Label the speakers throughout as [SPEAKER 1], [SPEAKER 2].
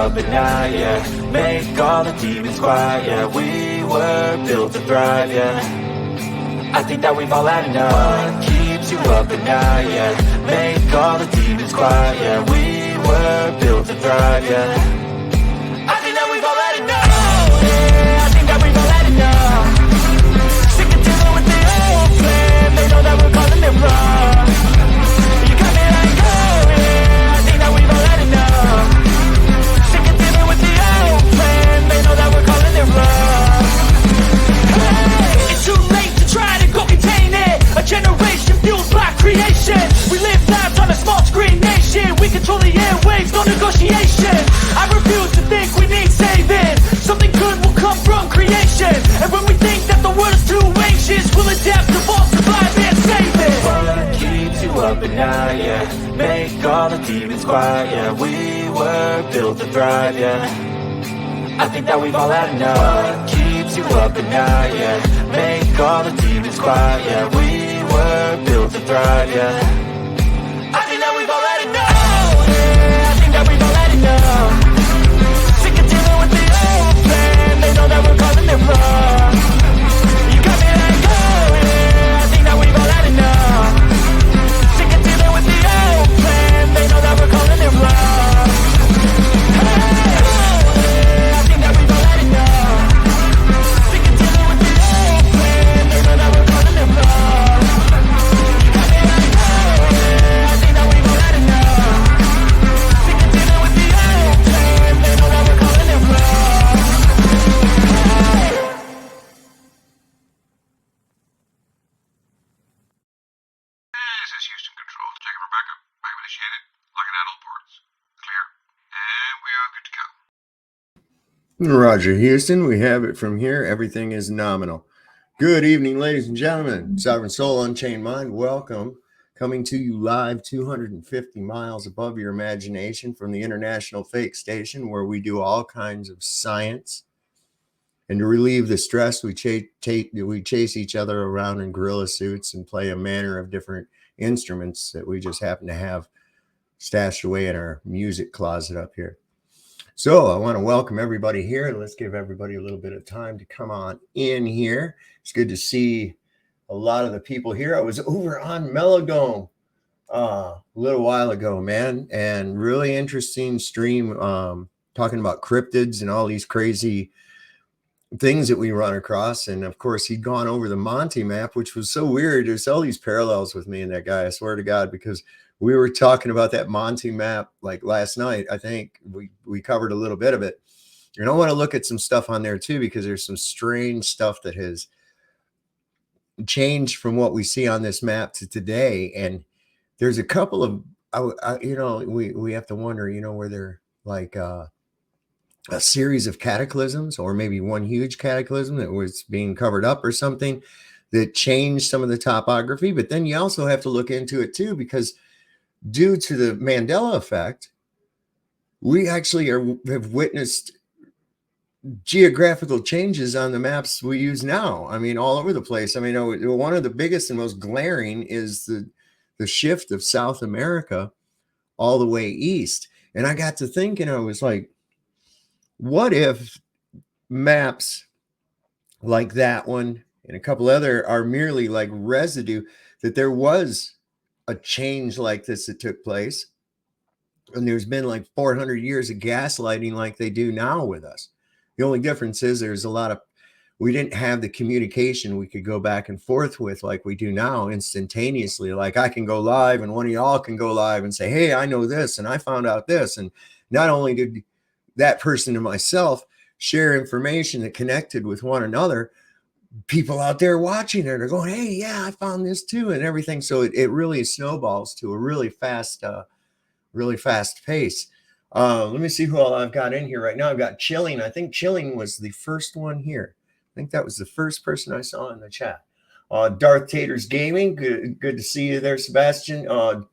[SPEAKER 1] At night, yeah. Make all the demons quiet, yeah. We were built to thrive, yeah. I think that we've all had enough. What keeps you up at night, yeah. Make all the demons quiet, yeah. We were built to thrive, yeah. I think that we've all had enough. Oh, yeah, I think that we've all had enough. Sick of dealing with the old plan. They know that we're calling it wrong. You got me like, oh, yeah, I think that we've all had enough. They know that we're calling it wrong. Hey, it's too late to try to go contain it. A generation fueled by creation. We live lives on a small screen nation. We control the airwaves, no negotiation. I refuse to think we need saving. Something good will come from creation. And when we think that the world is too anxious, we'll adapt, evolve, survive, and save it. What keeps you up at night, yeah. Make all the demons quiet, yeah. We were built to thrive, yeah. I think that we've all had enough. What keeps you up at night, yeah. Make all the demons quiet, yeah. We were built to thrive, yeah. I think that we've all had enough. Oh, yeah, I think that we've all had enough. Sick of dealing with the old plan. They know that we're calling it wrong. You got me like, oh, yeah, I think that we've all had enough. Sick of dealing with the old plan. They know that we're calling it wrong.
[SPEAKER 2] Roger, Houston, we have it from here. Everything is nominal. Good evening, ladies and gentlemen. Sovereign Soul, Unchained Mind, welcome. Coming to you live 250 miles above your imagination from the International Fake Station, where we do all kinds of science. And to relieve the stress, we chase each other around in gorilla suits and play a manner of different instruments that we just happen to have stashed away in our music closet up here. So I want to welcome everybody here. Let's give everybody a little bit of time to come on in here. It's good to see a lot of the people here. I was over on Melodome a little while ago, man, and really interesting stream talking about cryptids and all these crazy things that we run across. And of course, he'd gone over the Monty map, which was so weird. There's all these parallels with me and that guy, I swear to God, because we were talking about that Monty map like last night. I think we covered a little bit of it. And I want to look at some stuff on there too, because there's some strange stuff that has changed from what we see on this map to today. And there's a couple of, we have to wonder, where they're like a series of cataclysms, or maybe one huge cataclysm that was being covered up or something that changed some of the topography. But then you also have to look into it too, because due to the Mandela effect, we actually have witnessed geographical changes on the maps we use now. I mean, all over the place. I mean, one of the biggest and most glaring is the shift of South America all the way east. And I got to thinking, I was like, what if maps like that one and a couple other are merely like residue, that there was a change like this that took place, and there's been like 400 years of gaslighting like they do now with us. The only difference is we didn't have the communication we could go back and forth with like we do now instantaneously. Like I can go live and one of y'all can go live and say, hey, I know this and I found out this. And not only did that person and myself share information that connected with one another, people out there watching it are going, hey, yeah, I found this too, and everything. So it really snowballs to a really fast really fast pace. Let me see who all I've got in here right now. I've got Chilling. I think Chilling was the first one here. I think that was the first person I saw in the chat. Darth Tater's Gaming, good to see you there, Sebastian.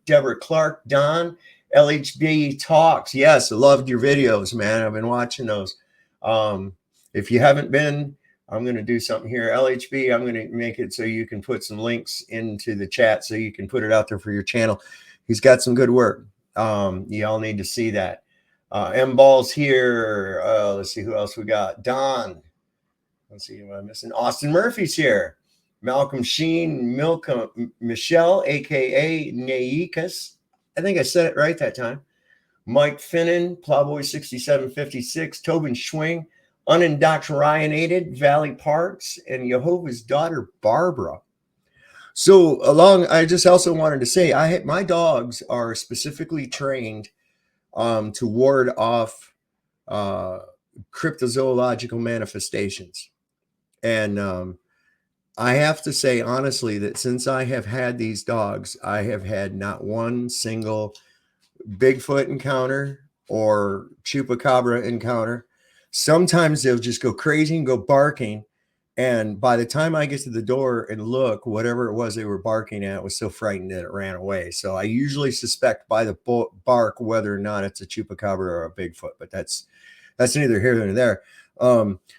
[SPEAKER 2] Deborah Clark, Don, LHB Talks. Yes, I loved your videos, man. I've been watching those. If you haven't been, I'm going to do something here. LHB, I'm going to make it so you can put some links into the chat so you can put it out there for your channel. He's got some good work. You all need to see that. M Ball's here. Let's see who else we got. Don. Let's see what I'm missing. Austin Murphy's here. Malcolm Sheen, Michelle, aka Naikas. I think I said it right that time. Mike Finnan, Plowboy6756, Tobin Schwing, Unindoctrinated, Valley Parks, and Jehovah's Daughter Barbara. So I just also wanted to say, my dogs are specifically trained to ward off cryptozoological manifestations. And I have to say honestly that since I have had these dogs, I have had not one single Bigfoot encounter or chupacabra encounter. Sometimes they'll just go crazy and go barking. And by the time I get to the door and look, whatever it was they were barking at was so frightened that it ran away. So I usually suspect by the bark whether or not it's a chupacabra or a Bigfoot, but that's neither here nor there.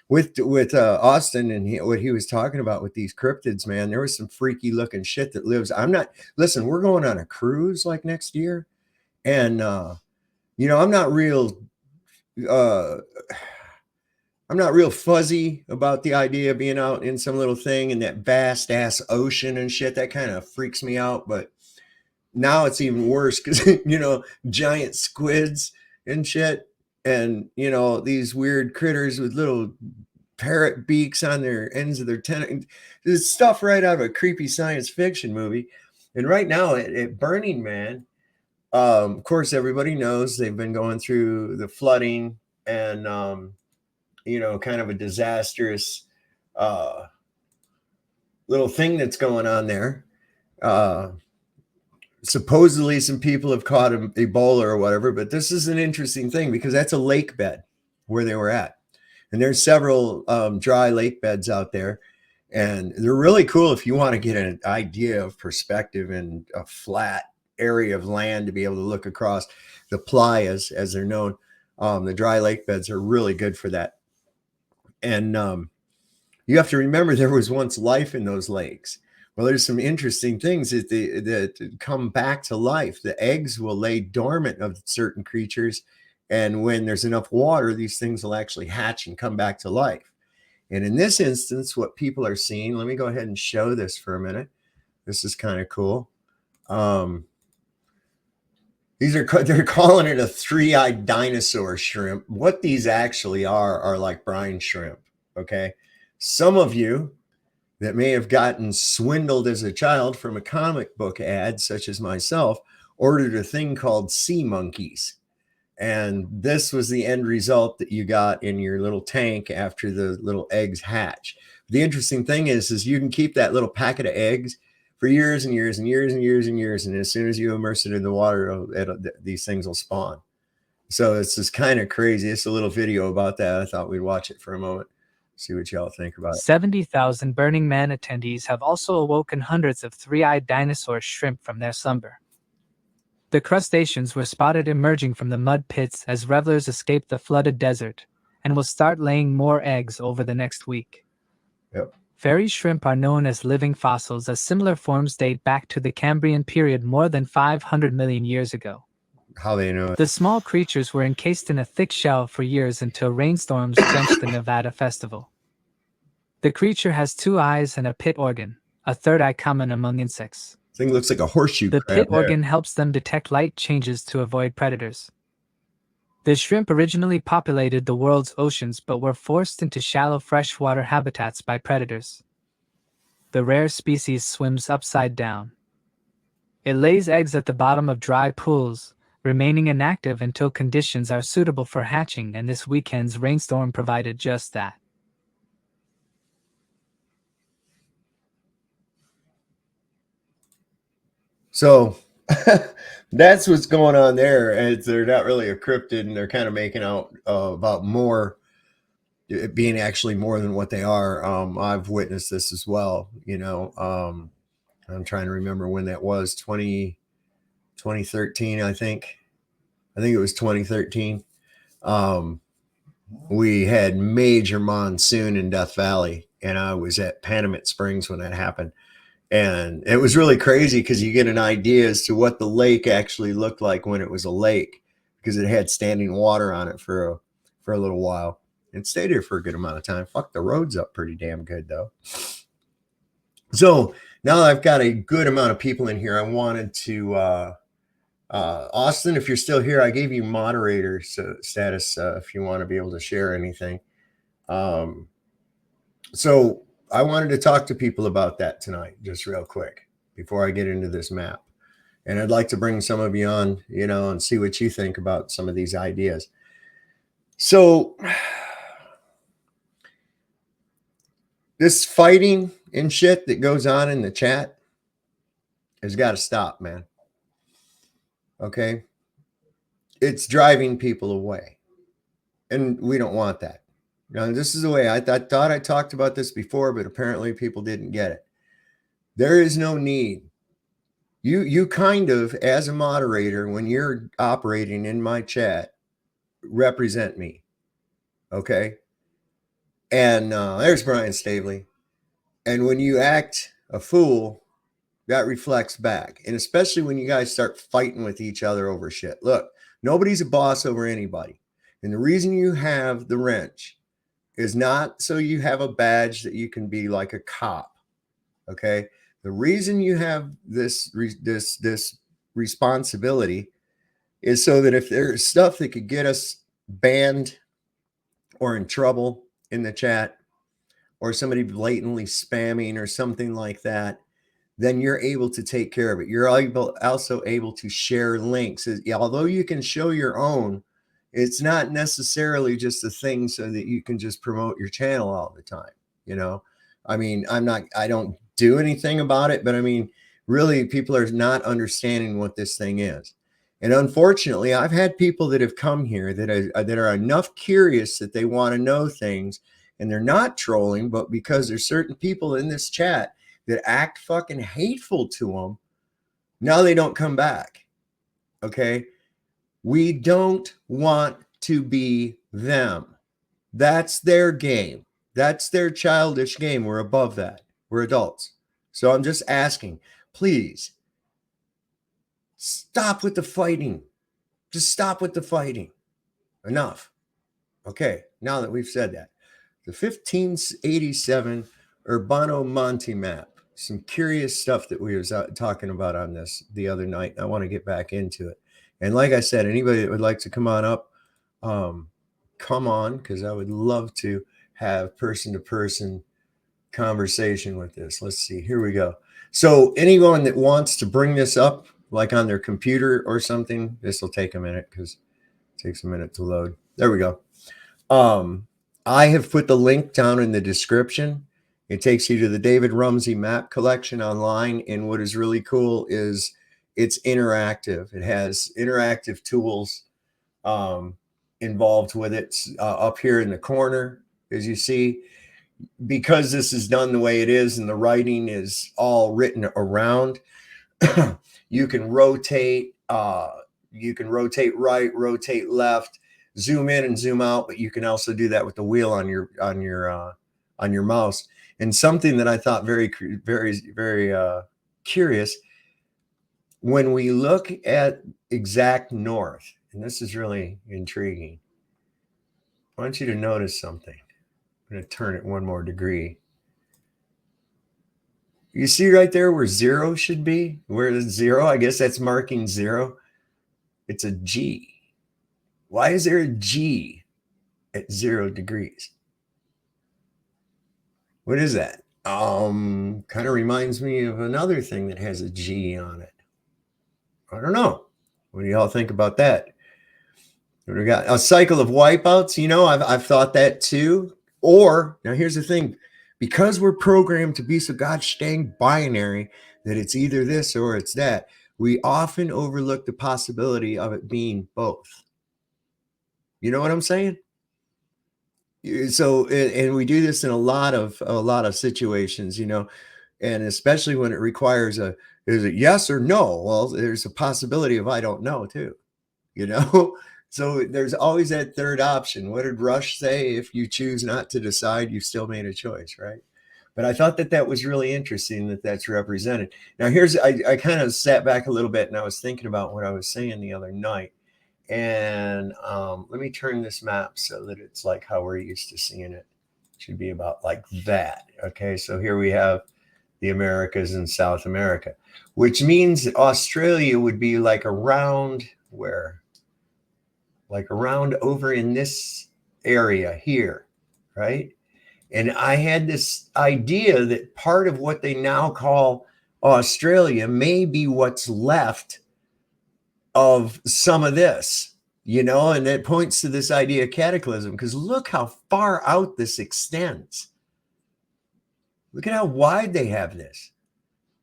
[SPEAKER 2] With Austin and what he was talking about with these cryptids, man, there was some freaky looking shit that lives. Listen, we're going on a cruise like next year, and I'm not real fuzzy about the idea of being out in some little thing in that vast ass ocean and shit. That kind of freaks me out. But now it's even worse because giant squids and shit. And, these weird critters with little parrot beaks on their ends of their tentacles. This stuff right out of a creepy science fiction movie. And right now at Burning Man, of course, everybody knows they've been going through the flooding and, kind of a disastrous little thing that's going on there. Supposedly some people have caught Ebola or whatever, but this is an interesting thing because that's a lake bed where they were at. And there's several dry lake beds out there. And they're really cool if you want to get an idea of perspective and a flat area of land to be able to look across. The playas, as they're known, the dry lake beds are really good for that. And you have to remember there was once life in those lakes. Well, there's some interesting things that come back to life. The eggs will lay dormant of certain creatures. And when there's enough water, these things will actually hatch and come back to life. And in this instance, what people are seeing, let me go ahead and show this for a minute. This is kind of cool. They're calling it a three-eyed dinosaur shrimp. What these actually are like brine shrimp. Okay. Some of you that may have gotten swindled as a child from a comic book ad, such as myself, ordered a thing called sea monkeys. And this was the end result that you got in your little tank after the little eggs hatch. The interesting thing is you can keep that little packet of eggs for years and years and years and years and years. And as soon as you immerse it in the water, these things will spawn. So it's just kind of crazy. It's a little video about that. I thought we'd watch it for a moment. See what y'all think about it.
[SPEAKER 3] 70,000 Burning Man attendees have also awoken hundreds of three-eyed dinosaur shrimp from their slumber. The crustaceans were spotted emerging from the mud pits as revelers escaped the flooded desert and will start laying more eggs over the next week.
[SPEAKER 2] Yep.
[SPEAKER 3] Fairy shrimp are known as living fossils, as similar forms date back to the Cambrian period more than 500 million years ago.
[SPEAKER 2] How they know it?
[SPEAKER 3] The small creatures were encased in a thick shell for years until rainstorms drenched the Nevada festival. The creature has 2 eyes and a pit organ, a third eye common among insects.
[SPEAKER 2] Thing looks like a horseshoe.
[SPEAKER 3] The pit organ helps them detect light changes to avoid predators. The shrimp originally populated the world's oceans but were forced into shallow freshwater habitats by predators. The rare species swims upside down. It lays eggs at the bottom of dry pools, remaining inactive until conditions are suitable for hatching, and this weekend's rainstorm provided just that.
[SPEAKER 2] So That's what's going on there. And they're not really a cryptid, and they're kind of making out about more, it being actually more than what they are. I've witnessed this as well. I'm trying to remember when that was. 2013, I think. I think it was 2013. We had major monsoon in Death Valley, and I was at Panamint Springs when that happened. And it was really crazy because you get an idea as to what the lake actually looked like when it was a lake, because it had standing water on it for a little while. It stayed here for a good amount of time. Fuck, the road's up pretty damn good though. So now I've got a good amount of people in here. I wanted to Austin, if you're still here, I gave you moderator status if you want to be able to share anything. So I wanted to talk to people about that tonight, just real quick, before I get into this map. And I'd like to bring some of you on, and see what you think about some of these ideas. So this fighting and shit that goes on in the chat has got to stop, man. Okay? It's driving people away. And we don't want that. Now, this is the way I thought I talked about this before, but apparently people didn't get it. There is no need. You kind of, as a moderator, when you're operating in my chat, represent me. Okay? And there's Brian Stavely. And when you act a fool, that reflects back. And especially when you guys start fighting with each other over shit. Look, nobody's a boss over anybody. And the reason you have the wrench is not so you have a badge that you can be like a cop. Okay? The reason you have this responsibility is so that if there's stuff that could get us banned or in trouble in the chat, or somebody blatantly spamming or something like that, then you're able to take care of it. You're also able to share links. Although you can show your own, it's not necessarily just a thing so that you can just promote your channel all the time. I mean, I don't do anything about it, but I mean, really, people are not understanding what this thing is. And unfortunately, I've had people that have come here that are enough curious that they want to know things, and they're not trolling, but because there's certain people in this chat that act fucking hateful to them, now they don't come back. Okay? We don't want to be them. That's their game. That's their childish game. We're above that. We're adults. So I'm just asking, please, stop with the fighting. Just stop with the fighting. Enough. Okay, now that we've said that. The 1587 Urbano Monte map. Some curious stuff that we were talking about on this the other night. I want to get back into it. And like I said, anybody that would like to come on up, come on, because I would love to have person-to-person conversation with this. Let's see. Here we go. So anyone that wants to bring this up, like on their computer or something, this will take a minute because it takes a minute to load. There we go. I have put the link down in the description. It takes you to the David Rumsey map collection online. And what is really cool is it's interactive. It has interactive tools involved with it up here in the corner, as you see. Because this is done the way it is and the writing is all written around, you can rotate right, rotate left, zoom in and zoom out, but you can also do that with the wheel on your mouse. And something that I thought very, very, very curious, when we look at exact north, and this is really intriguing, I want you to notice something. I'm going to turn it one more degree. You see right there where 0 should be? Where is 0? I guess that's marking 0. It's a G. Why is there a G at 0 degrees? What is that? Kind of reminds me of another thing that has a G on it. I don't know. What do y'all think about that? We got a cycle of wipeouts. I've thought that too. Or, now here's the thing, because we're programmed to be so gosh dang binary that it's either this or it's that, we often overlook the possibility of it being both. You know what I'm saying? So, and we do this in a lot of situations, you know, and especially when it requires is it yes or no? Well, there's a possibility of I don't know too, you know. So there's always that third option. What did Rush say? If you choose not to decide, you've still made a choice, right? But I thought that was really interesting that that's represented. Now, I kind of sat back a little bit and I was thinking about what I was saying the other night. And let me turn this map so that it's like how we're used to seeing it. It should be about like that. Okay, so here we have the Americas and South America, which means Australia would be like around where? Like around over in this area here, right? And I had this idea that part of what they now call Australia may be what's left of some of this, you know, and it points to this idea of cataclysm, because look how far out this extends. Look at how wide they have this,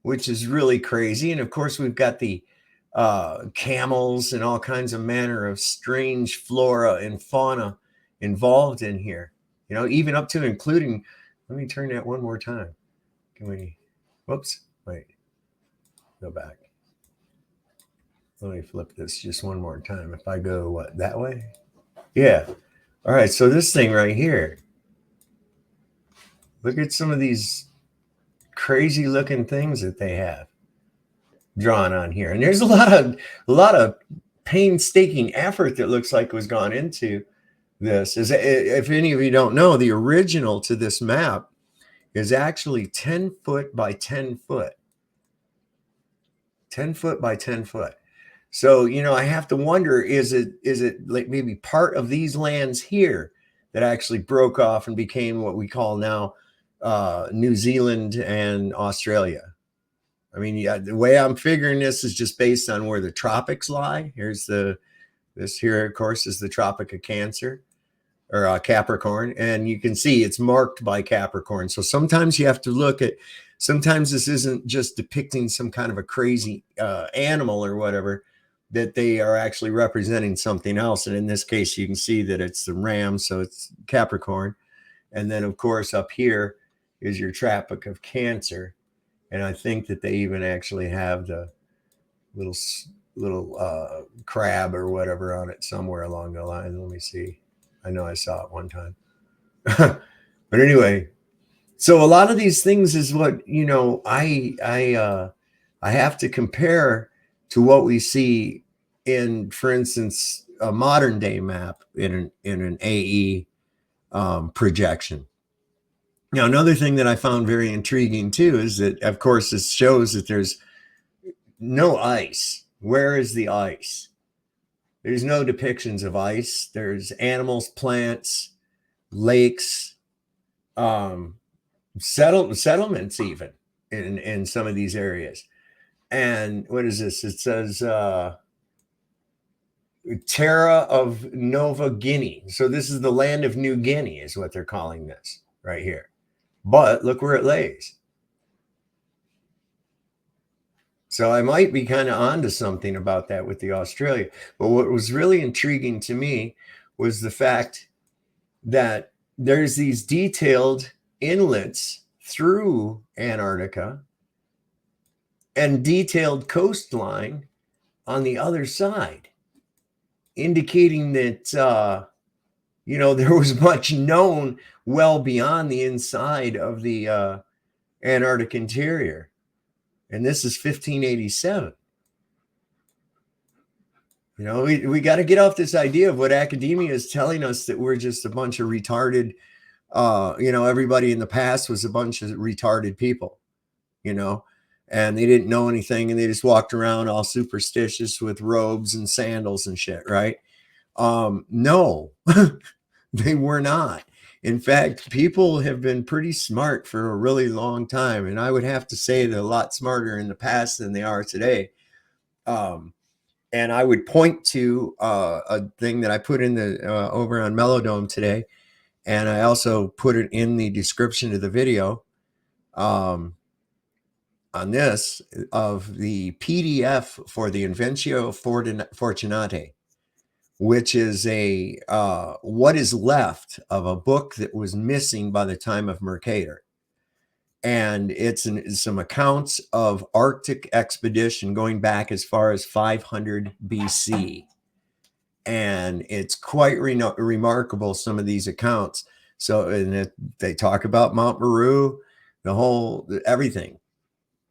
[SPEAKER 2] which is really crazy. And of course, we've got the camels and all kinds of manner of strange flora and fauna involved in here, you know, even up to including, let me turn that one more time. Can we, whoops, wait, go back. Let me flip this just one more time. If I go, what, that way? Yeah. All right. So this thing right here, look at some of these crazy looking things that they have drawn on here. And there's a lot of painstaking effort that looks like was gone into this. If any of you don't know, the original to this map is actually 10 foot by 10 foot. 10 foot by 10 foot. So, you know, I have to wonder, is it like maybe part of these lands here that actually broke off and became what we call now New Zealand and Australia? I mean, yeah, the way I'm figuring this is just based on where the tropics lie. Here's this here, of course, is the Tropic of Cancer or Capricorn. And you can see it's marked by Capricorn. So sometimes you have to look at, sometimes this isn't just depicting some kind of a crazy animal or whatever, that they are actually representing something else. And in this case, you can see that it's the ram, so it's Capricorn. And then, of course, up here is your Tropic of Cancer. And I think that they even actually have the little crab or whatever on it somewhere along the line. Let me see. I know I saw it one time. But anyway, so a lot of these things is what, you know, I have to compare to what we see in, for instance, a modern day map in an AE projection. Now, another thing that I found very intriguing too is that, of course, this shows that there's no ice. Where is the ice? There's no depictions of ice. There's animals, plants, lakes, settlements even in some of these areas. And what is this? It says Terra of Nova Guinea. So this is the land of New Guinea is what they're calling this right here. But look where it lays. So I might be kind of onto something about that with the Australia. But what was really intriguing to me was the fact that there's these detailed inlets through Antarctica and detailed coastline on the other side, indicating that, you know, there was much known well beyond the inside of the Antarctic interior. And this is 1587. You know, we got to get off this idea of what academia is telling us, that we're just a bunch of retarded, you know, everybody in the past was a bunch of retarded people, you know, and they didn't know anything and they just walked around all superstitious with robes and sandals and shit, right? No, they were not. In fact, people have been pretty smart for a really long time. And I would have to say they're a lot smarter in the past than they are today. And I would point to a thing that I put in the over on Melodome today. And I also put it in the description of the video. on this of the PDF for the Inventio Fortunate, which is a what is left of a book that was missing by the time of Mercator. And it's some accounts of Arctic expedition going back as far as 500 BC. And it's quite remarkable, some of these accounts. So, and they talk about Mount Meru, everything.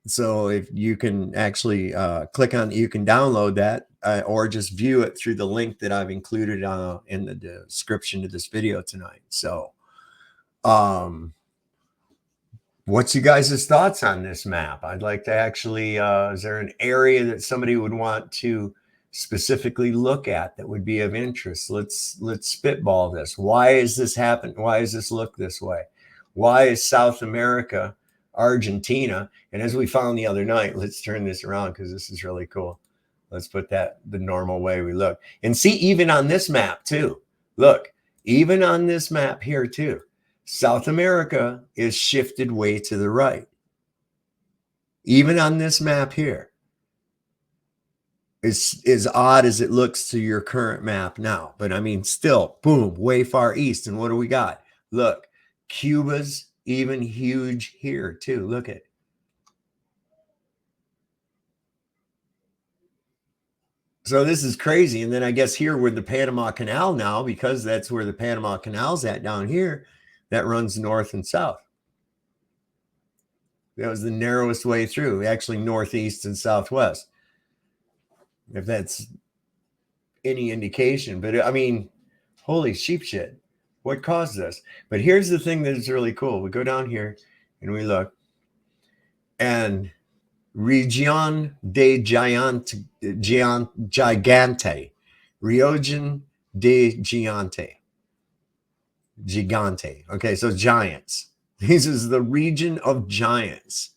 [SPEAKER 2] So if you can actually click on, you can download that or just view it through the link that I've included in the description of this video tonight. So, what's you guys' thoughts on this map? I'd like to actually, is there an area that somebody would want to specifically look at that would be of interest? Let's spitball this. Why is this happen? Why does this look this way? Why is South America, Argentina? And as we found the other night, let's turn this around because this is really cool. Let's put that the normal way we look. And see, even on this map too, look, even on this map here too, South America is shifted way to the right. Even on this map here, it's as odd as it looks to your current map now. But I mean, still, boom, way far east. And what do we got? Look, Cuba's even huge here too. Look at it. So this is crazy. And then I guess here with the Panama Canal now, because that's where the Panama Canal's at down here, that runs north and south. That was the narrowest way through, actually northeast and southwest, if that's any indication. But I mean, holy sheep shit, what caused this? But here's the thing that is really cool. We go down here and we look, and Region de Gigante, Region de Gigante. Okay, so giants. This is the region of giants.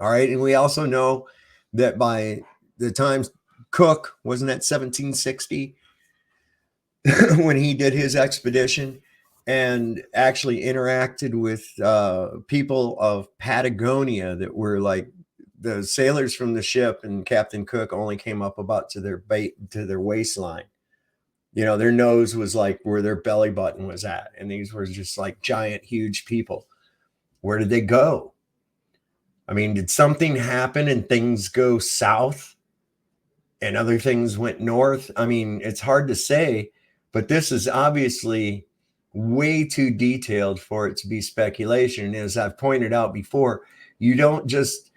[SPEAKER 2] All right, and we also know that by the time Cook, wasn't that 1760, when he did his expedition and actually interacted with people of Patagonia that were like the sailors from the ship, and Captain Cook only came up about to their waistline. You know, their nose was like where their belly button was at. And these were just like giant, huge people. Where did they go? I mean, did something happen and things go south and other things went north? I mean, it's hard to say, but this is obviously way too detailed for it to be speculation. And as I've pointed out before, you don't just,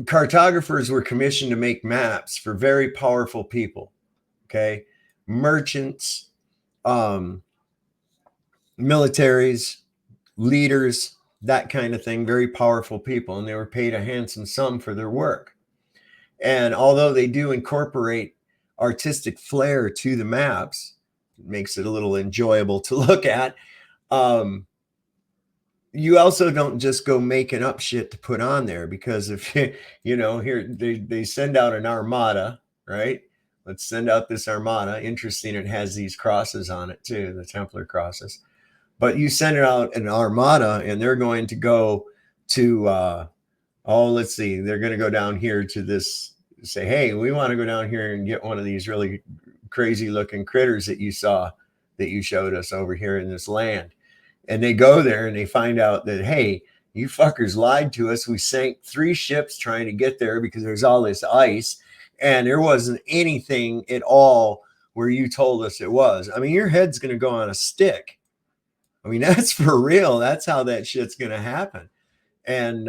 [SPEAKER 2] cartographers were commissioned to make maps for very powerful people. Okay. Merchants, militaries, leaders, that kind of thing, very powerful people, and they were paid a handsome sum for their work. And although they do incorporate artistic flair to the maps, it makes it a little enjoyable to look at. You also don't just go making up shit to put on there, because if you know, here they send out an armada, right? Let's send out this armada. Interesting, it has these crosses on it too, the Templar crosses. But you send out an armada and they're going to go to, let's see, they're going to go down here to this, say, hey, we want to go down here and get one of these really crazy looking critters that you saw, that you showed us over here in this land. And they go there and they find out that, hey, you fuckers lied to us. We sank 3 ships trying to get there because there's all this ice. And there wasn't anything at all where you told us it was. I mean, your head's going to go on a stick. I mean, that's for real. That's how that shit's going to happen. And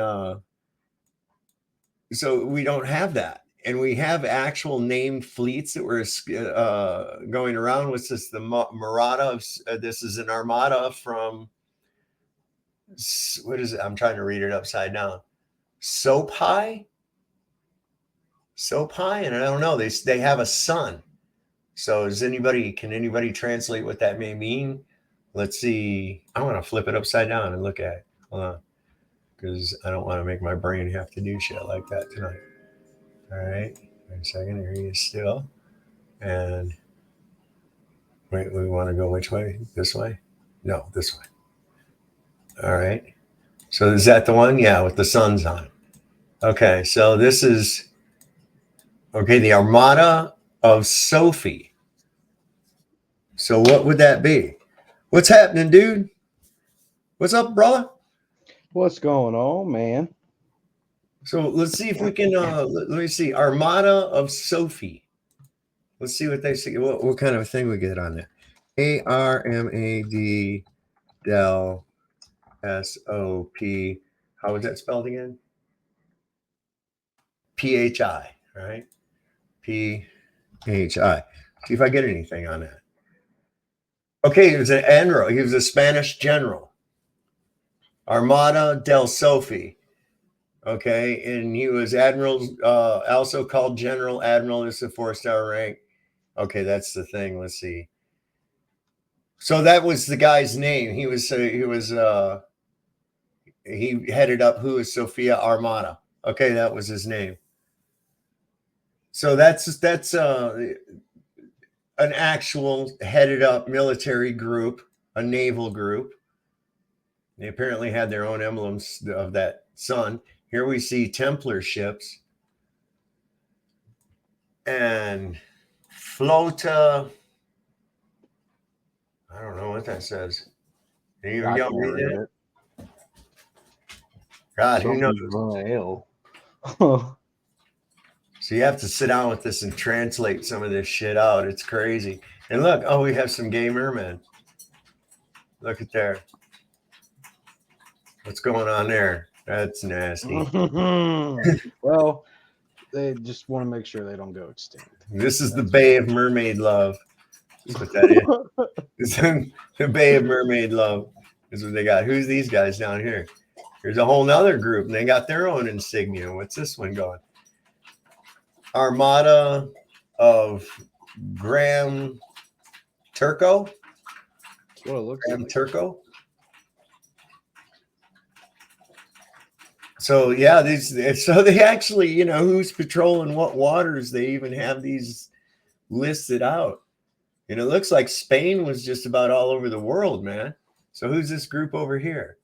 [SPEAKER 2] so we don't have that. And we have actual named fleets that were going around. What's this? The Murata. This is an armada from, what is it? I'm trying to read it upside down. Sopai? And I don't know. They have a sun. So can anybody translate what that may mean? Let's see. I want to flip it upside down and look at it. Hold on. Because I don't want to make my brain have to do shit like that tonight. All right. Wait a second. Here he is still. And wait, we want to go which way? This way? No, this way. All right. So is that the one? Yeah, with the suns on. Okay, so this is the Armada of Sophie. So what would that be? What's happening, dude? What's up, brother?
[SPEAKER 4] What's going on, man?
[SPEAKER 2] So let's see if we can. Let me see. Armada of Sophie. Let's see what they see. What kind of thing we get on there? ARMAD Del SOP. How was that spelled again? PHI. Right. PHI. See if I get anything on that. Okay, he was an admiral. He was a Spanish general. Armada del Sophie. Okay, and he was admiral, also called general. Admiral is a 4-star rank. Okay, that's the thing. Let's see. So that was the guy's name. He headed up who is Sophia Armada. Okay, that was his name. So that's an actual headed up military group, a naval group. They apparently had their own emblems of that sun. Here we see Templar ships and Flota. I don't know what that says. Can you
[SPEAKER 4] I
[SPEAKER 2] y'all
[SPEAKER 4] can't
[SPEAKER 2] read
[SPEAKER 4] read
[SPEAKER 2] that?
[SPEAKER 4] it.
[SPEAKER 2] God, who knows?
[SPEAKER 4] Something's
[SPEAKER 2] So you have to sit down with this and translate some of this shit out. It's crazy. And look, oh, we have some gay mermen. Look at there. What's going on there? That's nasty.
[SPEAKER 4] Well, they just want to make sure they don't go extinct.
[SPEAKER 2] This is the Bay of Mermaid Love. That's what that is. It's the Bay of Mermaid Love is what they got. Who's these guys down here? There's a whole nother group, and they got their own insignia. What's this one going? Armada of Graham Turco.
[SPEAKER 4] That's what it looks
[SPEAKER 2] Graham
[SPEAKER 4] like.
[SPEAKER 2] Turco. So yeah, so they actually, who's patrolling what waters. They even have these listed out. And it looks like Spain was just about all over the world, man. So who's this group over here?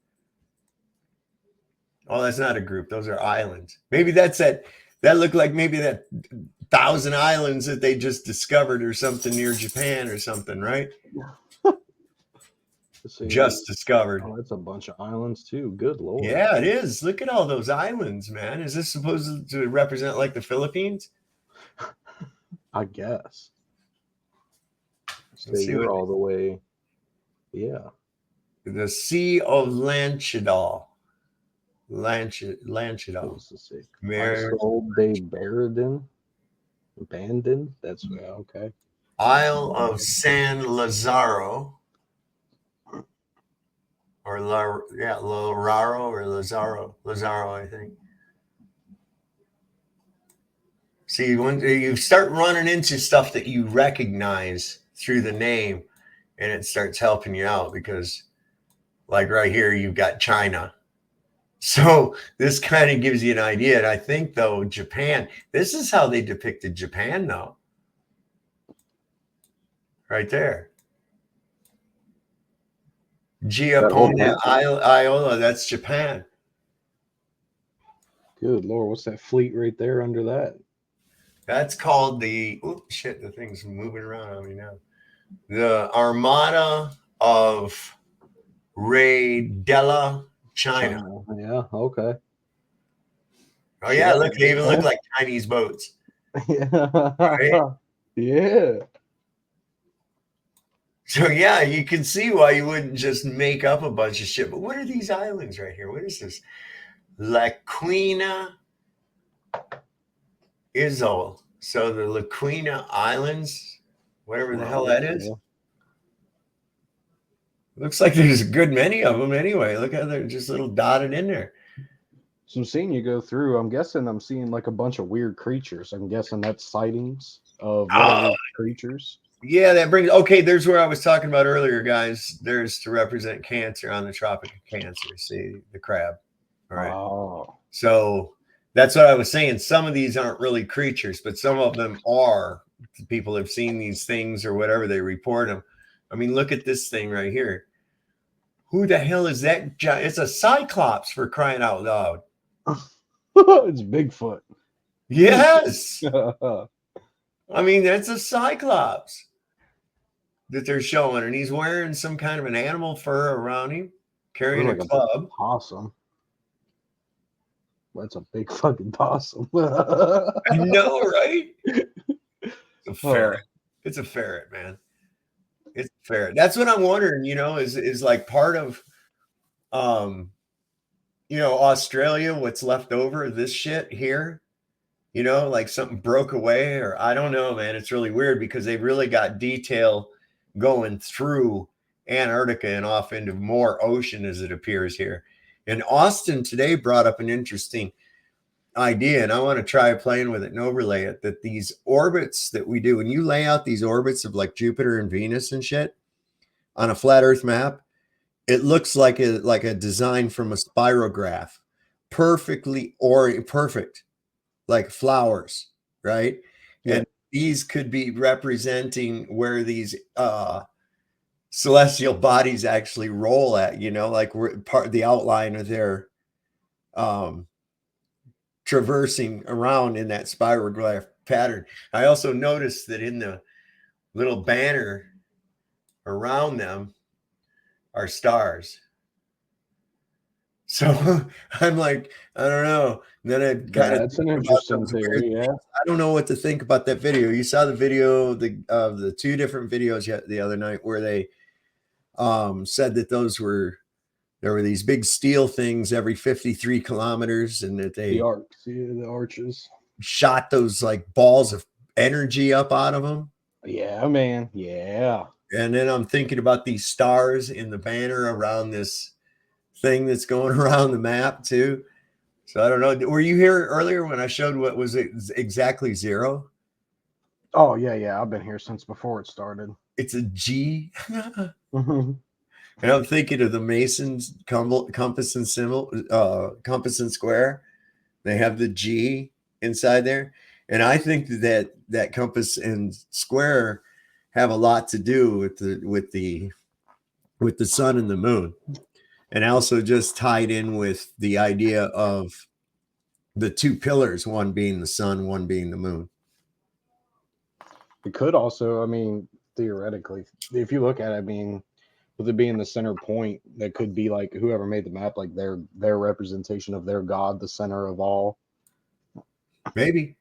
[SPEAKER 2] Oh, that's not a group. Those are islands. Maybe that's that looked like maybe that 1,000 islands that they just discovered or something near Japan or something, right? Just discovered.
[SPEAKER 4] Oh, that's a bunch of islands too. Good Lord.
[SPEAKER 2] Yeah, it is. Look at all those islands, man. Is this supposed to represent like the Philippines?
[SPEAKER 4] I guess. So
[SPEAKER 2] Let's see
[SPEAKER 4] you're
[SPEAKER 2] what
[SPEAKER 4] all the way. Yeah.
[SPEAKER 2] the Sea of Lanchedal.
[SPEAKER 4] What was the say? Isle de Bandon. That's okay.
[SPEAKER 2] Isle of San Lazaro. Or Lararo or Lazaro, I think. See, when you start running into stuff that you recognize through the name, and it starts helping you out because, like right here, you've got China. So this kind of gives you an idea. And I think, though, Japan, this is how they depicted Japan, though. Right there. Giappone Iola, that's Japan.
[SPEAKER 4] Good Lord, what's that fleet right there under that?
[SPEAKER 2] That's called the the thing's moving around on me now. The Armada of Rey della China.
[SPEAKER 4] Yeah, okay.
[SPEAKER 2] Oh yeah, look, they even look like Chinese boats.
[SPEAKER 4] Yeah.
[SPEAKER 2] Right?
[SPEAKER 4] Yeah.
[SPEAKER 2] So yeah, you can see why you wouldn't just make up a bunch of shit. But what are these islands right here? What is this? La Quina Izol. So the La Quina Islands, whatever the hell that is. Looks like there's a good many of them anyway. Look how they're just little dotted in there.
[SPEAKER 4] So I'm seeing you go through. I'm guessing I'm seeing like a bunch of weird creatures. I'm guessing that's sightings of creatures.
[SPEAKER 2] Yeah, that brings. Okay, there's where I was talking about earlier, guys. There's to represent Cancer on the Tropic of Cancer. See the crab. All right.
[SPEAKER 4] Oh.
[SPEAKER 2] So that's what I was saying. Some of these aren't really creatures, but some of them are. People have seen these things or whatever. They report them. I mean, look at this thing right here. Who the hell is that? It's a cyclops, for crying out loud.
[SPEAKER 4] It's Bigfoot.
[SPEAKER 2] Yes. I mean, that's a cyclops that they're showing, and he's wearing some kind of an animal fur around him, carrying a
[SPEAKER 4] Like
[SPEAKER 2] club.
[SPEAKER 4] possum. That's a big fucking possum.
[SPEAKER 2] I know, right? It's a
[SPEAKER 4] Oh.
[SPEAKER 2] ferret. It's a ferret, man. It's a ferret. That's what I'm wondering, is like part of Australia, what's left over of this shit here, like something broke away, or I don't know, man. It's really weird because they've really got detail going through Antarctica and off into more ocean as it appears here. And Austin today brought up an interesting idea, and I want to try playing with it and overlay it, that these orbits that we do, when you lay out these orbits of like Jupiter and Venus and shit on a flat Earth map, it looks like a design from a spirograph, perfect, like flowers, right?
[SPEAKER 4] Yeah.
[SPEAKER 2] And these could be representing where these celestial bodies actually roll at, like we're part of the outline of their traversing around in that spirograph pattern. I also noticed that in the little banner around them are stars. So I'm like, I don't know. And then I kind of
[SPEAKER 4] That's an interesting theory. Yeah.
[SPEAKER 2] I don't know what to think about that video. You saw the video of the two different videos the other night where they said that there were these big steel things every 53 kilometers, and that they
[SPEAKER 4] the arches
[SPEAKER 2] shot those like balls of energy up out of them.
[SPEAKER 4] Yeah, man. Yeah.
[SPEAKER 2] And then I'm thinking about these stars in the banner around this thing that's going around the map too. So I don't know. Were you here earlier when I showed what was it exactly zero?
[SPEAKER 4] Oh yeah. I've been here since before it started.
[SPEAKER 2] It's a G. And I'm thinking of the Masons compass and symbol, compass and square. They have the G inside there, and I think that compass and square have a lot to do with the sun and the moon, and also just tied in with the idea of the two pillars, one being the sun, one being the moon.
[SPEAKER 4] It could also, I mean, theoretically, if you look at it, I mean, with it being the center point, that could be like whoever made the map, like their representation of their god, the center of all.
[SPEAKER 2] Maybe.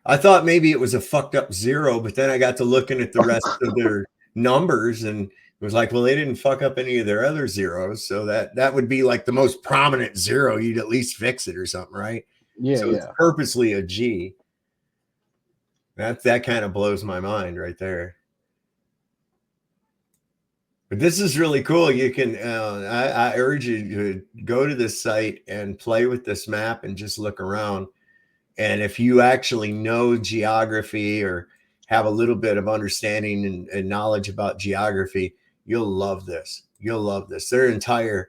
[SPEAKER 2] I thought maybe it was a fucked up zero, but then I got to looking at the rest of their numbers, and it was like, well, they didn't fuck up any of their other zeros, so that would be like the most prominent zero. You'd at least fix it or something, right?
[SPEAKER 4] Yeah,
[SPEAKER 2] so it's purposely a G. That kind of blows my mind right there. But this is really cool. You can, I urge you to go to this site and play with this map and just look around. And if you actually know geography or have a little bit of understanding and knowledge about geography, you'll love this. You'll love this. Their entire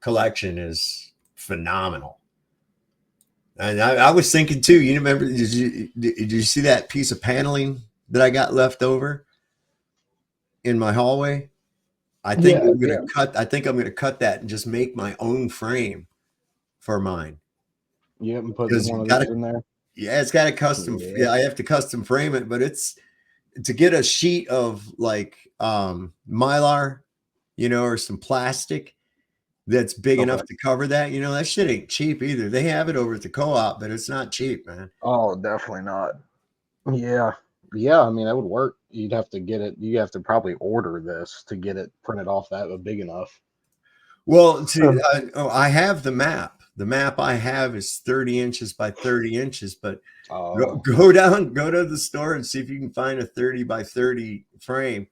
[SPEAKER 2] collection is phenomenal. And I was thinking too, you remember, did you see that piece of paneling that I got left over in my hallway? I think I'm going to cut that and just make my own frame for mine.
[SPEAKER 4] Yep, and put one of those in there.
[SPEAKER 2] Yeah, it's got a custom. Yeah, I have to custom frame it, but it's to get a sheet of like Mylar, or some plastic that's big enough to cover that. That shit ain't cheap either. They have it over at the co-op, but it's not cheap, man.
[SPEAKER 4] Oh, definitely not. Yeah. Yeah, I mean, that would work. You'd have to get it. You have to probably order this to get it printed off that big enough.
[SPEAKER 2] Well, I have the map. The map I have is 30 inches by 30 inches, but go to the store and see if you can find a 30 by 30 frame.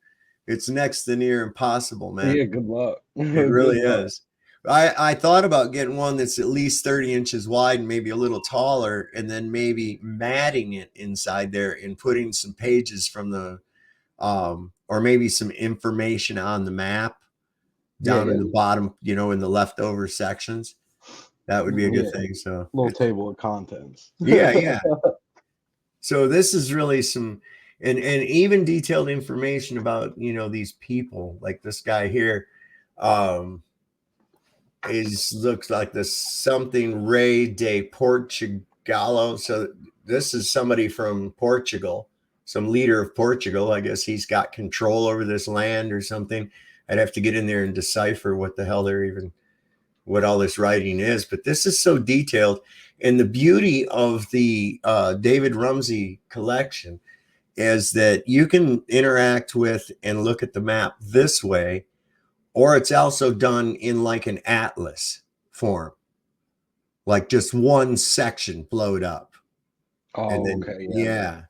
[SPEAKER 2] It's next to near impossible, man.
[SPEAKER 4] Yeah, good luck.
[SPEAKER 2] It really is. I thought about getting one that's at least 30 inches wide and maybe a little taller, and then maybe matting it inside there and putting some pages from the or maybe some information on the map down in the bottom, in the leftover sections. That would be a good thing. So
[SPEAKER 4] little table of contents.
[SPEAKER 2] Yeah. So this is really some and even detailed information about these people, like this guy here. looks like the something Rey de Portugallo. So this is somebody from Portugal, some leader of Portugal. I guess he's got control over this land or something. I'd have to get in there and decipher what the hell what all this writing is. But this is so detailed. And the beauty of the David Rumsey collection is that you can interact with and look at the map this way, or it's also done in like an atlas form, like just one section blowed up.
[SPEAKER 4] Oh,
[SPEAKER 2] And then,
[SPEAKER 4] okay.
[SPEAKER 2] yeah,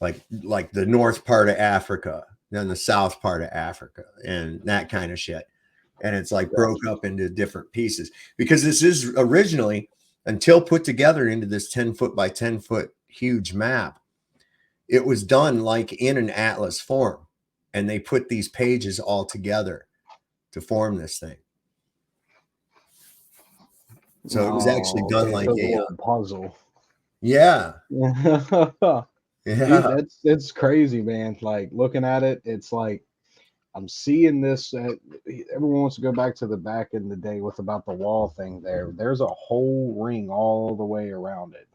[SPEAKER 2] like the north part of Africa, then the south part of Africa, and that kind of shit. And it's like broke up into different pieces, because this is originally, until put together into this 10-foot by 10-foot huge map, it was done like in an atlas form, and they put these pages all together to form this thing. So it was actually done like a
[SPEAKER 4] puzzle.
[SPEAKER 2] Yeah.
[SPEAKER 4] Yeah.
[SPEAKER 2] Yeah.
[SPEAKER 4] Dude, it's crazy, man. Like looking at it, it's like I'm seeing this. Everyone wants to go back to the back in the day with about the wall thing there. There's a whole ring all the way around it.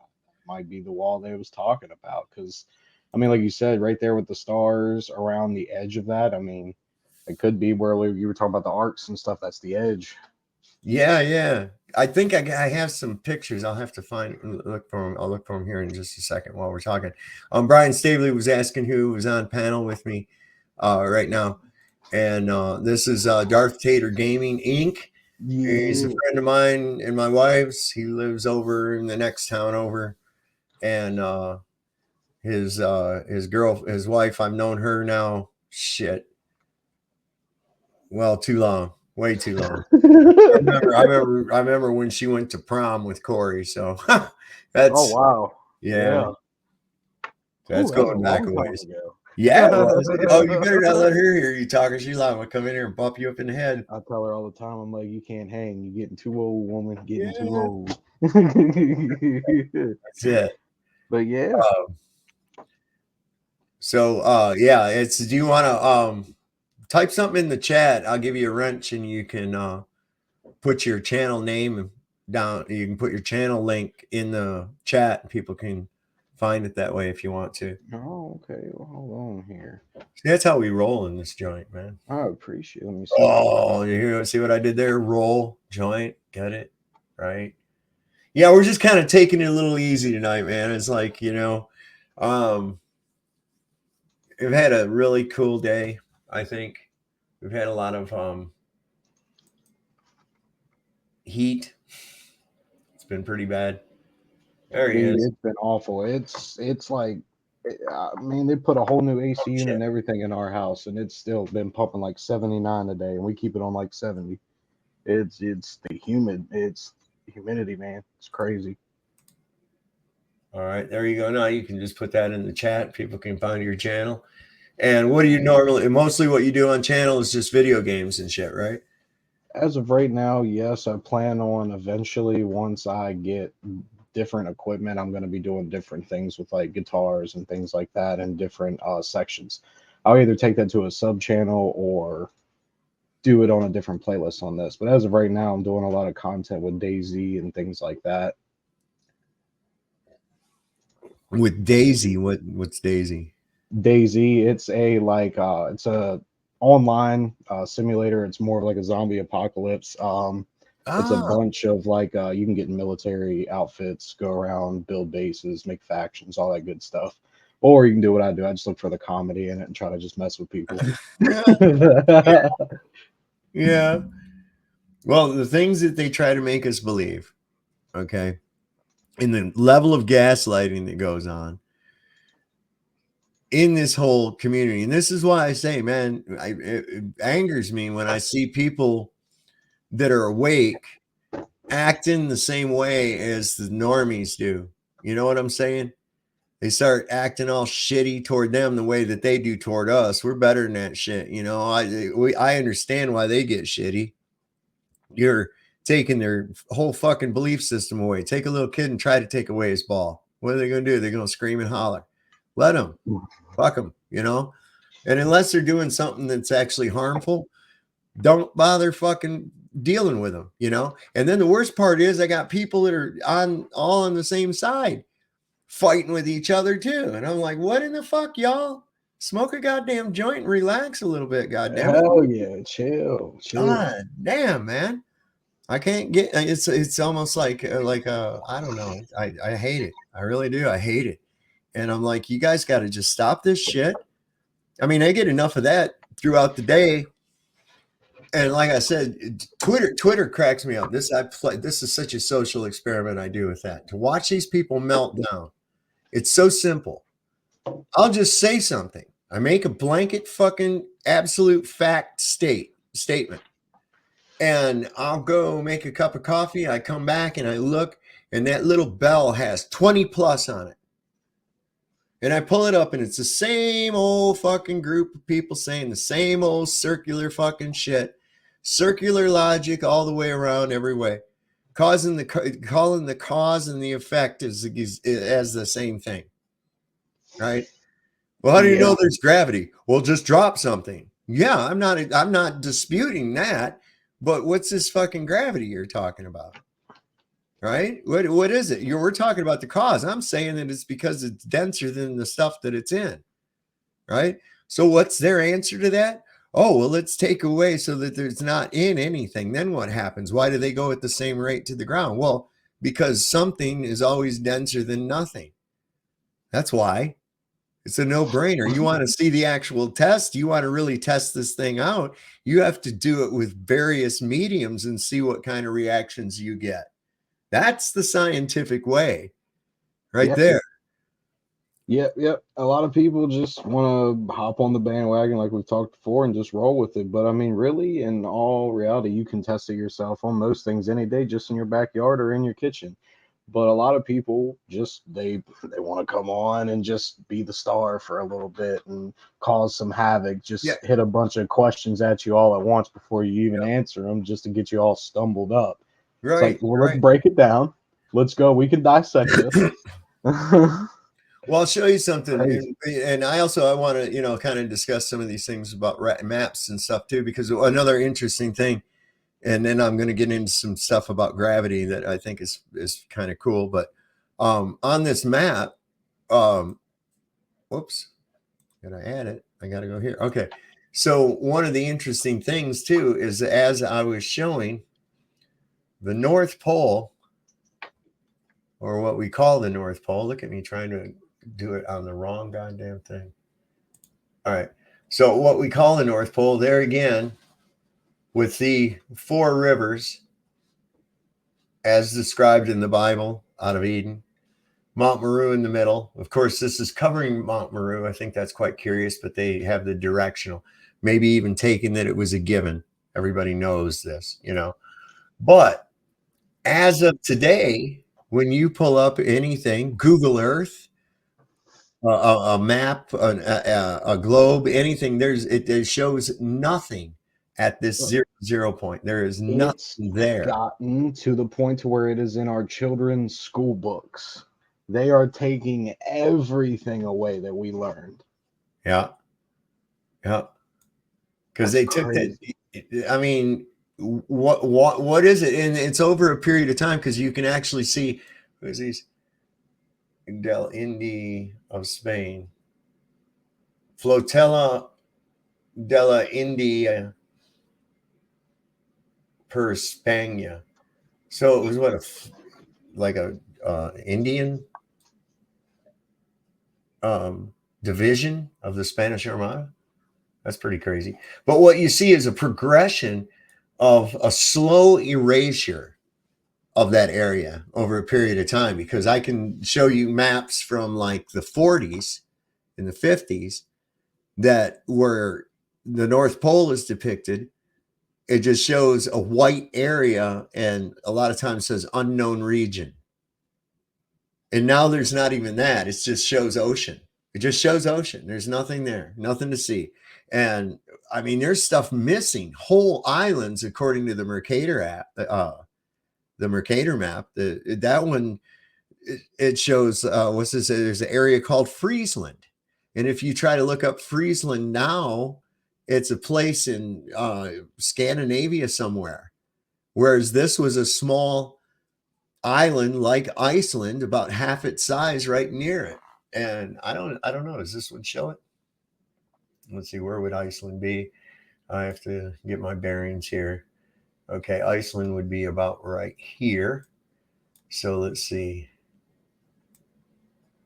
[SPEAKER 4] Might be the wall they was talking about, because I mean, like you said, right there with the stars around the edge of that. I mean, it could be where you were talking about the arcs and stuff. That's the edge.
[SPEAKER 2] Yeah. I think I have some pictures. I'll have to look for them. I'll look for them here in just a second while we're talking. Brian Stavely was asking who was on panel with me right now. And this is Darth Tater Gaming Inc.
[SPEAKER 4] Yeah.
[SPEAKER 2] He's a friend of mine and my wife's. He lives over in the next town over. And his wife, I've known her now, too long. Way too long. I remember when she went to prom with Corey. So that's
[SPEAKER 4] wow.
[SPEAKER 2] Yeah. That's going back a ways.
[SPEAKER 4] Ago.
[SPEAKER 2] Yeah. Oh, you better not let her hear you talking. She's liable to come in here and bump you up in the head. I
[SPEAKER 4] tell her all the time, I'm like, you can't hang. You're getting too old, woman. Getting too old.
[SPEAKER 2] That's it.
[SPEAKER 4] But yeah.
[SPEAKER 2] Do you want to type something in the chat? I'll give you a wrench and you can put your channel name down. You can put your channel link in the chat and people can find it that way if you want to.
[SPEAKER 4] Oh, okay. Well, hold on here.
[SPEAKER 2] That's how we roll in this joint, man.
[SPEAKER 4] I appreciate it. Let me see.
[SPEAKER 2] Oh, you see what I did there? Roll, joint, get it? Right? Yeah, we're just kind of taking it a little easy tonight, man. It's like, we've had a really cool day, I think. We've had a lot of heat. It's been pretty bad. There he is.
[SPEAKER 4] It's been awful. It's like, I mean, they put a whole new AC unit and everything in our house, and it's still been pumping like 79 a day, and we keep it on like 70. It's the humidity, man. It's crazy.
[SPEAKER 2] All right, there you go. Now you can just put that in the chat. People can find your channel. And what do you mostly what you do on channel is just video games and shit, right?
[SPEAKER 4] As of right now, yes. I plan on eventually, once I get different equipment, I'm going to be doing different things with like guitars and things like that and different sections. I'll either take that to a sub channel or do it on a different playlist on this. But as of right now, I'm doing a lot of content with Daisy and things like that.
[SPEAKER 2] With Daisy, what's Daisy?
[SPEAKER 4] Daisy, it's a it's a online simulator. It's more of like a zombie apocalypse. It's a bunch of you can get military outfits, go around, build bases, make factions, all that good stuff. Or you can do what I do. I just look for the comedy in it and try to just mess with people.
[SPEAKER 2] Yeah. Well, the things that they try to make us believe, okay, in the level of gaslighting that goes on in this whole community. And this is why I say, man, it angers me when I see people that are awake acting the same way as the normies do. You know what I'm saying? They start acting all shitty toward them the way that they do toward us. We're better than that shit. I understand why they get shitty. You're taking their whole fucking belief system away. Take a little kid and try to take away his ball. What are they going to do? They're going to scream and holler. Let them. Fuck them, And unless they're doing something that's actually harmful, don't bother fucking dealing with them, you know? And then the worst part is I got people that are all on the same side fighting with each other too. And I'm like, what in the fuck, y'all? Smoke a goddamn joint and relax a little bit, goddamn it.
[SPEAKER 4] Hell yeah, chill.
[SPEAKER 2] God damn, man. I can't get it's almost like I don't know. I hate it. I really do. I hate it. And I'm like, you guys got to just stop this shit. I mean, I get enough of that throughout the day. And like I said, Twitter cracks me up. This is such a social experiment I do with that. To watch these people melt down. It's so simple. I'll just say something. I make a blanket fucking absolute fact statement. And I'll go make a cup of coffee. I come back and I look, and that little bell has 20 plus on it. And I pull it up, and it's the same old fucking group of people saying the same old circular fucking shit. Circular logic all the way around every way. Calling the cause and the effect as the same thing. Right? Well, how do you know there's gravity? Well, just drop something. Yeah, I'm not disputing that. But what's this fucking gravity you're talking about? Right? What is it? We're talking about the cause. I'm saying that it's because it's denser than the stuff that it's in. Right? So what's their answer to that? Oh, well, let's take away so that there's not in anything. Then what happens? Why do they go at the same rate to the ground? Well, because something is always denser than nothing. That's why. It's a no-brainer. You want to see the actual test? You want to really test this thing out? You have to do it with various mediums and see what kind of reactions you get. That's the scientific way right there.
[SPEAKER 4] Yep. A lot of people just want to hop on the bandwagon like we've talked before and just roll with it. But I mean, really, in all reality, you can test it yourself on most things any day, just in your backyard or in your kitchen. But a lot of people just they want to come on and just be the star for a little bit and cause some havoc, just hit a bunch of questions at you all at once before you even answer them, just to get you all stumbled up. Right. It's like, well, let's break it down. Let's go. We can dissect this.
[SPEAKER 2] Well, I'll show you something. And I want to, kind of discuss some of these things about maps and stuff too, because another interesting thing, and then I'm going to get into some stuff about gravity that I think is kind of cool. But on this map, whoops, got to add it. I got to go here. Okay. So one of the interesting things too is, as I was showing, the North Pole, or what we call the North Pole. Look at me trying to do it on the wrong goddamn thing. All right. So what we call the North Pole, there again, with the 4 rivers as described in the Bible out of Eden, Mount Meru in the middle. Of course, this is covering Mount Meru. I think that's quite curious, but they have the directional, maybe even taking that it was a given. Everybody knows this, But as of today, when you pull up anything, Google Earth, a map, a globe, anything, it shows nothing at this 0 point. There is nothing there.
[SPEAKER 4] Gotten to the point to where it is in our children's school books. They are taking everything away that we learned.
[SPEAKER 2] Yeah. Because they took that. I mean, what is it? And it's over a period of time, because you can actually see who's these del Indy of Spain, Flotilla de la India per Spagna. So it was like a Indian division of the Spanish Armada. That's pretty crazy. But what you see is a progression of a slow erasure of that area over a period of time, because I can show you maps from like the 40s and the 50s that where the North Pole is depicted. It just shows a white area, and a lot of times says unknown region. And now there's not even that. It just shows ocean. It just shows ocean. There's nothing there, nothing to see. And I mean, there's stuff missing, whole islands, according to the Mercator app, the Mercator map. That one, it shows, what's this? There's an area called Friesland. And if you try to look up Friesland now, It's a place in Scandinavia somewhere. Whereas this was a small island like Iceland, about half its size, right near it. And I don't know. Does this one show it? Let's see. Where would Iceland be? I have to get my bearings here. Okay, Iceland would be about right here. So let's see.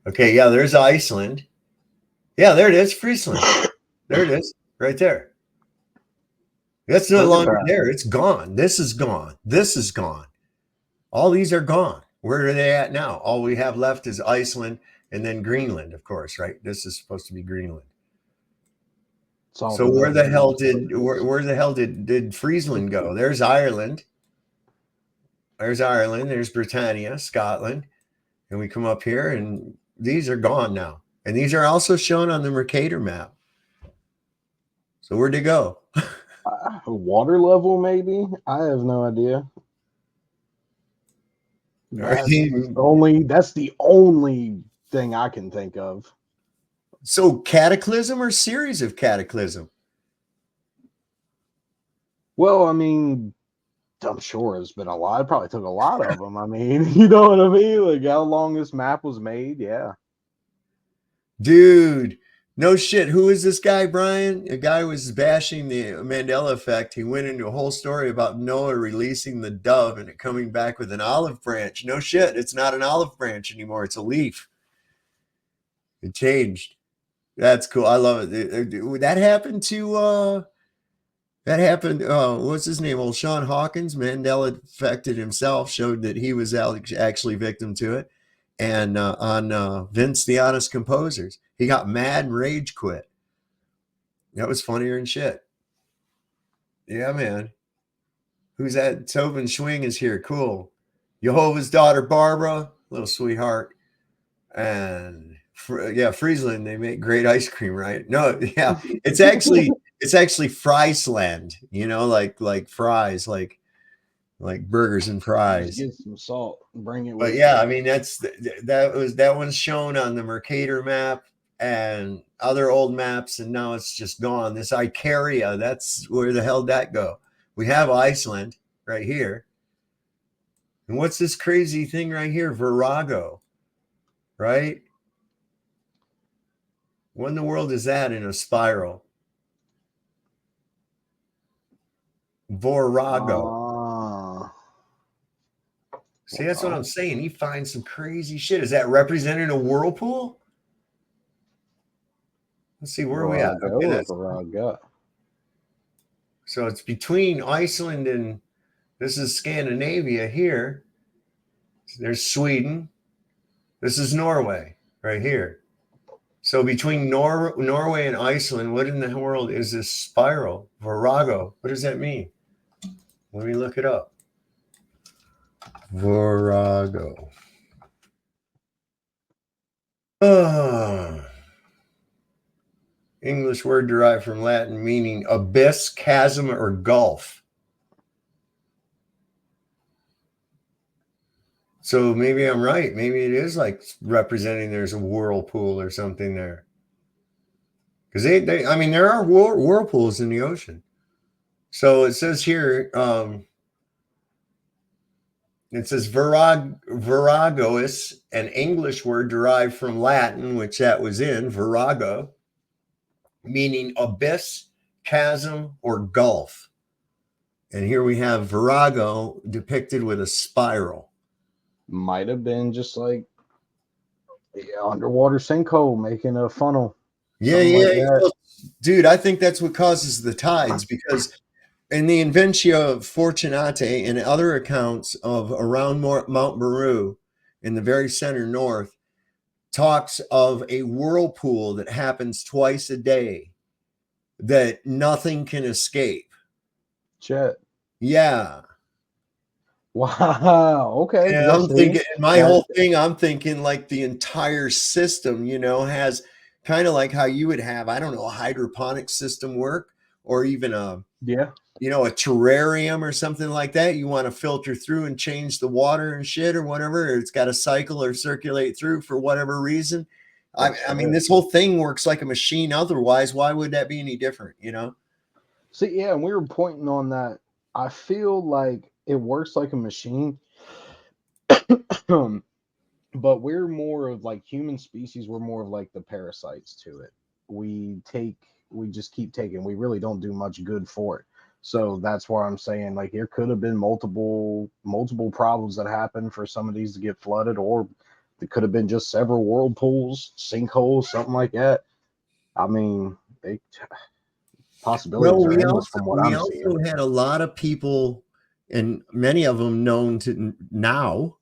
[SPEAKER 2] Okay, yeah, there's Iceland. Yeah, there it is, Friesland. There it is, right there. That's no longer there. It's gone. This is gone. This is gone. All these are gone. Where are they at now? All we have left is Iceland and then Greenland, of course, right? This is supposed to be Greenland. So where the hell did Friesland go? There's Ireland. There's Ireland. There's Britannia, Scotland. And we come up here and these are gone now. And these are also shown on the Mercator map. So where'd they go?
[SPEAKER 4] Water level, maybe? I have no idea. That's the only thing I can think of.
[SPEAKER 2] So cataclysm or series of cataclysm?
[SPEAKER 4] Well, I mean, I'm sure it's been a lot. It probably took a lot of them. I mean, you know what I mean? Like how long this map was made. Yeah.
[SPEAKER 2] Dude, no shit. Who is this guy, Brian? A guy was bashing the Mandela effect. He went into a whole story about Noah releasing the dove and it coming back with an olive branch. No shit. It's not an olive branch anymore. It's a leaf. It changed. That's cool. I love it. That happened to what's his name? Old Sean Hawkins. Mandela affected himself, showed that he was actually victim to it. And on Vince the Honest Composers, he got mad and rage quit. That was funnier than shit. Yeah, man. Who's that? Tobin Schwing is here. Cool. Jehovah's daughter Barbara, little sweetheart. And yeah, Friesland, they make great ice cream, right? No, yeah, it's actually Friesland, you know, like fries, like burgers and fries.
[SPEAKER 4] Just get some salt and bring it.
[SPEAKER 2] But yeah, I mean that one's shown on the Mercator map and other old maps, and now it's just gone. This Icaria, that's where the hell that go? We have Iceland right here, and what's this crazy thing right here? Virago, right? What in the world is that in a spiral? Virago. See, that's what I'm saying. He finds some crazy shit. Is that representing a whirlpool? Let's see, where are we at? Okay, so it's between Iceland and this is Scandinavia here. There's Sweden. This is Norway right here. So between Norway and Iceland, what in the world is this spiral? Virago. What does that mean? Let me look it up. Virago. English word derived from Latin meaning abyss, chasm, or gulf. So maybe I'm right. Maybe it is like representing there's a whirlpool or something there. Because I mean, there are whirlpools in the ocean. So it says here, it says viragois, an English word derived from Latin, which that was in, virago, meaning abyss, chasm, or gulf. And here we have virago depicted with a spiral.
[SPEAKER 4] Might have been just like underwater sinkhole making a funnel.
[SPEAKER 2] Yeah. Like dude, I think that's what causes the tides, because in the Inventia Fortunatae and other accounts of around Mount Meru in the very center north, talks of a whirlpool that happens twice a day that nothing can escape.
[SPEAKER 4] Shit.
[SPEAKER 2] Yeah.
[SPEAKER 4] Wow. Okay.
[SPEAKER 2] And I'm thinking, whole thing, I'm thinking like the entire system, you know, has kind of like how you would have, I don't know, a hydroponic system work, or even a terrarium or something like that. You want to filter through and change the water and shit or whatever. It's got to cycle or circulate through for whatever reason. I mean, this whole thing works like a machine. Otherwise, why would that be any different? You know?
[SPEAKER 4] See, yeah, and we were pointing on that. I feel like it works like a machine. But we're more of like human species, we're more of like the parasites to it. We just keep taking. We really don't do much good for it. So that's why I'm saying like there could have been multiple problems that happened for some of these to get flooded, or it could have been just several whirlpools, sinkholes, something like that. I mean, they possibilities
[SPEAKER 2] Well,
[SPEAKER 4] are endless from what
[SPEAKER 2] we
[SPEAKER 4] I'm seeing.
[SPEAKER 2] also had a lot of people, and many of them known to now,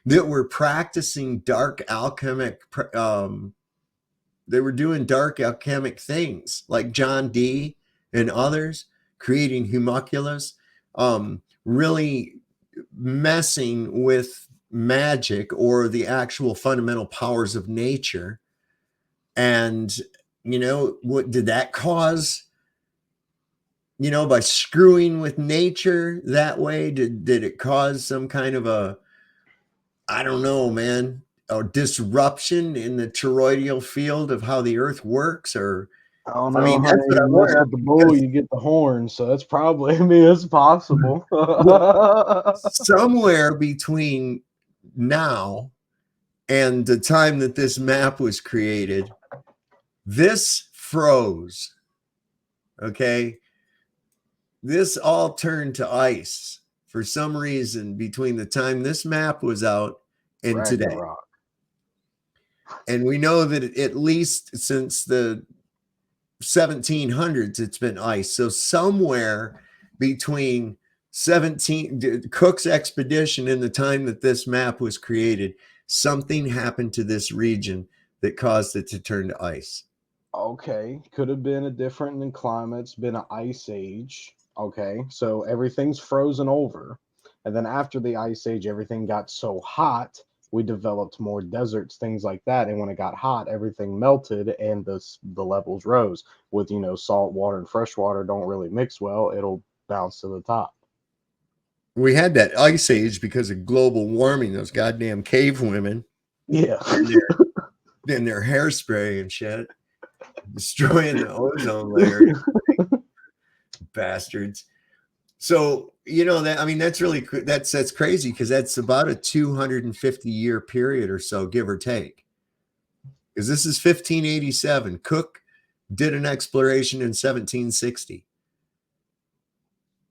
[SPEAKER 2] that were practicing dark alchemic. They were doing dark alchemic things, like John Dee and others, creating homunculus, really messing with magic or the actual fundamental powers of nature. And what did that cause? By screwing with nature that way, did it cause some kind of a, I don't know, man, a disruption in the toroidal field of how the earth works? Or,
[SPEAKER 4] I don't
[SPEAKER 2] I
[SPEAKER 4] know
[SPEAKER 2] mean,
[SPEAKER 4] how
[SPEAKER 2] that's what
[SPEAKER 4] you
[SPEAKER 2] I
[SPEAKER 4] mess
[SPEAKER 2] wonder,
[SPEAKER 4] with the bull,
[SPEAKER 2] because
[SPEAKER 4] you get the horn. So that's probably, I mean, it's possible.
[SPEAKER 2] somewhere between now and the time that this map was created, this froze. Okay. This all turned to ice for some reason between the time this map was out and today.
[SPEAKER 4] Ragnarok.
[SPEAKER 2] And we know that at least since the 1700s, it's been ice. So somewhere between Cook's expedition and the time that this map was created, something happened to this region that caused it to turn to ice.
[SPEAKER 4] Okay, could have been a different in climates, been an ice age. Okay, so everything's frozen over. And then after the ice age, everything got so hot, we developed more deserts, things like that. And when it got hot, everything melted and the levels rose. With, salt water and fresh water don't really mix well, it'll bounce to the top.
[SPEAKER 2] We had that ice age because of global warming, those goddamn cave women
[SPEAKER 4] Yeah.
[SPEAKER 2] and their hairspray and shit, destroying the ozone layer. Bastards. So, that's really, that's crazy, because that's about a 250-year period or so, give or take. Because this is 1587. Cook did an exploration in 1760.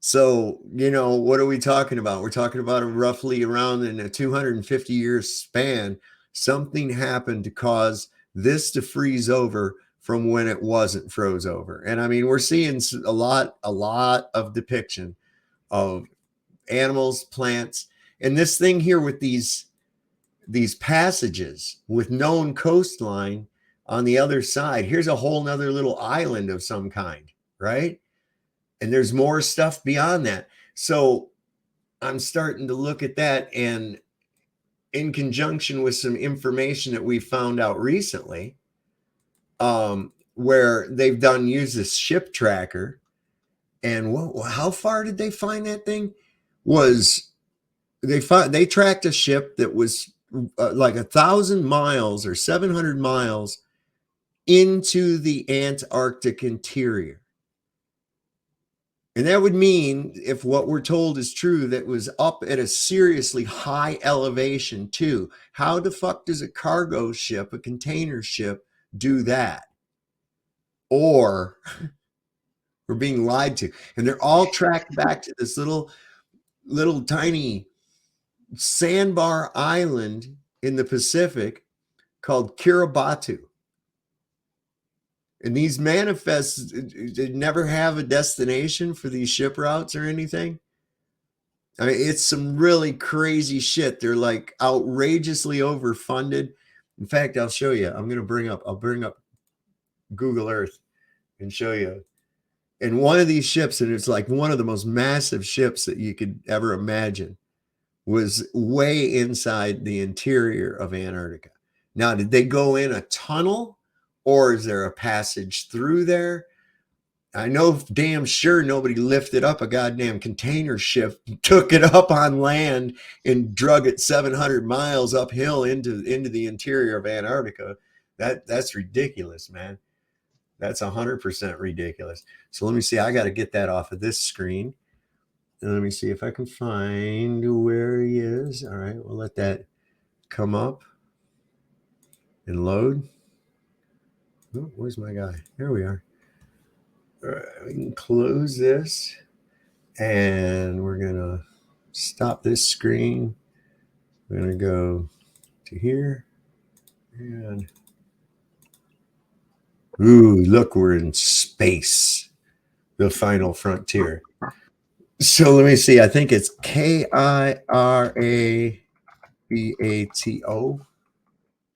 [SPEAKER 2] So, what are we talking about? We're talking about roughly around in a 250-year span, something happened to cause this to freeze over from when it wasn't froze over. And I mean, we're seeing a lot of depiction of animals, plants, and this thing here with these passages with known coastline on the other side. Here's a whole nother little island of some kind, right? And there's more stuff beyond that. So I'm starting to look at that, and in conjunction with some information that we found out recently, where they've used this ship tracker. And how far did they find that thing? They tracked a ship that was like 1,000 miles or 700 miles into the Antarctic interior. And that would mean, if what we're told is true, that was up at a seriously high elevation too. How the fuck does a cargo ship, a container ship, do that? Or we're being lied to. And they're all tracked back to this little tiny sandbar island in the Pacific called Kiribati. And these manifests never have a destination for these ship routes or anything. I mean, it's some really crazy shit. They're like outrageously overfunded. In fact, I'll show you. I'll bring up Google Earth and show you. And one of these ships, and it's like one of the most massive ships that you could ever imagine, was way inside the interior of Antarctica. Now, did they go in a tunnel, or is there a passage through there? I know damn sure nobody lifted up a goddamn container ship, took it up on land, and drug it 700 miles uphill into the interior of Antarctica. That's ridiculous, man. That's 100% ridiculous. So let me see. I got to get that off of this screen. And let me see if I can find where he is. All right, we'll let that come up and load. Oh, where's my guy? Here we are. All right, we can close this. And we're going to stop this screen. We're going to go to here. And ooh, look, we're in space. The final frontier. So let me see. I think it's Kirabato.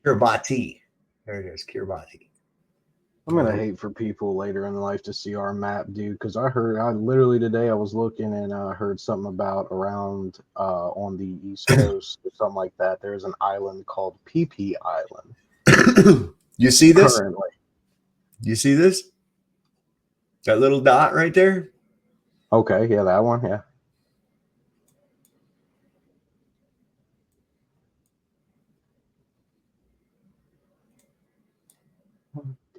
[SPEAKER 2] Kiribati. There it is, Kiribati.
[SPEAKER 4] I'm gonna hate for people later in life to see our map, dude. Because I literally today I was looking and heard something about around on the East Coast or something like that. There's an island called PP Island.
[SPEAKER 2] You see this?
[SPEAKER 4] Currently.
[SPEAKER 2] You see this? That little dot right there?
[SPEAKER 4] Okay, yeah, that one, yeah.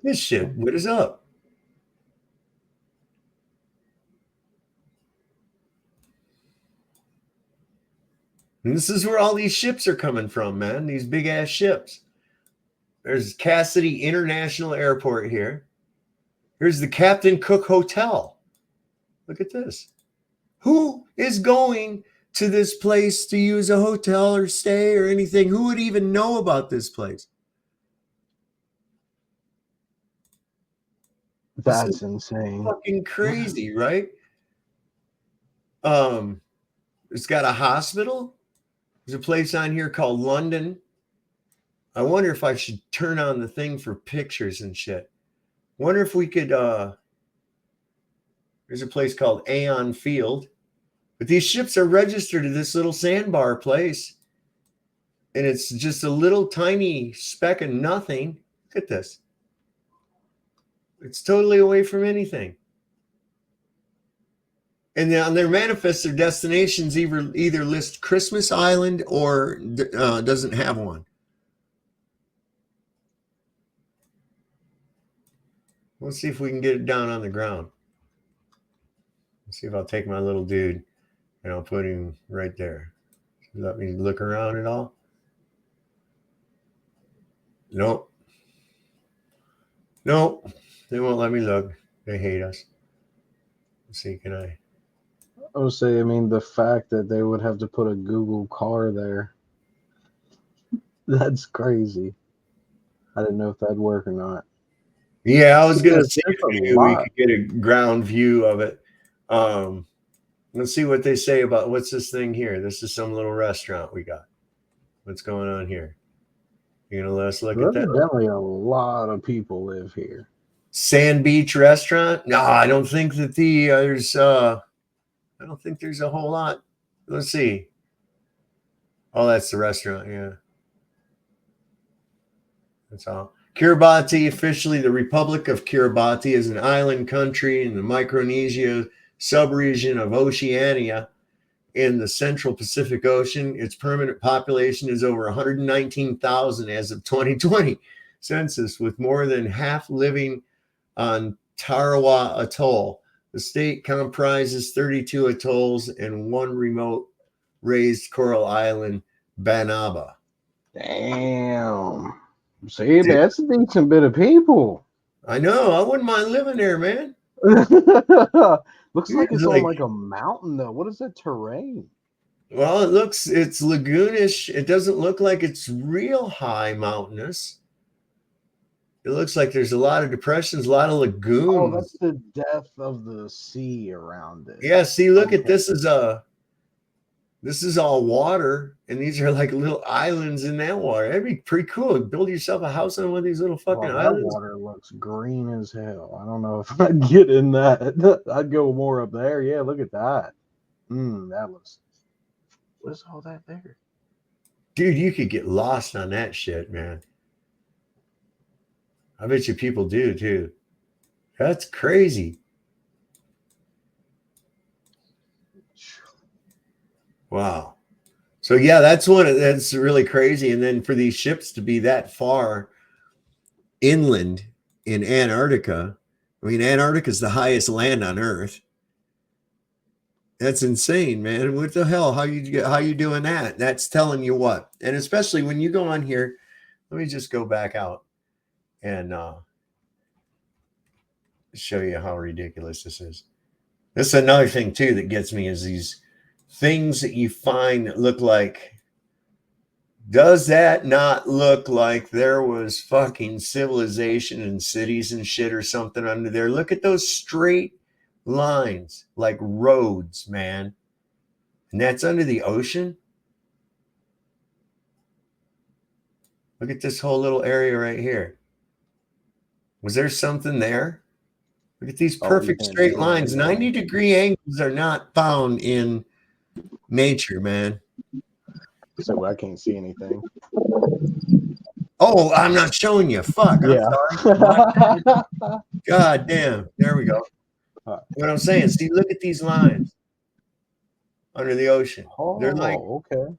[SPEAKER 2] This shit, what is up? And this is where all these ships are coming from, man. These big ass ships. There's Cassidy International Airport here. Here's the Captain Cook Hotel. Look at this. Who is going to this place to use a hotel or stay or anything? Who would even know about this place?
[SPEAKER 4] That's insane.
[SPEAKER 2] Fucking crazy, right? It's got a hospital. There's a place on here called London. I wonder if I should turn on the thing for pictures and shit. Wonder if we could there's a place called Aon Field. But these ships are registered to this little sandbar place. And it's just a little tiny speck of nothing. Look at this. It's totally away from anything. And on their manifest, their destinations either list Christmas Island or doesn't have one. Let's see if we can get it down on the ground. Let's see if I'll take my little dude and I'll put him right there. Let me look around at all. Nope. Nope. They won't let me look. They hate us. Let's see, can I?
[SPEAKER 4] I would say, I mean, the fact that they would have to put a Google car there, that's crazy. I didn't know if that'd work or not.
[SPEAKER 2] Yeah, I was going to see if
[SPEAKER 4] That's a
[SPEAKER 2] we
[SPEAKER 4] lot.
[SPEAKER 2] could get a ground view of it. Let's see what they say about what's this thing here. This is some little restaurant we got. What's going on here? You going to let us look at that?
[SPEAKER 4] Evidently, a lot of people live here.
[SPEAKER 2] Sand Beach Restaurant? No, I don't think that there's I don't think there's a whole lot. Let's see. Oh, that's the restaurant, yeah. That's all. Kiribati, officially the Republic of Kiribati, is an island country in the Micronesia subregion of Oceania in the Central Pacific Ocean. Its permanent population is over 119,000 as of 2020 census, with more than half living on Tarawa Atoll. The state comprises 32 atolls and one remote raised coral island, Banaba.
[SPEAKER 4] Damn. See, that's a decent bit of people.
[SPEAKER 2] I know. I wouldn't mind living there, man.
[SPEAKER 4] Looks like it's
[SPEAKER 2] Like-
[SPEAKER 4] on like a mountain, though. What is that terrain?
[SPEAKER 2] Well, it's lagoonish. It doesn't look like it's real high mountainous. It looks like there's a lot of depressions, a lot of lagoons.
[SPEAKER 4] Oh, that's the depth of the sea around it.
[SPEAKER 2] Yeah, see, look at
[SPEAKER 4] Okay.
[SPEAKER 2] this is all water, and these are like little islands in that water. That'd be pretty cool. Build yourself a house on one of these little fucking
[SPEAKER 4] Well, that
[SPEAKER 2] islands.
[SPEAKER 4] water looks green as hell. I don't know if I'd get in that. I'd go more up there. Yeah, look at that. That looks. What is all that there?
[SPEAKER 2] Dude, you could get lost on that shit, man. I bet you people do too. That's crazy. Wow. So yeah, that's really crazy. And then for these ships to be that far inland in Antarctica. I mean, Antarctica is the highest land on Earth. That's insane, man. What the hell? How you doing that? That's telling you what. And especially when you go on here, let me just go back out and show you how ridiculous this is. This is another thing too that gets me is these things that you find that look like. Does that not look like there was fucking civilization and cities and shit or something under there? Look at those straight lines like roads, man. And that's under the ocean. Look at this whole little area right here. Was there something there? Look at these perfect straight lines. 90-degree angles are not found in nature, man.
[SPEAKER 4] So I can't see anything.
[SPEAKER 2] Oh, I'm not showing you. Fuck.
[SPEAKER 4] Yeah.
[SPEAKER 2] I'm sorry. God damn. There we go. What I'm saying, see, look at these lines under the ocean. They're like
[SPEAKER 4] okay.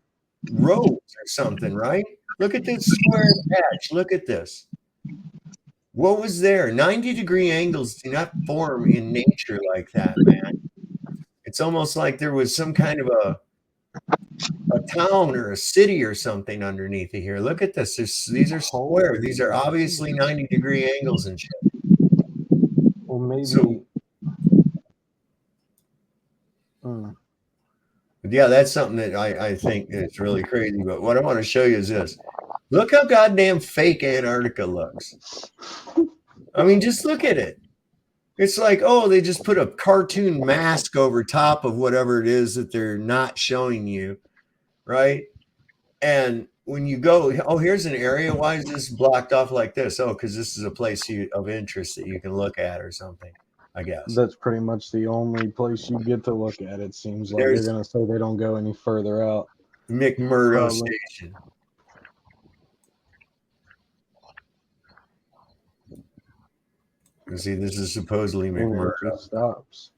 [SPEAKER 2] roads or something, right? Look at this square patch. Look at this. What was there? 90-degree angles do not form in nature like that, man. It's almost like there was some kind of a town or a city or something underneath of here. Look at this. These are square. These are obviously 90-degree angles and shit.
[SPEAKER 4] Well, maybe.
[SPEAKER 2] So, yeah, that's something that I think is really crazy. But what I want to show you is this. Look how goddamn fake Antarctica looks. I mean, just look at it. It's like, oh, they just put a cartoon mask over top of whatever it is that they're not showing you, right? And when you go, oh, here's an area. Why is this blocked off like this? Oh, because this is a place of interest that you can look at or something, I guess.
[SPEAKER 4] That's pretty much the only place you get to look at. It seems like they're going to say they don't go any further out.
[SPEAKER 2] McMurdo Station. You see, this is supposedly McMurdo.
[SPEAKER 4] Stops.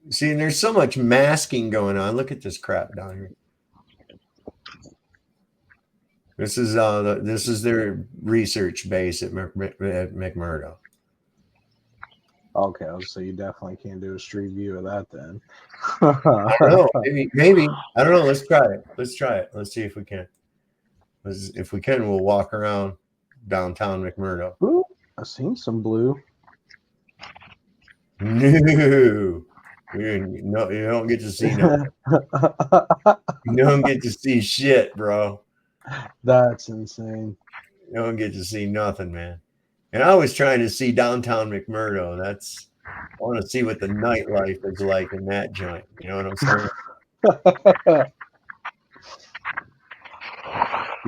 [SPEAKER 2] See, and there's so much masking going on. Look at this crap down here. This is their research base at McMurdo.
[SPEAKER 4] Okay, so you definitely can't do a street view of that then.
[SPEAKER 2] I don't know. Maybe. I don't know. Let's try it. Let's see if we can. If we can, we'll walk around downtown McMurdo.
[SPEAKER 4] Ooh, I've seen some blue.
[SPEAKER 2] No, you don't get to see nothing. You don't get to see shit, bro.
[SPEAKER 4] That's insane.
[SPEAKER 2] You don't get to see nothing, man. And I was trying to see downtown McMurdo. I want to see what the nightlife is like in that joint. You know what I'm saying?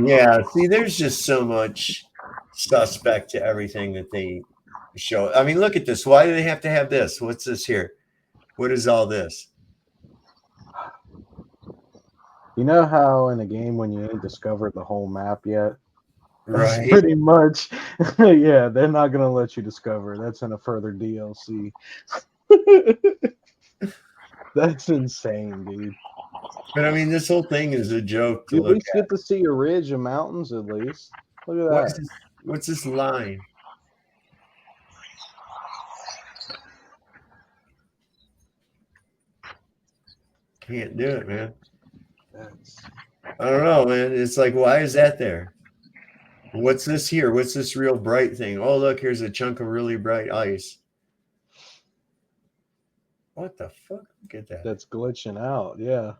[SPEAKER 2] Yeah, see, there's just so much suspect to everything that they show. I mean, look at this. Why do they have to have this? What's this here? What is all this?
[SPEAKER 4] You know how in a game when you ain't discovered the whole map yet?
[SPEAKER 2] Right.
[SPEAKER 4] Pretty much. Yeah, they're not going to let you discover. That's in a further DLC. That's insane, dude.
[SPEAKER 2] But I mean, this whole thing is a joke to
[SPEAKER 4] You at
[SPEAKER 2] look
[SPEAKER 4] least
[SPEAKER 2] at.
[SPEAKER 4] get to see a ridge of mountains, at least. Look at that.
[SPEAKER 2] What's this line? Can't do it, man. I don't know, man. It's like, why is that there? What's this here? What's this real bright thing? Oh, look, here's a chunk of really bright ice. What the fuck? Look at that.
[SPEAKER 4] That's glitching out, yeah.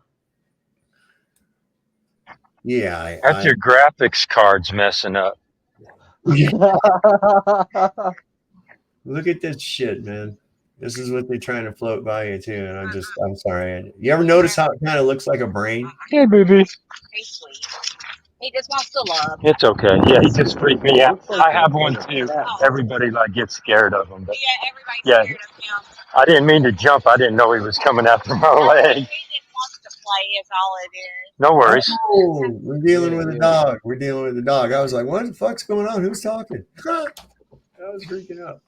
[SPEAKER 2] Yeah.
[SPEAKER 5] That's your graphics cards messing up.
[SPEAKER 2] Look at this shit, man. This is what they're trying to float by you too. And I'm sorry. You ever notice how it kind of looks like a brain?
[SPEAKER 5] Hey, baby.
[SPEAKER 6] Hey, sweet. He just wants to love.
[SPEAKER 5] It's okay. Yeah, he just freaked me out. I have one too.
[SPEAKER 6] Oh.
[SPEAKER 5] Everybody gets scared of him. But
[SPEAKER 6] Yeah, everybody's
[SPEAKER 5] yeah,
[SPEAKER 6] scared of him.
[SPEAKER 5] I didn't mean to jump. I didn't know he was coming after my leg.
[SPEAKER 6] He just wants to play is all it is.
[SPEAKER 5] No worries.
[SPEAKER 2] Oh, we're dealing with a dog. We're dealing with a dog. I was like, what the fuck's going on? Who's talking? I was freaking out.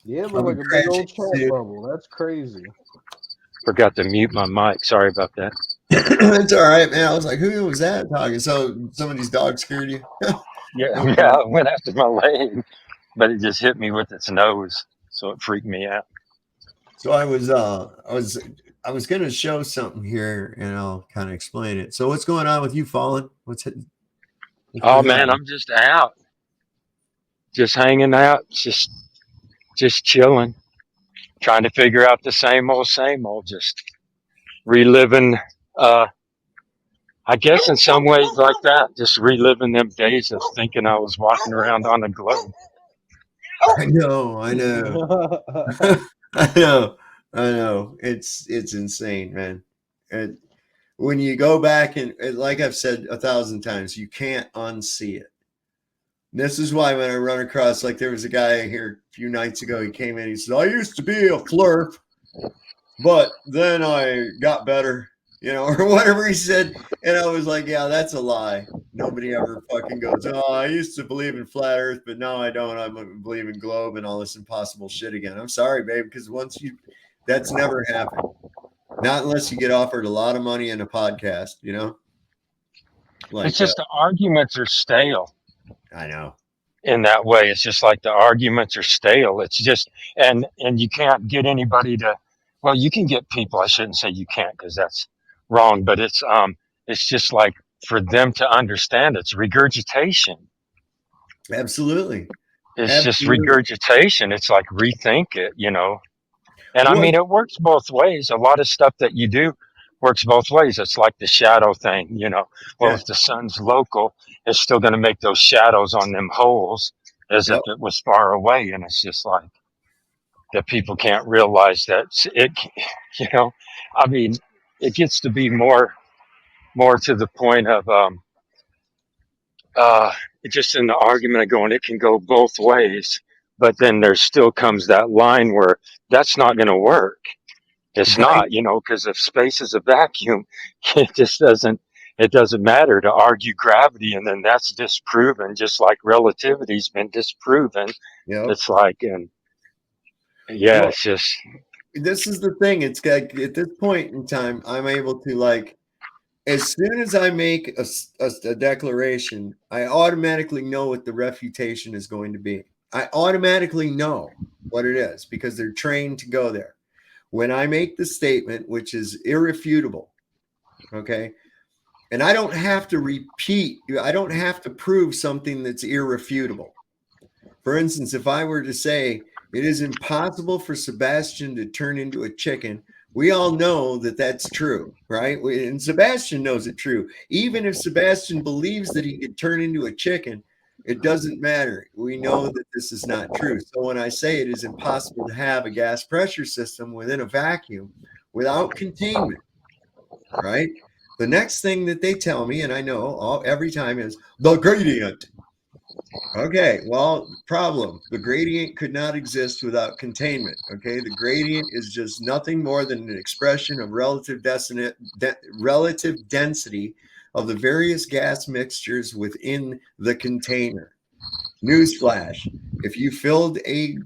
[SPEAKER 4] Yeah, but like a big old chat bubble. That's crazy.
[SPEAKER 5] Forgot to mute my mic. Sorry about that.
[SPEAKER 2] It's all right, man. I was like, who was that talking? So some of these dogs scared you?
[SPEAKER 5] Yeah, yeah, it went after my leg, but it just hit me with its nose, so it freaked me out.
[SPEAKER 2] So I was going to show something here, and I'll kind of explain it. So what's going on with you, Fallen?
[SPEAKER 5] Oh
[SPEAKER 2] What's
[SPEAKER 5] man,
[SPEAKER 2] happening?
[SPEAKER 5] I'm just out, just hanging out, just chilling, trying to figure out the same old, just reliving. Uh, I guess in some ways like that, just reliving them days of thinking I was walking around on a globe.
[SPEAKER 2] I know, I know, I know, I know. It's insane, man. And when you go back and like I've said 1,000 times, you can't unsee it. This is why when I run across, like there was a guy here a few nights ago, he came in, he said, I used to be a flirt, but then I got better, or whatever he said. And I was like, yeah, that's a lie. Nobody ever fucking goes, oh, I used to believe in flat earth, but now I don't. I believe in globe and all this impossible shit again. I'm sorry, babe, because that's never happened. Not unless you get offered a lot of money in a podcast,
[SPEAKER 5] It's
[SPEAKER 2] like,
[SPEAKER 5] just the arguments are stale
[SPEAKER 2] I know.
[SPEAKER 5] in that way. It's just like the arguments are stale. It's just and you can't get anybody to. Well, you can get people. I shouldn't say you can't because that's wrong. But it's just like for them to understand. It's regurgitation.
[SPEAKER 2] Absolutely.
[SPEAKER 5] It's just
[SPEAKER 2] Absolutely.
[SPEAKER 5] regurgitation. It's like rethink it. And I
[SPEAKER 2] What?
[SPEAKER 5] mean, it works both ways. A lot of stuff that you do works both ways. It's like the shadow thing. Well,
[SPEAKER 2] Yeah.
[SPEAKER 5] if the sun's local, it's still going to make those shadows on them holes as if
[SPEAKER 2] Yep.
[SPEAKER 5] it was far away. And it's just like that people can't realize that you know, I mean, it gets to be more to the point of, uh, just in the argument of going, it can go both ways. But then there still comes that line where that's not going to work. It's
[SPEAKER 2] Right.
[SPEAKER 5] not, because if space is a vacuum, it just it doesn't matter to argue gravity, and then that's disproven, just like relativity's been disproven.
[SPEAKER 2] Yep.
[SPEAKER 5] It's like, and yeah,
[SPEAKER 2] Well,
[SPEAKER 5] it's just,
[SPEAKER 2] this is the thing. It's like at this point in time, I'm able to as soon as I make a declaration, I automatically know what the refutation is going to be. I automatically know what it is because they're trained to go there. When I make the statement, which is irrefutable, okay, and I don't have to I don't have to prove something that's irrefutable. For instance, if I were to say it is impossible for Sebastian to turn into a chicken, we all know that that's true, right? And Sebastian knows it true. Even if Sebastian believes that he could turn into a chicken, it doesn't matter. We know that this is not true. So when I say it is impossible to have a gas pressure system within a vacuum without containment, right? The next thing that they tell me, and I know every time, is the gradient. Okay, well, problem. The gradient could not exist without containment. Okay, the gradient is just nothing more than an expression of relative density of the various gas mixtures within the container. Newsflash: if you filled a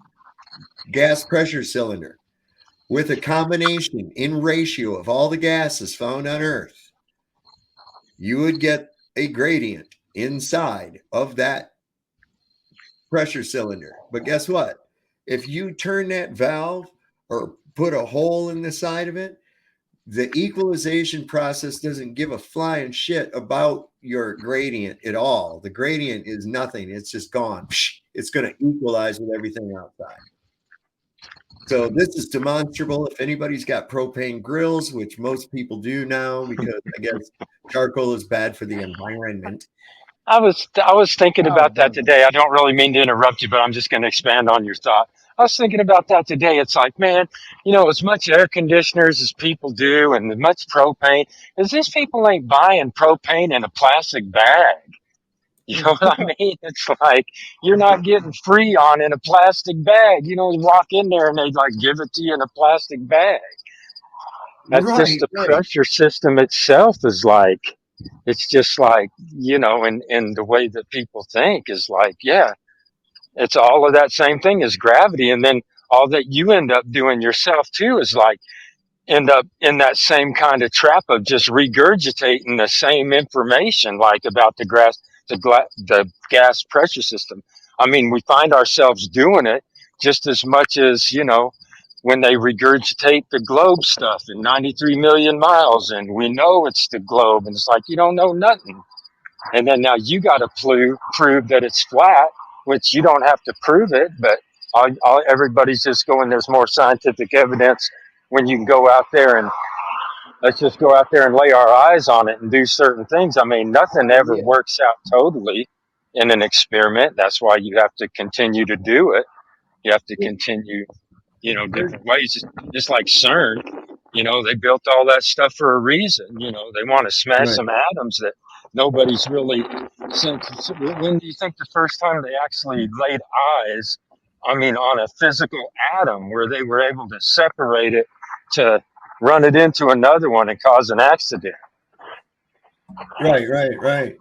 [SPEAKER 2] gas pressure cylinder with a combination in ratio of all the gases found on Earth, you would get a gradient inside of that pressure cylinder. But guess what? If you turn that valve or put a hole in the side of it, the equalization process doesn't give a flying shit about your gradient at all. The gradient is nothing. It's just gone. It's going to equalize with everything outside. So this is demonstrable. If anybody's got propane grills, which most people do now, because I guess charcoal is bad for the environment.
[SPEAKER 5] I was thinking
[SPEAKER 4] Oh,
[SPEAKER 5] about that
[SPEAKER 4] definitely.
[SPEAKER 5] today. I don't really mean to interrupt you, but I'm just going to expand on your thought. I was thinking about that today. It's like, man, as much air conditioners as people do, and as much propane, is these people ain't buying propane in a plastic bag. You know what I mean? It's like you're not getting Freon in a plastic bag. You walk in there and they like give it to you in a plastic bag. That's just
[SPEAKER 2] Right,
[SPEAKER 5] the
[SPEAKER 2] right.
[SPEAKER 5] pressure system itself is like, it's just like, in the way that people think is like, yeah, it's all of that same thing as gravity. And then all that you end up doing yourself too is like end up in that same kind of trap of just regurgitating the same information, like about the grass. the gas pressure system. I mean, we find ourselves doing it just as much as, when they regurgitate the globe stuff in 93 million miles, and we know it's the globe, and it's like, you don't know nothing. And then now you got to prove that it's flat, which you don't have to prove it, but everybody's just going, there's more scientific evidence when you can go out there and let's just go out there and lay our eyes on it and do certain things. I mean, nothing ever
[SPEAKER 4] Yeah.
[SPEAKER 5] works out totally in an experiment. That's why you have to continue to do it. You have to continue, different ways. Just like CERN, they built all that stuff for a reason. They want to smash
[SPEAKER 2] Right.
[SPEAKER 5] some atoms that nobody's really. When do you think the first time they actually laid eyes, on a physical atom where they were able to separate it to run it into another one and cause an accident?
[SPEAKER 2] Right.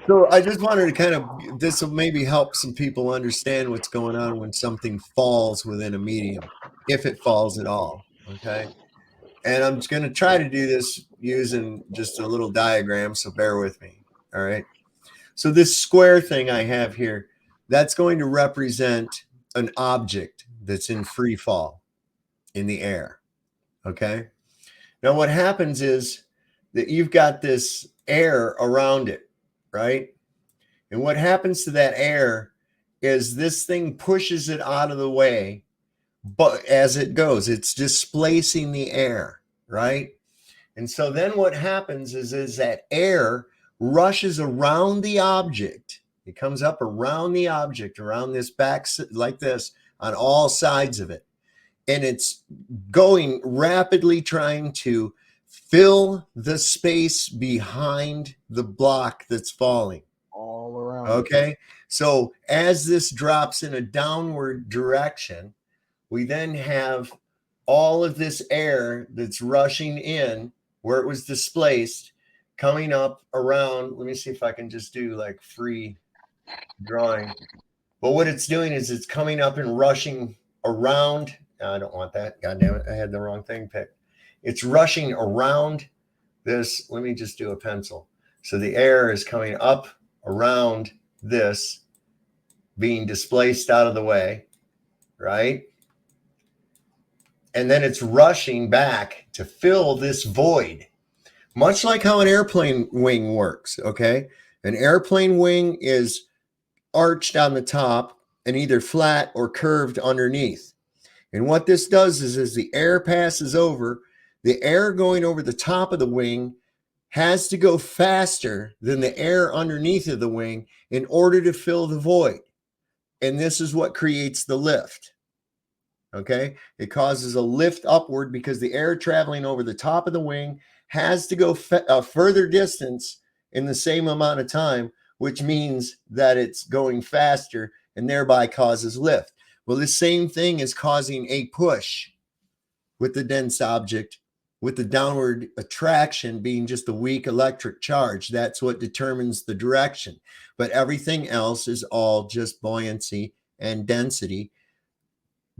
[SPEAKER 2] So I just wanted to this will maybe help some people understand what's going on when something falls within a medium, if it falls at all. Okay. And I'm just going to try to do this using just a little diagram. So bear with me. All right. So this square thing I have here, that's going to represent an object that's in free fall in the air. Okay. Now what happens is that you've got this air around it, right? And what happens to that air is this thing pushes it out of the way, but as it goes, it's displacing the air, right? And so then what happens is that air rushes around the object. It comes up around the object, around this back like this, on all sides of it. And it's going rapidly, trying to fill the space behind the block that's falling.
[SPEAKER 4] All around.
[SPEAKER 2] Okay. So as this drops in a downward direction, we then have all of this air that's rushing in where it was displaced, coming up around. Let me see if I can just do like free drawing. But what it's doing is it's coming up and rushing around. I don't want that. God damn it. I had the wrong thing picked. It's rushing around this. Let me just do a pencil. So the air is coming up around this, being displaced out of the way, right? And then it's rushing back to fill this void, much like how an airplane wing works, okay? An airplane wing is arched on the top and either flat or curved underneath. And what this does is as the air passes over, the air going over the top of the wing has to go faster than the air underneath of the wing in order to fill the void. And this is what creates the lift. Okay, it causes a lift upward because the air traveling over the top of the wing has to go a further distance in the same amount of time, which means that it's going faster and thereby causes lift. Well, the same thing is causing a push with the dense object, with the downward attraction being just a weak electric charge. That's what determines the direction. But everything else is all just buoyancy and density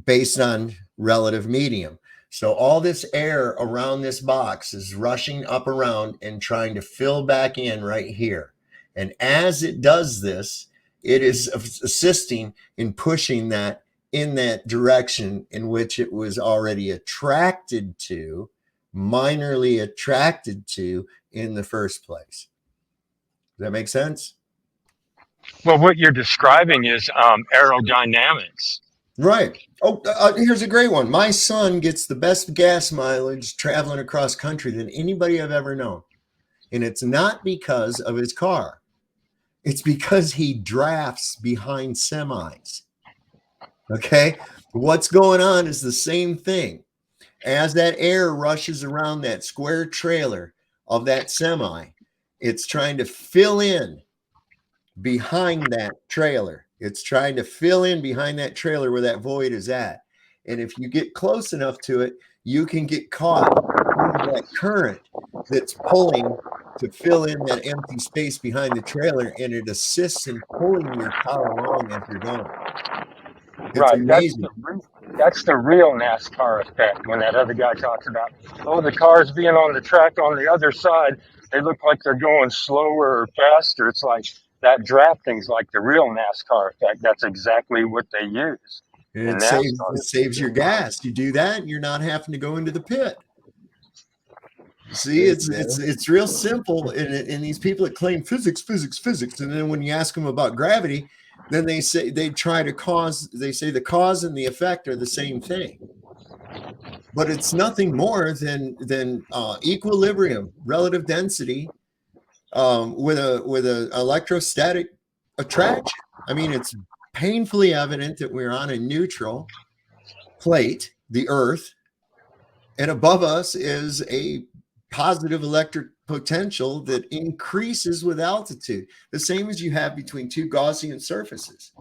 [SPEAKER 2] based on relative medium. So all this air around this box is rushing up around and trying to fill back in right here. And as it does this, it is assisting in pushing that in that direction in which it was already attracted to, minorly attracted to in the first place. Does that make sense?
[SPEAKER 5] Well, what you're describing is aerodynamics.
[SPEAKER 2] Right. Oh, here's a great one. My son gets the best gas mileage traveling across country than anybody I've ever known. And it's not because of his car. It's because he drafts behind semis. Okay. What's going on is the same thing. As that air rushes around that square trailer of that semi, it's trying to fill in behind that trailer. It's trying to fill in behind that trailer where that void is at. And if you get close enough to it, you can get caught in that current that's pulling to fill in that empty space behind the trailer, and it assists in pulling your car along as you're going. It's
[SPEAKER 5] Right.
[SPEAKER 2] amazing.
[SPEAKER 5] That's the real NASCAR effect when that other guy talks about, oh, the cars being on the track on the other side, they look like they're going slower or faster. It's like, that drafting's like the real NASCAR effect. That's exactly what they use in NASCAR.
[SPEAKER 2] It saves your gas. You do that, and you're not having to go into the pit. See, it's real simple. And these people that claim physics, and then when you ask them about gravity, then they say they say the cause and the effect are the same thing. But it's nothing more than equilibrium, relative density, with a electrostatic attraction. I mean, it's painfully evident that we're on a neutral plate, the Earth, and above us is a positive electric potential that increases with altitude, the same as you have between two Gaussian surfaces.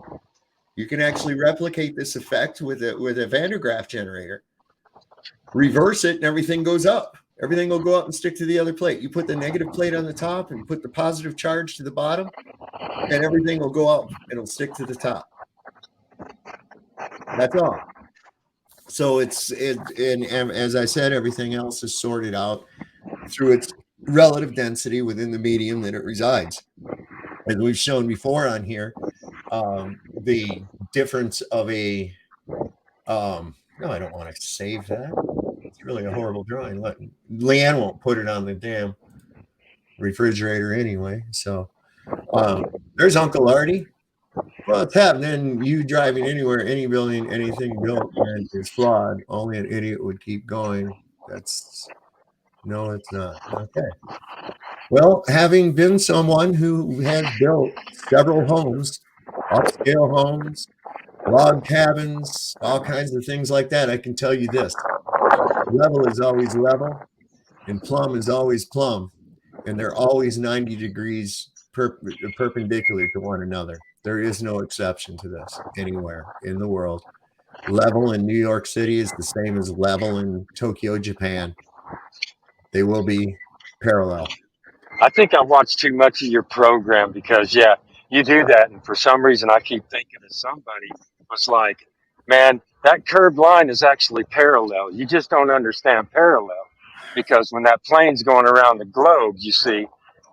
[SPEAKER 2] You can actually replicate this effect with a Van der Graaf generator, reverse it, and everything goes up. Everything will go up and stick to the other plate. You put the negative plate on the top and put the positive charge to the bottom, and everything will go up. It'll stick to the top. That's all. So and as I said, everything else is sorted out through its relative density within the medium that it resides. As we've shown before on here, the difference of a no, I don't want to save that. It's really a horrible drawing. Leanne won't put it on the damn refrigerator anyway. So there's Uncle Artie. Well, it's happening. You driving anywhere, any building, anything built, and is flawed. Only an idiot would keep going. No, it's not. Okay. Well, having been someone who has built several homes, upscale homes, log cabins, all kinds of things like that, I can tell you this: level is always level, and plumb is always plumb, and they're always 90 degrees perpendicular to one another. There is no exception to this anywhere in the world. Level in New York City is the same as level in Tokyo, Japan. They will be parallel.
[SPEAKER 5] I think I watched too much of your program because, yeah, you do that. And for some reason, I keep thinking that somebody was like, man, that curved line is actually parallel. You just don't understand parallel because when that plane's going around the globe, you see,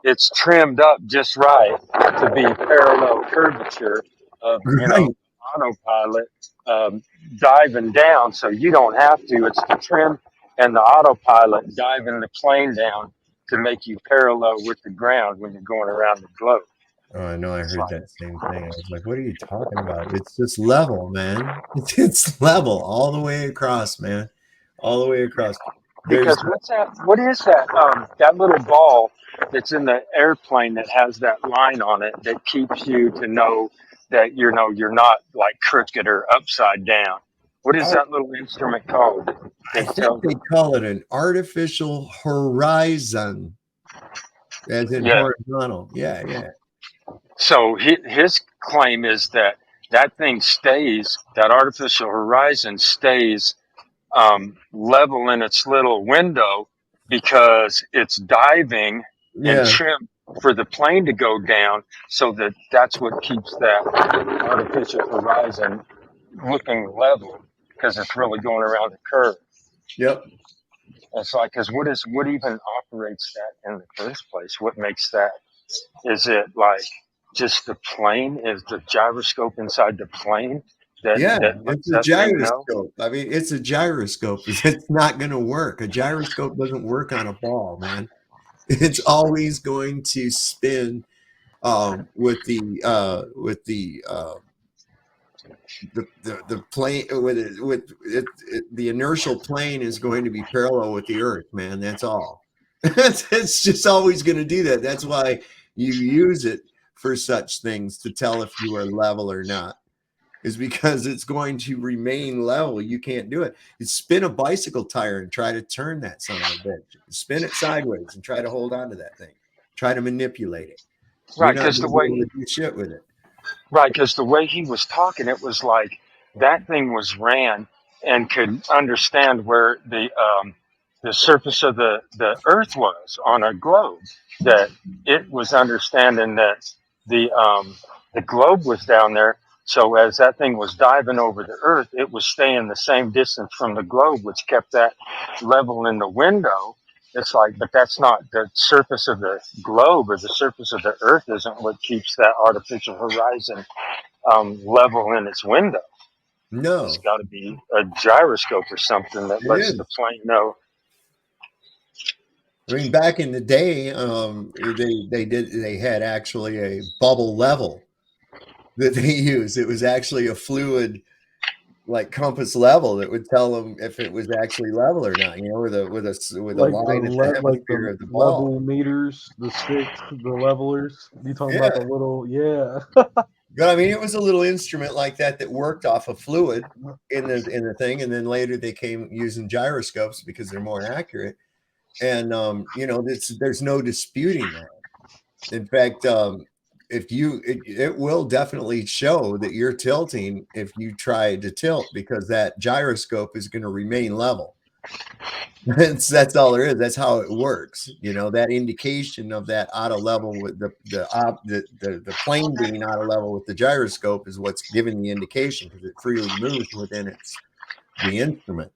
[SPEAKER 5] it's trimmed up just right to be parallel curvature of,
[SPEAKER 2] Right.
[SPEAKER 5] autopilot diving down. So you don't have to. It's the trim and the autopilot diving the plane down to make you parallel with the ground when you're going around the globe.
[SPEAKER 2] Oh, I know. I heard that same thing. I was like, what are you talking about? It's just level, man. It's level all the way across, man. All the way across.
[SPEAKER 5] Because what's that? What is that? That little ball that's in the airplane that has that line on it that keeps you to know that you're not like crooked or upside down. What is that little instrument called?
[SPEAKER 2] I think they call it an artificial horizon, as in horizontal. Yeah.
[SPEAKER 5] So his claim is that thing stays, that artificial horizon stays level in its little window because it's diving and trim for the plane to go down. So that's what keeps that artificial horizon looking level because it's really going around the curve.
[SPEAKER 2] Yep.
[SPEAKER 5] It's like, because what even operates that in the first place? What makes that? Is it like just the plane? Is the gyroscope inside the plane?
[SPEAKER 2] It's a gyroscope. I mean, it's a gyroscope. It's not going to work. A gyroscope doesn't work on a ball, man. It's always going to spin with the plane the inertial plane is going to be parallel with the Earth, man. That's all. It's just always going to do that. That's why you use it for such things to tell if you are level or not. Is because it's going to remain level. You can't do it. You spin a bicycle tire and try to turn that son of a bitch. Spin it sideways and try to hold on to that thing. Try to manipulate it.
[SPEAKER 5] Right, because the way
[SPEAKER 2] you do shit with it.
[SPEAKER 5] Right, because the way he was talking, it was like that thing was ran and could understand where the surface of the Earth was on a globe. That it was understanding that the globe was down there. So as that thing was diving over the Earth, it was staying the same distance from the globe, which kept that level in the window. It's like, but that's not the surface of the globe or the surface of the earth isn't what keeps that artificial horizon level in its window. It's
[SPEAKER 2] No,
[SPEAKER 5] got to be a gyroscope or something that
[SPEAKER 2] it
[SPEAKER 5] lets
[SPEAKER 2] is.
[SPEAKER 5] the plane know.
[SPEAKER 2] I mean, back in the day, they had actually a bubble level that they used. It was actually a fluid like compass level that would tell them if it was actually level or not. You know, with a
[SPEAKER 4] Like
[SPEAKER 2] line at the
[SPEAKER 4] like
[SPEAKER 2] hemisphere
[SPEAKER 4] the
[SPEAKER 2] of the ball.
[SPEAKER 4] level meters, the sticks, the levelers. You talking
[SPEAKER 2] Yeah,
[SPEAKER 4] about the little? Yeah.
[SPEAKER 2] but I mean, it was a little instrument like that that worked off of fluid in the thing, and then later they came using gyroscopes because they're more accurate. And you know, there's no disputing that. In fact, if it will definitely show that you're tilting if you try to tilt because that gyroscope is going to remain level. That's all there is. That's how it works. You know, that indication of that out of level with the plane being out of level with the gyroscope is what's giving the indication because it freely moves within the instrument.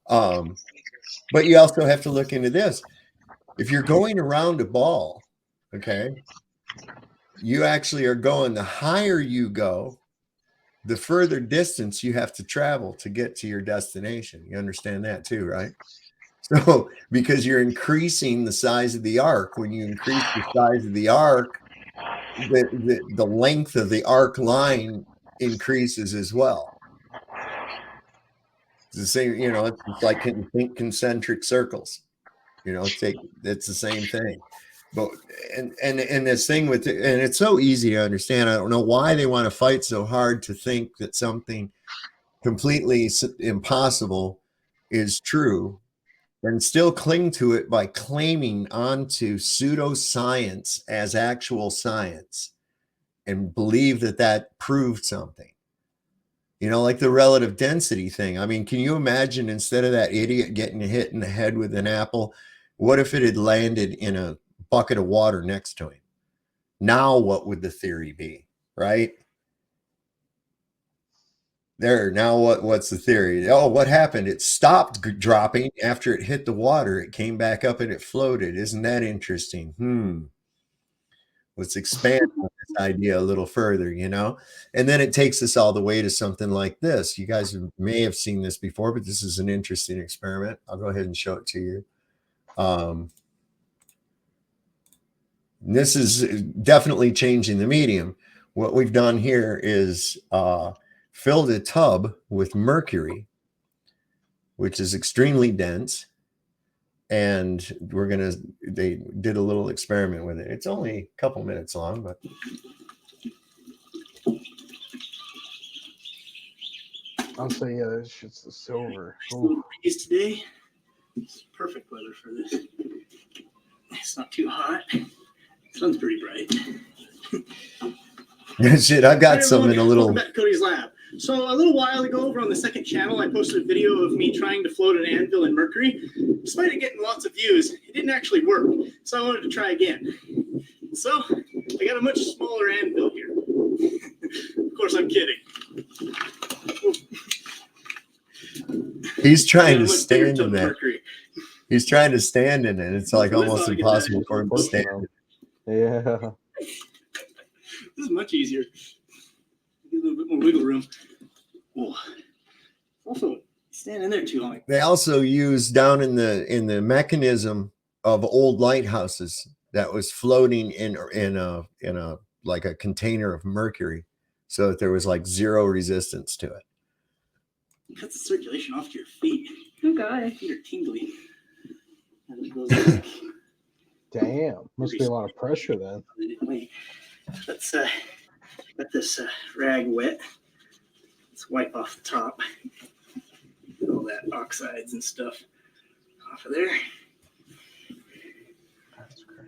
[SPEAKER 2] But you also have to look into this. If you're going around a ball, okay, you actually are going, the higher you go, the further distance you have to travel to get to your destination. You understand that too, right? So, because you're increasing the size of the arc, when you increase the size of the arc, the length of the arc line increases as well. It's the same, you know, it's like think concentric circles. You know, it's the same thing. But and this thing with it, and it's so easy to understand. I don't know why they want to fight so hard to think that something completely impossible is true and still cling to it by claiming onto pseudoscience as actual science and believe that that proved something. You know, like the relative density thing. I mean, can you imagine instead of that idiot getting hit in the head with an apple, what if it had landed in a bucket of water next to him? Now, what would the theory be, right? There, now what's the theory? Oh, what happened? It stopped dropping after it hit the water. It came back up and it floated. Isn't that interesting? Let's expand on this idea a little further, you know? And then it takes us all the way to something like this. You guys may have seen this before, but this is an interesting experiment. I'll go ahead and show it to you. This is definitely changing the medium. What we've done here is filled a tub with mercury, which is extremely dense. And they did a little experiment with it. It's only a couple minutes long, but.
[SPEAKER 4] I'll say, yeah, it's just the silver.
[SPEAKER 7] Nice little breeze today. It's perfect weather for this. It's not too hot. Sun's pretty bright.
[SPEAKER 2] Shit, I've got
[SPEAKER 7] Hey,
[SPEAKER 2] some in a little.
[SPEAKER 7] Welcome back to Cody's Lab. So a little while ago over on the second channel, I posted a video of me trying to float an anvil in mercury. Despite it getting lots of views, it didn't actually work. So I wanted to try again. So I got a much smaller anvil here. Of course, I'm kidding.
[SPEAKER 2] He's trying to stand in that.
[SPEAKER 7] Mercury.
[SPEAKER 2] He's trying to stand in it. It's like almost impossible for him to stand.
[SPEAKER 4] Yeah.
[SPEAKER 7] This is much easier. Get a little bit more wiggle room. Oh. Also, stand in there too long.
[SPEAKER 2] They also use down in the mechanism of old lighthouses that was floating in a like a container of mercury, so that there was like zero resistance to it.
[SPEAKER 7] It cuts the circulation off to your feet.
[SPEAKER 6] Oh god.
[SPEAKER 7] Your feet are tingly. And it goes
[SPEAKER 4] Damn. Must be a lot of pressure then.
[SPEAKER 7] Let's got this rag wet. Let's wipe off the top. Get all that oxides and stuff off of there.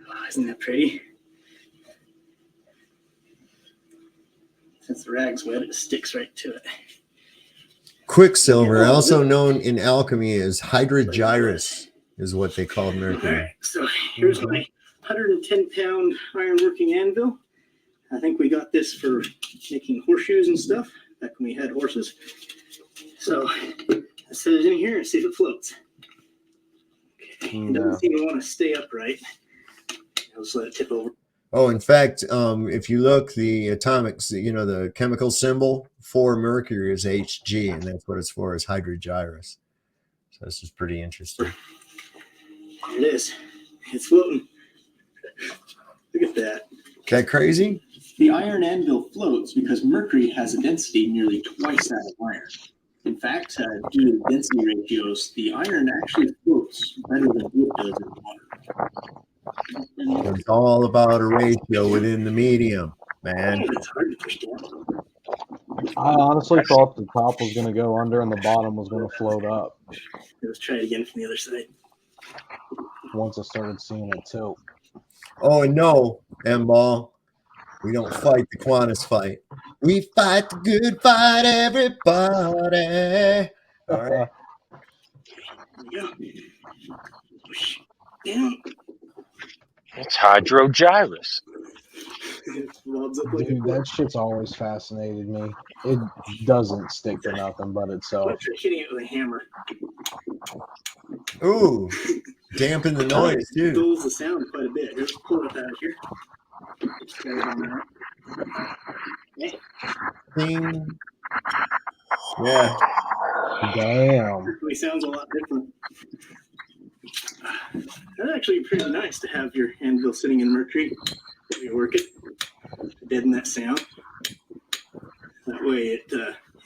[SPEAKER 7] Oh, isn't that pretty? Since the rag's wet, it sticks right to it.
[SPEAKER 2] Quicksilver, also known in alchemy as hydrogyrus, is what they called mercury.
[SPEAKER 7] All right, so here's my 110-pound ironworking anvil. I think we got this for making horseshoes and stuff back when we had horses. So let's set it in here and see if it floats. Okay. It doesn't seem to want to stay upright. I'll just let it tip over.
[SPEAKER 2] Oh, in fact, if you look, the atomics, the chemical symbol for mercury is Hg, and that's what it's for, is hydrogyrus. So this is pretty interesting.
[SPEAKER 7] There it is. It's floating. Look at that.
[SPEAKER 2] Is that crazy?
[SPEAKER 7] The iron anvil floats because mercury has a density nearly twice that of iron. In fact, due to the density ratios, the iron actually floats better than wood does in water.
[SPEAKER 2] It's all about a ratio within the medium, man.
[SPEAKER 7] It's hard to push down.
[SPEAKER 4] I honestly thought the top was going to go under and the bottom was going to float up
[SPEAKER 7] Let's try it again from the other side.
[SPEAKER 4] once I started seeing it tilt.
[SPEAKER 2] Oh, and no, M-Ball, we don't fight the Qantas fight. We fight the good fight, everybody. All right.
[SPEAKER 7] There we go. Push down.
[SPEAKER 5] It's hydrogyrus.
[SPEAKER 7] It folds up like a
[SPEAKER 4] Dude, that shit's always fascinated me. It doesn't stick to nothing but itself.
[SPEAKER 7] What if you're hitting it with a hammer?
[SPEAKER 2] Ooh, dampen the noise,
[SPEAKER 7] It
[SPEAKER 2] too.
[SPEAKER 7] dulls the sound quite a bit. Let's pull it up out of here. Just got it on there. Okay.
[SPEAKER 2] Ding. Yeah.
[SPEAKER 4] Damn.
[SPEAKER 7] It sounds a lot different. That's actually pretty nice to have your anvil sitting in mercury. You work it to deaden that sound. That way it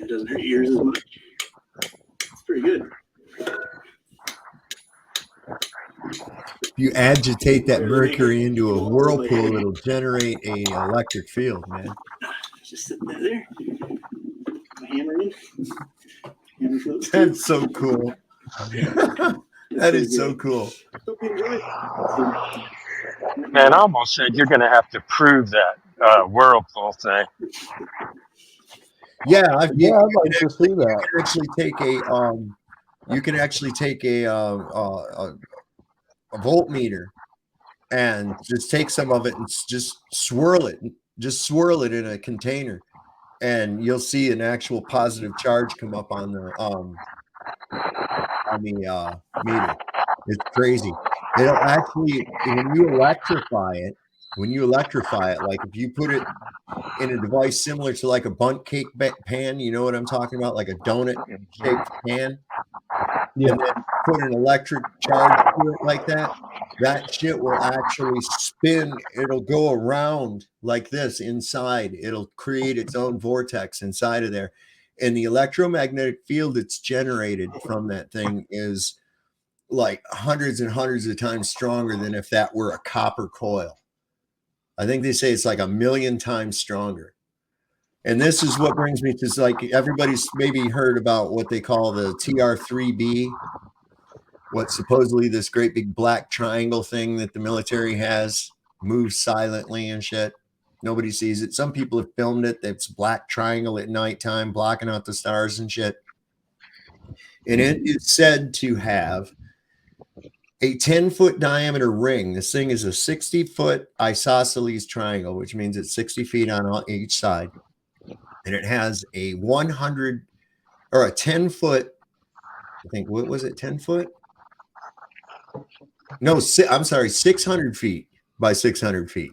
[SPEAKER 7] doesn't hurt your ears as much. It's pretty good.
[SPEAKER 2] If you agitate that mercury into a whirlpool, it'll generate a electric field, man.
[SPEAKER 7] Just sit that there. My hammer in. Hammer floats.
[SPEAKER 2] That's so cool. That is so cool.
[SPEAKER 7] Hope you enjoy.
[SPEAKER 5] Man, I almost said you're going to have to prove that whirlpool thing.
[SPEAKER 2] Yeah,
[SPEAKER 4] I'd like to see that.
[SPEAKER 2] You can actually take a voltmeter and just take some of it and just swirl it in a container, and you'll see an actual positive charge come up on the meter. It's crazy. It'll actually, when you electrify it, like if you put it in a device similar to like a bundt cake pan, you know what I'm talking about, like a donut shaped pan,
[SPEAKER 4] Yeah.
[SPEAKER 2] and then put an electric charge to it like that, that shit will actually spin. It'll go around like this inside. It'll create its own vortex inside of there. And the electromagnetic field that's generated from that thing is like hundreds and hundreds of times stronger than if that were a copper coil. I think they say it's like 1,000,000 times stronger. And this is what brings me to, like, everybody's maybe heard about what they call the TR-3B, what supposedly this great big black triangle thing that the military has, moves silently and shit. Nobody sees it. Some people have filmed it. It's black triangle at nighttime, blocking out the stars and shit. And it is said to have a 10-foot diameter ring. This thing is a 60-foot isosceles triangle, which means it's 60 feet on each side. And it has a 100 or a 10-foot, I think, what was it, 10 foot? No, I'm sorry, 600 feet by 600 feet.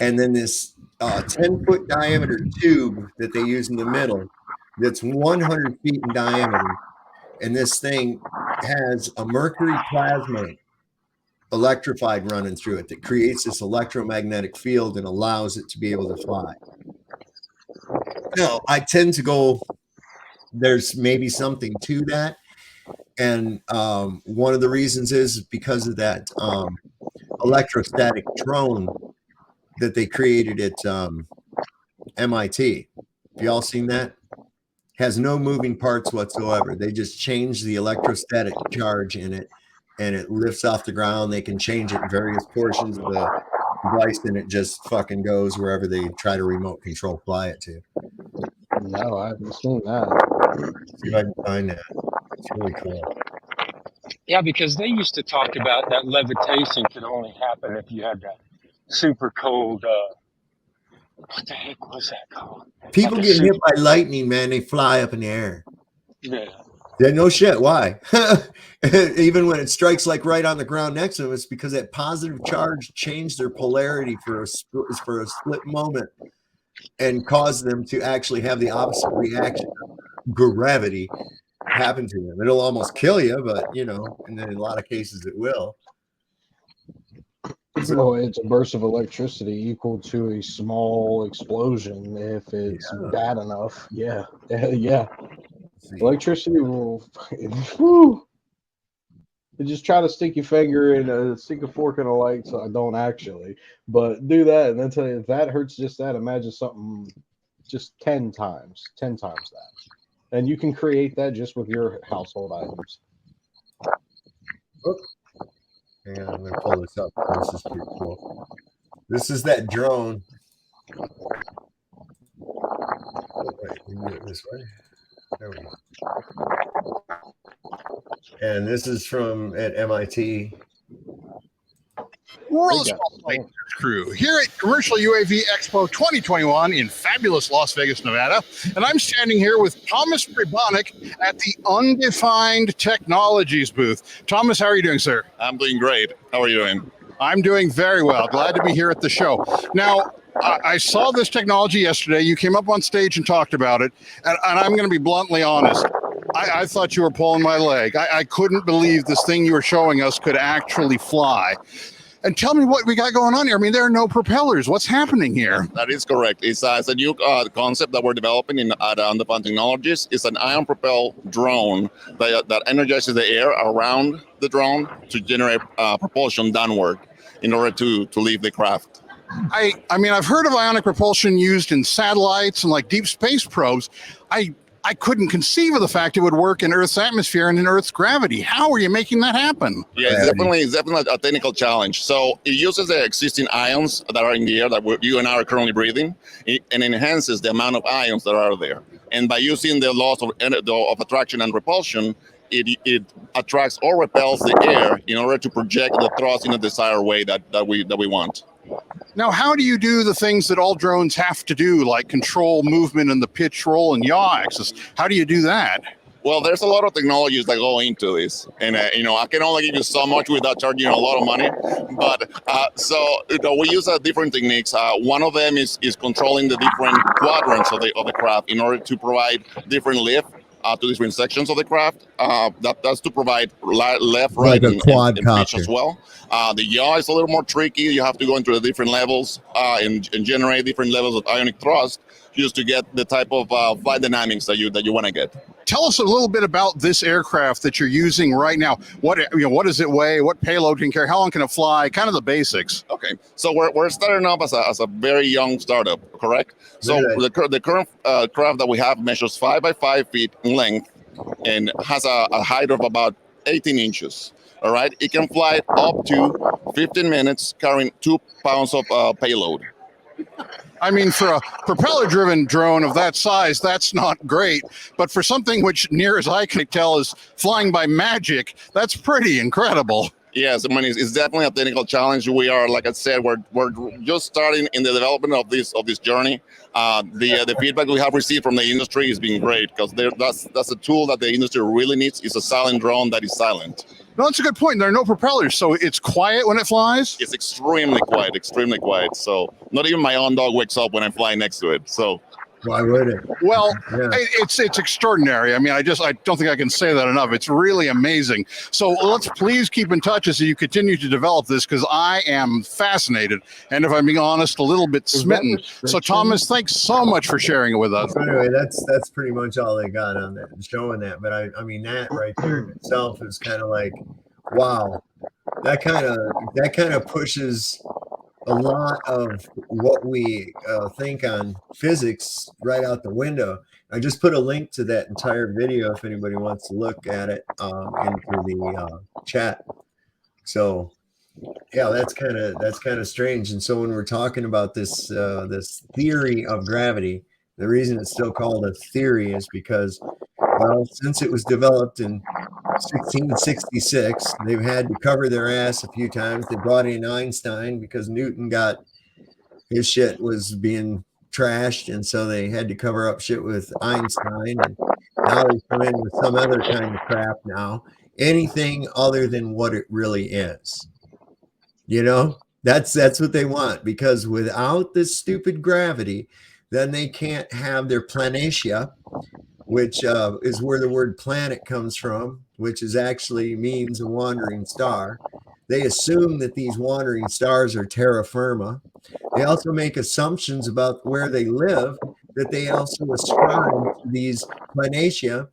[SPEAKER 2] And then this 10-foot diameter tube that they use in the middle that's 100 feet in diameter. And this thing has a mercury plasma electrified running through it that creates this electromagnetic field and allows it to be able to fly. Now, I tend to go, there's maybe something to that. And one of the reasons is because of that electrostatic drone that they created at MIT. Have y'all seen that? Has no moving parts whatsoever. They just change the electrostatic charge in it, and it lifts off the ground. They can change it in various portions of the device, and it just fucking goes wherever they try to remote control fly it to.
[SPEAKER 4] No, I haven't seen that.
[SPEAKER 2] See if I can find that. It's really cool.
[SPEAKER 5] Yeah, because they used to talk about that levitation could only happen if you had that super cold, what the heck was that called?
[SPEAKER 2] People get hit by lightning, man. They fly up in the air.
[SPEAKER 5] Yeah.
[SPEAKER 2] Yeah, no shit. Why? Even when it strikes like right on the ground next to them, it's because that positive charge changed their polarity for a split moment and caused them to actually have the opposite reaction of gravity happen to them. It'll almost kill you, but you know, and then in a lot of cases it will.
[SPEAKER 4] Well, it's a burst of electricity equal to a small explosion if it's bad enough. Yeah. Yeah. Electricity will. Whew. You just try to stick your finger in stick a fork in a light, so I don't actually, but do that, and then tell you if that hurts just that, imagine something just 10 times that. And you can create that just with your household items.
[SPEAKER 2] Oh. Hang on, I'm going to pull this up. This is pretty cool. This is that drone. Oh, wait, we can do it this way. There we go. And this is from at MIT.
[SPEAKER 8] We're all small flight crew here at Commercial UAV Expo 2021 in fabulous Las Vegas, Nevada. And I'm standing here with Thomas Pribonic at the Undefined Technologies booth. Thomas, how are you doing, sir?
[SPEAKER 9] I'm doing great. How are you doing?
[SPEAKER 8] I'm doing very well. Glad to be here at the show. Now, I saw this technology yesterday. You came up on stage and talked about it. And I'm going to be bluntly honest. I thought you were pulling my leg. I couldn't believe this thing you were showing us could actually fly. And tell me what we got going on here. I mean, there are no propellers. What's happening here?
[SPEAKER 9] That is correct. It's a new concept that we're developing at Undefined Technologies. It's an ion-propelled drone that energizes the air around the drone to generate propulsion downward in order to leave the craft.
[SPEAKER 8] I mean, I've heard of ionic propulsion used in satellites and like deep space probes. I couldn't conceive of the fact it would work in Earth's atmosphere and in Earth's gravity. How are you making that happen?
[SPEAKER 9] Yeah, it's definitely a technical challenge. So it uses the existing ions that are in the air that you and I are currently breathing, and enhances the amount of ions that are there. And by using the laws of attraction and repulsion, it attracts or repels the air in order to project the thrust in a desired way that we want.
[SPEAKER 8] Now, how do you do the things that all drones have to do, like control movement in the pitch, roll, and yaw axis? How do you do that?
[SPEAKER 9] Well, there's a lot of technologies that go into this, and I can only give you so much without charging you a lot of money. But we use different techniques. One of them is controlling the different quadrants of the craft in order to provide different lift to different sections of the craft. That's to provide left, right, and pitch as well. The yaw is a little more tricky. You have to go into the different levels and generate different levels of ionic thrust just to get the type of flight dynamics that you want to get.
[SPEAKER 8] Tell us a little bit about this aircraft that you're using right now. What does it weigh? What payload can it carry? How long can it fly? Kind of the basics.
[SPEAKER 9] Okay, so we're starting off as a very young startup, correct? So the current craft that we have measures 5 by 5 feet in length and has a height of about 18 inches. All right, it can fly up to 15 minutes carrying 2 pounds of payload.
[SPEAKER 8] I mean, for a propeller-driven drone of that size, that's not great. But for something which, near as I can tell, is flying by magic, that's pretty incredible.
[SPEAKER 9] Yes, I mean, it's definitely a technical challenge. We are, like I said, we're just starting in the development of this journey. The feedback we have received from the industry has been great because that's a tool that the industry really needs. Is a silent drone that is silent.
[SPEAKER 8] No, that's a good point. There are no propellers, so it's quiet when it flies?
[SPEAKER 9] It's extremely quiet, extremely quiet. So not even my own dog wakes up when I fly next to it. So
[SPEAKER 2] why would it?
[SPEAKER 8] Well, it's extraordinary. I mean, I don't think I can say that enough. It's really amazing. So let's please keep in touch as you continue to develop this, because I am fascinated, and if I'm being honest, a little bit smitten. So Thomas, thanks so much for sharing it with us.
[SPEAKER 2] So anyway, that's pretty much all they got on that, showing that. But I mean, that right there in itself is kind of like, wow, that kind of pushes a lot of what we think on physics right out the window. I just put a link to that entire video if anybody wants to look at it into the chat. So yeah, that's kind of strange. And so when we're talking about this this theory of gravity, the reason it's still called a theory is because, well, since it was developed in 1666, they've had to cover their ass a few times. They brought in Einstein because Newton got his shit was being trashed, and so they had to cover up shit with Einstein. And Now they come in with some other kind of crap now. Anything other than what it really is. You know, that's what they want, because without this stupid gravity, then they can't have their planatia, which is where the word planet comes from, which is actually means a wandering star. They assume that these wandering stars are terra firma. They also make assumptions about where they live that they also ascribe to these planatia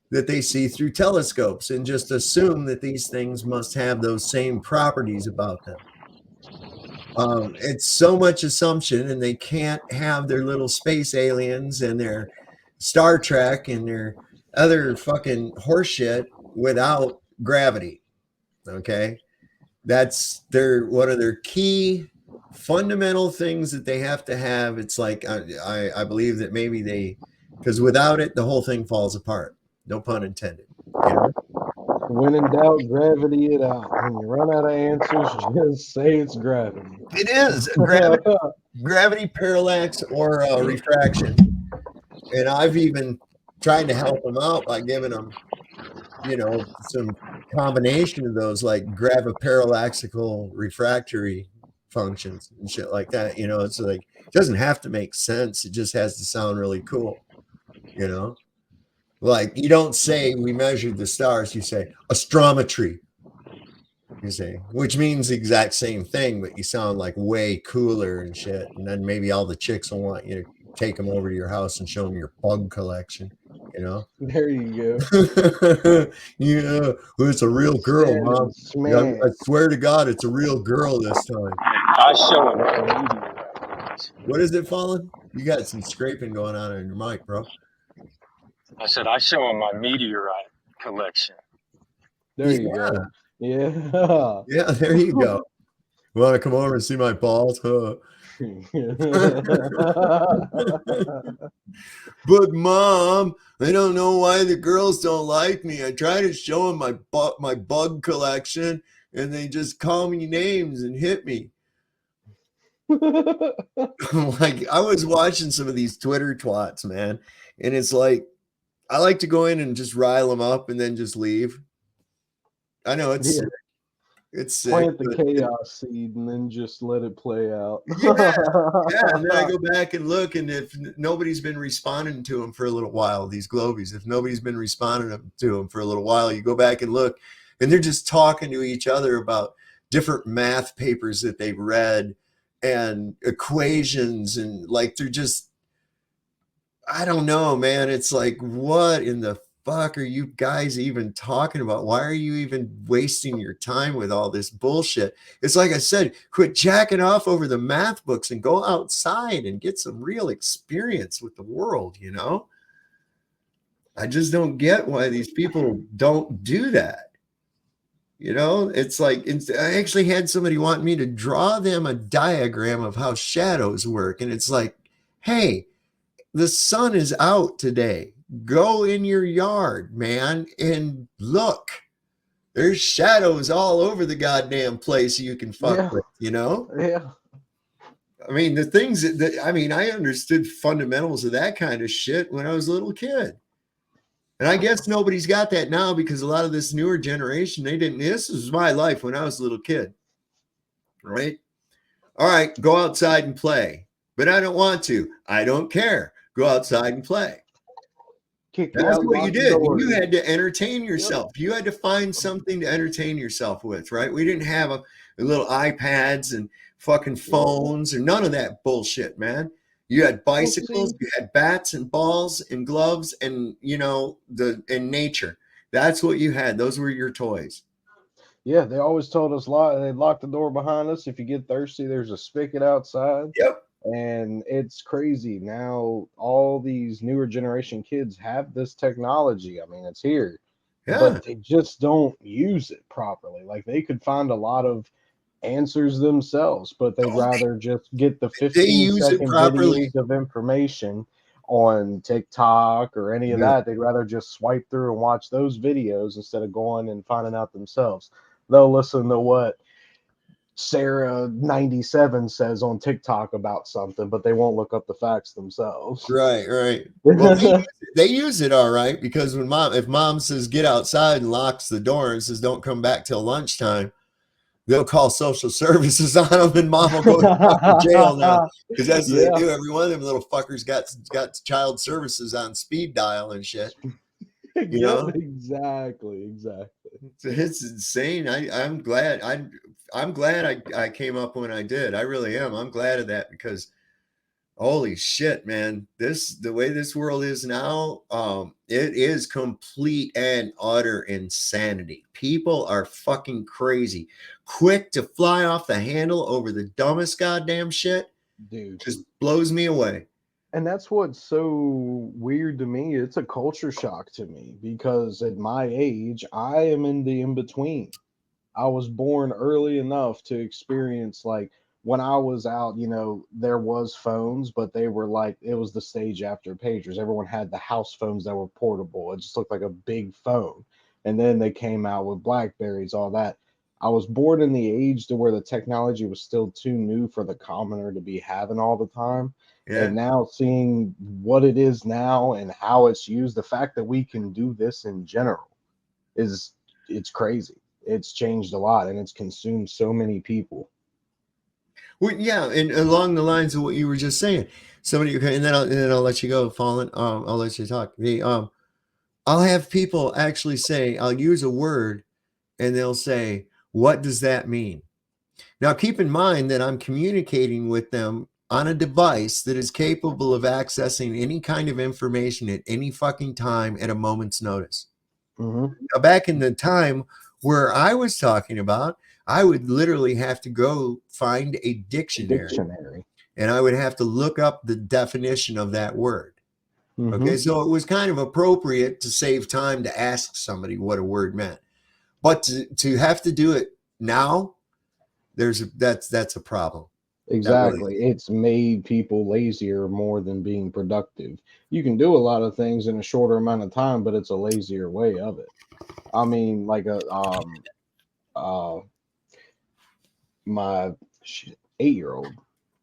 [SPEAKER 2] that they see through telescopes, and just assume that these things must have those same properties about them. It's so much assumption, and they can't have their little space aliens and their Star Trek and their other fucking horseshit without gravity. Okay, that's one of their key fundamental things that they have to have. It's like I believe that maybe because without it, the whole thing falls apart. No pun intended. You know?
[SPEAKER 4] When in doubt, gravity it out. When you run out of answers, just say it's gravity.
[SPEAKER 2] It is gravity parallax or refraction. And I've even tried to help them out by giving them, some combination of those, like graviparallaxical refractory functions and shit like that. It's like, it doesn't have to make sense. It just has to sound really cool. Like, you don't say we measured the stars, you say astrometry. You say, which means the exact same thing, but you sound like way cooler and shit. And then maybe all the chicks will want you to take them over to your house and show them your bug collection.
[SPEAKER 4] There you
[SPEAKER 2] go. Yeah, well, it's a real girl, Mom. I swear to God, it's a real girl this time.
[SPEAKER 5] I show him my meteorite.
[SPEAKER 2] What is it, Fallen? You got some scraping going on your mic, bro.
[SPEAKER 5] I said I show him my meteorite collection.
[SPEAKER 4] There you go. Yeah.
[SPEAKER 2] Yeah, there you go. Want to come over and see my balls? Huh? But Mom, I don't know why the girls don't like me. I try to show them my bug collection, and they just call me names and hit me. Like, I was watching some of these Twitter twats, man, and it's like, I like to go in and just rile them up and then just leave. I know it's sick. It's sick.
[SPEAKER 4] Plant the chaos seed and then just let it play out.
[SPEAKER 2] Yeah. And then I go back and look, and if nobody's been responding to them for a little while, these globies, if nobody's been responding to them for a little while, you go back and look, and they're just talking to each other about different math papers that they've read and equations, and like, they're just, I don't know, man. It's like, what in the fuck are you guys even talking about? Why are you even wasting your time with all this bullshit? It's like I said, quit jacking off over the math books and go outside and get some real experience with the world, I just don't get why these people don't do that. It's like, I actually had somebody want me to draw them a diagram of how shadows work. And it's like, hey, the sun is out today. Go in your yard, man, and look. There's shadows all over the goddamn place you can fuck with,
[SPEAKER 4] Yeah.
[SPEAKER 2] I mean, the things I understood fundamentals of that kind of shit when I was a little kid. And I guess nobody's got that now, because a lot of this newer generation, this was my life when I was a little kid, right? All right, go outside and play. But I don't want to. I don't care. Go outside and play. That's what you did. You had to entertain yourself. Yep. You had to find something to entertain yourself with, right? We didn't have a little iPads and fucking phones or none of that bullshit, man. You had bicycles, you had bats and balls and gloves and, and nature. That's what you had. Those were your toys.
[SPEAKER 4] Yeah, they always told us they'd lock the door behind us. If you get thirsty, there's a spigot outside.
[SPEAKER 2] Yep.
[SPEAKER 4] And it's crazy. Now all these newer generation kids have this technology. I mean, it's here. Yeah. But they just don't use it properly. Like, they could find a lot of answers themselves, but they'd rather just get the 15-second videos of information on TikTok or any of that. They'd rather just swipe through and watch those videos instead of going and finding out themselves. They'll listen to what Sarah 97 says on TikTok about something, but they won't look up the facts themselves.
[SPEAKER 2] Right. Well, they use it all right, because if mom says get outside and locks the door and says don't come back till lunchtime, they'll call social services on them, and mom will go to fucking jail now, because that's what they do. Every one of them little fuckers got child services on speed dial and shit. You know,
[SPEAKER 4] exactly.
[SPEAKER 2] it's insane. I'm glad I came up when I did. I really am. I'm glad of that, because holy shit, man, the way this world is now, it is complete and utter insanity. People are fucking crazy, quick to fly off the handle over the dumbest goddamn shit.
[SPEAKER 4] Dude,
[SPEAKER 2] just blows me away.
[SPEAKER 4] And that's what's so weird to me. It's a culture shock to me, because at my age, I am in the in between. I was born early enough to experience, like, when I was out, there was phones, but they were like, it was the stage after pagers. Everyone had the house phones that were portable. It just looked like a big phone. And then they came out with Blackberries, all that. I was born in the age to where the technology was still too new for the commoner to be having all the time.
[SPEAKER 2] Yeah.
[SPEAKER 4] And now seeing what it is now and how it's used, the fact that we can do this in general it's crazy. It's changed a lot, and it's consumed so many people.
[SPEAKER 2] Well, yeah, and along the lines of what you were just saying, somebody, and then I'll let you go, Fallen. I'll let you talk. I'll have people actually say, I'll use a word, and they'll say, "What does that mean?" Now, keep in mind that I'm communicating with them on a device that is capable of accessing any kind of information at any fucking time at a moment's notice.
[SPEAKER 4] Mm-hmm.
[SPEAKER 2] Now, back in the time where I was talking about, I would literally have to go find a dictionary, and I would have to look up the definition of that word.
[SPEAKER 4] Mm-hmm.
[SPEAKER 2] Okay, so it was kind of appropriate to save time to ask somebody what a word meant, but to have to do it now, that's a problem.
[SPEAKER 4] Exactly. It's made people lazier more than being productive. You can do a lot of things in a shorter amount of time, but it's a lazier way of it. I mean, like my 8-year-old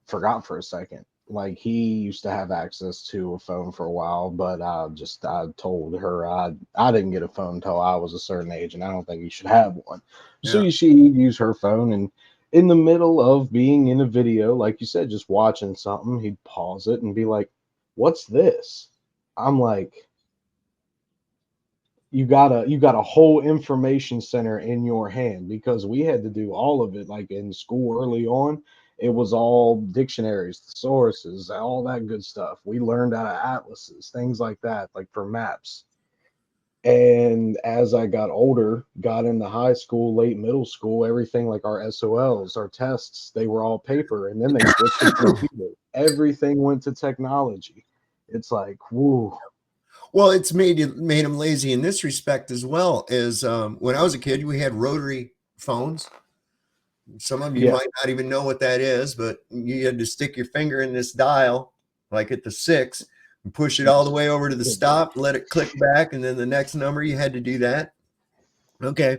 [SPEAKER 4] forgot for a second. Like, he used to have access to a phone for a while, but I told her I didn't get a phone until I was a certain age, and I don't think you should have one.
[SPEAKER 2] Yeah.
[SPEAKER 4] So she'd use her phone, and in the middle of being in a video, like you said, just watching something, he'd pause it and be like, "What's this?" I'm like, you got a whole information center in your hand, because we had to do all of it. Like in school early on, it was all dictionaries, sources, all that good stuff. We learned out of atlases, things like that, like for maps. And as I got older, got into high school, late middle school, everything, like our SOLs, our tests, they were all paper, and then they switched to computer. Everything went to technology. It's like, woo.
[SPEAKER 2] Well, it's made them lazy in this respect as well. As when I was a kid, we had rotary phones. Some of you might not even know what that is, but you had to stick your finger in this dial, like at the 6, and push it all the way over to the stop, let it click back, and then the next number, you had to do that. Okay.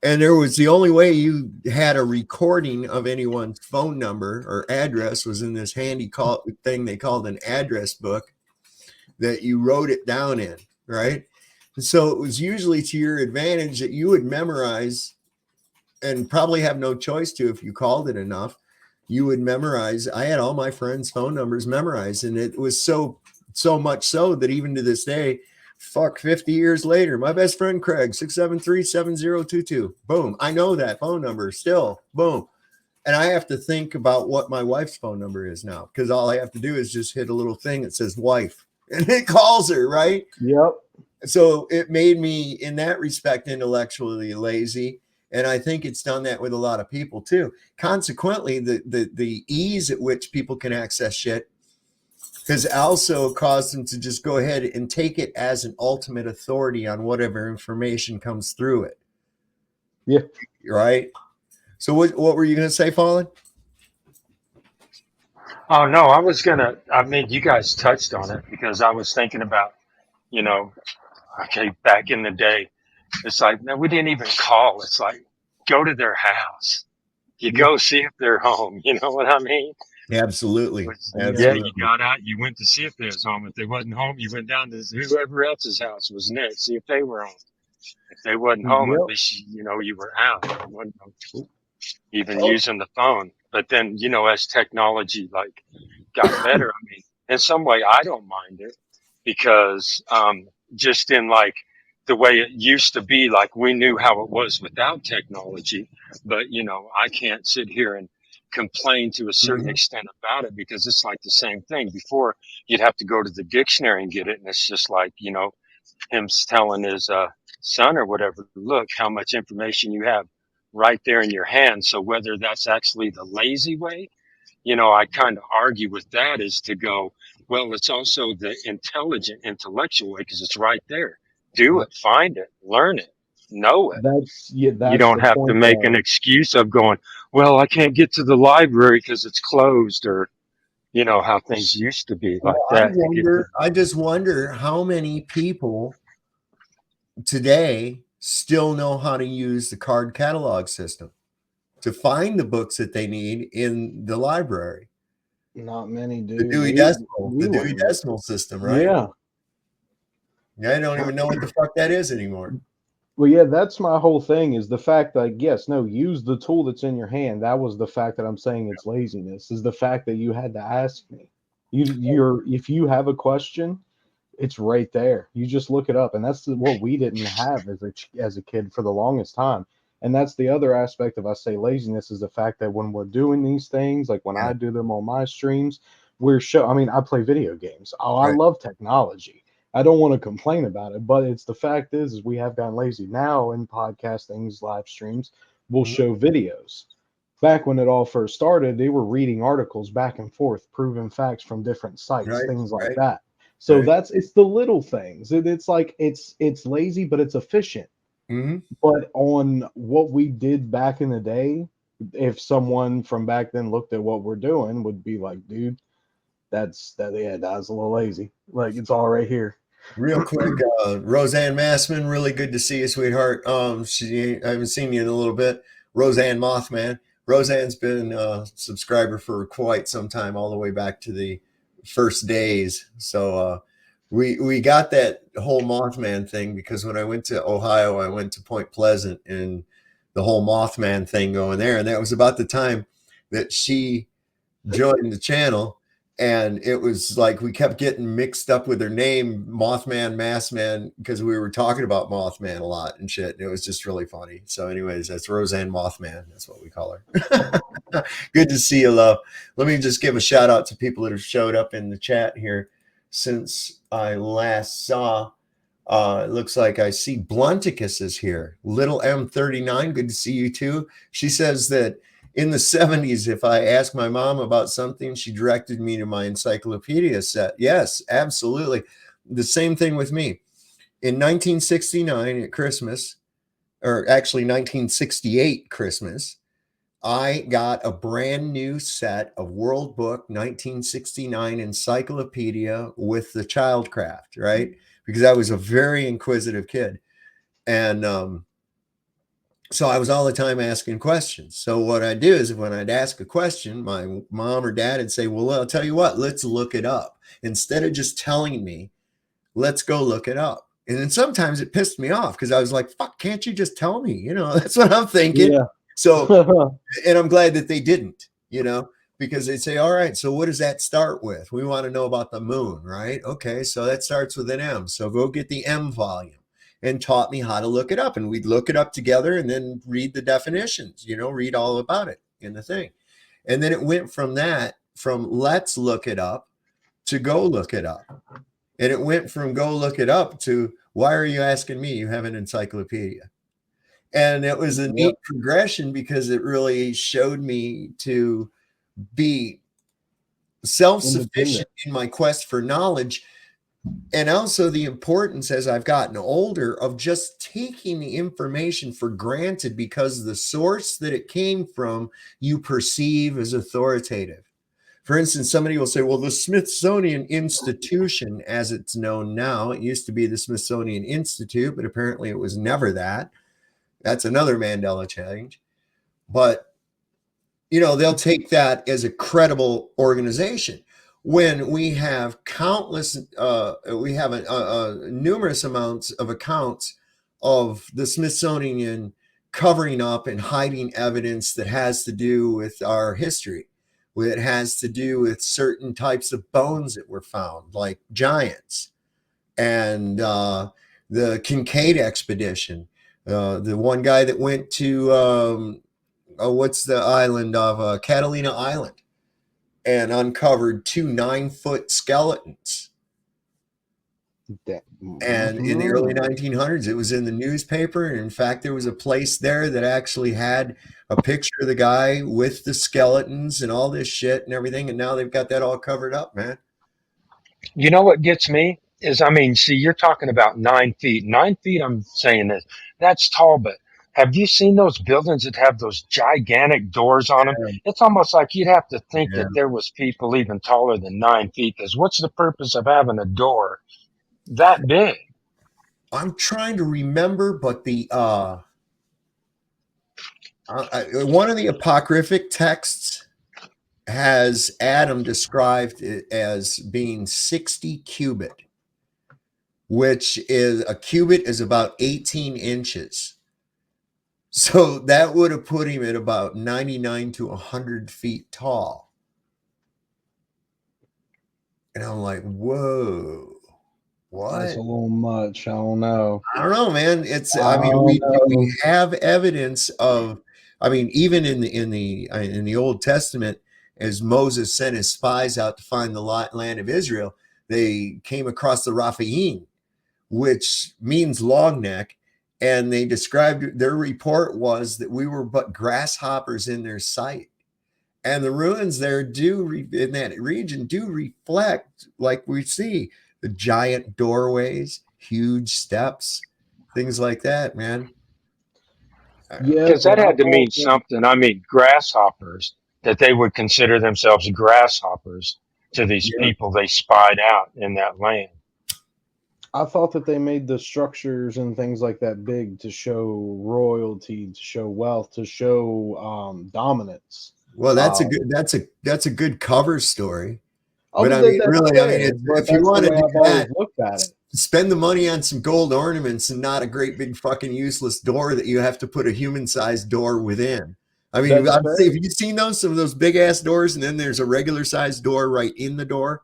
[SPEAKER 2] And there was the only way you had a recording of anyone's phone number or address was in this handy thing they called an address book that you wrote it down in, right? And so it was usually to your advantage that you would memorize, and probably have no choice to if you called it enough. You would memorize. I had all my friends' phone numbers memorized, and it was so much so that even to this day, 50 years later, my best friend Craig, 673-7022. Boom. I know that phone number still. Boom. And I have to think about what my wife's phone number is now, because all I have to do is just hit a little thing that says wife, and it calls her, right?
[SPEAKER 4] Yep.
[SPEAKER 2] So it made me, in that respect, intellectually lazy. And I think it's done that with a lot of people too. Consequently, the ease at which people can access shit has also caused them to just go ahead and take it as an ultimate authority on whatever information comes through it.
[SPEAKER 4] Yeah.
[SPEAKER 2] Right. So what were you going to say, Fallen?
[SPEAKER 5] Oh no, I mean, you guys touched on it, because I was thinking about, okay, back in the day, it's like, no, we didn't even call. It's like, go to their house. You go see if they're home. You know what I mean?
[SPEAKER 2] Absolutely.
[SPEAKER 5] Yeah,
[SPEAKER 2] Absolutely.
[SPEAKER 5] you got out, you went to see if they was home. If they wasn't home, you went down to whoever else's house was next, see if they were home. If they wasn't home, at
[SPEAKER 4] Yep.
[SPEAKER 5] least you were out. You wasn't even
[SPEAKER 2] Oh,
[SPEAKER 5] using the phone. But then, as technology got better, I mean, in some way I don't mind it because just in the way it used to be, we knew how it was without technology, but I can't sit here and complain to a certain
[SPEAKER 2] mhm.
[SPEAKER 5] extent about it because it's like the same thing. Before you'd have to go to the dictionary and get it, and it's just him telling his son or whatever, look how much information you have right there in your hand. So whether that's actually the lazy way, I kind of argue with that is to go, well, it's also the intelligent, intellectual way because it's right there. Do it, find it, learn it, know it. You
[SPEAKER 4] That's
[SPEAKER 5] don't
[SPEAKER 4] the
[SPEAKER 5] have to
[SPEAKER 4] point
[SPEAKER 5] make an
[SPEAKER 4] though.
[SPEAKER 5] excuse of going, well, I can't get to the library because it's closed, or how things used to be like
[SPEAKER 2] Well,
[SPEAKER 5] that to get to.
[SPEAKER 2] I just wonder how many people today still know how to use the card catalog system to find the books that they need in the library.
[SPEAKER 4] Not many
[SPEAKER 2] The
[SPEAKER 4] do.
[SPEAKER 2] the
[SPEAKER 4] We
[SPEAKER 2] Dewey
[SPEAKER 4] learned it.
[SPEAKER 2] Decimal System, right?
[SPEAKER 4] Yeah.
[SPEAKER 2] I don't even know what the fuck that is anymore.
[SPEAKER 4] Well, yeah, that's my whole thing is the fact that, yes, no, use the tool that's in your hand. That was the fact that I'm saying it's laziness, is the fact that you had to ask me. If you have a question, it's right there. You just look it up. And that's what we didn't have as a kid for the longest time. And that's the other aspect of, I say, laziness, is the fact that when we're doing these things, like when
[SPEAKER 2] Yeah.
[SPEAKER 4] I do them on my streams, I mean, I play video games. Oh, I
[SPEAKER 2] Right.
[SPEAKER 4] love technology. I don't want to complain about it, but it's the fact is we have gotten lazy now in podcastings, live streams. We'll
[SPEAKER 2] Mhm.
[SPEAKER 4] show videos. Back when it all first started, they were reading articles back and forth, proving facts from different sites,
[SPEAKER 2] Right.
[SPEAKER 4] things like
[SPEAKER 2] Right.
[SPEAKER 4] that. So
[SPEAKER 2] Right.
[SPEAKER 4] it's the little things. It's like it's lazy, but it's efficient.
[SPEAKER 2] Mhm.
[SPEAKER 4] But on what we did back in the day, if someone from back then looked at what we're doing, would be like, dude, yeah, that was a little lazy. Like, it's all right here.
[SPEAKER 2] Real quick, Roseanne Massman, really good to see you, sweetheart. I haven't seen you in a little bit. Roseanne Mothman. Roseanne's been a subscriber for quite some time, all the way back to the first days. So we got that whole Mothman thing because when I went to Ohio, I went to Point Pleasant and the whole Mothman thing going there, and that was about the time that she joined the channel, and it was like we kept getting mixed up with her name, Mothman, Massman, because we were talking about Mothman a lot and shit. And it was just really funny. So, anyways, that's Roseanne Mothman. That's what we call her. Good to see you, love. Let me just give a shout out to people that have showed up in the chat here since I last saw. It looks like I see Blunticus is here. Little M39, good to see you too. She says that in the 70s, if I asked my mom about something, she directed me to my encyclopedia set. Yes, absolutely. The same thing with me. In 1969 at Christmas, or actually 1968 Christmas, I got a brand new set of World Book 1969 encyclopedia with the Childcraft, right? Because I was a very inquisitive kid. And so I was all the time asking questions. So what I do is when I'd ask a question, my mom or dad would say, well, I'll tell you what, let's look it up. Instead of just telling me, let's go look it up. And then sometimes it pissed me off because I was like, fuck, can't you just tell me? That's what I'm thinking.
[SPEAKER 4] Yeah.
[SPEAKER 2] So, and I'm glad that they didn't, because they'd say, all right, so what does that start with? We want to know about the moon, right? Okay, so that starts with an M. So go get the M volume, and taught me how to look it up. And we'd look it up together and then read the definitions, read all about it in the thing. And then it went from let's look it up to go look it up. And it went from go look it up to why are you asking me? You have an encyclopedia. And it was a neat progression because it really showed me to be self-sufficient in my quest for knowledge. And also the importance as I've gotten older of just taking the information for granted because the source that it came from you perceive as authoritative. For instance, somebody will say, well, the Smithsonian Institution, as it's known now, it used to be the Smithsonian Institute, but apparently it was never that. That's another Mandela change. But they'll take that as a credible organization. When we have countless, we have numerous amounts of accounts of the Smithsonian covering up and hiding evidence that has to do with our history. It has to do with certain types of bones that were found, like giants, and the Kincaid expedition. The one guy that went to what's the island of Catalina Island and uncovered 2 9-foot skeletons. And in the early 1900s, it was in the newspaper. And in fact, there was a place there that actually had a picture of the guy with the skeletons and all this shit and everything. And now they've got that all covered up, man.
[SPEAKER 5] You know what gets me is, I mean, see, you're talking about 9 feet. 9 feet, I'm saying this, that's tall, but have you seen those buildings that have those gigantic doors on them? It's almost like you'd have to think that there was people even taller than 9 feet, because what's the purpose of having a door that big?
[SPEAKER 2] I'm trying to remember, but the one of the apocryphic texts has Adam described it as being 60 cubit, which is a cubit is about 18 inches. So that would have put him at about 99 to 100 feet tall. And I'm like, whoa. What?
[SPEAKER 4] That's a little much. I don't know.
[SPEAKER 2] I don't know, man. We have evidence of, even in the Old Testament, as Moses sent his spies out to find the land of Israel, they came across the Rephaim, which means long neck, and they described, their report was that we were but grasshoppers in their sight. And the ruins there in that region do reflect, like we see, the giant doorways, huge steps, things like that, man.
[SPEAKER 4] Yeah,
[SPEAKER 5] Because that had to mean something. I mean, grasshoppers, that they would consider themselves grasshoppers to these people they spied out in that land.
[SPEAKER 4] I thought that they made the structures and things like that big to show royalty, to show wealth, to show dominance.
[SPEAKER 2] Well, that's a good cover story.
[SPEAKER 4] But
[SPEAKER 2] if you want to do that,
[SPEAKER 4] looked at it.
[SPEAKER 2] Spend the money on some gold ornaments and not a great big fucking useless door that you have to put a human-sized door within. I mean, have you seen some of those big ass doors, and then there's a regular sized door right in the door?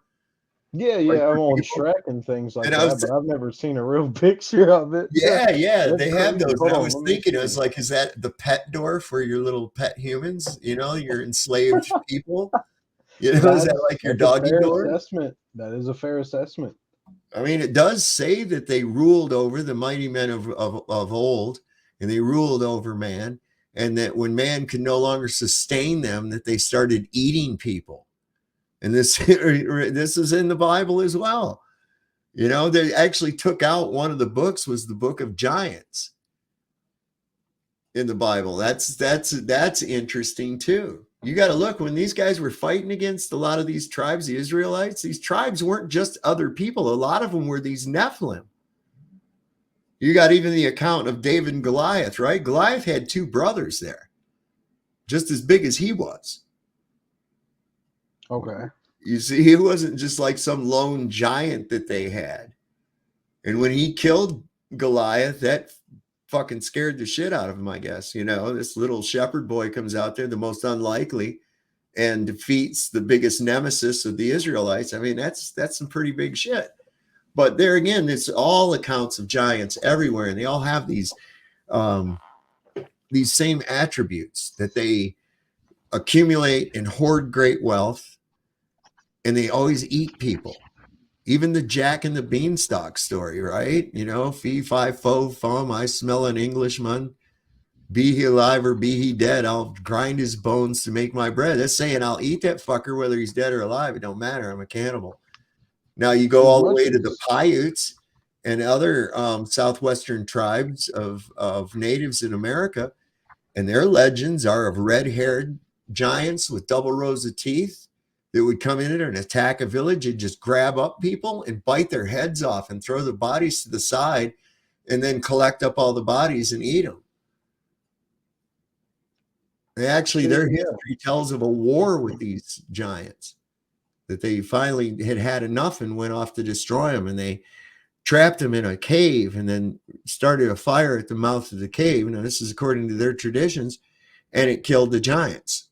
[SPEAKER 4] Yeah, I'm on Shrek and things like that, but I've never seen a real picture of it.
[SPEAKER 2] Yeah, they have those. I was thinking, I was like, is that the pet door for your little pet humans? Your enslaved people? Is that like your doggy door?
[SPEAKER 4] That is a fair assessment.
[SPEAKER 2] I mean, it does say that they ruled over the mighty men of old, and they ruled over man, and that when man could no longer sustain them, that they started eating people. And this is in the Bible as well. They actually took out one of the books, was the book of giants in the Bible. That's interesting too. You got to look, when these guys were fighting against a lot of these tribes, the Israelites, these tribes weren't just other people. A lot of them were these Nephilim. You got even the account of David and Goliath, right? Goliath had 2 brothers there, just as big as he was.
[SPEAKER 4] Okay.
[SPEAKER 2] You see, he wasn't just like some lone giant that they had. And when he killed Goliath, that fucking scared the shit out of him, I guess. This little shepherd boy comes out there, the most unlikely, and defeats the biggest nemesis of the Israelites. I mean, that's some pretty big shit. But there again, it's all accounts of giants everywhere, and they all have these same attributes, that they accumulate and hoard great wealth, and they always eat people. Even the Jack and the Beanstalk story, right? Fee, fi, fo, fum, I smell an Englishman. Be he alive or be he dead, I'll grind his bones to make my bread. That's saying I'll eat that fucker whether he's dead or alive. It don't matter. I'm a cannibal. Now you go all the way to the Paiutes and other southwestern tribes of natives in America, and their legends are of red-haired giants with double rows of teeth that would come in and attack a village and just grab up people and bite their heads off and throw the bodies to the side and then collect up all the bodies and eat them. Actually, their
[SPEAKER 4] Yeah.
[SPEAKER 2] history tells of a war with these giants, that they finally had enough and went off to destroy them, and they trapped them in a cave and then started a fire at the mouth of the cave. Now, this is according to their traditions, and it killed the giants.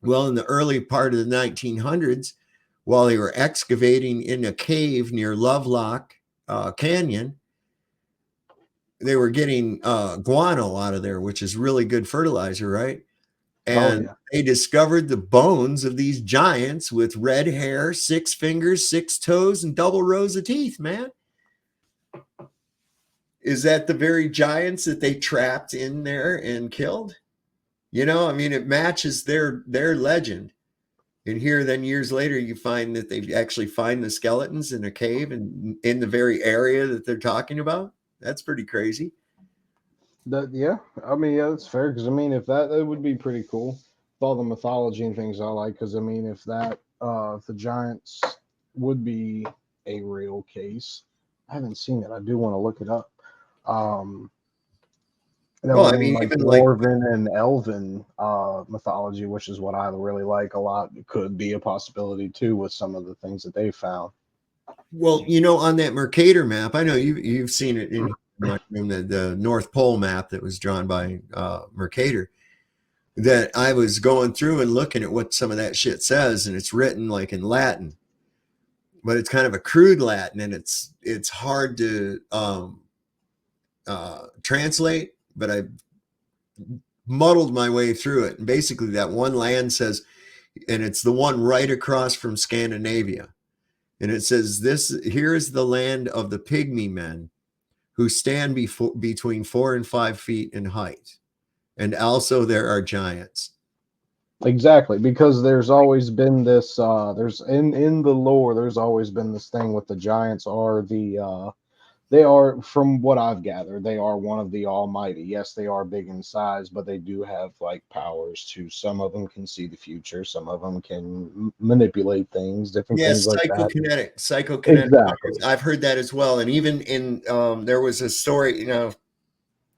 [SPEAKER 2] Well, in the early part of the 1900s, while they were excavating in a cave near Lovelock Canyon, they were getting guano out of there, which is really good fertilizer, right? And they discovered the bones of these giants with red hair, 6 fingers, 6 toes, and double rows of teeth, man. Is that the very giants that they trapped in there and killed? You know, I mean, it matches their legend. And here, then years later, you find that they actually find the skeletons in a cave and in the very area that they're talking about. That's pretty crazy.
[SPEAKER 4] Yeah, I mean, yeah, that's fair. Because I mean, if that would be pretty cool. With all the mythology and things I like. Because I mean, if the giants would be a real case, I haven't seen it. I do want to look it up. That
[SPEAKER 2] Well,
[SPEAKER 4] would
[SPEAKER 2] I
[SPEAKER 4] mean
[SPEAKER 2] mean,
[SPEAKER 4] like
[SPEAKER 2] even like
[SPEAKER 4] dwarven and elven mythology, which is what I really like a lot. It could be a possibility too with some of the things that they found.
[SPEAKER 2] well, you know, on that Mercator map, I know you've seen it in my room, the North Pole map that was drawn by Mercator. That I was going through and looking at what some of that shit says, and it's written like in Latin, but it's kind of a crude Latin, and it's hard to translate. But I muddled my way through it, and basically that one land says, and it's the one right across from Scandinavia. And it says, "This here is the land of the pygmy men, who stand between 4 and 5 feet in height, and also there are giants."
[SPEAKER 4] Exactly, because there's always been this there's in the lore there's always been this thing with the giants are they are, from what I've gathered, they are one of the almighty. Yes, they are big in size, but they do have like powers too. Some of them can see the future, some of them can manipulate things, different
[SPEAKER 2] Yes,
[SPEAKER 4] things like that.
[SPEAKER 2] psychokinetic
[SPEAKER 4] Exactly.
[SPEAKER 2] powers. I've heard that as well. And even in there was a story, you know,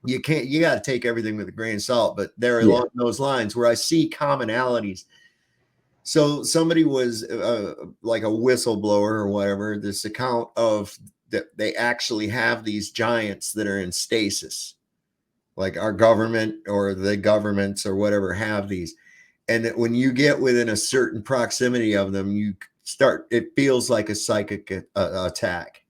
[SPEAKER 2] you got to take everything with a grain of salt, but there
[SPEAKER 4] Yeah.
[SPEAKER 2] along those lines where I see commonalities. So somebody was like a whistleblower or whatever, this account of that they actually have these giants that are in stasis, like our government or the governments or whatever have these. And that when you get within a certain proximity of them, it feels like a psychic attack.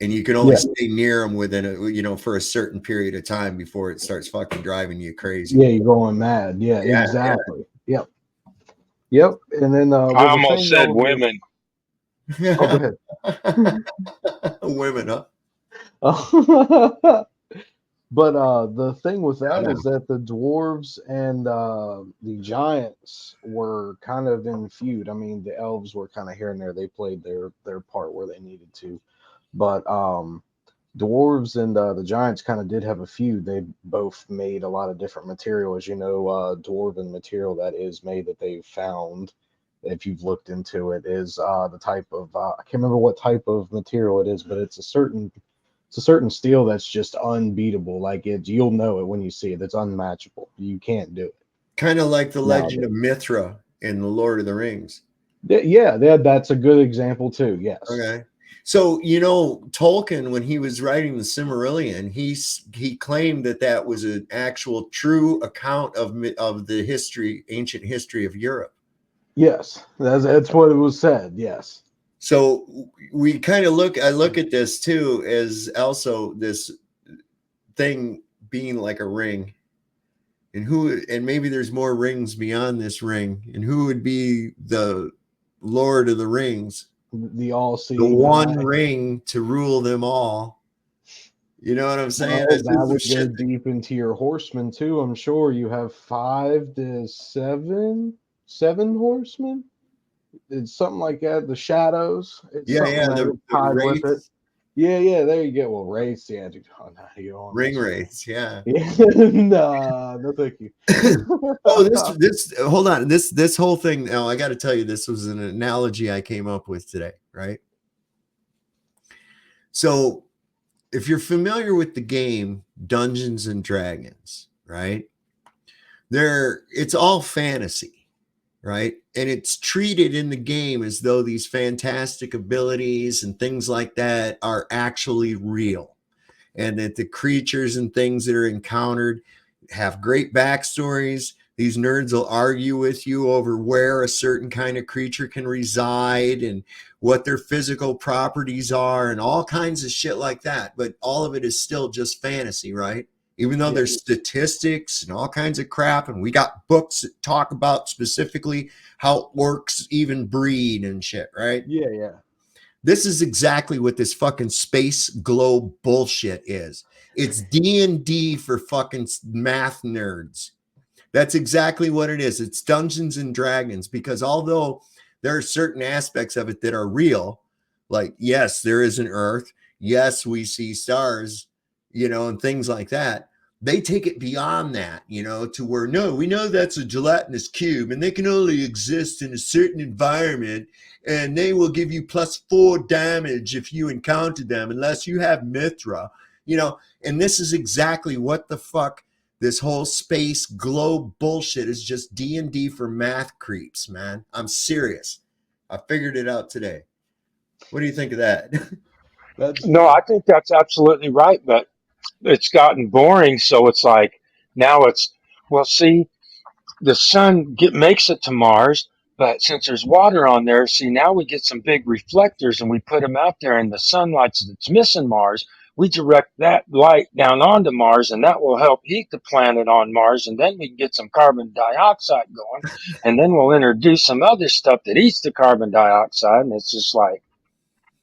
[SPEAKER 2] And you can only stay near them within for a certain period of time before it starts fucking driving you crazy.
[SPEAKER 4] Yeah, you're going mad. Yeah, exactly. Yep. And then
[SPEAKER 5] I
[SPEAKER 4] well, the
[SPEAKER 5] almost
[SPEAKER 4] thing
[SPEAKER 5] said
[SPEAKER 4] though,
[SPEAKER 5] women.
[SPEAKER 4] oh, go ahead.
[SPEAKER 2] Women, huh?
[SPEAKER 4] But the thing with that is that the dwarves and the giants were kind of in feud. I mean, the elves were kind of here and there. They played their part where they needed to. But dwarves and the giants kind of did have a feud. They both made a lot of different material. As you know, dwarven material that is made that they found, if you've looked into it, is the type of I can't remember what type of material it is, but it's a certain steel that's just unbeatable. Like you'll know it when you see it. It's unmatchable. You can't do it.
[SPEAKER 2] Kind of like the legend of Mithra in the Lord of the Rings.
[SPEAKER 4] Yeah, that's a good example too. Yes.
[SPEAKER 2] Okay. So, Tolkien, when he was writing the Silmarillion, he claimed that was an actual true account of the ancient history of Europe.
[SPEAKER 4] Yes, that's what it was said. Yes.
[SPEAKER 2] So we kind of I look at this too as also this thing being like a ring, and maybe there's more rings beyond this ring, and who would be the Lord of the Rings?
[SPEAKER 4] The all-seeing,
[SPEAKER 2] the one ring to rule them all. You know what I'm saying?
[SPEAKER 4] Well, that would go deep into your horsemen too. I'm sure you have 5 to 7 horsemen. It's something like that. The shadows. It's
[SPEAKER 2] the
[SPEAKER 4] tied with
[SPEAKER 2] wraiths.
[SPEAKER 4] it. Yeah. There you go. Well, wraiths. Yeah.
[SPEAKER 2] Ring wraiths. Yeah.
[SPEAKER 4] No, thank you.
[SPEAKER 2] Oh, this. Hold on. This whole thing. Now, I got to tell you, this was an analogy I came up with today. Right. So, if you're familiar with the game Dungeons and Dragons, right? it's all fantasy, right? And it's treated in the game as though these fantastic abilities and things like that are actually real, and that the creatures and things that are encountered have great backstories. These nerds will argue with you over where a certain kind of creature can reside and what their physical properties are and all kinds of shit like that. But all of it is still just fantasy, right? Even though there's statistics and all kinds of crap, and we got books that talk about specifically how orcs even breed and shit, right?
[SPEAKER 4] Yeah.
[SPEAKER 2] This is exactly what this fucking space globe bullshit is. It's D&D for fucking math nerds. That's exactly what it is. It's Dungeons and Dragons, because although there are certain aspects of it that are real, like, yes, there is an Earth. Yes, we see stars, and things like that. They take it beyond that, to where, no, we know that's a gelatinous cube and they can only exist in a certain environment, and they will give you +4 damage if you encounter them unless you have Mithra, and this is exactly what the fuck this whole space globe bullshit is. Just D&D for math creeps, man. I'm serious. I figured it out today. What do you think of that?
[SPEAKER 5] No, I think that's absolutely right, but it's gotten boring. So it's like now it's, well, see, the sun makes it to Mars, but since there's water on there, see, now we get some big reflectors and we put them out there, and the sunlight that's missing Mars, we direct that light down onto Mars, and that will help heat the planet on Mars, and then we can get some carbon dioxide going, and then we'll introduce some other stuff that eats the carbon dioxide, and it's just like,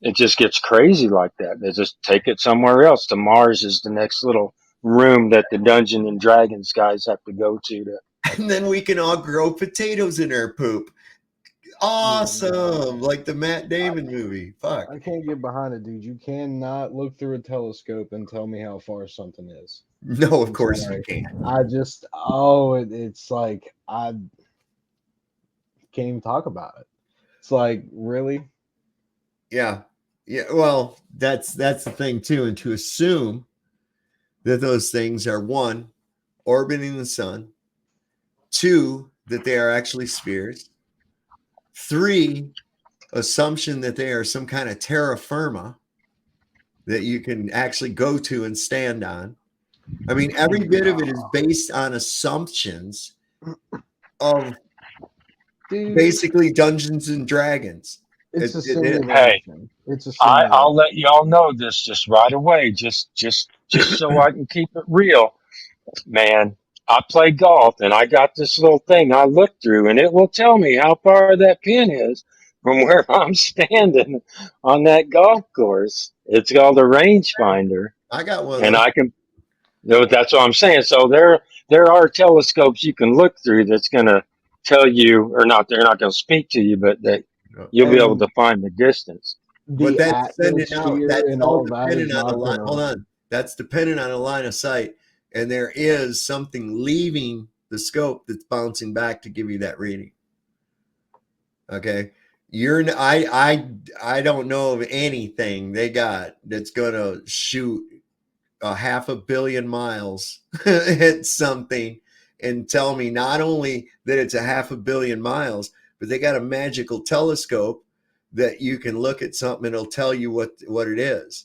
[SPEAKER 5] it just gets crazy like that. They just take it somewhere else. The Mars is the next little room that the Dungeon and Dragons guys have to go to.
[SPEAKER 2] And then we can all grow potatoes in our poop. Awesome. Like the Matt Damon movie. Fuck.
[SPEAKER 4] I can't get behind it, dude. You cannot look through a telescope and tell me how far something is.
[SPEAKER 2] No, of course you can't.
[SPEAKER 4] It's like I can't even talk about it. It's like, really?
[SPEAKER 2] Yeah. Well, that's the thing too. And to assume that those things are, one, orbiting the sun, two, that they are actually spheres, three, assumption that they are some kind of terra firma that you can actually go to and stand on. I mean, every bit of it is based on assumptions of basically Dungeons and Dragons.
[SPEAKER 4] It's a
[SPEAKER 5] simulation. Hey,
[SPEAKER 4] it's a simulation.
[SPEAKER 5] I'll let y'all know this just right away, just so I can keep it real, man. I play golf, and I got this little thing I look through, and it will tell me how far that pin is from where I'm standing on that golf course. It's called a rangefinder.
[SPEAKER 2] I got one.
[SPEAKER 5] And I can, that's what I'm saying. So there are telescopes you can look through that's going to tell you, or not, they're not going to speak to you, but that you'll be able to find the distance.
[SPEAKER 2] But that's sending out, that's all dependent on the line. Hold on. That's dependent on a line of sight. And there is something leaving the scope that's bouncing back to give you that reading. Okay. I don't know of anything they got that's gonna shoot 500 million miles at something and tell me not only that it's 500 million miles, but they got a magical telescope that you can look at something and it'll tell you what it is.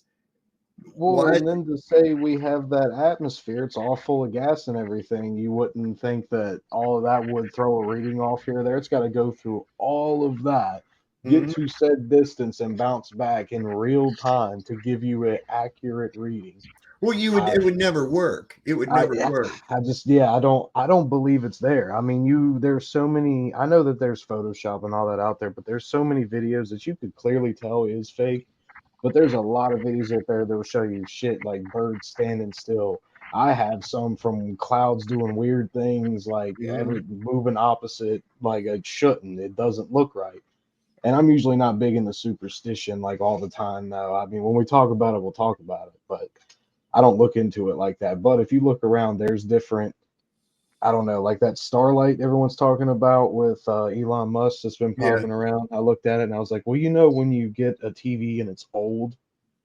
[SPEAKER 4] Well, and then to say we have that atmosphere, it's all full of gas and everything, you wouldn't think that all of that would throw a reading off here or there. It's got to go through all of that, get to said distance, and bounce back in real time to give you an accurate reading.
[SPEAKER 2] Well, it would never work. It would never work.
[SPEAKER 4] I don't believe it's there. I mean, there's so many, I know that there's Photoshop and all that out there, but there's so many videos that you could clearly tell is fake. But there's a lot of videos out there that will show you shit like birds standing still. I have some from clouds doing weird things, like every moving opposite, like it shouldn't. It doesn't look right. And I'm usually not big into superstition like all the time, though. I mean, when we talk about it, we'll talk about it. But I don't look into it like that. But if you look around, there's different, I don't know, like that starlight everyone's talking about with Elon Musk that's been popping around. I looked at it and I was like, well, when you get a TV and it's old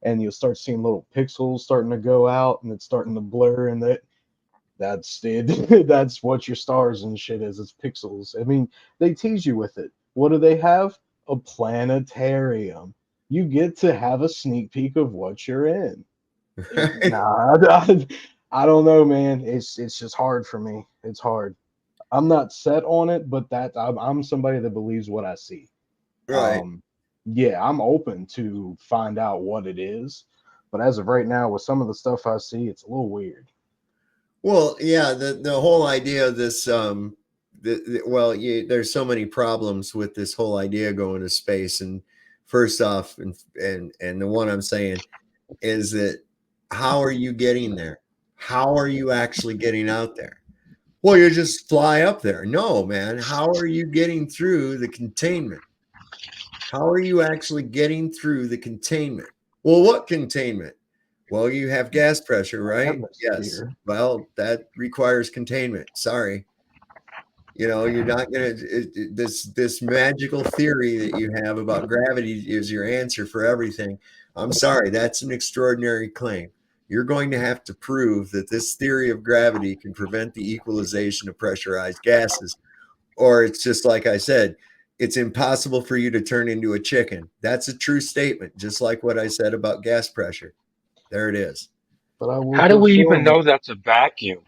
[SPEAKER 4] and you'll start seeing little pixels starting to go out and it's starting to blur, and That's it. That's what your stars and shit is. It's pixels. I mean, they tease you with it. What do they have? A planetarium. You get to have a sneak peek of what you're in. Nah, I don't know, man. It's just hard for me. It's hard. I'm not set on it, but I'm somebody that believes what I see.
[SPEAKER 2] Right.
[SPEAKER 4] Yeah, I'm open to find out what it is, but as of right now, with some of the stuff I see, it's a little weird.
[SPEAKER 2] Well, yeah, the whole idea of this, there's so many problems with this whole idea going to space. And first off, and the one I'm saying is that how are you getting there? How are you actually getting out there? Well, you just fly up there. No, man. How are you getting through the containment? How are you actually getting through the containment? Well, what containment? Well, you have gas pressure, right? Yes.
[SPEAKER 4] Atmosphere.
[SPEAKER 2] Well, that requires containment. Sorry. You're not going to this magical theory that you have about gravity is your answer for everything. I'm sorry, that's an extraordinary claim. You're going to have to prove that this theory of gravity can prevent the equalization of pressurized gases, or it's just like I said, it's impossible for you to turn into a chicken. That's a true statement, just like what I said about gas pressure. There it is.
[SPEAKER 4] But I will
[SPEAKER 5] How do we even
[SPEAKER 4] confirm.
[SPEAKER 5] know that's a vacuum?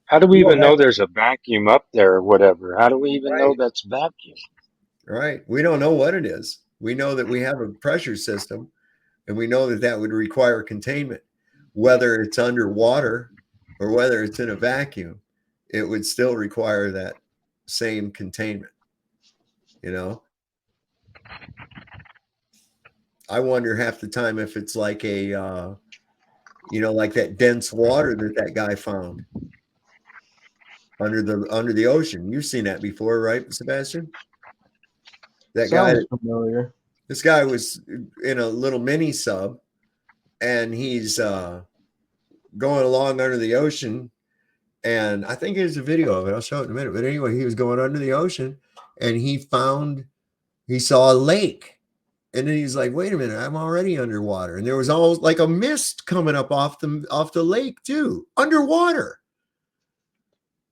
[SPEAKER 5] How do we
[SPEAKER 2] Well,
[SPEAKER 5] even know there's a vacuum up there or whatever? How do we even know
[SPEAKER 2] right,
[SPEAKER 5] that's vacuum?
[SPEAKER 2] right. We don't know what it is. We know that we have a pressure system, and we know that that would require containment. Whether it's underwater or whether it's in a vacuum, it would still require that same containment. You know, I wonder half the time if it's like like that dense water that guy found under the ocean. You've seen that before, right, Sebastian? That guy,
[SPEAKER 4] Sounds familiar.
[SPEAKER 2] this guy was in a little mini sub, and he's going along under the ocean. And I think there's a video of it. I'll show it in a minute. But anyway, he was going under the ocean, and he saw a lake. And then he's like, wait a minute, I'm already underwater. And there was almost like a mist coming up off the lake too, underwater.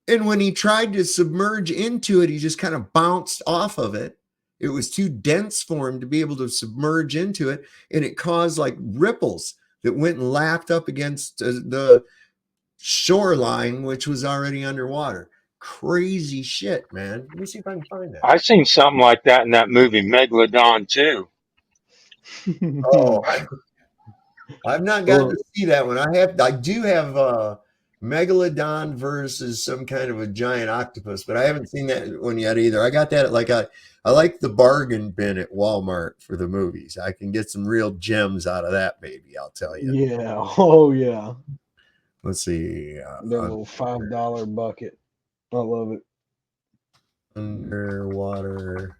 [SPEAKER 2] And when he tried to submerge into it, he just kind of bounced off of it. It was too dense for him to be able to submerge into it. And it caused like ripples that went and lapped up against the shoreline, which was already underwater. Crazy shit, man. Let me see if I can find that.
[SPEAKER 5] I've seen something like that in that movie Megalodon too.
[SPEAKER 2] Oh, I've not gotten
[SPEAKER 4] Well,
[SPEAKER 2] to see that one. I do have Megalodon versus some kind of a giant octopus, but I haven't seen that one yet either. I got that I like the bargain bin at Walmart for the movies. I can get some real gems out of that baby, I'll tell you.
[SPEAKER 4] yeah. Oh, yeah.
[SPEAKER 2] Let's see.
[SPEAKER 4] Their little $5 bucket. I love it.
[SPEAKER 2] Underwater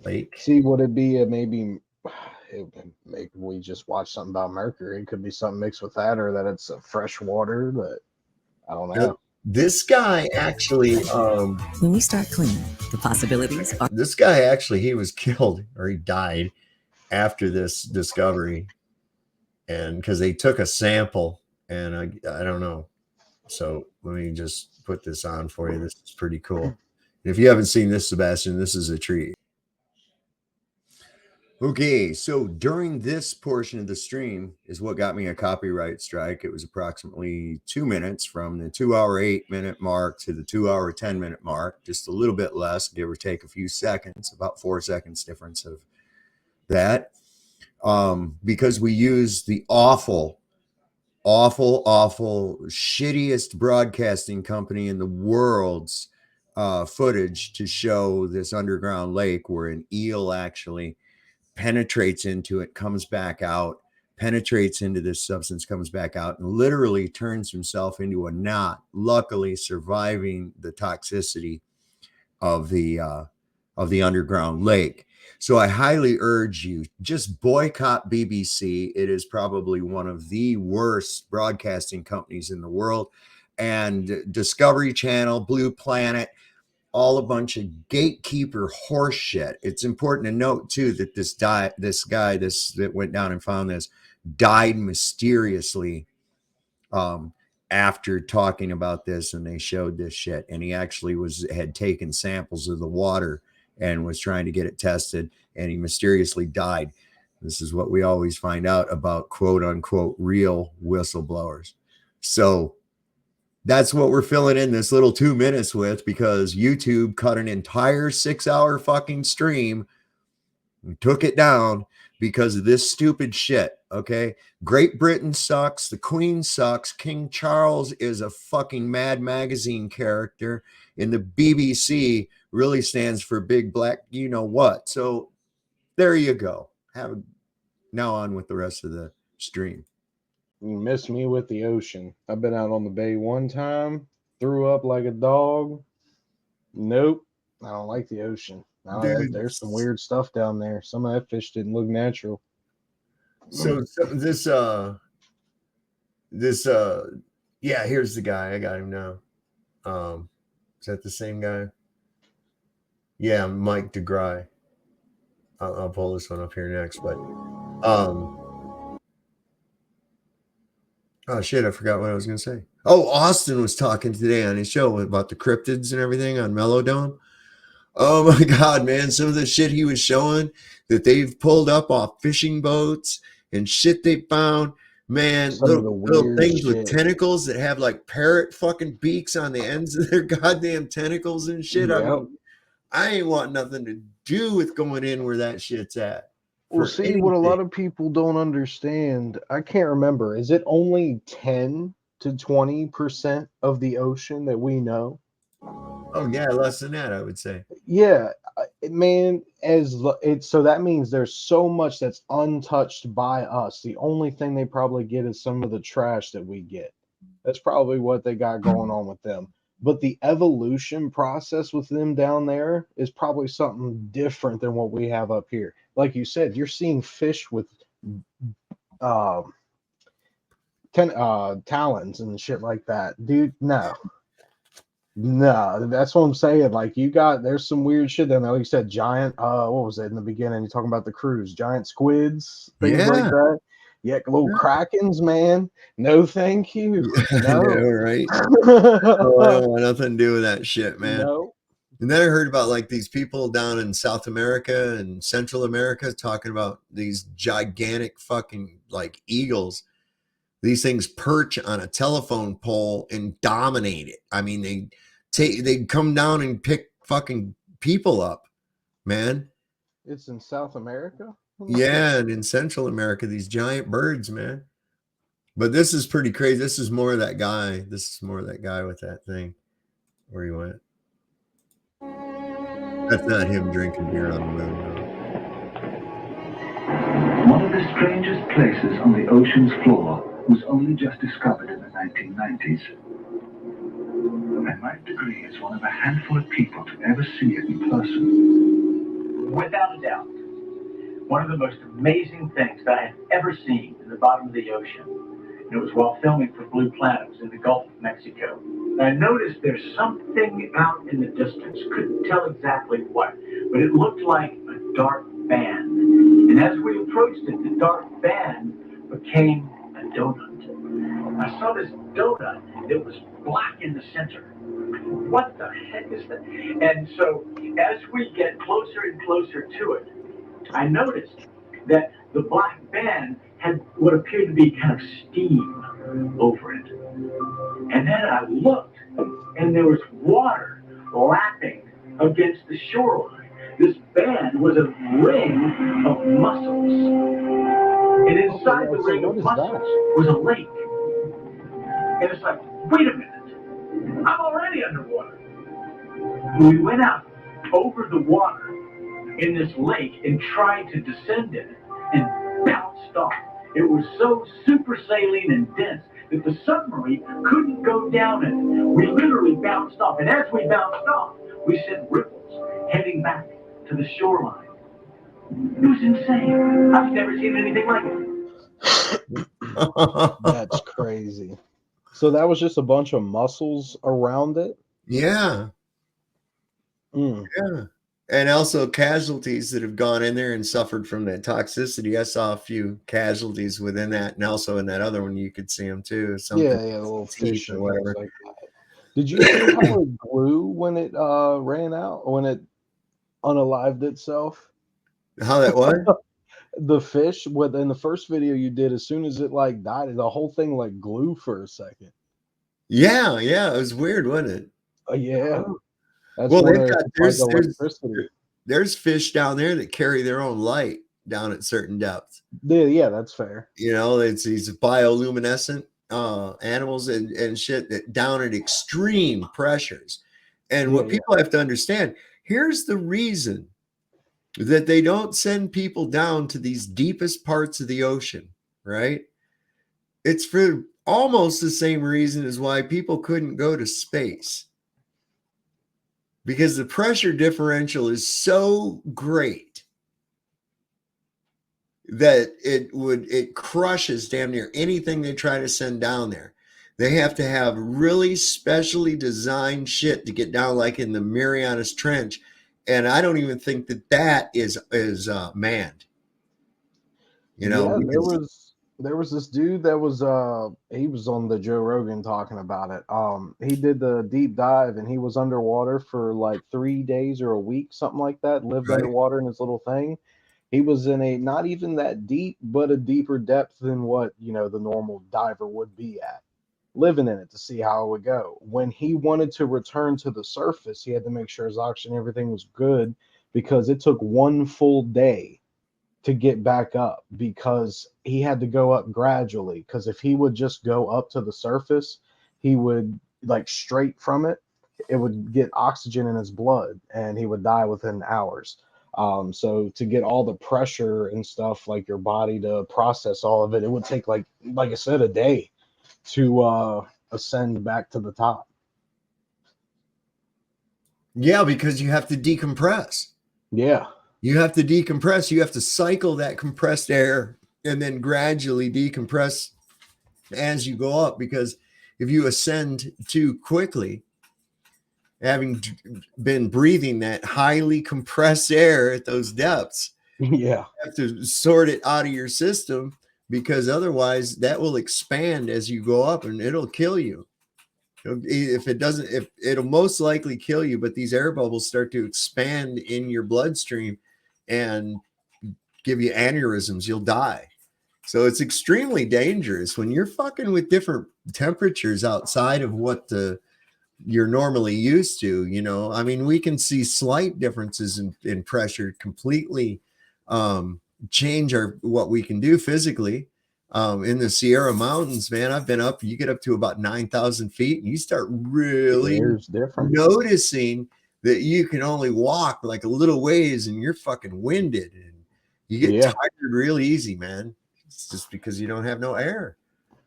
[SPEAKER 2] lake.
[SPEAKER 4] See, would it be maybe we just watch something about mercury? It could be something mixed with that, or that it's a fresh water, but I don't know.
[SPEAKER 2] This guy actually,
[SPEAKER 10] When we start clean, the possibilities are.
[SPEAKER 2] this guy actually, he was killed or he died after this discovery, and because they took a sample, and I don't know. So let me just put this on for you. This is pretty cool. If you haven't seen this, Sebastian, this is a treat. Okay, so during this portion of the stream is what got me a copyright strike. It was approximately 2 minutes from the 2-hour 8-minute mark to the 2-hour 10-minute mark, just a little bit less, give or take a few seconds, about 4 seconds difference of that, because we used the awful, shittiest broadcasting company in the world's footage to show this underground lake where an eel actually penetrates into it, comes back out, penetrates into this substance, comes back out, and literally turns himself into a knot, luckily surviving the toxicity of the underground lake. So I highly urge you, just boycott BBC. It is probably one of the worst broadcasting companies in the world. And Discovery Channel, Blue Planet, all a bunch of gatekeeper horse shit. It's important to note too that this guy that went down and found this died mysteriously after talking about this, and they showed this shit, and he actually had taken samples of the water and was trying to get it tested, and he mysteriously died. This is what we always find out about quote unquote real whistleblowers. So that's what we're filling in this little 2 minutes with, because YouTube cut an entire 6-hour fucking stream and took it down because of this stupid shit. Okay. Great Britain sucks. The Queen sucks. King Charles is a fucking Mad Magazine character. And the BBC really stands for big black, you know what. So there you go. Now on with the rest of the stream.
[SPEAKER 4] You miss me with the ocean. I've been out on the bay one time, threw up like a dog. Nope. I don't like the ocean.
[SPEAKER 2] Dude,
[SPEAKER 4] there's some weird stuff down there. Some of that fish didn't look natural.
[SPEAKER 2] So this yeah, here's the guy. I got him now. Is that the same guy? Yeah, Mike DeGry. I'll pull this one up here next, but oh shit, I forgot what I was gonna say. Oh, Austin was talking today on his show about the cryptids and everything on Mellowdome. Oh my god, man, some of the shit he was showing that they've pulled up off fishing boats and shit they found, man, little things with tentacles that have like parrot fucking beaks on the ends of their goddamn tentacles and shit.
[SPEAKER 4] Yep.
[SPEAKER 2] I mean, I ain't want nothing to do with going in where that shit's at.
[SPEAKER 4] Well, see, what a lot of people don't understand, I can't remember, is it only 10 to 20% of the ocean that we know?
[SPEAKER 2] Oh yeah, less than that, I would say.
[SPEAKER 4] Yeah, man, so that means there's so much that's untouched by us. The only thing they probably get is some of the trash that we get. That's probably what they got going on with them. But the evolution process with them down there is probably something different than what we have up here. Like you said, you're seeing fish with talons and shit like that. Dude, no, that's what I'm saying. Like, there's some weird shit down there. Like you said, giant, what was it in the beginning? You're talking about the cruise, giant squids, things like that. Yeah, little krakens, man. No, thank you. No,
[SPEAKER 2] right? Oh, I don't want nothing to do with that shit, man.
[SPEAKER 4] No.
[SPEAKER 2] And then I heard about like these people down in South America and Central America talking about these gigantic fucking like eagles. These things perch on a telephone pole and dominate it. I mean, they come down and pick fucking people up, man.
[SPEAKER 4] It's in South America?
[SPEAKER 2] Yeah, and in Central America, these giant birds, man. But this is pretty crazy. This is more of that guy. This is more of that guy with that thing. Where he went. That's not him drinking beer on the moon. No.
[SPEAKER 11] One of the strangest places on the ocean's floor was only just discovered in the 1990s. And my degree is one of a handful of people to ever see it in person.
[SPEAKER 12] Without a doubt, one of the most amazing things that I have ever seen in the bottom of the ocean. And it was while filming for Blue Planet. It was in the Gulf of Mexico. And I noticed there's something out in the distance. Couldn't tell exactly what, but it looked like a dark band. And as we approached it, the dark band became a donut. I saw this donut that was black in the center. What the heck is that? And so as we get closer and closer to it, I noticed that the black band had what appeared to be kind of steam over it. And then I looked, and there was water lapping against the shoreline. This band was a ring of mussels. And inside the ring of mussels was a lake. And it's like, wait a minute, I'm already underwater. We went out over the water in this lake and tried to descend in it and bounced off. It was so super saline and dense that the submarine couldn't go down in it. We literally bounced off, and as we bounced off, we sent ripples heading back to the shoreline. It was insane. I've never seen anything like it.
[SPEAKER 4] That's crazy. So that was just a bunch of mussels around it?
[SPEAKER 2] Yeah.
[SPEAKER 4] Mm.
[SPEAKER 2] Yeah. And also casualties that have gone in there and suffered from that toxicity. I saw a few casualties within that, and also in that other one you could see them too. Something
[SPEAKER 4] Yeah, the little
[SPEAKER 2] teeth
[SPEAKER 4] fish
[SPEAKER 2] or
[SPEAKER 4] and things
[SPEAKER 2] whatever.
[SPEAKER 4] like that. Did you see how it grew when it ran out, when it unalived itself?
[SPEAKER 2] How that was?
[SPEAKER 4] The fish, with in the first video you did, as soon as it like died, the whole thing like glue for a second.
[SPEAKER 2] Yeah, yeah, it was weird, wasn't it?
[SPEAKER 4] Yeah, that's
[SPEAKER 2] Well, they've
[SPEAKER 4] wondering if
[SPEAKER 2] got
[SPEAKER 4] it's like electricity.
[SPEAKER 2] there's fish down there that carry their own light down at certain depths.
[SPEAKER 4] Yeah, that's fair.
[SPEAKER 2] You know, it's these bioluminescent animals and shit that down at extreme pressures. And what
[SPEAKER 4] Yeah.
[SPEAKER 2] people have to understand, here's the reason that they don't send people down to these deepest parts of the ocean, right? It's for almost the same reason as why people couldn't go to space. Because the pressure differential is so great that it crushes damn near anything they try to send down there. They have to have really specially designed shit to get down, like in the Marianas Trench, and I don't even think that is manned. You know,
[SPEAKER 4] Yeah,
[SPEAKER 2] because
[SPEAKER 4] there was this dude that was he was on the Joe Rogan talking about it. He did the deep dive and he was underwater for like 3 days or a week, something like that, lived
[SPEAKER 2] right,
[SPEAKER 4] underwater in his little thing. He was in a not even that deep, but a deeper depth than what, the normal diver would be at, living in it to see how it would go. When he wanted to return to the surface, he had to make sure his oxygen, everything was good, because it took one full day to get back up, because he had to go up gradually, because if he would just go up to the surface, he would, like, straight from it would get oxygen in his blood and he would die within hours. So to get all the pressure and stuff, like your body to process all of it, it would take, like I said, a day to ascend back to the top.
[SPEAKER 2] yeah, because you have to decompress.
[SPEAKER 4] Yeah.
[SPEAKER 2] You have to decompress. You have to cycle that compressed air and then gradually decompress as you go up. Because if you ascend too quickly, having been breathing that highly compressed air at those depths,
[SPEAKER 4] Yeah.
[SPEAKER 2] you have to sort it out of your system, because otherwise that will expand as you go up and it'll kill you. If it doesn't, if it'll most likely kill you, but these air bubbles start to expand in your bloodstream and give you aneurysms, you'll die. So it's extremely dangerous when you're fucking with different temperatures outside of what you're normally used to. I mean, we can see slight differences in pressure completely change what we can do physically. In the Sierra Mountains, man, I've been up, you get up to about 9,000 feet and you start really
[SPEAKER 4] Air's different.
[SPEAKER 2] noticing that you can only walk like a little ways and you're fucking winded and you get
[SPEAKER 4] Yeah.
[SPEAKER 2] tired really easy, man. It's just because you don't have no air.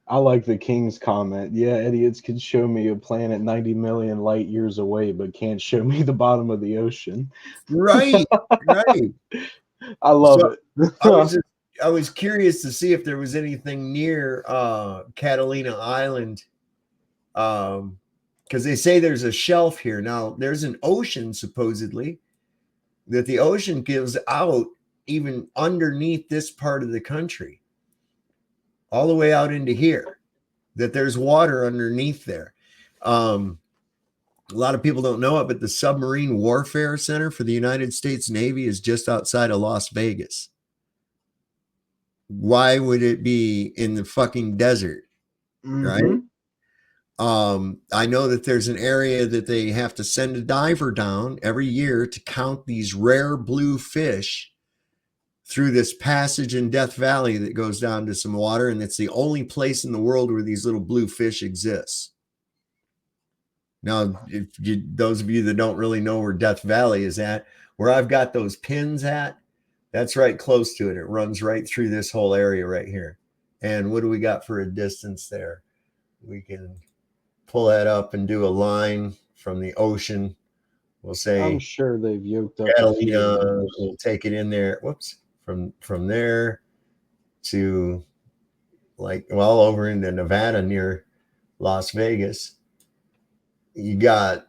[SPEAKER 4] I like the King's comment. Yeah, idiots can show me a planet 90 million light years away, but can't show me the bottom of the ocean.
[SPEAKER 2] Right, right.
[SPEAKER 4] I love
[SPEAKER 2] So
[SPEAKER 4] it.
[SPEAKER 2] I was curious to see if there was anything near Catalina Island, because they say there's a shelf here. Now there's an ocean supposedly that the ocean gives out even underneath this part of the country, all the way out into here. That there's water underneath there. A lot of people don't know it, but the Submarine Warfare Center for the United States Navy is just outside of Las Vegas. Why would it be in the fucking desert? Right? I know that there's an area that they have to send a diver down every year to count these rare blue fish through this passage in Death Valley that goes down to some water, and it's the only place in the world where these little blue fish exist. Now, those of you that don't really know where Death Valley is at, where I've got those pins at, that's right close to it. It runs right through this whole area right here. And what do we got for a distance there? We can pull that up and do a line from the ocean. We'll say
[SPEAKER 4] I'm sure they've yoked up
[SPEAKER 2] Catalina.
[SPEAKER 4] a few of those.
[SPEAKER 2] We'll take it in there. Whoops. From there to over into Nevada near Las Vegas. You got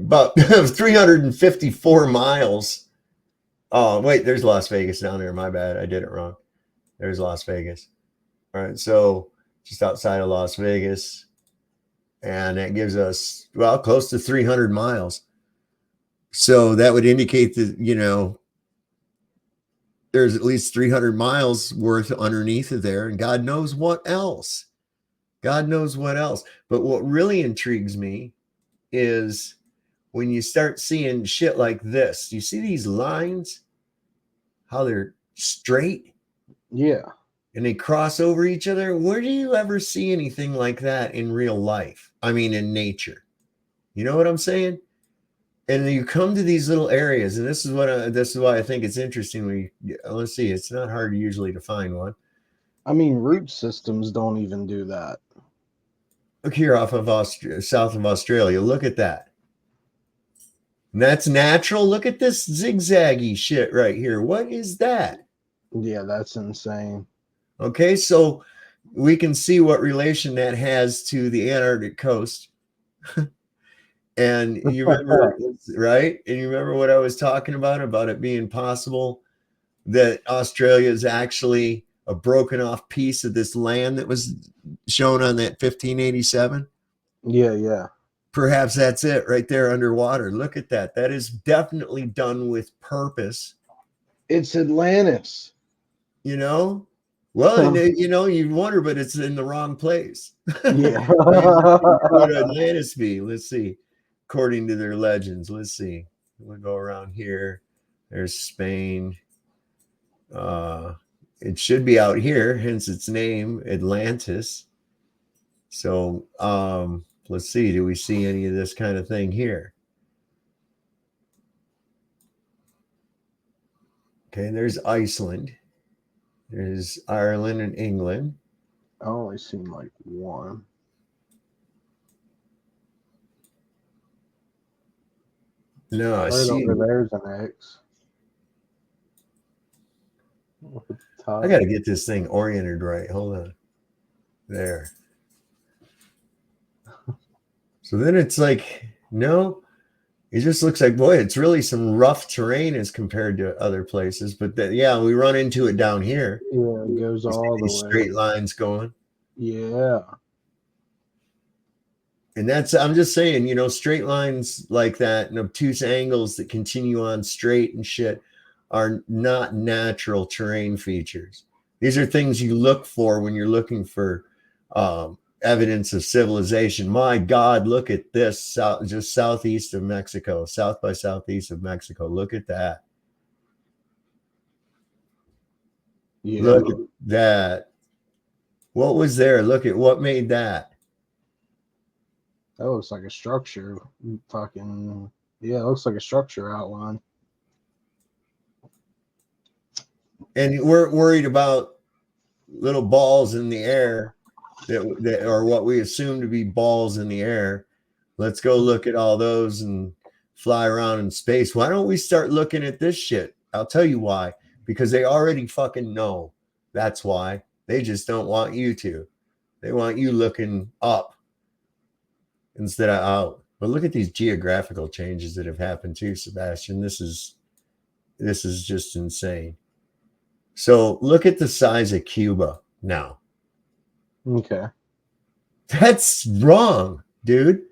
[SPEAKER 2] about 354 miles. Oh, wait, there's Las Vegas down there. My bad. I did it wrong. There's Las Vegas. All right. So just outside of Las Vegas. And that gives us, well, close to 300 miles. So that would indicate that, you know, there's at least 300 miles worth underneath of there. And God knows what else. God knows what else. But what really intrigues me is when you start seeing shit like this. You see these lines? How they're straight?
[SPEAKER 4] Yeah.
[SPEAKER 2] And they cross over each other. Where do you ever see anything like that in real life? I mean, in nature. You know what I'm saying? And you come to these little areas, and this is why I think it's interesting. Let's see, it's not hard usually to find one.
[SPEAKER 4] I mean, root systems don't even do that.
[SPEAKER 2] Look here off of south of Australia. Look at that. And that's natural. Look at this zigzaggy shit right here. What is that?
[SPEAKER 4] Yeah, that's insane.
[SPEAKER 2] Okay, so we can see what relation that has to the Antarctic coast. And you remember, right? And you remember what I was talking about it being possible that Australia is actually a broken off piece of this land that was shown on that 1587?
[SPEAKER 4] Yeah.
[SPEAKER 2] Perhaps that's it right there underwater. Look at that. That is definitely done with purpose.
[SPEAKER 4] It's Atlantis.
[SPEAKER 2] You know? Well, you know, you wonder, but it's in the wrong place.
[SPEAKER 4] Yeah.
[SPEAKER 2] What would Atlantis be? Let's see. According to their legends, let's see. We'll go around here. There's Spain. It should be out here, hence its name, Atlantis. So let's see. Do we see any of this kind of thing here? Okay, there's Iceland. There's Ireland and England.
[SPEAKER 4] I only seen like one.
[SPEAKER 2] No, I
[SPEAKER 4] right
[SPEAKER 2] see.
[SPEAKER 4] over there's an X.
[SPEAKER 2] I got to get this thing oriented right. Hold on. There. So then it's like, no, it just looks like, boy, it's really some rough terrain as compared to other places. But yeah, we run into it down here.
[SPEAKER 4] Yeah, it goes all the way.
[SPEAKER 2] Straight lines going.
[SPEAKER 4] Yeah.
[SPEAKER 2] And I'm just saying, you know, straight lines like that and obtuse angles that continue on straight and shit are not natural terrain features. These are things you look for when you're looking for evidence of civilization. My God, look at this, just southeast of Mexico, south by southeast of Mexico. Look at that.
[SPEAKER 4] Yeah.
[SPEAKER 2] Look at that. What was there? Look at what made that.
[SPEAKER 4] That looks like a structure. Fucking, yeah, it looks like a structure outline.
[SPEAKER 2] And we're worried about little balls in the air that are what we assume to be balls in the air. Let's go look at all those and fly around in space. Why don't we start looking at this shit? I'll tell you why. Because they already fucking know. That's why. They just don't want you to. They want you looking up instead of out. But look at these geographical changes that have happened too, Sebastian. This is just insane. So look at the size of Cuba now.
[SPEAKER 4] Okay.
[SPEAKER 2] That's wrong, dude.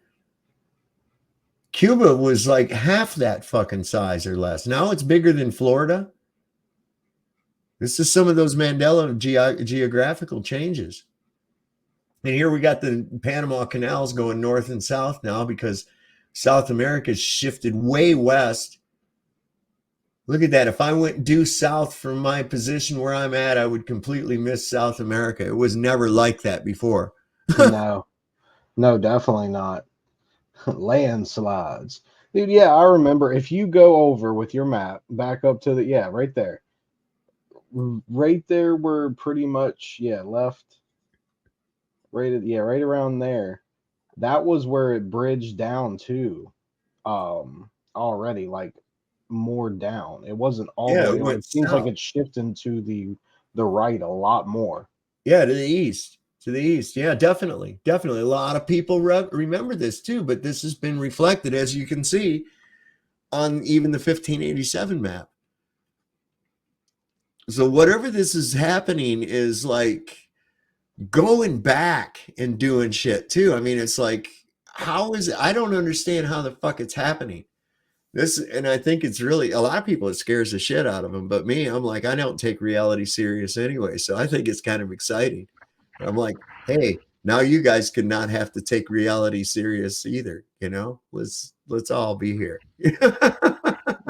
[SPEAKER 2] Cuba was like half that fucking size or less. Now it's bigger than Florida. This is some of those Mandela geographical changes. And here we got the Panama canals going north and south now because South America shifted way west. Look at that. If I went due south from my position where I'm at, I would completely miss South America. It was never like that before.
[SPEAKER 4] No, definitely not. Landslides. Dude, yeah, I remember if you go over with your map back up to right there. Right there where pretty much, left. Right around there. That was where it bridged down to already, like more down. It wasn't all the way. It seems like it's shifting to the right a lot more.
[SPEAKER 2] Yeah, to the east. To the east. Yeah, definitely. Definitely. A lot of people remember this too, but this has been reflected, as you can see, on even the 1587 map. So whatever this is happening is like going back and doing shit too. I mean, it's like, how is it? I don't understand how the fuck it's happening. This, and I think it's really, a lot of people, it scares the shit out of them. But me, I'm like, I don't take reality serious anyway. So I think it's kind of exciting. I'm like, hey, now you guys could not have to take reality serious either. You know, let's all be here.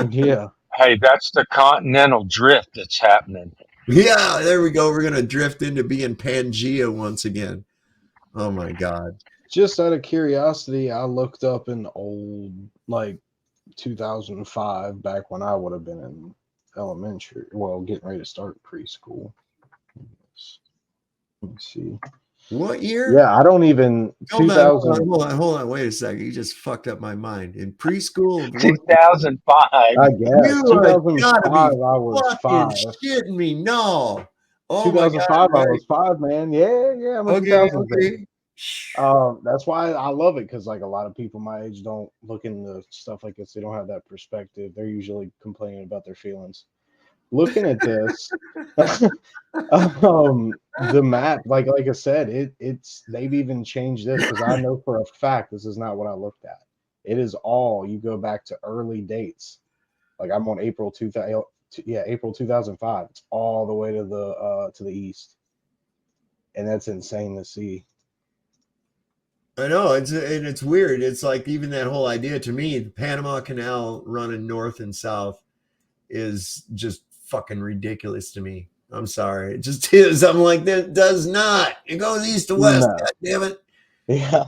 [SPEAKER 4] Yeah.
[SPEAKER 5] Hey, that's the continental drift that's happening.
[SPEAKER 2] Yeah, there we go. We're gonna drift into being Pangea once again. Oh my god.
[SPEAKER 4] Just out of curiosity, I looked up an old, like 2005, back when I would have been in elementary. Well, getting ready to start preschool. Let me see.
[SPEAKER 2] What year?
[SPEAKER 4] Yeah, I don't even.
[SPEAKER 2] Hold on,
[SPEAKER 4] 2000.
[SPEAKER 2] hold on. Wait a second. You just fucked up my mind. In preschool of what?
[SPEAKER 5] 2005.
[SPEAKER 4] I guess
[SPEAKER 2] You have gotta
[SPEAKER 4] 2005.
[SPEAKER 2] be
[SPEAKER 4] I was
[SPEAKER 2] fucking
[SPEAKER 4] 5.
[SPEAKER 2] shitting me. No. Oh my god,
[SPEAKER 4] 2005. I
[SPEAKER 2] right.
[SPEAKER 4] was 5, man. Yeah. I'm a
[SPEAKER 2] Okay,
[SPEAKER 4] 2000
[SPEAKER 2] okay.
[SPEAKER 4] baby. That's why I love it, because like a lot of people my age don't look into stuff like this. They don't have that perspective. They're usually complaining about their feelings. Looking at this, the map, like I said, it's they've even changed this, because I know for a fact this is not what I looked at. It is all, you go back to early dates. Like I'm on April 2000. Yeah, April 2005. It's all the way to the east, and that's insane to see.
[SPEAKER 2] I know, it's weird. It's like even that whole idea, to me, the Panama Canal running north and south is just fucking ridiculous to me. I'm sorry. It just is. I'm like, that does not. It goes east to west.
[SPEAKER 4] No.
[SPEAKER 2] God damn it.
[SPEAKER 4] Yeah.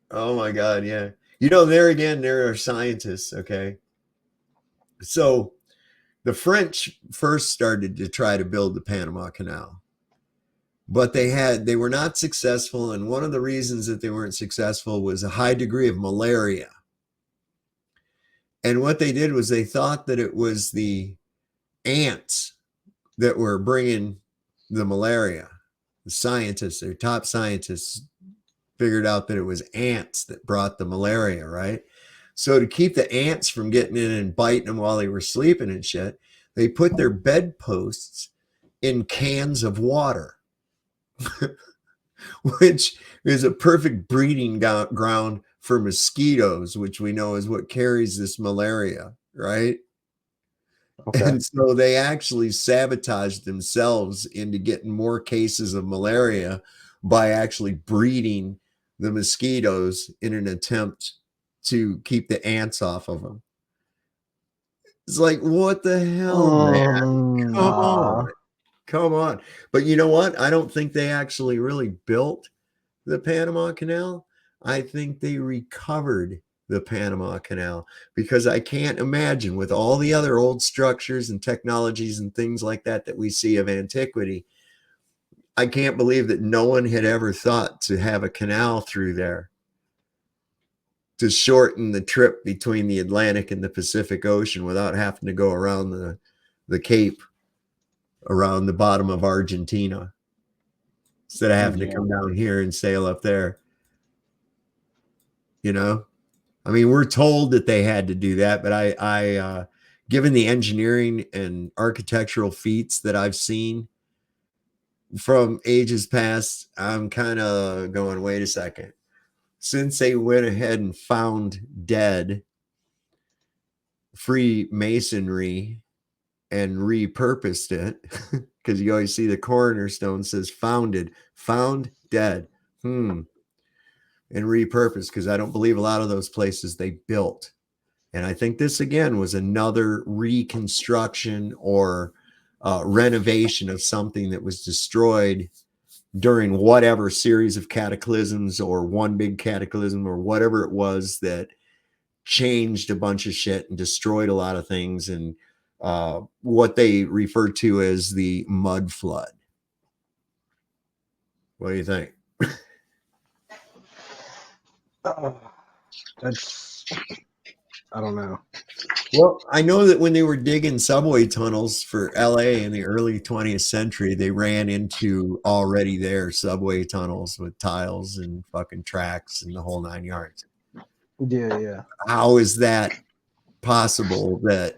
[SPEAKER 2] Oh my God. Yeah. You know, there again, there are scientists. Okay. So the French first started to try to build the Panama Canal, but they were not successful. And one of the reasons that they weren't successful was a high degree of malaria. And what they did was they thought that it was the ants that were bringing the malaria. The scientists, their top scientists, figured out that it was ants that brought the malaria, right? So to keep the ants from getting in and biting them while they were sleeping and shit, they put their bedposts in cans of water, which is a perfect breeding ground for mosquitoes, which we know is what carries this malaria, right?
[SPEAKER 4] Okay.
[SPEAKER 2] And so they actually sabotaged themselves into getting more cases of malaria by actually breeding the mosquitoes in an attempt to keep the ants off of them. It's like, what the hell, man? Come
[SPEAKER 4] Nah.
[SPEAKER 2] on. Come on. But you know what? I don't think they actually really built the Panama Canal. I think they recovered the Panama Canal, because I can't imagine, with all the other old structures and technologies and things like that that we see of antiquity, I can't believe that no one had ever thought to have a canal through there to shorten the trip between the Atlantic and the Pacific Ocean without having to go around the Cape, around the bottom of Argentina, instead of having to come down here and sail up there. You know, I mean, we're told that they had to do that, but I given the engineering and architectural feats that I've seen from ages past, I'm kind of going, wait a second. Since they went ahead and found dead Freemasonry and repurposed it, because you always see the coroner stone says found dead. And repurposed, because I don't believe a lot of those places they built. And I think this again was another reconstruction or renovation of something that was destroyed during whatever series of cataclysms, or one big cataclysm, or whatever it was that changed a bunch of shit and destroyed a lot of things, and what they refer to as the mud flood. What do you think?
[SPEAKER 4] That's, I don't know.
[SPEAKER 2] Well, I know that when they were digging subway tunnels for LA in the early 20th century, they ran into already there subway tunnels with tiles and fucking tracks and the whole 9 yards.
[SPEAKER 4] Yeah.
[SPEAKER 2] How is that possible that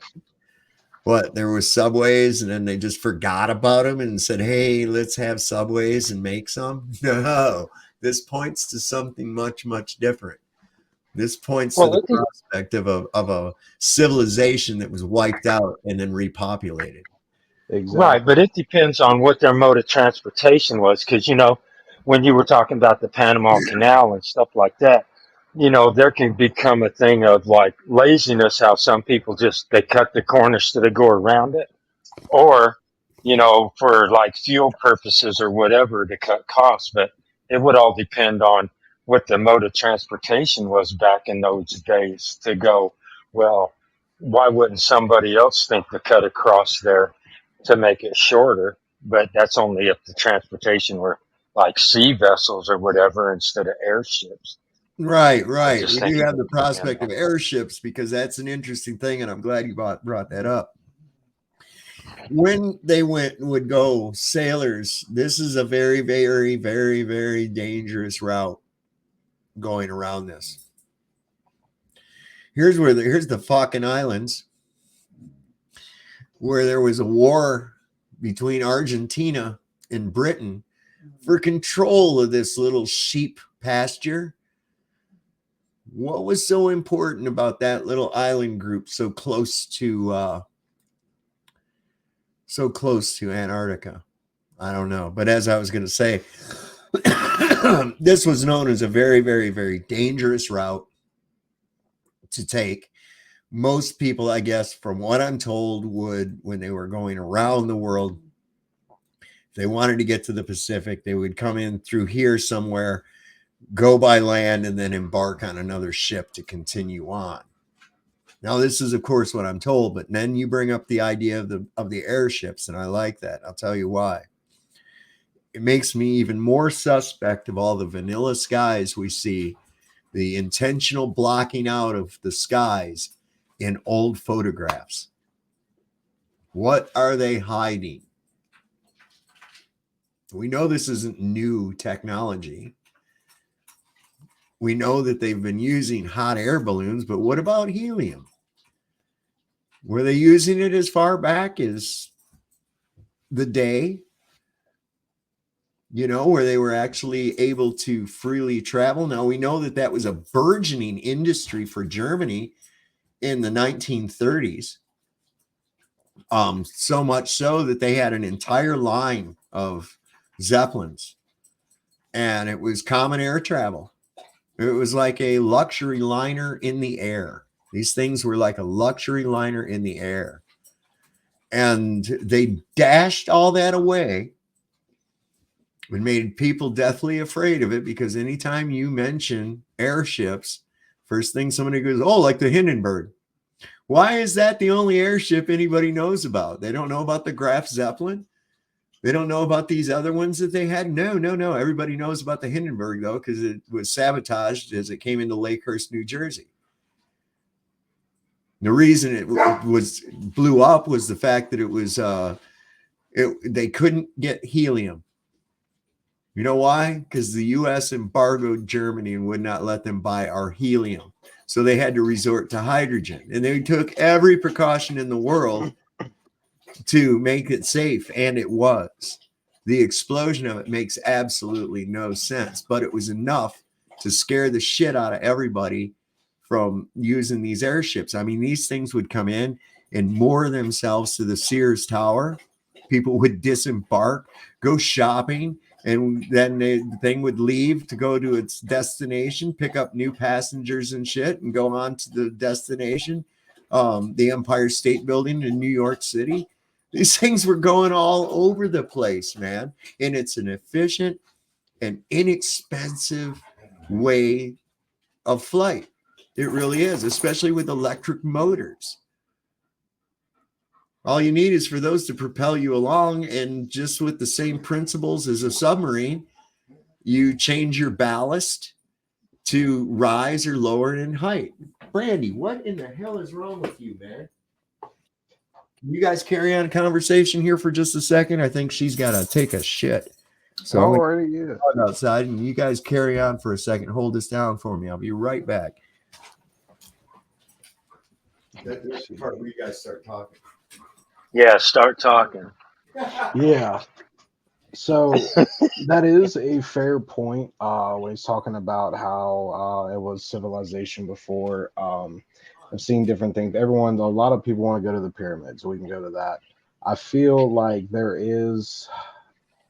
[SPEAKER 2] there was subways and then they just forgot about them and said, hey, let's have subways and make some? No, this points to something much, much different. This points to the prospect of a civilization that was wiped out and then repopulated.
[SPEAKER 4] Exactly.
[SPEAKER 5] Right, but it depends on what their mode of transportation was, because when you were talking about the Panama Canal and stuff like that, there can become a thing of like laziness, how some people just they cut the corners so they go around it, or for like fuel purposes or whatever to cut costs. But it would all depend on what the mode of transportation was back in those days to go, well, why wouldn't somebody else think to cut across there to make it shorter? But that's only if the transportation were like sea vessels or whatever instead of airships.
[SPEAKER 2] Right.
[SPEAKER 5] I
[SPEAKER 2] We
[SPEAKER 5] just
[SPEAKER 2] do
[SPEAKER 5] think it
[SPEAKER 2] have the
[SPEAKER 5] would depend
[SPEAKER 2] prospect of
[SPEAKER 5] on
[SPEAKER 2] airships because that's an interesting thing, and I'm glad you brought that up. When they would go sailors, this is a very, very, very, very dangerous route going around this. Here's the fucking islands where there was a war between Argentina and Britain for control of this little sheep pasture. What was so important about that little island group so close to Antarctica? I don't know. But as I was going to say, this was known as a very, very, very dangerous route to take. Most people, I guess, from what I'm told, would, when they were going around the world, if they wanted to get to the Pacific, they would come in through here somewhere, go by land, and then embark on another ship to continue on. Now, this is, of course, what I'm told, but then you bring up the idea of the airships, and I like that. I'll tell you why. It makes me even more suspect of all the vanilla skies we see, the intentional blocking out of the skies in old photographs. What are they hiding? We know this isn't new technology. We know that they've been using hot air balloons, but what about helium? Were they using it as far back as the day, where they were actually able to freely travel? Now, we know that was a burgeoning industry for Germany in the 1930s. So much so that they had an entire line of Zeppelins, and it was common air travel. It was like a luxury liner in the air. These things were like a luxury liner in the air. And they dashed all that away and made people deathly afraid of it, because anytime you mention airships, first thing somebody goes, oh, like the Hindenburg. Why is that the only airship anybody knows about? They don't know about the Graf Zeppelin. They don't know about these other ones that they had. No. Everybody knows about the Hindenburg, though, because it was sabotaged as it came into Lakehurst, New Jersey. The reason it blew up was the fact that it was they couldn't get helium. You know why? Because the U.S. embargoed Germany and would not let them buy our helium. So they had to resort to hydrogen. And they took every precaution in the world to make it safe. And it was. The explosion of it makes absolutely no sense. But it was enough to scare the shit out of everybody from using these airships. I mean, these things would come in and moor themselves to the Sears Tower. People would disembark, go shopping, and then the thing would leave to go to its destination, pick up new passengers and shit, and go on to the destination, the Empire State Building in New York City. These things were going all over the place, man. And it's an efficient and inexpensive way of flight. It really is, especially with electric motors. All you need is for those to propel you along, and just with the same principles as a submarine, you change your ballast to rise or lower in height. Brandy, what in the hell is wrong with you, man? Can you guys carry on a conversation here for just a second? I think she's got to take a shit. So I'm
[SPEAKER 4] Alrighty, yeah.
[SPEAKER 2] going outside, and you guys carry on for a second. Hold this down for me. I'll be right back. That's the part where you guys start talking.
[SPEAKER 5] Yeah, start talking.
[SPEAKER 4] Yeah. So that is a fair point when he's talking about how it was civilization before. I've seen different things. A lot of people want to go to the pyramids. We can go to that. I feel like there is,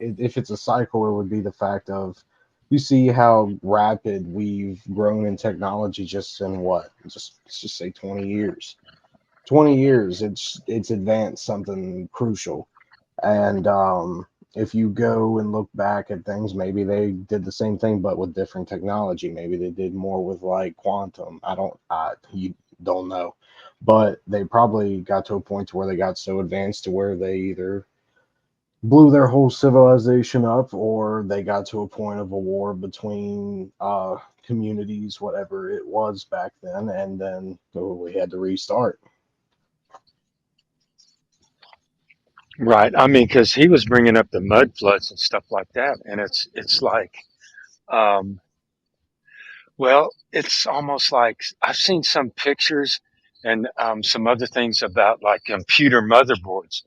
[SPEAKER 4] if it's a cycle, it would be the fact of you see how rapid we've grown in technology just in what? Let's just say 20 years. 20 years, it's advanced something crucial. And if you go and look back at things, maybe they did the same thing, but with different technology. Maybe they did more with like quantum. You don't know, but they probably got to a point to where they got so advanced to where they either blew their whole civilization up, or they got to a point of a war between communities, whatever it was back then, and then we had to restart.
[SPEAKER 5] Right. I mean, because he was bringing up the mud floods and stuff like that, and it's like, um, well, it's almost like I've seen some pictures and some other things about like computer motherboards,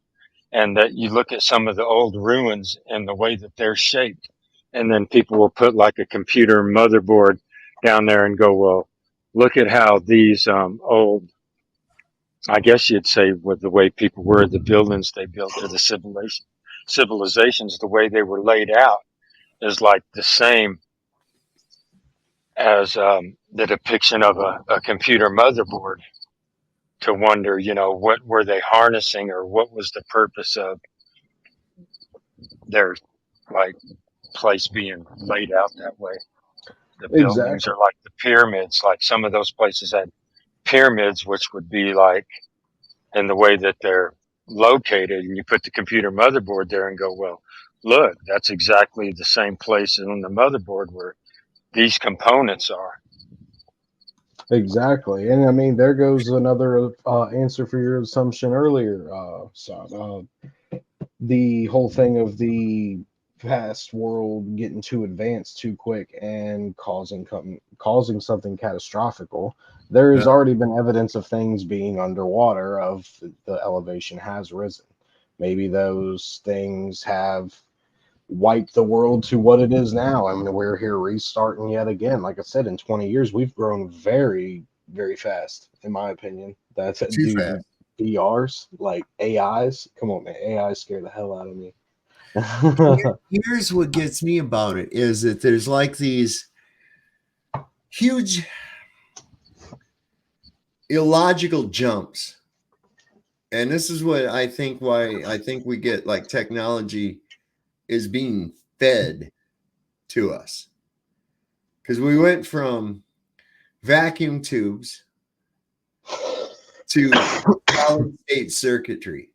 [SPEAKER 5] and that you look at some of the old ruins and the way that they're shaped, and then people will put like a computer motherboard down there and go, well, look at how these old, I guess you'd say, with the way people were, the buildings they built, or the civilizations, the way they were laid out is like the same as the depiction of a computer motherboard, to wonder, what were they harnessing, or what was the purpose of their like place being laid out that way. The buildings
[SPEAKER 4] Exactly.
[SPEAKER 5] are like the pyramids, like some of those places had pyramids, which would be like in the way that they're located, and you put the computer motherboard there and go, well, look, that's exactly the same place on the motherboard where these components are.
[SPEAKER 4] Exactly. And I mean, there goes another answer for your assumption earlier, the whole thing of the past world getting too advanced too quick and causing something catastrophical. There has
[SPEAKER 2] Yeah.
[SPEAKER 4] already been evidence of things being underwater, of the elevation has risen. Maybe those things have wiped the world to what it is now. I mean, we're here restarting yet again. Like I said, in 20 years, we've grown very, very fast, in my opinion. That's
[SPEAKER 2] Too
[SPEAKER 4] dude,
[SPEAKER 2] fast.
[SPEAKER 4] VRs, like AIs. Come on, man. AI scare the hell out of me.
[SPEAKER 2] Here's what gets me about it is that there's like these huge illogical jumps. And this is what I think why I think we get like technology is being fed to us. Because we went from vacuum tubes to solid state circuitry,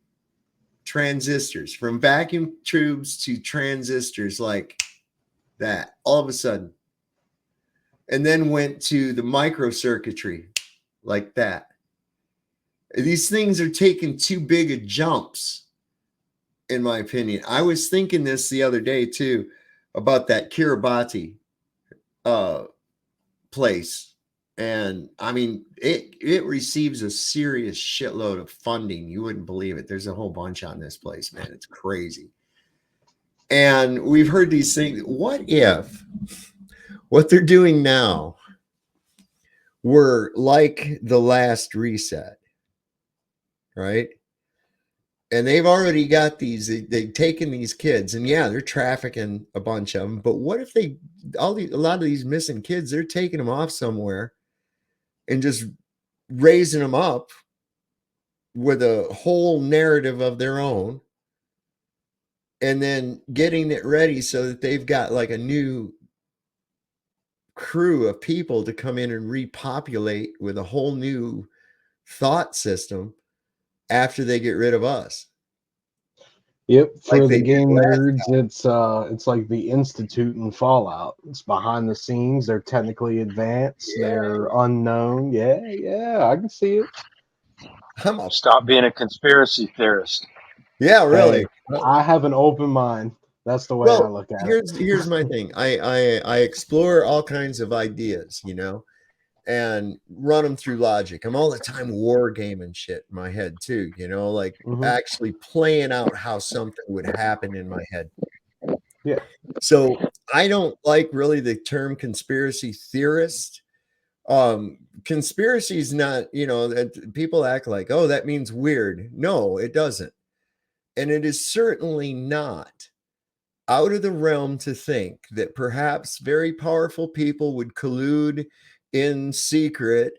[SPEAKER 2] transistors, from vacuum tubes to transistors like that, all of a sudden. And then went to the microcircuitry like that. These things are taking too big of jumps, in my opinion. I was thinking this the other day too about that Kiribati place. And I mean, it receives a serious shitload of funding. You wouldn't believe it. There's a whole bunch on this place, man. It's crazy. And we've heard these things. What if what they're doing now were like the last reset, right? And they've already got they've taken these kids, and yeah, they're trafficking a bunch of them. But what if a lot of these missing kids, they're taking them off somewhere and just raising them up with a whole narrative of their own, and then getting it ready so that they've got like a new crew of people to come in and repopulate with a whole new thought system after they get rid of us.
[SPEAKER 4] Yep, for
[SPEAKER 2] like
[SPEAKER 4] the
[SPEAKER 2] they did
[SPEAKER 4] game
[SPEAKER 2] last
[SPEAKER 4] nerds, it's like the Institute in Fallout. It's behind the scenes. They're technically advanced.
[SPEAKER 2] Yeah.
[SPEAKER 4] They're unknown. Yeah, I can see it.
[SPEAKER 2] I'm a,
[SPEAKER 5] Stop being a conspiracy theorist.
[SPEAKER 2] yeah, really.
[SPEAKER 4] Hey, I have an open mind. That's the way I
[SPEAKER 2] Well,
[SPEAKER 4] look at it.
[SPEAKER 2] here's my thing. I explore all kinds of ideas, and run them through logic. I'm all the time war gaming shit in my head too, like
[SPEAKER 4] Mhm.
[SPEAKER 2] actually playing out how something would happen in my head.
[SPEAKER 4] Yeah.
[SPEAKER 2] So I don't like really the term conspiracy theorist. Conspiracy is not, that people act like, oh, that means weird. No, it doesn't. And it is certainly not out of the realm to think that perhaps very powerful people would collude in secret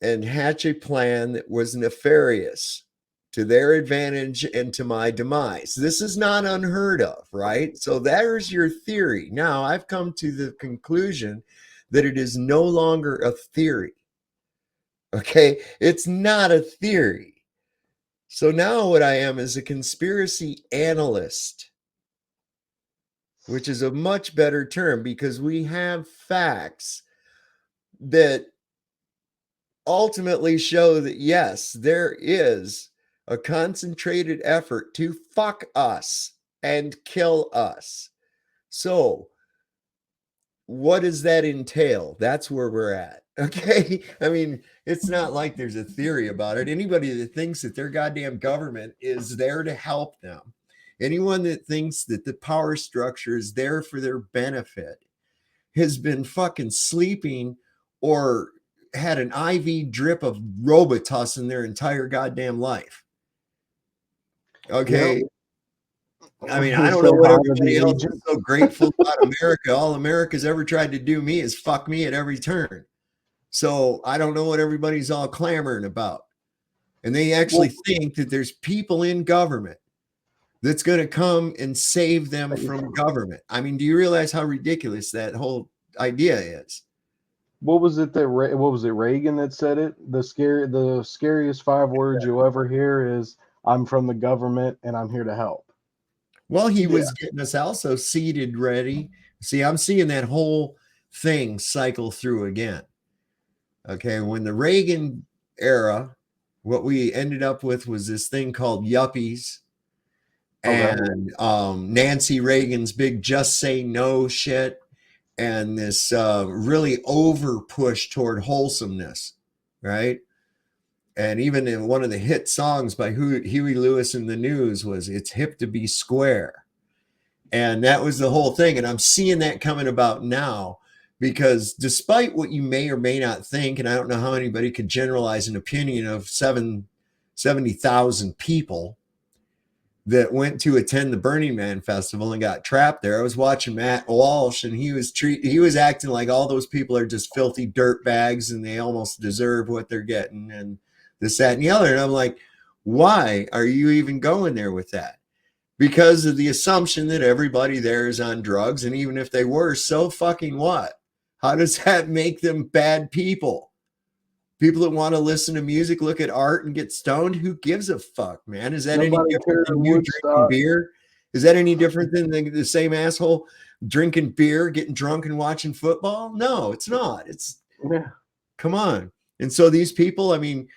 [SPEAKER 2] and hatch a plan that was nefarious to their advantage and to my demise. This is not unheard of, right? So there's your theory. Now I've come to the conclusion that it is no longer a theory. Okay, it's not a theory. So now what I am is a conspiracy analyst, which is a much better term because we have facts that ultimately show that yes, there is a concentrated effort to fuck us and kill us. So, what does that entail? That's where we're at. Okay. I mean, it's not like there's a theory about it. Anybody that thinks that their goddamn government is there to help them, anyone that thinks that the power structure is there for their benefit, has been fucking sleeping or had an IV drip of Robitussin their entire goddamn life. Okay.
[SPEAKER 4] Yep.
[SPEAKER 2] I mean, I don't
[SPEAKER 4] Say
[SPEAKER 2] know what
[SPEAKER 4] hi to
[SPEAKER 2] everybody
[SPEAKER 4] the
[SPEAKER 2] else
[SPEAKER 4] agent.
[SPEAKER 2] is so grateful about America. All America's ever tried to do me is fuck me at every turn. So I don't know what everybody's all clamoring about. And they actually think that there's people in government that's going to come and save them from government. I mean, do you realize how ridiculous that whole idea is?
[SPEAKER 4] What was it what was it Reagan that said it? The scariest 5 words you'll ever hear is "I'm from the government and I'm here to help."
[SPEAKER 2] Well, he was getting us also seated ready. See, I'm seeing that whole thing cycle through again. Okay, when the Reagan era, what we ended up with was this thing called yuppies and Nancy Reagan's big just say no shit and this really over push toward wholesomeness, right? And even in one of the hit songs by Huey Lewis and the News was "It's hip to be square." And that was the whole thing. And I'm seeing that coming about now because despite what you may or may not think, and I don't know how anybody could generalize an opinion of 70,000 people that went to attend the Burning Man festival and got trapped there. I was watching Matt Walsh and he was acting like all those people are just filthy dirt bags and they almost deserve what they're getting and this, that, and the other. And I'm like, why are you even going there with that? Because of the assumption that everybody there is on drugs. And even if they were, so fucking what? How does that make them bad people? People that want to listen to music, look at art, and get stoned, who gives a fuck, man? Is that any different than you drinking beer? Is that any different than the same asshole drinking beer, getting drunk, and watching football? No, it's not. Come on. And so these people, I mean,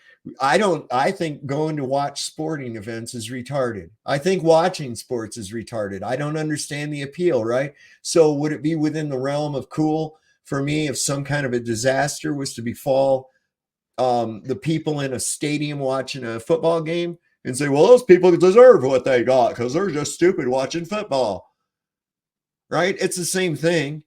[SPEAKER 2] I think going to watch sporting events is retarded. I think watching sports is retarded. I don't understand the appeal, right? So would it be within the realm of cool for me if some kind of a disaster was to befall the people in a stadium watching a football game and say, well, those people deserve what they got because they're just stupid watching football, right? It's the same thing.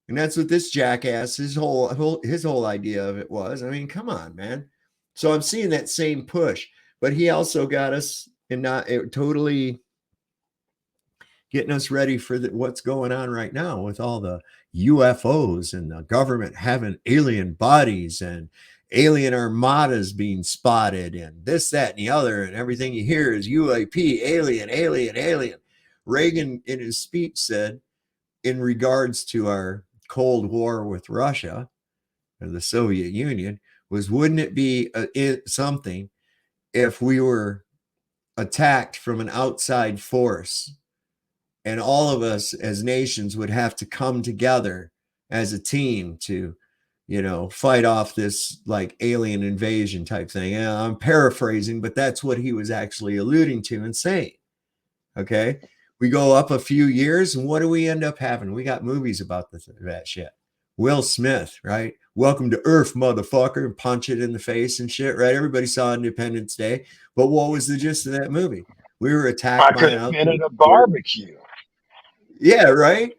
[SPEAKER 2] And that's what this jackass, his whole idea of it was. I mean, come on, man. So I'm seeing that same push, but he also got us and not totally getting us ready for what's going on right now with all the UFOs and the government having alien bodies and alien armadas being spotted and this, that, and the other. And everything you hear is UAP, alien, alien, alien. Reagan in his speech said, in regards to our Cold War with Russia or the Soviet Union, was wouldn't it be something if we were attacked from an outside force, and all of us as nations would have to come together as a team to, fight off this like alien invasion type thing. And I'm paraphrasing, but that's what he was actually alluding to and saying. Okay. We go up a few years, and what do we end up having? We got movies about that shit. Will Smith, right? Welcome to Earth, motherfucker, and punch it in the face and shit, right? Everybody saw Independence Day. But what was the gist of that movie? We were attacked
[SPEAKER 5] I
[SPEAKER 2] by
[SPEAKER 5] could
[SPEAKER 2] an
[SPEAKER 5] have been
[SPEAKER 2] outside
[SPEAKER 5] at a
[SPEAKER 2] force.
[SPEAKER 5] barbecue.
[SPEAKER 2] Yeah, right.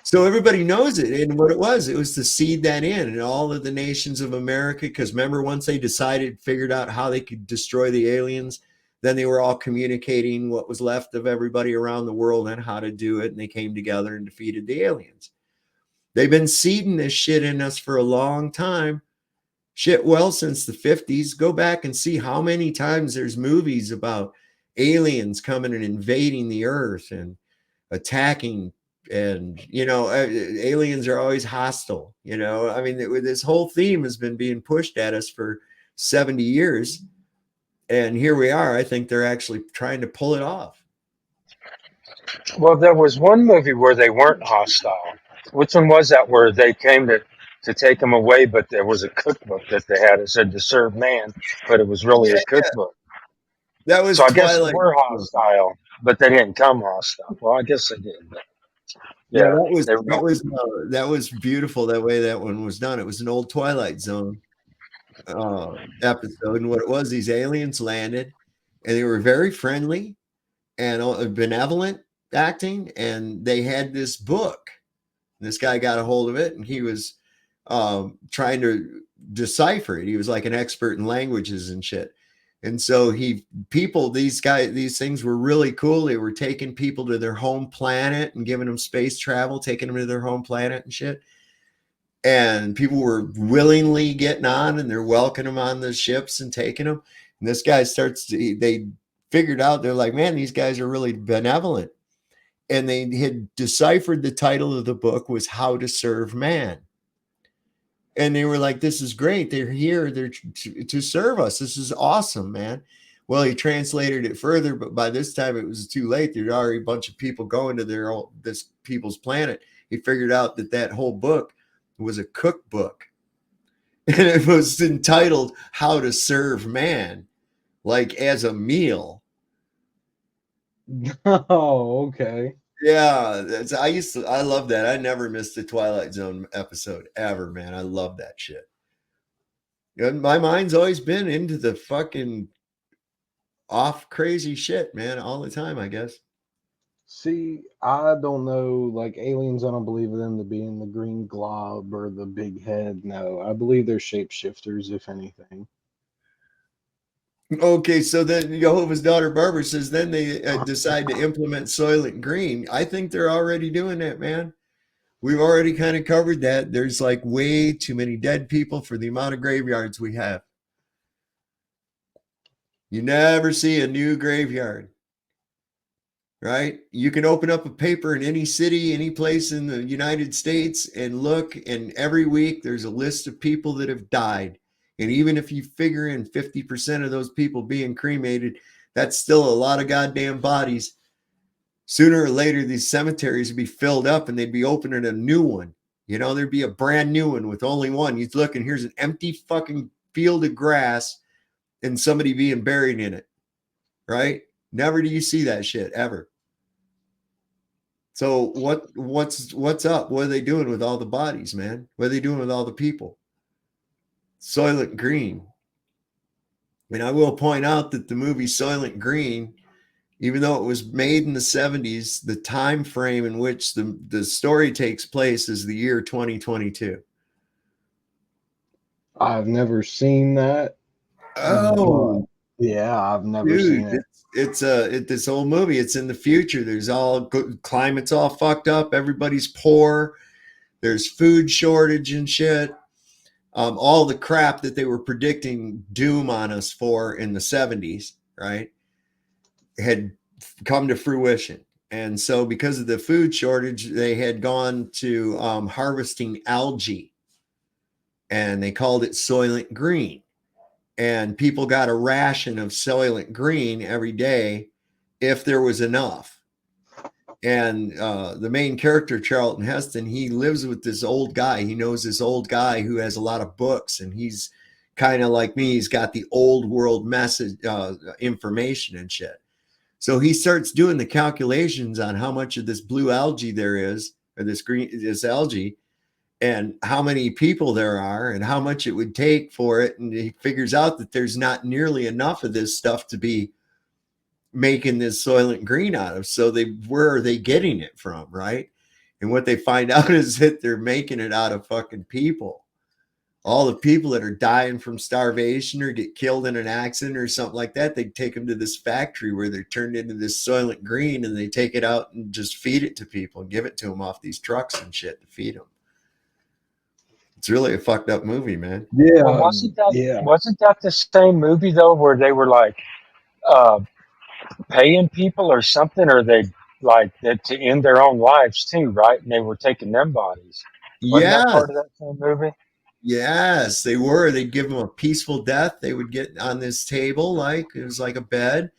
[SPEAKER 2] So everybody knows it. And what it was to seed that in. And all of the nations of America, because remember, once they figured out how they could destroy the aliens, then they were all communicating what was left of everybody around the world and how to do it. And they came together and defeated the aliens. They've been seeding this shit in us for a long time. Shit, well, since the 50s. Go back and see how many times there's movies about aliens coming and invading the earth and attacking. And, aliens are always hostile. I mean, this whole theme has been being pushed at us for 70 years. And here we are. I think they're actually trying to pull it off.
[SPEAKER 5] Well, there was one movie where they weren't hostile. Which one was that where they came to take them away, but there was a cookbook that they had. It said to serve man, but it was really a cookbook.
[SPEAKER 2] That was
[SPEAKER 5] So I guess they
[SPEAKER 2] Twilight.
[SPEAKER 5] were hostile, but they didn't come hostile. Well, I guess they did. But
[SPEAKER 2] Yeah,
[SPEAKER 5] yeah, they were
[SPEAKER 2] that was beautiful that way that one was done. It was an old Twilight Zone episode, and what it was, these aliens landed, and they were very friendly and benevolent acting, and they had this book. This guy got a hold of it, and he was trying to decipher it. He was like an expert in languages and shit. And so these things were really cool. They were taking people to their home planet and giving them space travel, taking them to their home planet and shit. And people were willingly getting on, and they're welcoming them on the ships and taking them. And this guy they figured out, they're like, man, these guys are really benevolent. And they had deciphered the title of the book was How to Serve Man. And they were like, this is great. They're here. They're to serve us. This is awesome, man. Well, he translated it further, but by this time it was too late. There'd already a bunch of people going to this people's planet. He figured out that whole book was a cookbook. And it was entitled How to Serve Man, like as a meal.
[SPEAKER 4] Oh, okay.
[SPEAKER 2] Yeah, I love that. I never missed a Twilight Zone episode ever, man. I love that shit. And my mind's always been into the fucking off crazy shit, man, all the time, I guess.
[SPEAKER 4] See, I don't know, like aliens, I don't believe in them to be in the green glob or the big head. No, I believe they're shapeshifters, if anything.
[SPEAKER 2] Okay, so then Jehovah's Daughter Barbara says then they decide to implement Soylent Green. I think they're already doing that, man. We've already kind of covered that. There's like way too many dead people for the amount of graveyards we have. You never see a new graveyard, right? You can open up a paper in any city, any place in the United States and look, and every week there's a list of people that have died. And even if you figure in 50% of those people being cremated, that's still a lot of goddamn bodies. Sooner or later, these cemeteries would be filled up and they'd be opening a new one. There'd be a brand new one with only one. You'd look and here's an empty fucking field of grass and somebody being buried in it, right? Never do you see that shit ever. So what's up? What are they doing with all the bodies, man? What are they doing with all the people? Soylent Green. And I will point out that the movie Soylent Green, even though it was made in the 70s, the time frame in which the story takes place is the year 2022.
[SPEAKER 4] I've never seen that.
[SPEAKER 2] Oh,
[SPEAKER 4] yeah, I've never seen it.
[SPEAKER 2] It's this whole movie. It's in the future. There's climate's all fucked up. Everybody's poor. There's food shortage and shit. All the crap that they were predicting doom on us for in the 70s, right, had come to fruition. And so because of the food shortage, they had gone to harvesting algae, and they called it Soylent Green. and people got a ration of Soylent Green every day if there was enough. And the main character, Charlton Heston, he lives with this old guy. He knows this old guy who has a lot of books, and he's kind of like me. He's got the old world message information and shit. So he starts doing the calculations on how much of this blue algae there is, or this algae, and how many people there are, and how much it would take for it. And he figures out that there's not nearly enough of this stuff to be making this Soylent Green out of. So where are they getting it from, right? And what they find out is that they're making it out of fucking people. All the people that are dying from starvation or get killed in an accident or something like that, they take them to this factory where they're turned into this Soylent Green, and they take it out and just feed it to people and give it to them off these trucks and shit to feed them. It's really a fucked up movie, man.
[SPEAKER 4] Yeah,
[SPEAKER 5] Well, wasn't that the same movie though, where they were like paying people or something, or they like that to end their own lives too, right? And they were taking them bodies. Wasn't that part of that same movie?
[SPEAKER 2] Yes, they were. They'd give them a peaceful death. They would get on this table, like it was like a bed,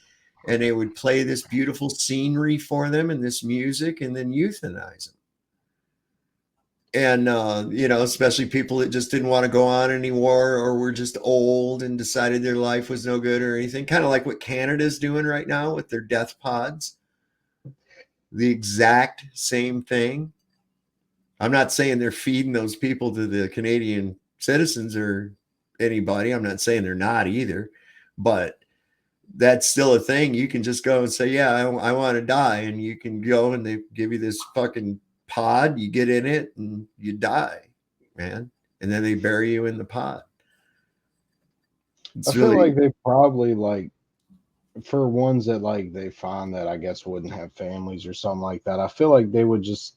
[SPEAKER 2] and they would play this beautiful scenery for them and this music, and then euthanize them. And especially people that just didn't want to go on anymore, or were just old and decided their life was no good or anything. Kind of like what Canada's doing right now with their death pods. The exact same thing. I'm not saying they're feeding those people to the Canadian citizens or anybody. I'm not saying they're not either, but that's still a thing. You can just go and say, yeah, I want to die. And you can go and they give you this fucking pod, you get in it and you die, man. And then they bury you in the pod.
[SPEAKER 4] I feel like they probably, like, for ones that like they find that I guess wouldn't have families or something like that, I feel like they would just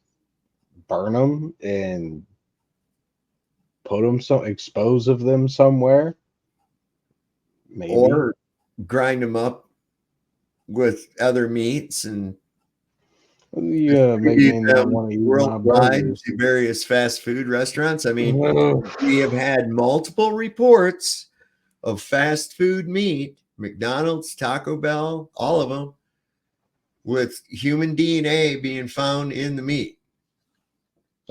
[SPEAKER 4] burn them and put them expose of them somewhere, maybe,
[SPEAKER 2] or grind them up with other meats and
[SPEAKER 4] make me not want to eat
[SPEAKER 2] worldwide to various fast food restaurants. I mean, we have had multiple reports of fast food meat, McDonald's, Taco Bell, all of them, with human DNA being found in the meat.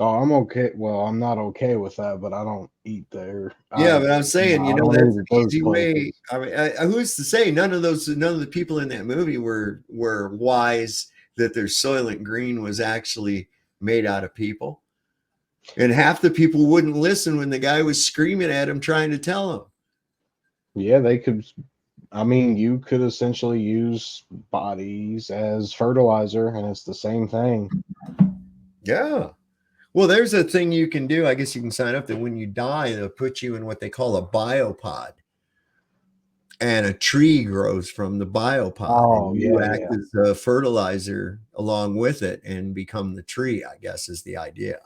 [SPEAKER 4] Oh, I'm okay. Well, I'm not okay with that, but I don't eat there.
[SPEAKER 2] Yeah, but I'm saying, that's an easy way. I mean, who's to say none of the people in that movie were wise that their Soylent Green was actually made out of people, and half the people wouldn't listen when the guy was screaming at him trying to tell them.
[SPEAKER 4] Yeah, they could. I mean, you could essentially use bodies as fertilizer, and it's the same thing.
[SPEAKER 2] Yeah. Well, there's a thing you can do. I guess you can sign up that when you die, they'll put you in what they call a biopod. And a tree grows from the biopod.
[SPEAKER 4] Oh,
[SPEAKER 2] and you act as a fertilizer along with it and become the tree, I guess, is the idea.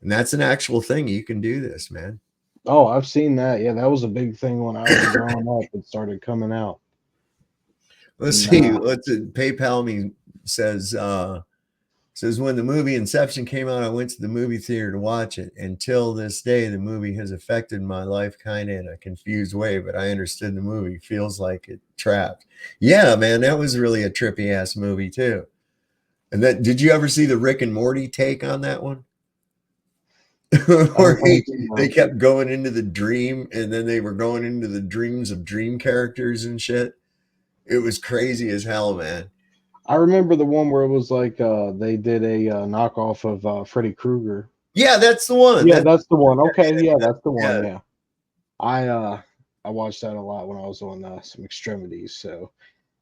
[SPEAKER 2] And that's an actual thing. You can do this, man.
[SPEAKER 4] Oh, I've seen that. Yeah, that was a big thing when I was growing up. It started coming out.
[SPEAKER 2] Let's see. PayPal me says when the movie Inception came out, I went to the movie theater to watch it. Until this day, the movie has affected my life kind of in a confused way, but I understood the movie. Feels like it trapped. Yeah, man, that was really a trippy ass movie too. And did you ever see the Rick and Morty take on that one? Where they kept going into the dream, and then they were going into the dreams of dream characters and shit. It was crazy as hell, man.
[SPEAKER 4] I remember the one where it was like they did a knockoff of Freddy Krueger.
[SPEAKER 2] Yeah, that's the one.
[SPEAKER 4] Yeah, that's the one. Okay, yeah, that's the one. Yeah, I watched that a lot when I was on some extremities. So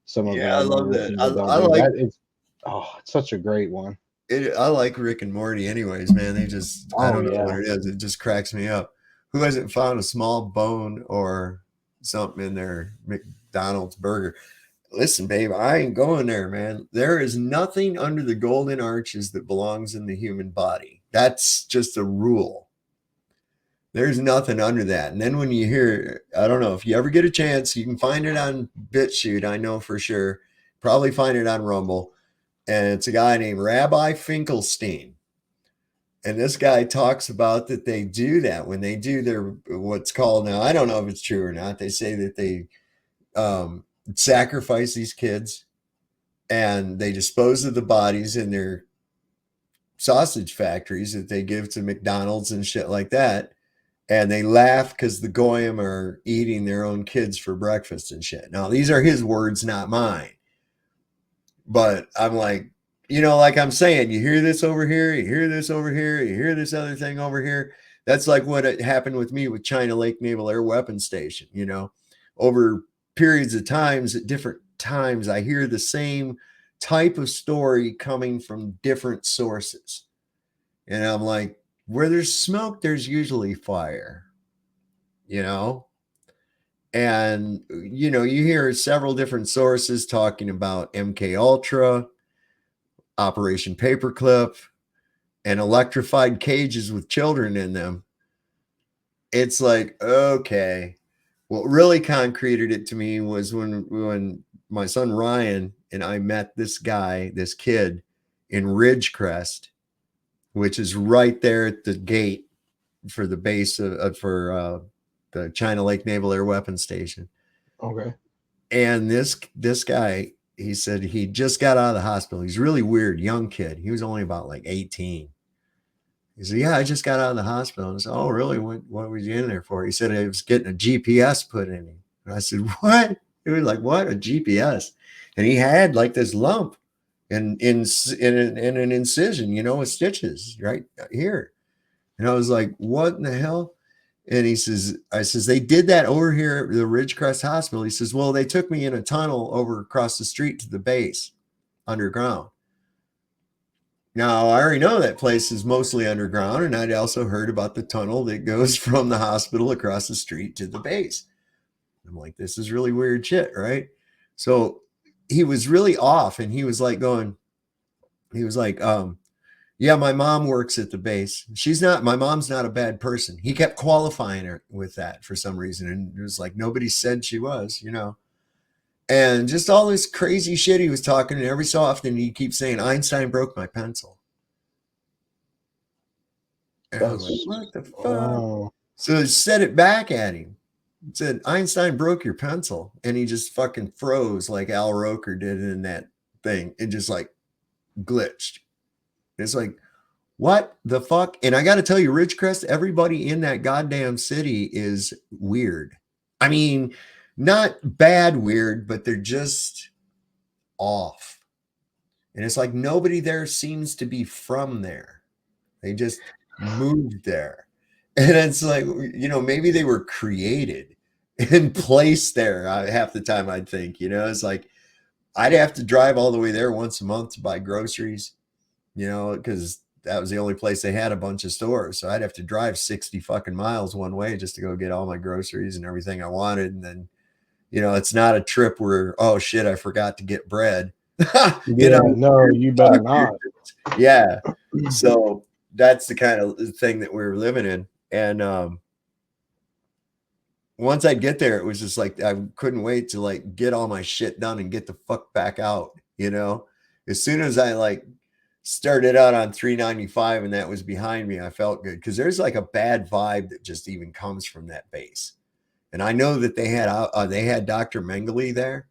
[SPEAKER 4] some of
[SPEAKER 2] I love that. I
[SPEAKER 4] like that. It's such a great one.
[SPEAKER 2] I like Rick and Morty anyways, man. They just I don't know what it is. It just cracks me up. Who hasn't found a small bone or something in their McDonald's burger? Listen, babe, I ain't going there, man. There is nothing under the golden arches that belongs in the human body. That's just a rule. There's nothing under that. And then when you hear, I don't know, if you ever get a chance, you can find it on BitChute, I know for sure. Probably find it on Rumble. And it's a guy named Rabbi Finkelstein. And this guy talks about that they do that when they do their what's called, now I don't know if it's true or not. They say that they sacrifice these kids and they dispose of the bodies in their sausage factories that they give to McDonald's and shit like that. And they laugh because the goyim are eating their own kids for breakfast and shit. Now, these are his words, not mine. But I'm like, you know, like I'm saying, you hear this over here, you hear this over here, you hear this other thing over here. That's like what happened with me with China Lake Naval Air Weapons Station. You know, over periods of times, at different times, I hear the same type of story coming from different sources. And I'm like, where there's smoke, there's usually fire, you know? And, you know, you hear several different sources talking about MK Ultra, Operation Paperclip, and electrified cages with children in them. It's like, okay. What really concreted it to me was when my son Ryan and I met this guy, this kid in Ridgecrest, which is right there at the gate for the base for the China Lake Naval Air Weapons Station.
[SPEAKER 4] Okay.
[SPEAKER 2] And this guy, he said he just got out of the hospital. He's really weird, young kid. He was only about like 18. He said, yeah, I just got out of the hospital. And I said, oh, really? What was you in there for? He said, I was getting a GPS put in him. And I said, what? He was like, what? A GPS? And he had like this lump in an incision, you know, with stitches right here. And I was like, what in the hell? And he says, I says, they did that over here at the Ridgecrest Hospital. He says, well, they took me in a tunnel over across the street to the base underground. Now, I already know that place is mostly underground, and I'd also heard about the tunnel that goes from the hospital across the street to the base. I'm like, this is really weird shit, right? So he was really off, and he was like, yeah, my mom works at the base. My mom's not a bad person. He kept qualifying her with that for some reason. And it was like, nobody said she was, you know, and just all this crazy shit he was talking. And every so often he keeps saying, Einstein broke my pencil. And I was like, what the fuck? Oh. So I said it back at him. It said, Einstein broke your pencil. And he just fucking froze like Al Roker did in that thing. It just like glitched. It's like, what the fuck? And I got to tell you, Ridgecrest, everybody in that goddamn city is weird. I mean, not bad weird, but they're just off. And it's like nobody there seems to be from there. They just moved there. And it's like, you know, maybe they were created and placed there half the time, I'd think. You know, it's like I'd have to drive all the way there once a month to buy groceries. You know, because that was the only place they had a bunch of stores. So I'd have to drive 60 fucking miles one way just to go get all my groceries and everything I wanted. And then, you know, it's not a trip where, oh shit, I forgot to get bread.
[SPEAKER 4] You know, no, you better not.
[SPEAKER 2] Yeah. So that's the kind of thing that we were living in. And once I get there, it was just like, I couldn't wait to like get all my shit done and get the fuck back out. You know, as soon as I like started out on 395 and that was behind me, I felt good because there's like a bad vibe that just even comes from that base. And I know that they had Dr. Mengele there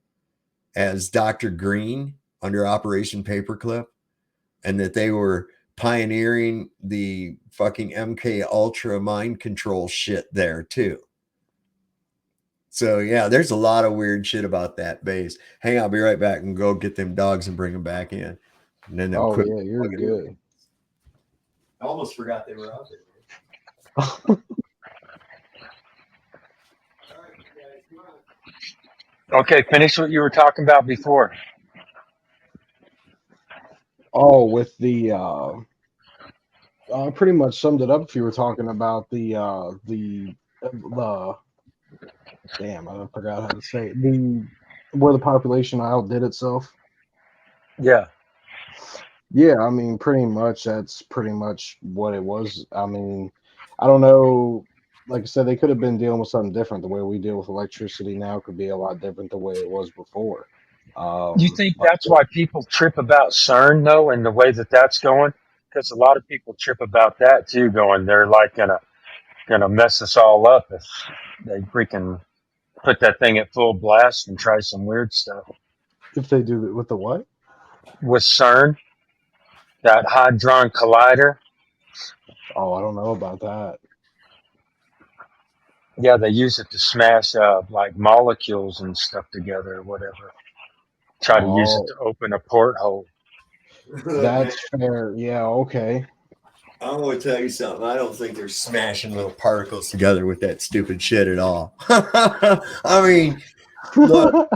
[SPEAKER 2] as Dr. Green under Operation Paperclip, and that they were pioneering the fucking MK Ultra mind control shit there too. So yeah, there's a lot of weird shit about that base. Hang on, I'll be right back and go get them dogs and bring them back in. And then
[SPEAKER 4] oh yeah, you're good.
[SPEAKER 2] I almost forgot they were out there.
[SPEAKER 5] Okay, finish what you were talking about before.
[SPEAKER 4] Oh, with the pretty much summed it up. If you were talking about the damn, I forgot how to say it. Where the population outdid itself.
[SPEAKER 5] Yeah.
[SPEAKER 4] Yeah, I mean, pretty much that's pretty much what it was. I mean, I don't know. Like I said, they could have been dealing with something different. The way we deal with electricity now could be a lot different the way it was before.
[SPEAKER 5] You think that's why people trip about CERN, though, and the way that that's going? because a lot of people trip about that too, going they're like gonna mess us all up if they freaking put that thing at full blast and try some weird stuff
[SPEAKER 4] If they do it with the what?
[SPEAKER 5] with CERN, that hadron collider.
[SPEAKER 4] Oh, I don't know about that.
[SPEAKER 5] Yeah, they use it to smash like molecules and stuff together or whatever. Try to use it
[SPEAKER 4] Oh,
[SPEAKER 5] to open a porthole.
[SPEAKER 2] Look, man,
[SPEAKER 4] that's fair. Yeah, okay.
[SPEAKER 2] I'm going to tell you something. I don't think they're smashing little particles together with that stupid shit at all. I mean, look,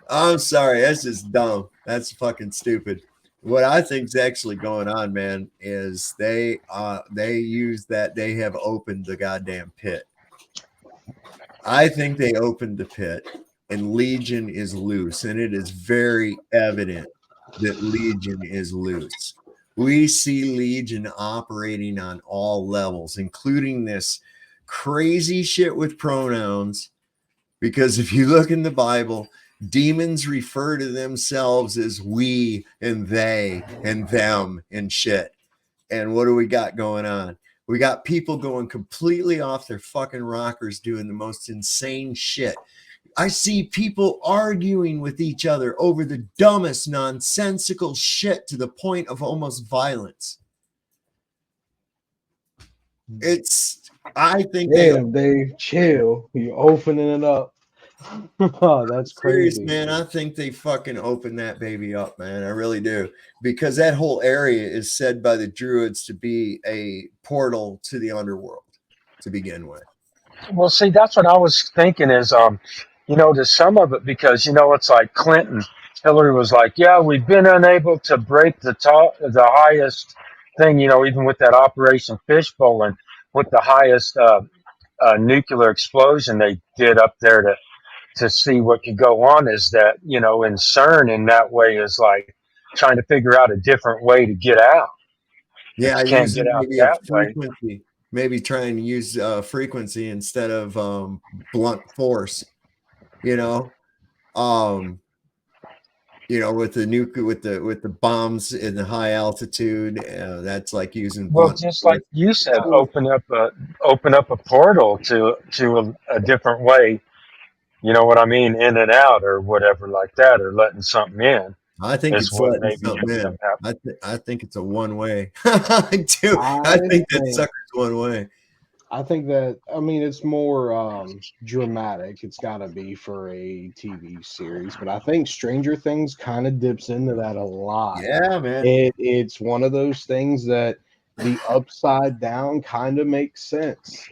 [SPEAKER 2] I'm sorry. That's just dumb. That's fucking stupid. What I think is actually going on, man, is they use that they have opened the goddamn pit. I think they opened the pit and Legion is loose, and it is very evident that Legion is loose. We see Legion operating on all levels, including this crazy shit with pronouns. Because if you look in the Bible, demons refer to themselves as we and they and them and shit. And what do we got going on? We got people going completely off their fucking rockers doing the most insane shit. I see people arguing with each other over the dumbest nonsensical shit to the point of almost violence. I think
[SPEAKER 4] Damn, Dave, chill. You're opening it up. Oh, that's
[SPEAKER 2] serious,
[SPEAKER 4] crazy.
[SPEAKER 2] man. I think they fucking opened that baby up, man. I really do. Because that whole area is said by the Druids to be a portal to the underworld to begin with.
[SPEAKER 5] Well, see, that's what I was thinking is, to some of it, because, it's like Hillary was like, yeah, we've been unable to break the highest thing, even with that Operation Fishbowl and with the highest nuclear explosion they did up there to see what could go on is that, in CERN in that way is like trying to figure out a different way to get out. If
[SPEAKER 2] Yeah,
[SPEAKER 5] you can't get
[SPEAKER 2] using
[SPEAKER 5] out
[SPEAKER 2] maybe a
[SPEAKER 5] that way.
[SPEAKER 2] frequency, maybe trying to use frequency instead of blunt force, you know. Um, with the nuke, with the bombs in the high altitude, that's like using
[SPEAKER 5] Well,
[SPEAKER 2] blunt
[SPEAKER 5] just like
[SPEAKER 2] force.
[SPEAKER 5] you said,
[SPEAKER 2] Oh,
[SPEAKER 5] open up a portal to a different way. You know what I mean, in and out or whatever like that, or letting something in
[SPEAKER 2] I think
[SPEAKER 5] is
[SPEAKER 2] it's
[SPEAKER 5] what
[SPEAKER 2] letting
[SPEAKER 5] maybe
[SPEAKER 2] something
[SPEAKER 5] ends up
[SPEAKER 2] in.
[SPEAKER 5] happening.
[SPEAKER 2] I think it's a one way. I do. I
[SPEAKER 4] I
[SPEAKER 2] think that
[SPEAKER 4] think
[SPEAKER 2] sucker's one way.
[SPEAKER 4] I think that it's more dramatic. It's got to be for a TV series, but I think Stranger Things kind of dips into that a lot.
[SPEAKER 2] Yeah, man.
[SPEAKER 4] It's one of those things that the upside down kind of makes sense.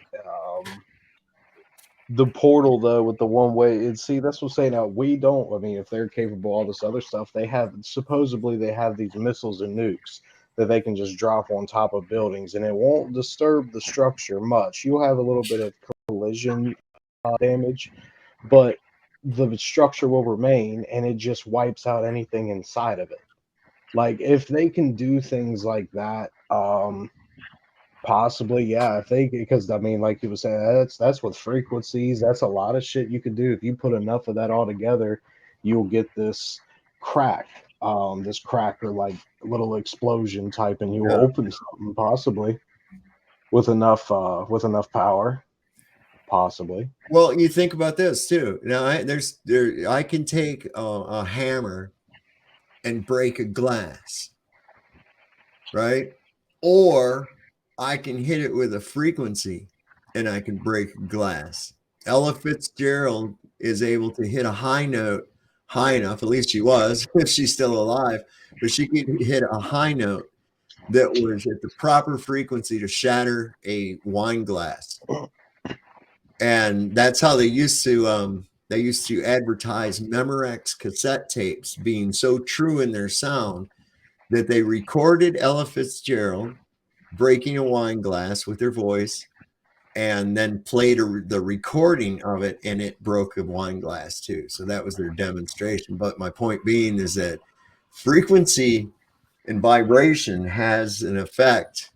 [SPEAKER 4] The portal though with the one way, that's what I'm saying. Now we don't. I mean, if they're capable of all this other stuff, they have supposedly they have these missiles and nukes that they can just drop on top of buildings, and it won't disturb the structure much. You'll have a little bit of collision damage, but the structure will remain, and it just wipes out anything inside of it. Like if they can do things like that, possibly, yeah. If they, because I mean, like you were saying, that's with frequencies. That's a lot of shit you could do. If you put enough of that all together, you'll get this crack, this crack or like little explosion type, and you'll
[SPEAKER 2] Yeah.
[SPEAKER 4] open something possibly with enough power, possibly.
[SPEAKER 2] Well, you think about this too. Now, I can take a hammer and break a glass, right? Or I can hit it with a frequency and I can break glass. Ella Fitzgerald is able to hit a high note high enough, at least she was, if she's still alive, but she could hit a high note that was at the proper frequency to shatter a wine glass. And that's how they used to advertise Memorex cassette tapes being so true in their sound that they recorded Ella Fitzgerald breaking a wine glass with her voice and then played the recording of it, and it broke a wine glass too. So that was their demonstration. But my point being is that frequency and vibration has an effect.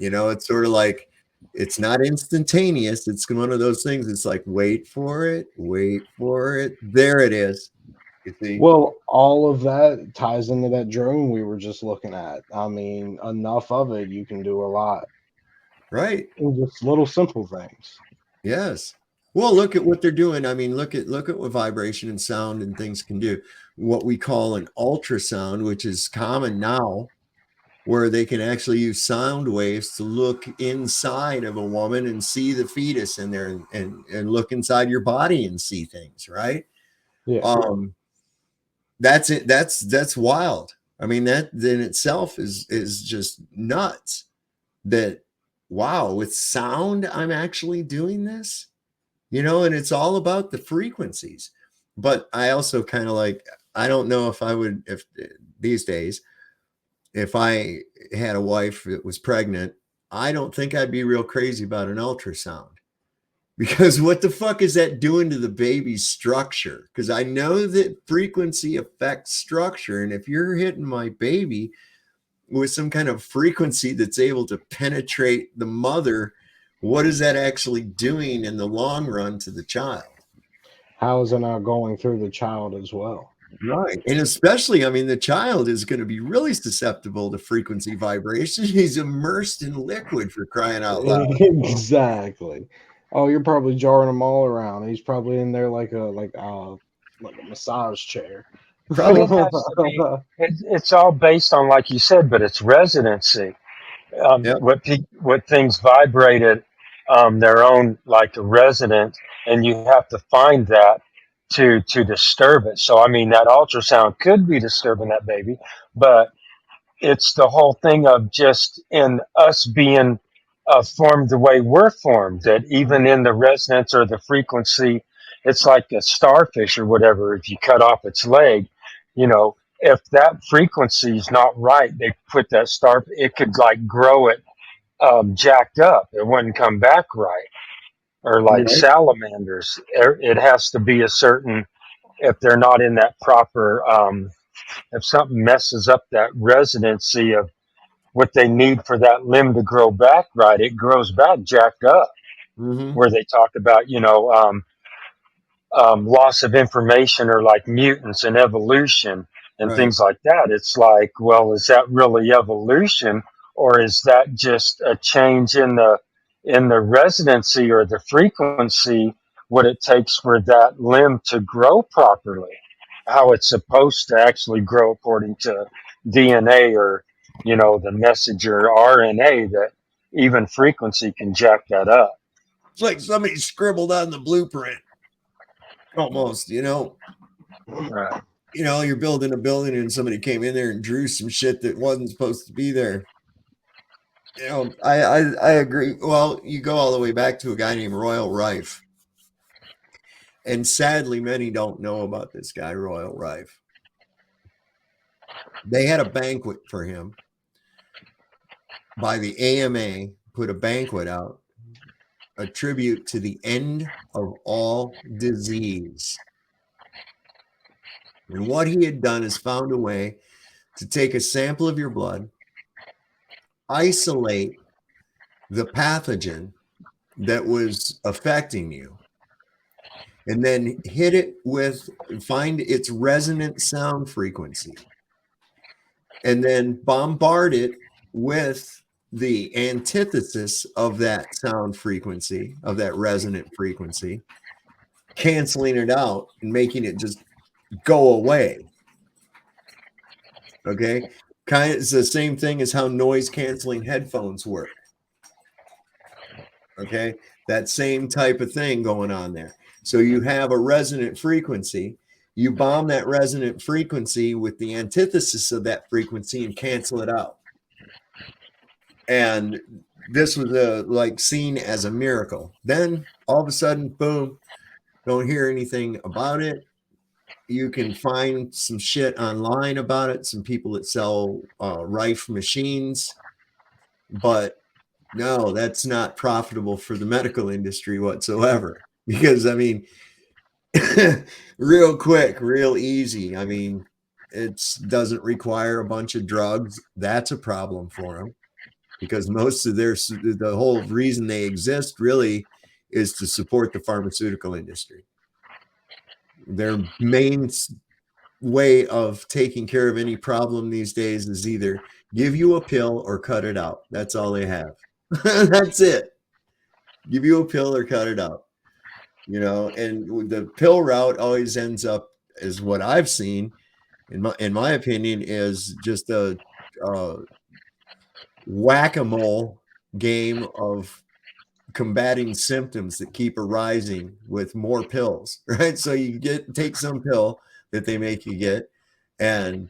[SPEAKER 2] It's sort of like, it's not instantaneous. It's one of those things. It's like, wait for it. There it is. You see?
[SPEAKER 4] Well, all of that ties into that drone we were just looking at. I mean, enough of it, you can do a lot.
[SPEAKER 2] Right.
[SPEAKER 4] Just little simple things.
[SPEAKER 2] Yes. Well, look at what they're doing. I mean, look at what vibration and sound and things can do. What we call an ultrasound, which is common now, where they can actually use sound waves to look inside of a woman and see the fetus in there and look inside your body and see things, right?
[SPEAKER 4] Yeah.
[SPEAKER 2] That's it. That's wild. I mean, that in itself is just nuts. That wow, with sound, I'm actually doing this, and it's all about the frequencies. But I also kind of like, I don't know if I would, if these days, if I had a wife that was pregnant, I don't think I'd be real crazy about an ultrasound. Because what the fuck is that doing to the baby's structure? Because I know that frequency affects structure. And if you're hitting my baby with some kind of frequency that's able to penetrate the mother, what is that actually doing in the long run to the child?
[SPEAKER 4] How is it not going through the child as well?
[SPEAKER 2] Right. And especially, I mean, the child is going to be really susceptible to frequency vibration. He's immersed in liquid, for crying out loud.
[SPEAKER 4] Exactly. Oh, you're probably jarring him all around. He's probably in there like a massage chair.
[SPEAKER 5] But it has to be. It's all based on, like you said, but it's residency.
[SPEAKER 2] Yep.
[SPEAKER 5] What things vibrated their own, like a resonance, and you have to find that to disturb it. So I mean, that ultrasound could be disturbing that baby, but it's the whole thing of just in us being formed the way we're formed, that even in the resonance or the frequency, it's like a starfish or whatever. If you cut off its leg, if that frequency is not right, they put that it could like grow it jacked up. It wouldn't come back right. Or like
[SPEAKER 2] Right.
[SPEAKER 5] salamanders, it has to be a certain, if they're not in that proper, if something messes up that resonancy of what they need for that limb to grow back right, it grows back jacked up.
[SPEAKER 2] Mm-hmm.
[SPEAKER 5] Where they talk about, loss of information or like mutants and evolution and
[SPEAKER 2] Right.
[SPEAKER 5] things like that. It's like, well, is that really evolution, or is that just a change in the residency or the frequency, what it takes for that limb to grow properly, how it's supposed to actually grow according to DNA or the messenger RNA, that even frequency can jack that up.
[SPEAKER 2] It's like somebody scribbled on the blueprint. Almost,
[SPEAKER 5] Right.
[SPEAKER 2] You're building a building and somebody came in there and drew some shit that wasn't supposed to be there. I agree. Well, you go all the way back to a guy named Royal Rife. And sadly, many don't know about this guy, Royal Rife. They had a banquet for him by the AMA, put a banquet out, a tribute to the end of all disease. And what he had done is found a way to take a sample of your blood, isolate the pathogen that was affecting you, and then find its resonant sound frequency, and then bombard it with the antithesis of that sound frequency, of that resonant frequency, canceling it out and making it just go away. Okay. It's the same thing as how noise canceling headphones work. Okay. That same type of thing going on there. So you have a resonant frequency, you bomb that resonant frequency with the antithesis of that frequency and cancel it out. And this was seen as a miracle. Then all of a sudden, boom, don't hear anything about it. You can find some shit online about it, some people that sell Rife machines, but no, that's not profitable for the medical industry whatsoever. Because, I mean, real quick, real easy. I mean, it doesn't require a bunch of drugs. That's a problem for them, because most of the whole reason they exist really is to support the pharmaceutical industry. Their main way of taking care of any problem these days is either give you a pill or cut it out. That's all they have. That's it. Give you a pill or cut it out. You know, and the pill route always ends up, is what I've seen, in my opinion, is just a whack-a-mole game of combating symptoms that keep arising with more pills, right? So you take some pill that they make you get, and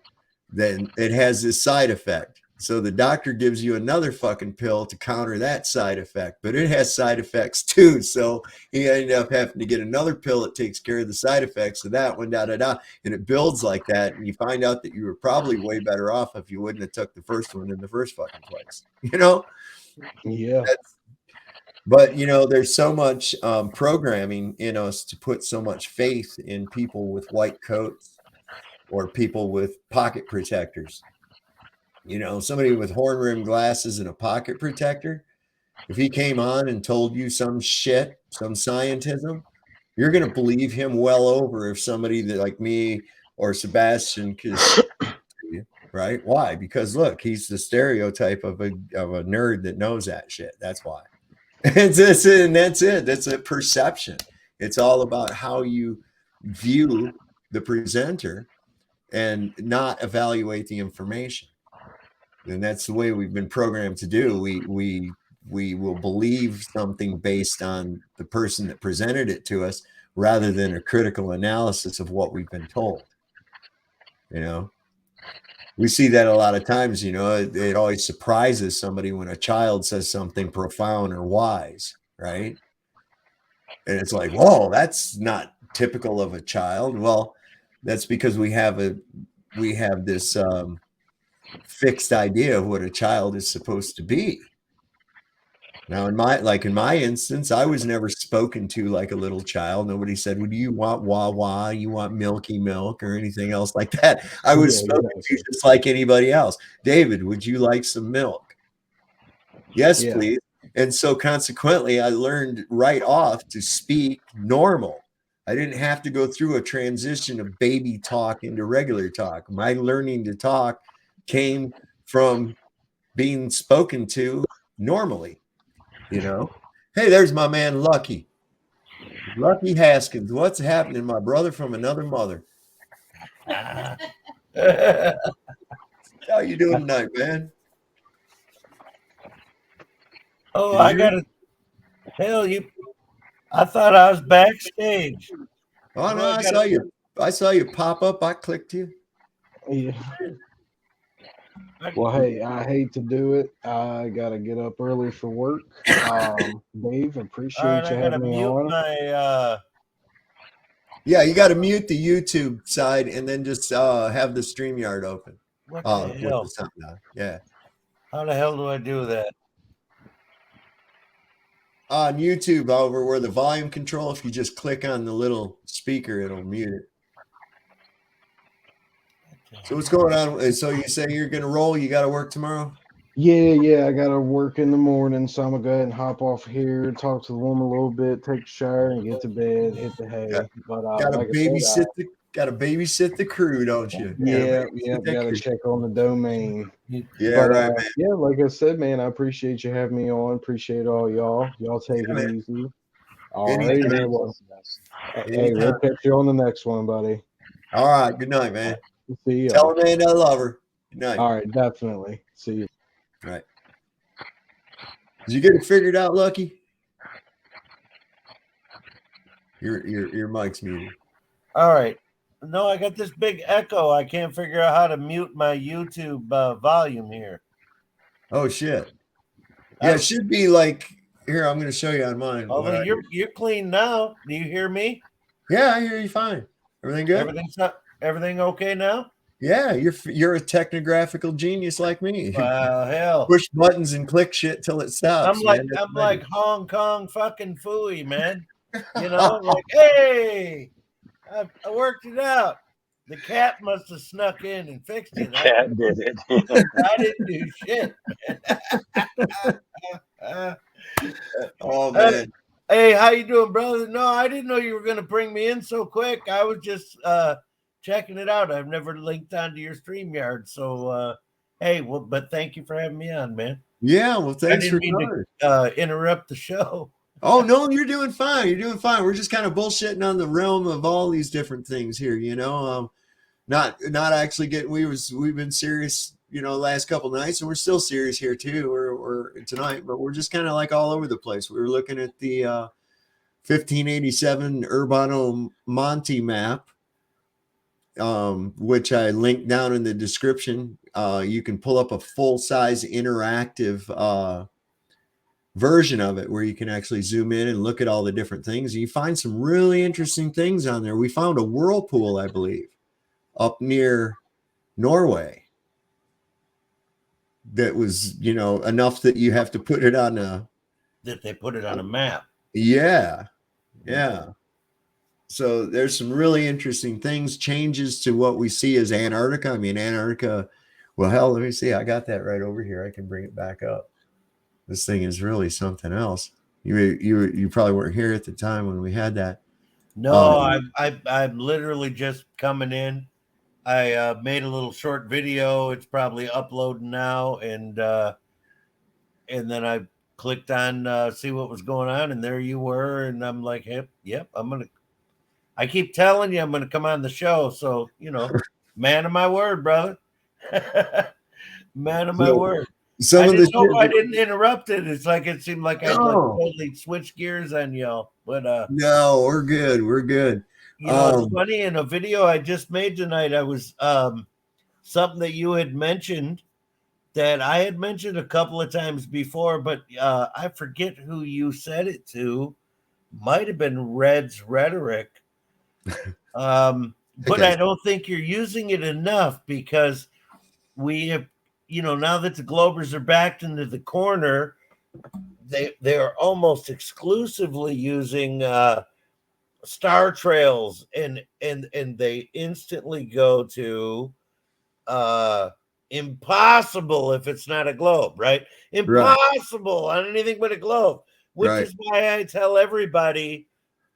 [SPEAKER 2] then it has this side effect. So the doctor gives you another fucking pill to counter that side effect, but it has side effects too. So he ended up having to get another pill that takes care of the side effects of that one, and it builds like that. And you find out that you were probably way better off if you wouldn't have took the first one in the first fucking place, you know?
[SPEAKER 4] Yeah.
[SPEAKER 2] But, you know, there's so much programming in us to put so much faith in people with white coats or people with pocket protectors. You know, somebody with horn rimmed glasses and a pocket protector, if he came on and told you some shit, some scientism, you're going to believe him well over if somebody that like me or Sebastian could, right? Why? Because look, he's the stereotype of a nerd that knows that shit. That's why. And that's it. That's a perception. It's all about how you view the presenter and not evaluate the information. And that's the way we've been programmed to do. We will believe something based on the person that presented it to us rather than a critical analysis of what we've been told. You know, we see that a lot of times. You know, it always surprises somebody when a child says something profound or wise, right? And it's like, whoa, that's not typical of a child. Well, that's because we have this fixed idea of what a child is supposed to be. Now, in my instance, I was never spoken to like a little child. Nobody said, well, do you want wah-wah? You want milky milk or anything else like that? I was spoken to just like anybody else. David, would you like some milk? Yes, please. And so consequently, I learned right off to speak normal. I didn't have to go through a transition of baby talk into regular talk. My learning to talk came from being spoken to normally. You know, hey, there's my man Lucky Haskins. What's happening, my brother from another mother? How you doing tonight, man?
[SPEAKER 13] Oh, I got to tell you, I thought I was backstage.
[SPEAKER 2] Oh no, I saw you pop up. I clicked you.
[SPEAKER 4] Yeah. Well, hey, I hate to do it. I gotta get up early for work. Dave, appreciate you having me on.
[SPEAKER 2] Yeah, you got to mute the YouTube side and then just have the StreamYard open.
[SPEAKER 13] What the hell?
[SPEAKER 2] Yeah.
[SPEAKER 13] How the hell do I do that?
[SPEAKER 2] On YouTube, over where the volume control, if you just click on the little speaker, it'll mute it. So what's going on? So you say you're going to roll? You got to work tomorrow?
[SPEAKER 4] Yeah, I got to work in the morning, so I'm going to go ahead and hop off here, talk to the woman a little bit, take a shower, and get to bed, hit the hay.
[SPEAKER 2] Got to babysit the crew, don't you?
[SPEAKER 4] Yeah, got to check on the domain.
[SPEAKER 2] Yeah, right, man.
[SPEAKER 4] Yeah, like I said, man, I appreciate you having me on. Appreciate all y'all. Y'all take it easy. All right, man. Well, hey, we'll catch you on the next one, buddy.
[SPEAKER 2] All right, good night, man.
[SPEAKER 4] See you.
[SPEAKER 2] Tell Amanda I love her. Good night.
[SPEAKER 4] All right, definitely. See you.
[SPEAKER 2] All right. Did you get it figured out, Lucky? Your mic's muted.
[SPEAKER 13] All right. No, I got this big echo. I can't figure out how to mute my YouTube volume here.
[SPEAKER 2] Oh shit! Yeah, it should be like here. I'm going to show you on mine.
[SPEAKER 13] Although you're clean now. Do you hear me?
[SPEAKER 2] Yeah, I hear you fine. Everything good?
[SPEAKER 13] Everything okay now?
[SPEAKER 2] Yeah, you're a technographical genius like me.
[SPEAKER 13] Wow, hell!
[SPEAKER 2] Push buttons and click shit till it stops.
[SPEAKER 13] I'm like Hong Kong fucking Phooey, man. You know, like hey, I worked it out. The cat must have snuck in and fixed it.
[SPEAKER 5] The cat did it.
[SPEAKER 13] I didn't do shit.
[SPEAKER 2] Oh man.
[SPEAKER 13] Hey, how you doing, brother? No, I didn't know you were going to bring me in so quick. I was just checking it out. I've never linked onto your StreamYard. So, hey, well, but thank you for having me on, man.
[SPEAKER 2] Yeah, well,
[SPEAKER 13] I
[SPEAKER 2] thanks for
[SPEAKER 13] didn't mean
[SPEAKER 2] coming.
[SPEAKER 13] to interrupt the show.
[SPEAKER 2] Oh no, you're doing fine. You're doing fine. We're just kind of bullshitting on the realm of all these different things here, you know. Not actually getting. We've been serious, you know, last couple nights, and we're still serious here too, or tonight. But we're just kind of like all over the place. We were looking at the 1587 Urbano Monte map, which I linked down in the description. You can pull up a full-size interactive version of it where you can actually zoom in and look at all the different things. And you find some really interesting things on there. We found a whirlpool, I believe, up near Norway that was, you know, enough that you have to put it on
[SPEAKER 13] that they put it on a map.
[SPEAKER 2] Yeah. So there's some really interesting things, changes to what we see as Antarctica. I mean, Antarctica, well, hell, let me see. I got that right over here. I can bring it back up. This thing is really something else. You probably weren't here at the time when we had that.
[SPEAKER 13] No, I'm literally just coming in. I made a little short video. It's probably uploading now, and then I clicked on see what was going on, and there you were, and I'm like, yep, I keep telling you I'm gonna come on the show, so you know, man of my word, brother. Man of my word. I didn't know if I didn't interrupt it. It's like it seemed like I totally switched gears on y'all. But
[SPEAKER 2] no, we're good. We're good.
[SPEAKER 13] You know, it's funny, in a video I just made tonight, I was something that you had mentioned that I had mentioned a couple of times before, but I forget who you said it to. Might have been Red's Rhetoric. But I don't think you're using it enough, because we have, you know, now that the Globers are backed into the corner, they are almost exclusively using star trails, and they instantly go to impossible if it's not a globe, right? Impossible on anything but a globe, which is why I tell everybody,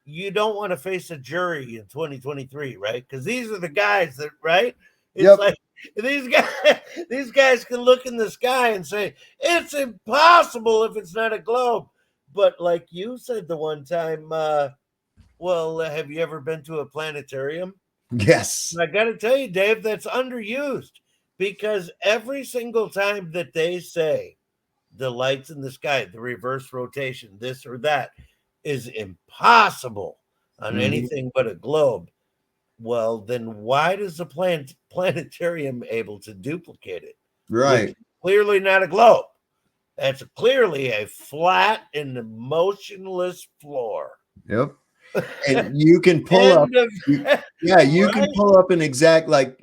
[SPEAKER 13] you don't want to face a jury in 2023, right? Because these are the guys that, right? It's like these guys can look in the sky and say it's impossible if it's not a globe. But like you said the one time, well, have you ever been to a planetarium?
[SPEAKER 2] Yes.
[SPEAKER 13] I got to tell you, Dave, that's underused, because every single time that they say the lights in the sky, the reverse rotation, this or that, is impossible on anything but a globe. Well, then why does the planetarium able to duplicate it?
[SPEAKER 2] Right.
[SPEAKER 13] Clearly not a globe. That's clearly a flat and motionless floor.
[SPEAKER 2] Yep. And you can pull up. You can pull up an exact, like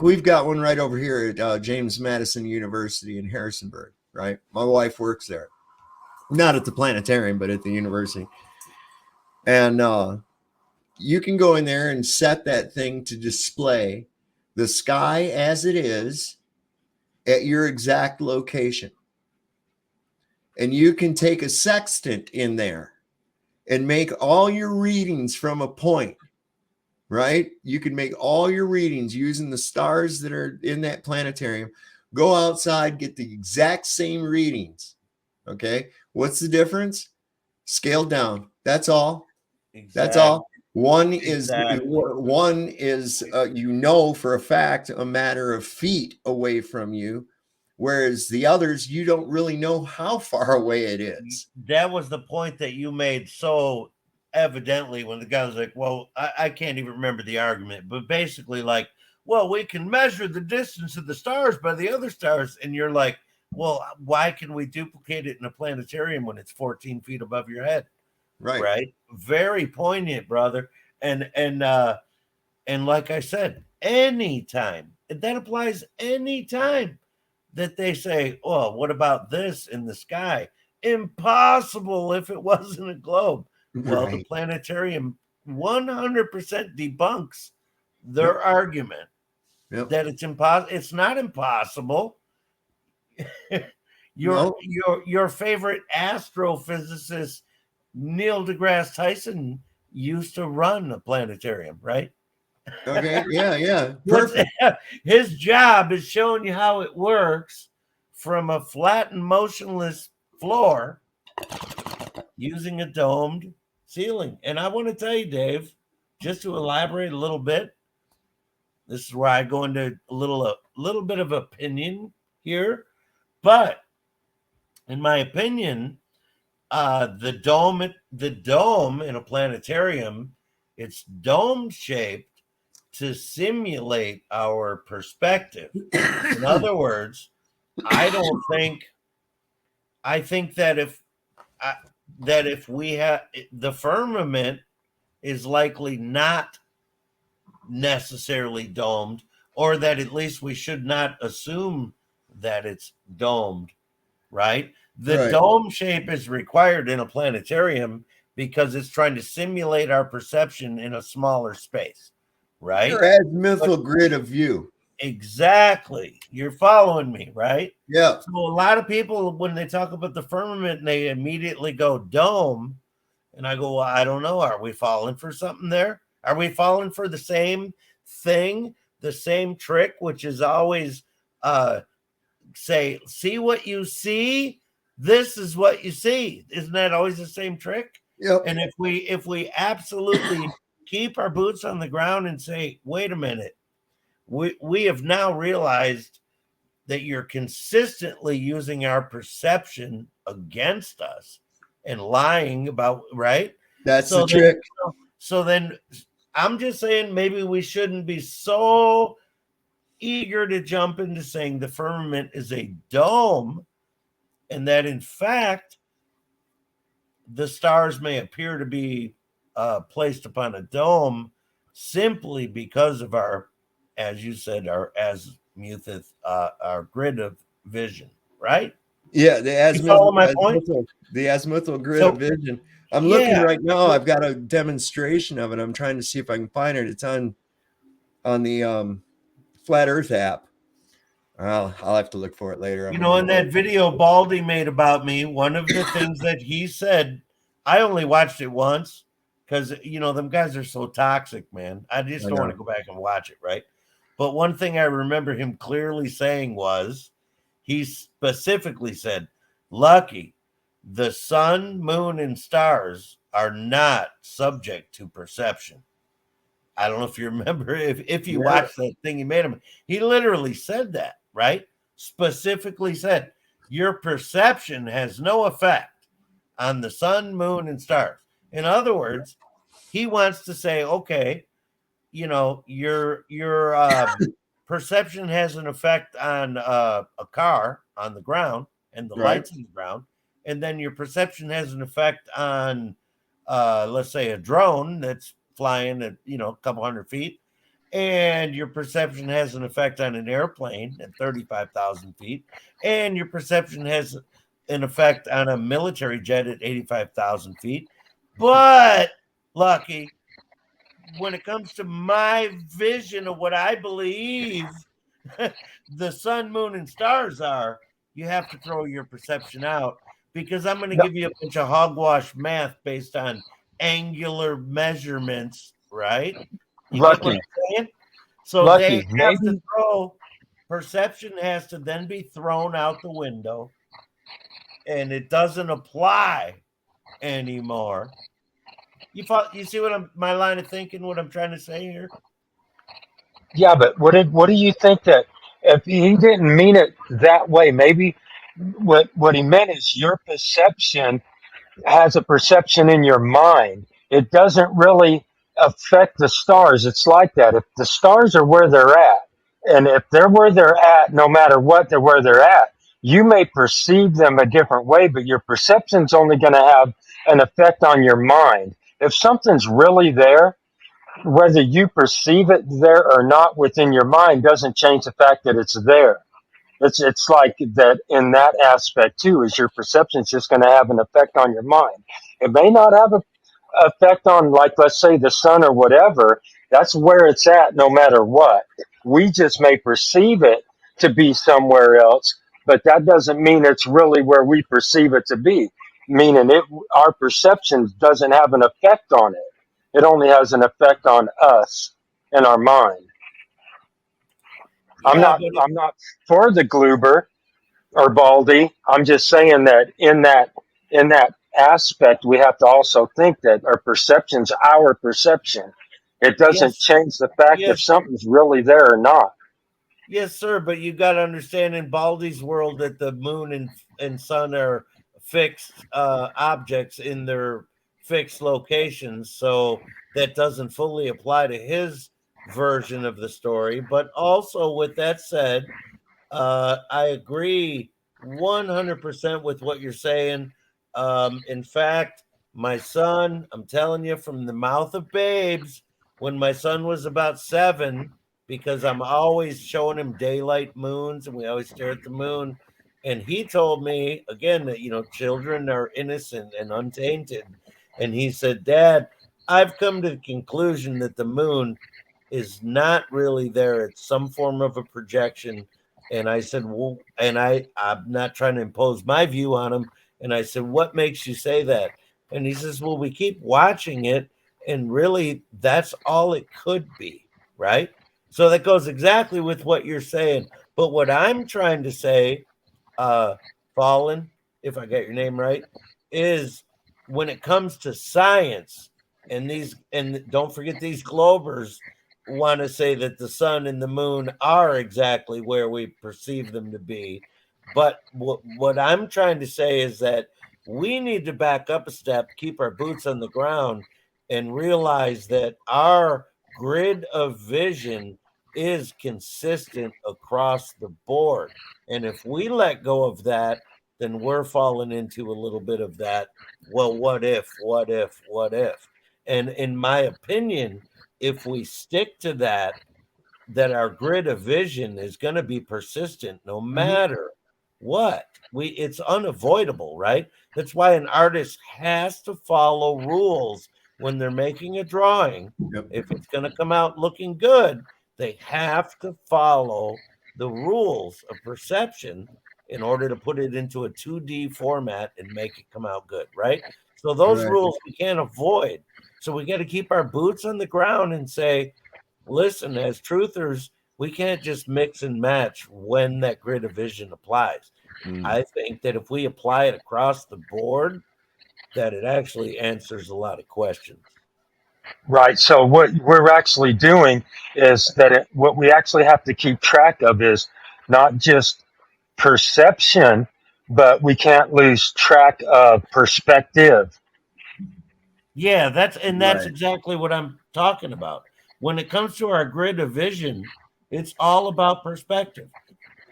[SPEAKER 2] we've got one right over here at James Madison University in Harrisonburg. Right. My wife works there, not at the planetarium, but at the university. And you can go in there and set that thing to display the sky as it is at your exact location. And you can take a sextant in there and make all your readings from a point, right? You can make all your readings using the stars that are in that planetarium. Go outside, get the exact same readings. Okay. What's the difference? Scaled down. That's all. Exactly. That's all. One is you know for a fact a matter of feet away from you, whereas the others you don't really know how far away it is.
[SPEAKER 13] That was the point that you made so evidently when the guy was like, well, I can't even remember the argument, but basically like, well, we can measure the distance of the stars by the other stars, and you're like, well, why can we duplicate it in a planetarium when it's 14 feet above your head? Right. Very poignant, brother. And like I said, anytime that applies, anytime that they say, oh, what about this in the sky? Impossible if it wasn't a globe. Well, the planetarium 100% debunks their argument that it's impossible. It's not impossible. Your favorite astrophysicist, Neil deGrasse Tyson, used to run a planetarium, right?
[SPEAKER 2] Okay. Yeah.
[SPEAKER 13] What's-
[SPEAKER 2] Perfect.
[SPEAKER 13] His job is showing you how it works from a flat and motionless floor using a domed ceiling. And I want to tell you, Dave, just to elaborate a little bit, this is where I go into a little bit of opinion here. But in my opinion, the dome in a planetarium, it's dome shaped to simulate our perspective. In other words, I think that if we have the firmament is likely not necessarily domed, or that at least we should not assume that it's domed, right? The
[SPEAKER 2] Right.
[SPEAKER 13] dome shape is required in a planetarium because it's trying to simulate our perception in a smaller space, right?
[SPEAKER 2] Your azimuthal grid of view.
[SPEAKER 13] Exactly. You're following me, right?
[SPEAKER 2] Yeah.
[SPEAKER 13] So a lot of people, when they talk about the firmament, they immediately go dome. And I go, well, I don't know. Are we falling for something there? Are we falling for the same thing, the same trick, which is always say, see what you see? This is what you see. Isn't that always the same trick?
[SPEAKER 2] Yep.
[SPEAKER 13] And if we absolutely keep our boots on the ground and say, wait a minute, we have now realized that you're consistently using our perception against us and lying about, right?
[SPEAKER 2] That's the trick.
[SPEAKER 13] So then I'm just saying maybe we shouldn't be so eager to jump into saying the firmament is a dome, and that in fact the stars may appear to be placed upon a dome simply because of our, as you said, our azimuth, our grid of vision, right?
[SPEAKER 2] Yeah, the
[SPEAKER 13] follow my point?
[SPEAKER 2] azimuthal grid
[SPEAKER 13] So-
[SPEAKER 2] of vision. I'm looking
[SPEAKER 13] Yeah.
[SPEAKER 2] right now. I've got a demonstration of it. I'm trying to see if I can find it. It's on the Flat Earth app. I'll have to look for it later.
[SPEAKER 13] You know, in that video Baldy made about me, one of the things that he said, I only watched it once because, you know, them guys are so toxic, man. I just
[SPEAKER 2] I
[SPEAKER 13] don't want
[SPEAKER 2] know.
[SPEAKER 13] to go back and watch it, right? But one thing I remember him clearly saying was, he specifically said, Lucky, the sun, moon, and stars are not subject to perception. I don't know if you remember, if you
[SPEAKER 2] Yeah.
[SPEAKER 13] watched that thing he made him, he literally said that, right? Specifically said, your perception has no effect on the sun, moon, and stars. In other words, he wants to say, okay, you know, your perception has an effect on a car on the ground and the
[SPEAKER 2] Right.
[SPEAKER 13] lights on the ground, and then your perception has an effect on, let's say, a drone that's flying at, you know, a couple hundred feet, and your perception has an effect on an airplane at 35,000 feet, and your perception has an effect on a military jet at 85,000 feet. But, Lucky, when it comes to my vision of what I believe the sun, moon, and stars are, you have to throw your perception out, because I'm going to give you a bunch of hogwash math based on angular measurements, right? You get what
[SPEAKER 5] Lucky.
[SPEAKER 13] I'm saying? So
[SPEAKER 5] Lucky,
[SPEAKER 13] they have to
[SPEAKER 5] maybe-
[SPEAKER 13] throw, perception has to then be thrown out the window, and it doesn't apply anymore. You see what my line of thinking, what I'm trying to say here?
[SPEAKER 5] Yeah, but what do you think that if he didn't mean it that way? Maybe what he meant is your perception has a perception in your mind. It doesn't really affect the stars. It's like that. If the stars are where they're at, and if they're where they're at, no matter what, they're where they're at. You may perceive them a different way, but your perception's only going to have an effect on your mind. If something's really there, whether you perceive it there or not within your mind doesn't change the fact that it's there. It's like that in that aspect too, is your perception is just going to have an effect on your mind. It may not have a effect on, like, let's say the sun or whatever. That's where it's at no matter what. We just may perceive it to be somewhere else, but that doesn't mean it's really where we perceive it to be, meaning our perception doesn't have an effect on it. It only has an effect on us. in our mind.
[SPEAKER 13] Yeah, but
[SPEAKER 5] I'm not for the Gluber or Baldy. I'm just saying that in that aspect, we have to also think that our perception's our perception. It doesn't
[SPEAKER 13] yes,
[SPEAKER 5] change the fact if
[SPEAKER 13] yes,
[SPEAKER 5] something's really there or not.
[SPEAKER 13] yes, sir. But you got to understand in Baldy's world that the moon and sun are fixed objects in their fixed locations. So that doesn't fully apply to his version of the story. But also, with that said, I agree 100% with what you're saying. In fact, my son, I'm telling you from the mouth of babes, when my son was about 7, because I'm always showing him daylight moons and we always stare at the moon. And he told me again that, children are innocent and untainted. And he said, Dad, I've come to the conclusion that the moon is not really there. It's some form of a projection. And I said, well, and I'm not trying to impose my view on him. And I said, what makes you say that? And he says, well, we keep watching it. And really, that's all it could be. Right. So that goes exactly with what you're saying. But what I'm trying to say, Fallen, if I get your name right, is when it comes to science and don't forget these globers want to say that the sun and the moon are exactly where we perceive them to be. But what I'm trying to say is that we need to back up a step, keep our boots on the ground, and realize that our grid of vision is consistent across the board. And if we let go of that, then we're falling into a little bit of that. Well, what if, what if, what if? And in my opinion, if we stick to that our grid of vision is going to be persistent no matter what. It's unavoidable, right? That's why an artist has to follow rules when they're making a drawing.
[SPEAKER 2] Yep.
[SPEAKER 13] If it's going to come out looking good, they have to follow the rules of perception in order to put it into a 2D format and make it come out good, right? So those
[SPEAKER 2] Right.
[SPEAKER 13] rules we can't avoid. So we got to keep our boots on the ground and say, listen, as truthers, we can't just mix and match when that grid of vision applies. I think that if we apply it across the board, that it actually answers a lot of questions.
[SPEAKER 5] Right. So what we're actually doing is that what we actually have to keep track of is not just perception, but we can't lose track of perspective.
[SPEAKER 13] Yeah, that's
[SPEAKER 2] Right.
[SPEAKER 13] exactly what I'm talking about. When it comes to our grid of vision, it's all about perspective.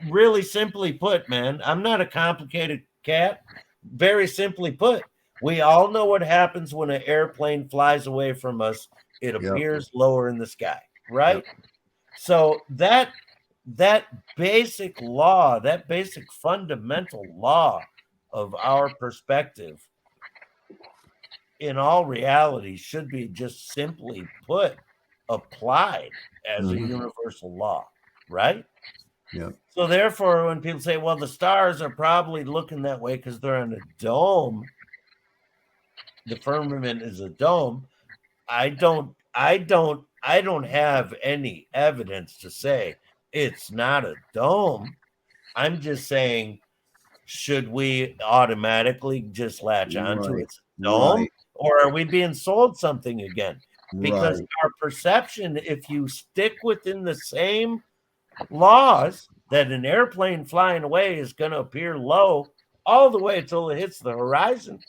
[SPEAKER 13] Really simply put, man, I'm not a complicated cat. Very simply put, we all know what happens when an airplane flies away from us. It
[SPEAKER 2] Yep.
[SPEAKER 13] appears lower in the sky, right?
[SPEAKER 2] Yep.
[SPEAKER 13] So that basic law, that basic fundamental law of our perspective in all reality should be just simply put applied as a universal law, right?
[SPEAKER 2] Yep.
[SPEAKER 13] So therefore, when people say, well, the stars are probably looking that way because they're on a dome, the firmament is a dome. I don't have any evidence to say it's not a dome. I'm just saying, should we automatically just latch onto
[SPEAKER 2] Right.
[SPEAKER 13] its dome?
[SPEAKER 2] Right.
[SPEAKER 13] Or are we being sold something again? Because
[SPEAKER 2] Right.
[SPEAKER 13] our perception, if you stick within the same laws that an airplane flying away is going to appear low all the way until it hits the horizon,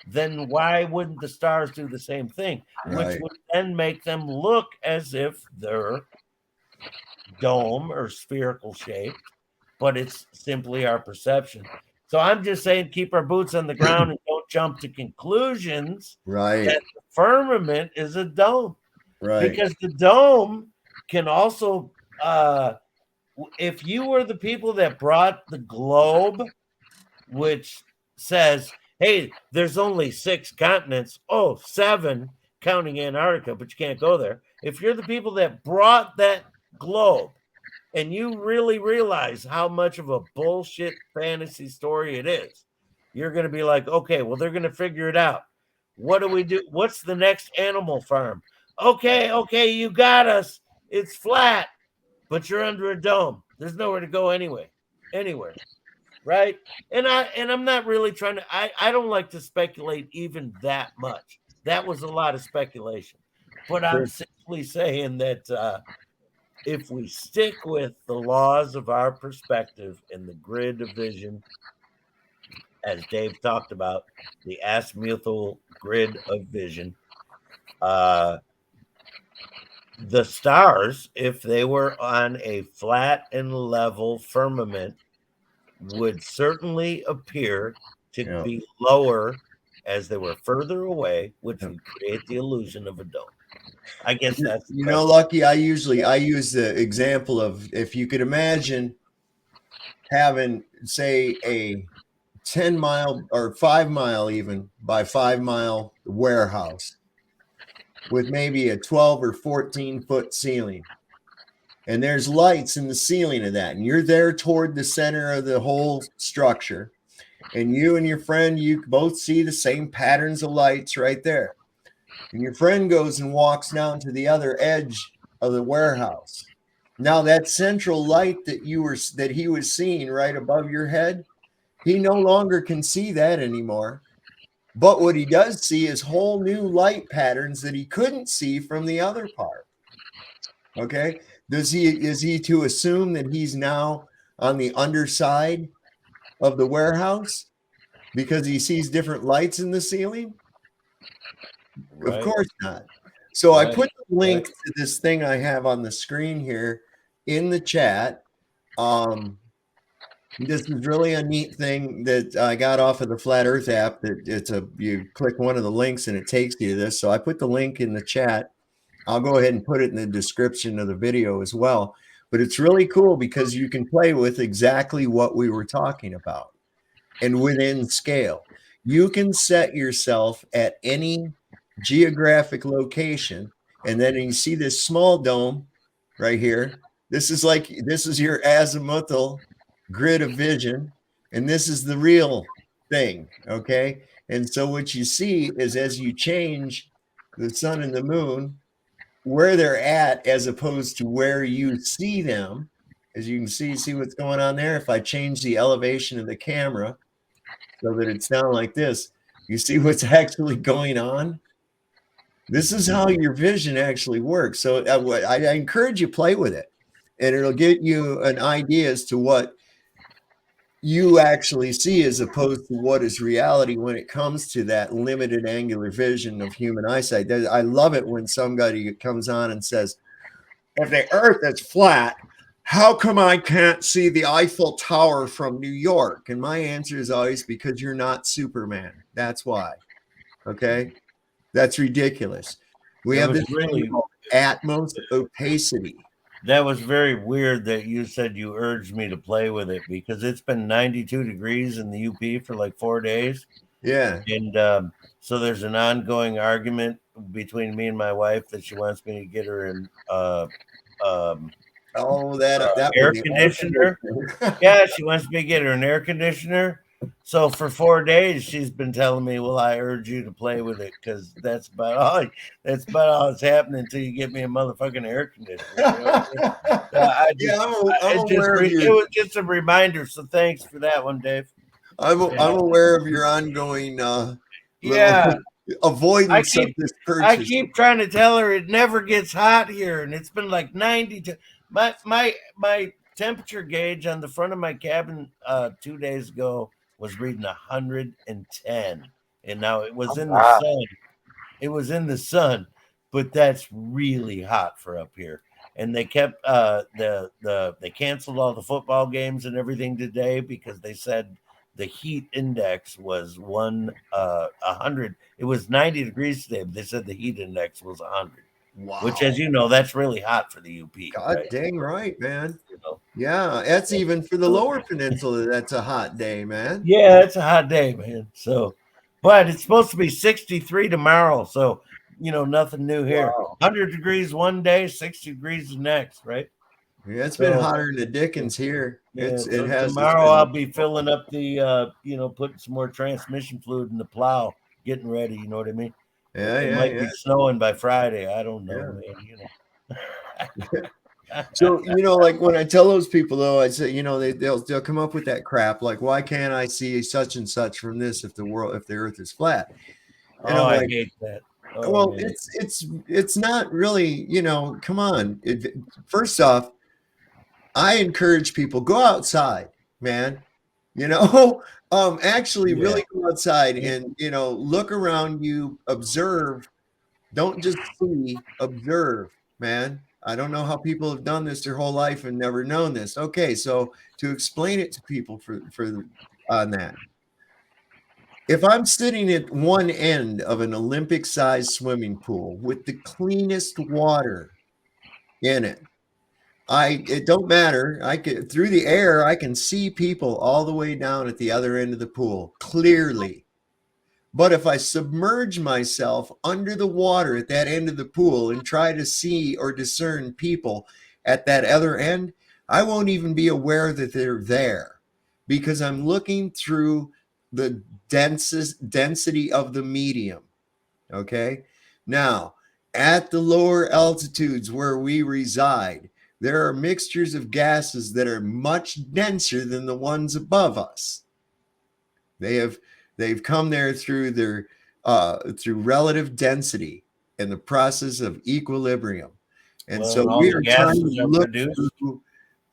[SPEAKER 13] then why wouldn't the stars do the same thing? Which
[SPEAKER 2] Right.
[SPEAKER 13] would then make them look as if they're dome or spherical shaped, but it's simply our perception. So I'm just saying, keep our boots on the ground and don't jump to conclusions
[SPEAKER 2] Right.
[SPEAKER 13] that the firmament is a dome.
[SPEAKER 2] Right.
[SPEAKER 13] Because the dome can also, if you were the people that brought the globe, which says, hey, there's only 6 continents, 7 counting Antarctica, but you can't go there. If you're the people that brought that globe, and you really realize how much of a bullshit fantasy story it is, you're going to be like, okay, well, they're going to figure it out. What do we do? What's the next animal farm? Okay, you got us. It's flat, but you're under a dome. There's nowhere to go anywhere. Right? And I'm not really trying to I don't like to speculate even that much. That was a lot of speculation. But I'm simply saying that if we stick with the laws of our perspective and the grid of vision, as Dave talked about, the azimuthal grid of vision, the stars, if they were on a flat and level firmament, would certainly appear to be lower as they were further away, which would create the illusion of a dome. I guess that's
[SPEAKER 2] you know, Lucky. I use the example of if you could imagine having, say, a 10-mile or 5-mile even by 5-mile warehouse with maybe a 12 or 14-foot ceiling. And there's lights in the ceiling of that. And you're there toward the center of the whole structure. And you and your friend, you both see the same patterns of lights right there. And your friend goes and walks down to the other edge of the warehouse. Now that central light that he was seeing right above your head, he no longer can see that anymore. But what he does see is whole new light patterns that he couldn't see from the other part. Okay. Is he to assume that he's now on the underside of the warehouse because he sees different lights in the ceiling? Right. Of course not. So I put the link to this thing I have on the screen here in the chat. This is really a neat thing that I got off of the Flat Earth app. That you click one of the links and it takes you to this. So I put the link in the chat. I'll go ahead and put it in the description of the video as well. But it's really cool because you can play with exactly what we were talking about and within scale. You can set yourself at any geographic location, and then you see this small dome right here. This is your azimuthal grid of vision, and this is the real thing. Okay. And so what you see is as you change the sun and the moon, where they're at as opposed to where you see them, as you can see what's going on there. If I change the elevation of the camera so that it's down like this, you see what's actually going on. This is how your vision actually works. So I encourage you play with it, and it'll get you an idea as to what you actually see as opposed to what is reality when it comes to that limited angular vision of human eyesight. I love it when somebody comes on and says, if the earth is flat, how come I can't see the Eiffel Tower from New York? And my answer is always because you're not Superman. That's why. Okay. That's ridiculous. We have this really Atmos opacity.
[SPEAKER 13] That was very weird that you said you urged me to play with it because it's been 92 degrees in the UP for like 4 days.
[SPEAKER 2] Yeah.
[SPEAKER 13] And so there's an ongoing argument between me and my wife that she wants me to get her in
[SPEAKER 2] that
[SPEAKER 13] air conditioner. Yeah, she wants me to get her an air conditioner. So for 4 days, she's been telling me, "Well, I urge you to play with it because that's about all that's happening until you get me a motherfucking air conditioner." You know it was just a reminder. So thanks for that one, Dave.
[SPEAKER 2] I'm aware of your ongoing avoidance of this purchase.
[SPEAKER 13] I keep trying to tell her it never gets hot here, and it's been like 92. My temperature gauge on the front of my cabin 2 days ago was reading 110, and now it was in the sun. It was in the sun, but that's really hot for up here. And they kept they canceled all the football games and everything today because they said the heat index was 100. It was 90 degrees today, but they said the heat index was 100.
[SPEAKER 2] Wow.
[SPEAKER 13] Which, as you know, that's really hot for the UP.
[SPEAKER 2] God dang right, man. Yeah, that's even for the lower peninsula. That's a hot day, man.
[SPEAKER 13] Yeah, it's a hot day, man. So, but it's supposed to be 63 tomorrow. So, nothing new here. Wow. 100 degrees one day, 60 degrees the next, right?
[SPEAKER 2] Yeah, it's been hotter than the Dickens here.
[SPEAKER 13] Yeah, it has. Tomorrow I'll be filling up the, putting some more transmission fluid in the plow, getting ready. You know what I mean?
[SPEAKER 2] Yeah,
[SPEAKER 13] it might be snowing by Friday. I don't know, man.
[SPEAKER 2] So, like when I tell those people though, I say, they'll come up with that crap like, why can't I see such and such from this if the earth is flat? And
[SPEAKER 13] Oh,
[SPEAKER 2] I'm
[SPEAKER 13] I
[SPEAKER 2] like,
[SPEAKER 13] hate that. Oh,
[SPEAKER 2] well,
[SPEAKER 13] man.
[SPEAKER 2] it's not really, come on. First off, I encourage people, go outside, man. Actually
[SPEAKER 13] Yeah.
[SPEAKER 2] really go outside and look around you, observe. Don't just see, observe, man. I don't know how people have done this their whole life and never known this. Okay, so to explain it to people for on that. If I'm sitting at one end of an Olympic-sized swimming pool with the cleanest water in it, it don't matter. I can through the air, I can see people all the way down at the other end of the pool clearly. But if I submerge myself under the water at that end of the pool and try to see or discern people at that other end, I won't even be aware that they're there because I'm looking through the density of the medium. Okay. Now, at the lower altitudes where we reside, there are mixtures of gases that are much denser than the ones above us. They've come there through through relative density and the process of equilibrium. And
[SPEAKER 13] Well,
[SPEAKER 2] so
[SPEAKER 13] and all
[SPEAKER 2] we
[SPEAKER 13] the
[SPEAKER 2] are trying to
[SPEAKER 13] gases are
[SPEAKER 2] look
[SPEAKER 13] produced.
[SPEAKER 2] through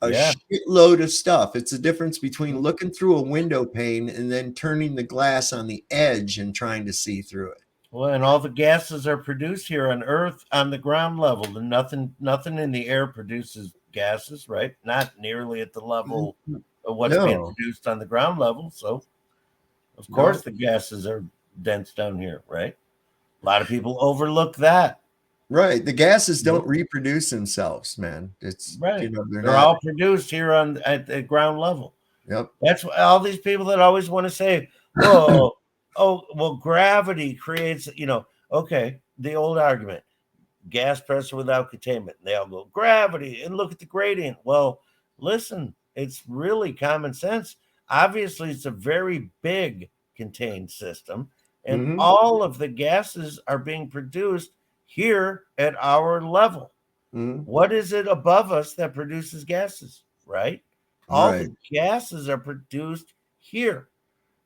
[SPEAKER 2] a
[SPEAKER 13] Yeah.
[SPEAKER 2] shitload of stuff. It's the difference between looking through a window pane and then turning the glass on the edge and trying to see through it.
[SPEAKER 13] Well, and all the gases are produced here on Earth on the ground level, and nothing in the air produces gases, right? Not nearly at the level of what's being
[SPEAKER 2] No,
[SPEAKER 13] produced on the ground level. So, of
[SPEAKER 2] no,
[SPEAKER 13] course, the gases are dense down here, right? A lot of people overlook that.
[SPEAKER 2] right. The gases don't reproduce themselves, man. It's,
[SPEAKER 13] Right.
[SPEAKER 2] they're
[SPEAKER 13] They're
[SPEAKER 2] not.
[SPEAKER 13] all produced here at the ground level.
[SPEAKER 2] Yep.
[SPEAKER 13] That's why all these people that always want to say, well, gravity creates, okay, the old argument, gas pressure without containment. They all go, gravity, and look at the gradient. Well, listen, it's really common sense. Obviously, it's a very big contained system, and
[SPEAKER 2] Mhm.
[SPEAKER 13] all of the gases are being produced here at our level.
[SPEAKER 2] Mhm.
[SPEAKER 13] What is it above us that produces gases, right? All
[SPEAKER 2] Right.
[SPEAKER 13] the gases are produced here.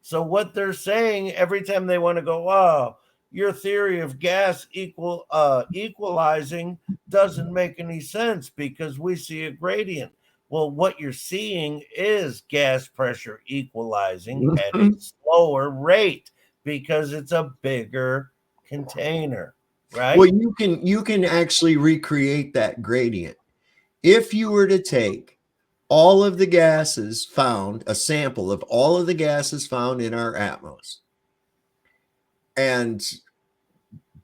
[SPEAKER 13] So what they're saying every time they want to go, oh, your theory of gas equalizing doesn't make any sense because we see a gradient. Well, what you're seeing is gas pressure equalizing at a slower rate because it's a bigger container, right?
[SPEAKER 2] Well, you can actually recreate that gradient. If you were to take all of the gases found, a sample of all of the gases found in our atmos, and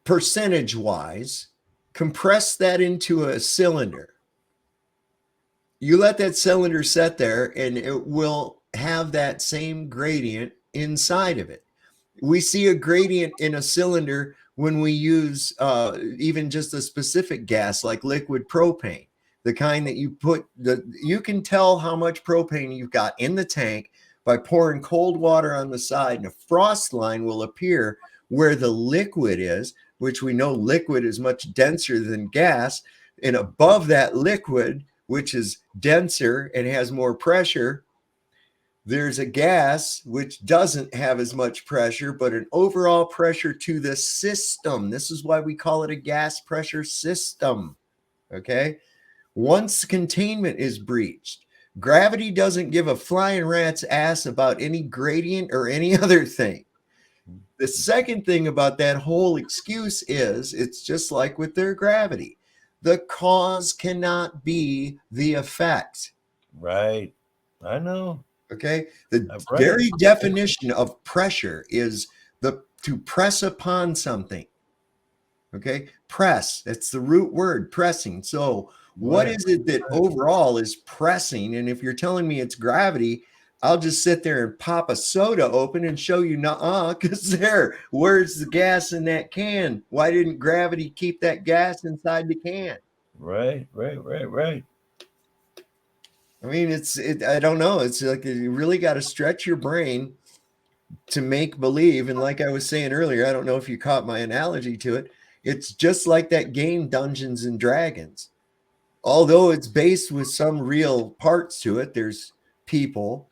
[SPEAKER 2] percentage wise, compress that into a cylinder. You let that cylinder sit there and it will have that same gradient inside of it. We see a gradient in a cylinder when we use even just a specific gas like liquid propane, the kind that you can tell how much propane you've got in the tank by pouring cold water on the side, and a frost line will appear where the liquid is, which we know liquid is much denser than gas. And above that liquid, which is denser and has more pressure, there's a gas which doesn't have as much pressure, but an overall pressure to the system. This is why we call it a gas pressure system. Okay. Once containment is breached, gravity doesn't give a flying rat's ass about any gradient or any other thing. The second thing about that whole excuse is it's just like with their gravity. The cause cannot be the effect.
[SPEAKER 13] Right. I know.
[SPEAKER 2] Okay. The
[SPEAKER 13] Right.
[SPEAKER 2] very definition of pressure is to press upon something. Okay. Press. That's the root word, pressing. So what is it that overall is pressing? And if you're telling me it's gravity, I'll just sit there and pop a soda open and show you, because where's the gas in that can? Why didn't gravity keep that gas inside the can?
[SPEAKER 13] Right.
[SPEAKER 2] I mean, I don't know. It's like you really got to stretch your brain to make believe. And like I was saying earlier, I don't know if you caught my analogy to it. It's just like that game Dungeons and Dragons. although it's based with some real parts to it, there's people,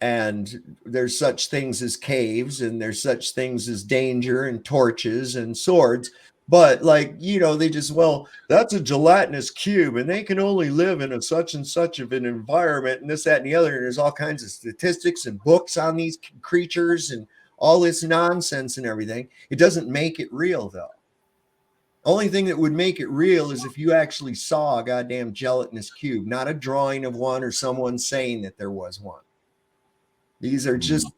[SPEAKER 2] and there's such things as caves, and there's such things as danger and torches and swords. But like, you know, they just, well, that's a gelatinous cube and they can only live in a such and such of an environment and this, that, and the other. And there's all kinds of statistics and books on these creatures and all this nonsense and everything. It doesn't make it real, though. Only thing that would make it real is if you actually saw a goddamn gelatinous cube, not a drawing of one or someone saying that there was one. These are just,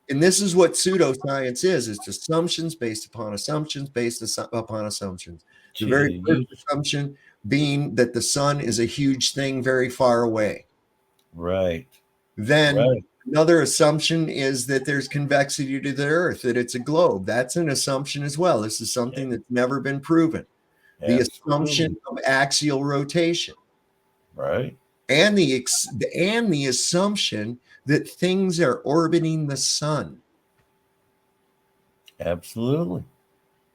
[SPEAKER 2] and this is what pseudoscience is. It's assumptions based upon assumptions based upon assumptions. The very first assumption being that the sun is a huge thing very far away.
[SPEAKER 13] Right.
[SPEAKER 2] Then another assumption is that there's convexity to the earth, that it's a globe. That's an assumption as well. This is something that's never been proven. The assumption of axial rotation.
[SPEAKER 13] Right.
[SPEAKER 2] And the assumption that things are orbiting the sun.
[SPEAKER 13] Absolutely.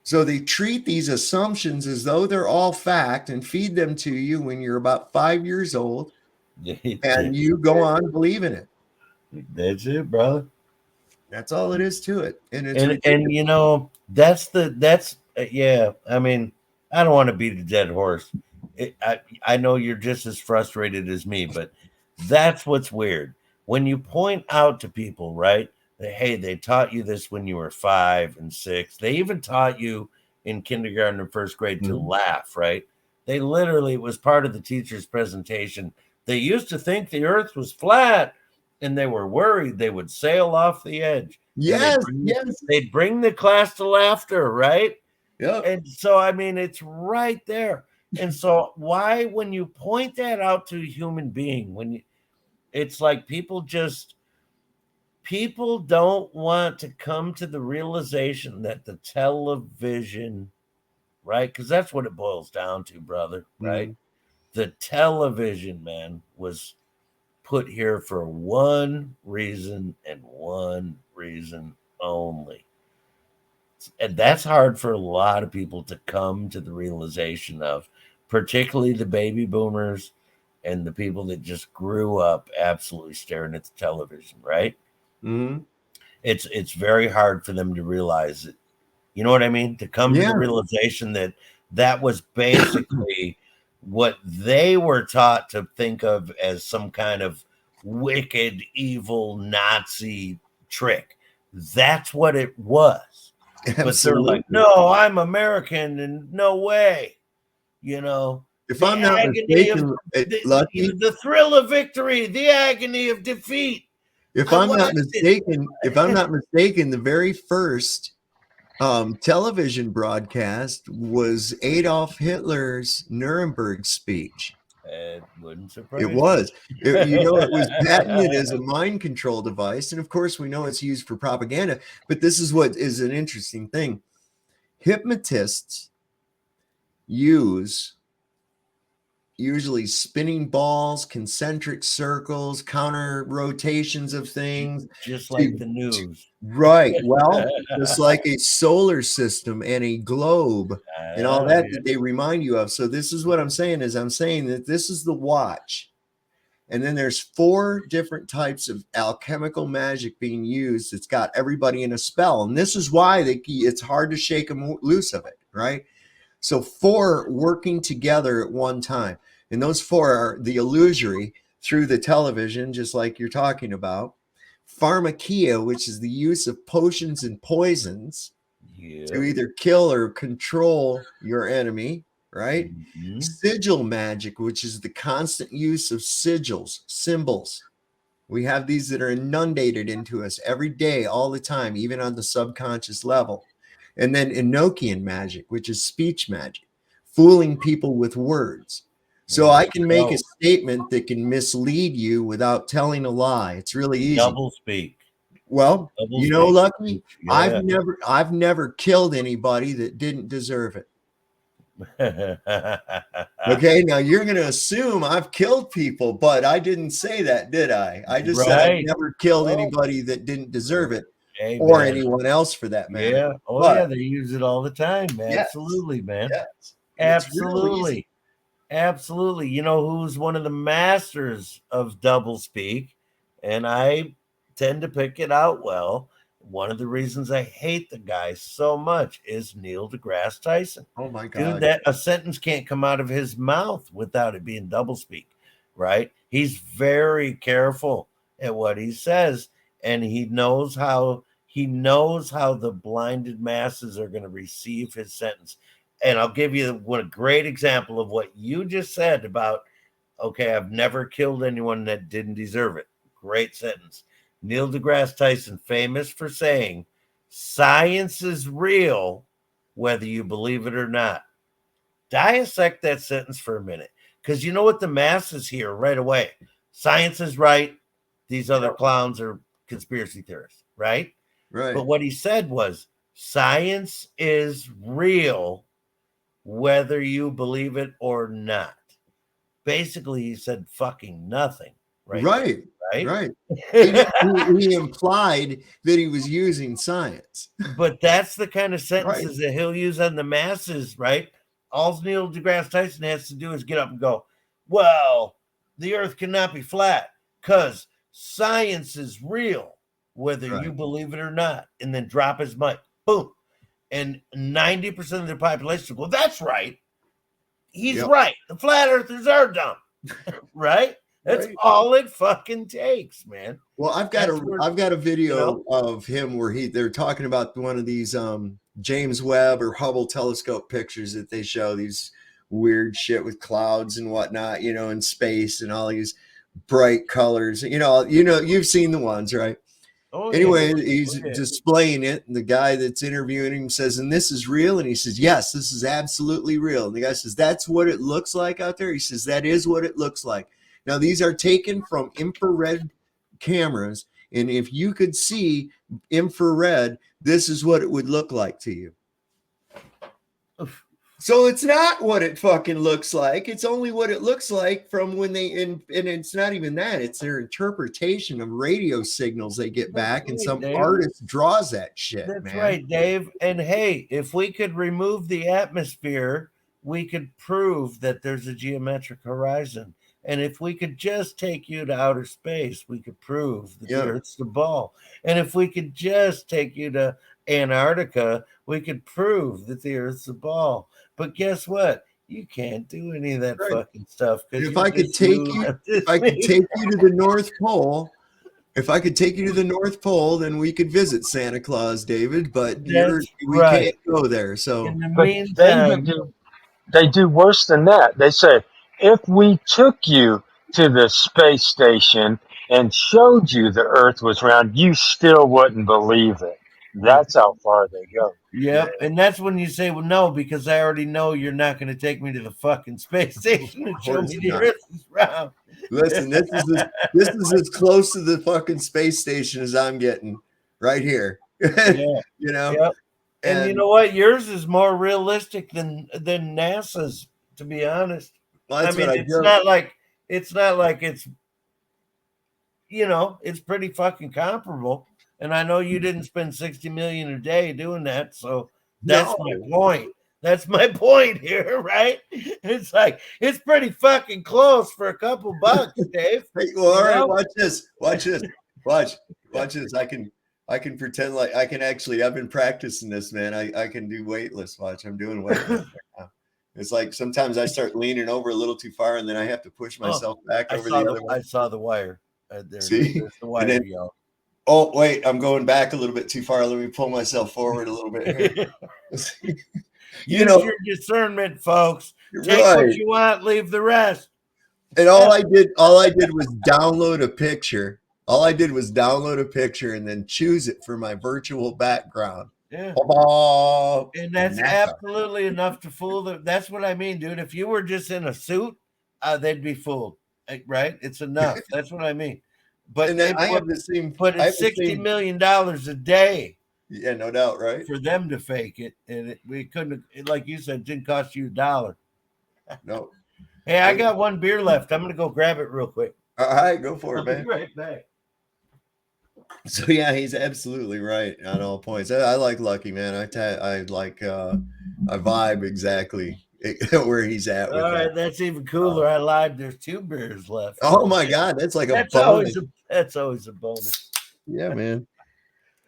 [SPEAKER 2] So they treat these assumptions as though they're all fact and feed them to you when you're about 5 years old, and you go on believing it.
[SPEAKER 13] That's it, brother.
[SPEAKER 2] That's all it is to it. And it's
[SPEAKER 13] and you know, that's yeah. I mean, I don't want to beat a dead horse. I know you're just as frustrated as me, but that's what's weird. When you point out to people, right, that, hey, they taught you this when you were 5 and 6. They even taught you in kindergarten and first grade to laugh, right? They literally, it was part of the teacher's presentation. They used to think the earth was flat and they were worried they would sail off the edge.
[SPEAKER 2] Yes,
[SPEAKER 13] they'd bring the class to laughter, right?
[SPEAKER 2] Yeah.
[SPEAKER 13] And so, I mean, it's right there. And so why, when you point that out to a human being, it's like people don't want to come to the realization that the television, right? Because that's what it boils down to, brother, right? The television, man, was put here for one reason and one reason only. And that's hard for a lot of people to come to the realization of, particularly the baby boomers and the people that just grew up absolutely staring at the television, right?
[SPEAKER 2] Mm-hmm.
[SPEAKER 13] It's very hard for them to realize it. You know what I mean? To come to the realization that that was basically what they were taught to think of as some kind of wicked, evil Nazi trick. That's what it was. But they're like, no, I'm American and no way. You know,
[SPEAKER 2] if I'm not mistaken,
[SPEAKER 13] the thrill of victory, the agony of defeat.
[SPEAKER 2] If I'm not mistaken, the very first television broadcast was Adolf Hitler's Nuremberg speech.
[SPEAKER 13] It wouldn't surprise
[SPEAKER 2] it was. It was patented as a mind control device. And of course, we know it's used for propaganda. But this is what is an interesting thing. Hypnotists use usually spinning balls, concentric circles, counter rotations of things.
[SPEAKER 13] Just like the news.
[SPEAKER 2] Right. Well, just like a solar system and a globe and all that they remind you of. So this is what I'm saying is I'm saying that this is the watch. And then there's 4 different types of alchemical magic being used. It's got everybody in a spell. And this is why it's hard to shake them loose of it, right? So 4 working together at one time. And those 4 are the illusory through the television, just like you're talking about. Pharmakia, which is the use of potions and poisons to either kill or control your enemy, right? Sigil magic, which is the constant use of sigils, symbols. We have these that are inundated into us every day, all the time, even on the subconscious level. And then Enochian magic, which is speech magic, fooling people with words. So I can make a statement that can mislead you without telling a lie. It's really easy.
[SPEAKER 13] Double speak.
[SPEAKER 2] Well, Lucky, I've never killed anybody that didn't deserve it. Okay, now you're going to assume I've killed people, but I didn't say that, did I? I just said I never killed anybody that didn't deserve it. Or anyone else for that matter.
[SPEAKER 13] Yeah. Oh, yeah. They use it all the time, man. Yes. Absolutely, man.
[SPEAKER 2] Yes.
[SPEAKER 13] Absolutely. Absolutely. You know who's one of the masters of doublespeak? And I tend to pick it out well. One of the reasons I hate the guy so much is Neil deGrasse Tyson.
[SPEAKER 2] Oh my
[SPEAKER 13] Dude,
[SPEAKER 2] God.
[SPEAKER 13] that a sentence can't come out of his mouth without it being doublespeak, right? He's very careful at what he says, and he knows how the blinded masses are going to receive his sentence. And I'll give you one great example of what you just said about, okay, I've never killed anyone that didn't deserve it. Great sentence. Neil deGrasse Tyson, famous for saying, science is real, whether you believe it or not. Dissect that sentence for a minute, because you know what the masses hear right away? Science is right. These other clowns are conspiracy theorists, right?
[SPEAKER 2] Right.
[SPEAKER 13] But what he said was, science is real, whether you believe it or not. Basically, he said fucking nothing.
[SPEAKER 2] Right.
[SPEAKER 13] Right.
[SPEAKER 2] Right. He implied that he was using science.
[SPEAKER 13] But that's the kind of sentences that he'll use on the masses, right? All Neil deGrasse Tyson has to do is get up and go, well, the earth cannot be flat because science is real, whether you believe it or not, and then drop his mic. Boom. And 90% of the population will go, that's right. He's right. The flat earthers are dumb. Right? That's all it fucking takes, man.
[SPEAKER 2] Well, I've got a video of him where they're talking about one of these James Webb or Hubble telescope pictures that they show, these weird shit with clouds and whatnot, in space and all these bright colors. You've seen the ones, right?
[SPEAKER 13] Oh,
[SPEAKER 2] anyway, he's displaying it, and the guy that's interviewing him says, and this is real? And he says, yes, this is absolutely real. And the guy says, that's what it looks like out there? He says, that is what it looks like. Now, these are taken from infrared cameras, and if you could see infrared, this is what it would look like to you. So it's not what it fucking looks like. It's only what it looks like from when and it's not even that. It's their interpretation of radio signals they get back, and some artist draws that shit.
[SPEAKER 13] That's right, Dave. And hey, if we could remove the atmosphere, we could prove that there's a geometric horizon. And if we could just take you to outer space, we could prove that the Earth's the ball. And if we could just take you to Antarctica, we could prove that the Earth's the ball. But guess what? You can't do any of that fucking stuff.
[SPEAKER 2] If I could take you to the North Pole, then we could visit Santa Claus, David. But we can't go there. So,
[SPEAKER 13] in the meantime,
[SPEAKER 5] they do worse than that. They say, if we took you to the space station and showed you the Earth was round, you still wouldn't believe it. That's how far they go.
[SPEAKER 13] Yep, and that's when you say, well, no, because I already know you're not going to take me to the fucking space station and show me the Earth is round.
[SPEAKER 2] Listen, this is as close to the fucking space station as I'm getting right here.
[SPEAKER 13] Yep. And you know what? Yours is more realistic than NASA's, to be honest.
[SPEAKER 2] Well,
[SPEAKER 13] it's not like it's it's pretty fucking comparable. And I know you didn't spend $60 million a day doing that, so that's my point. That's my point here, right? It's like it's pretty fucking close for a couple bucks, Dave.
[SPEAKER 2] Hey, well, all right, watch this. Watch this. Watch this. I can pretend like I can actually. I've been practicing this, man. I can do weightless. Watch, I'm doing weightless right now. It's like sometimes I start leaning over a little too far, and then I have to push myself back over the other way.
[SPEAKER 13] I saw the wire.
[SPEAKER 2] See,
[SPEAKER 13] there's the wire, y'all.
[SPEAKER 2] Oh, wait, I'm going back a little bit too far. Let me pull myself forward a little bit here.
[SPEAKER 13] Use your discernment, folks. Take what you want, leave the rest.
[SPEAKER 2] And all I did was download a picture. All I did was download a picture and then choose it for my virtual background.
[SPEAKER 13] Yeah.
[SPEAKER 2] Oh,
[SPEAKER 13] and that's absolutely enough to fool them. That's what I mean, dude. If you were just in a suit, they'd be fooled, right? It's enough. That's what I mean. But it's $60 million a day.
[SPEAKER 2] Yeah, no doubt, right?
[SPEAKER 13] For them to fake it, and we couldn't, like you said, it didn't cost you $1.
[SPEAKER 2] No.
[SPEAKER 13] Hey, I got one beer left. I'm gonna go grab it real quick.
[SPEAKER 2] All right, go for it, man.
[SPEAKER 13] I'll be right back.
[SPEAKER 2] So yeah, he's absolutely right on all points. I like Lucky, man. I vibe exactly where he's at with
[SPEAKER 13] All right,
[SPEAKER 2] that.
[SPEAKER 13] that's even cooler. I lied. There's 2 beers left.
[SPEAKER 2] Oh my God, that's like a
[SPEAKER 13] That's
[SPEAKER 2] bonus.
[SPEAKER 13] always a bonus.
[SPEAKER 2] Yeah, man.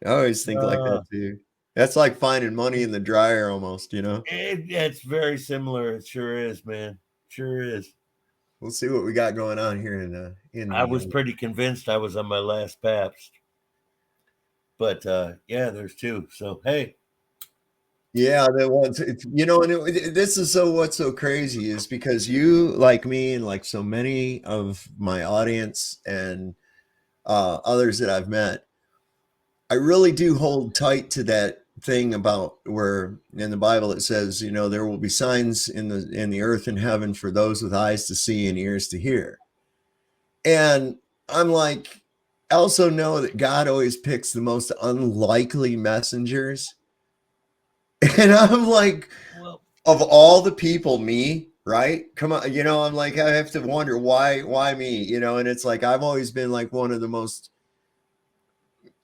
[SPEAKER 2] I always think like
[SPEAKER 13] Uh,
[SPEAKER 2] that too. That's like finding money in the dryer almost, you know.
[SPEAKER 13] It's very similar. It sure is, man. Sure is.
[SPEAKER 2] We'll see what we got going on here
[SPEAKER 13] I was pretty convinced I was on my last Pabst. But yeah, there's 2. So hey.
[SPEAKER 2] Yeah, that ones, you know, and this is what's so crazy is because you, like me, and like so many of my audience and others that I've met, I really do hold tight to that thing about where in the Bible it says, you know, there will be signs in the earth and heaven for those with eyes to see and ears to hear. And I'm like, I also know that God always picks the most unlikely messengers. And I'm like, of all the people, me, right? Come on, you know, I'm like, I have to wonder why me, you know, and it's like, I've always been like one of the most,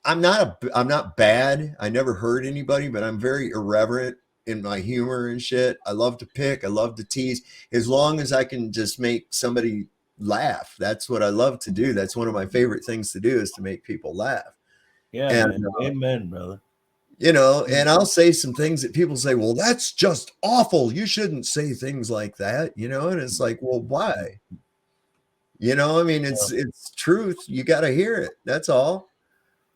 [SPEAKER 2] I'm not bad. I never hurt anybody, but I'm very irreverent in my humor and shit. I love to pick, I love to tease, as long as I can just make somebody laugh. That's what I love to do. That's one of my favorite things to do, is to make people laugh.
[SPEAKER 13] Yeah,
[SPEAKER 2] and
[SPEAKER 13] man. Amen, brother.
[SPEAKER 2] You know, and I'll say some things that people say, well, that's just awful. You shouldn't say things like that, you know? And it's like, well, why? You know, I mean, it's truth. You got to hear it. That's all.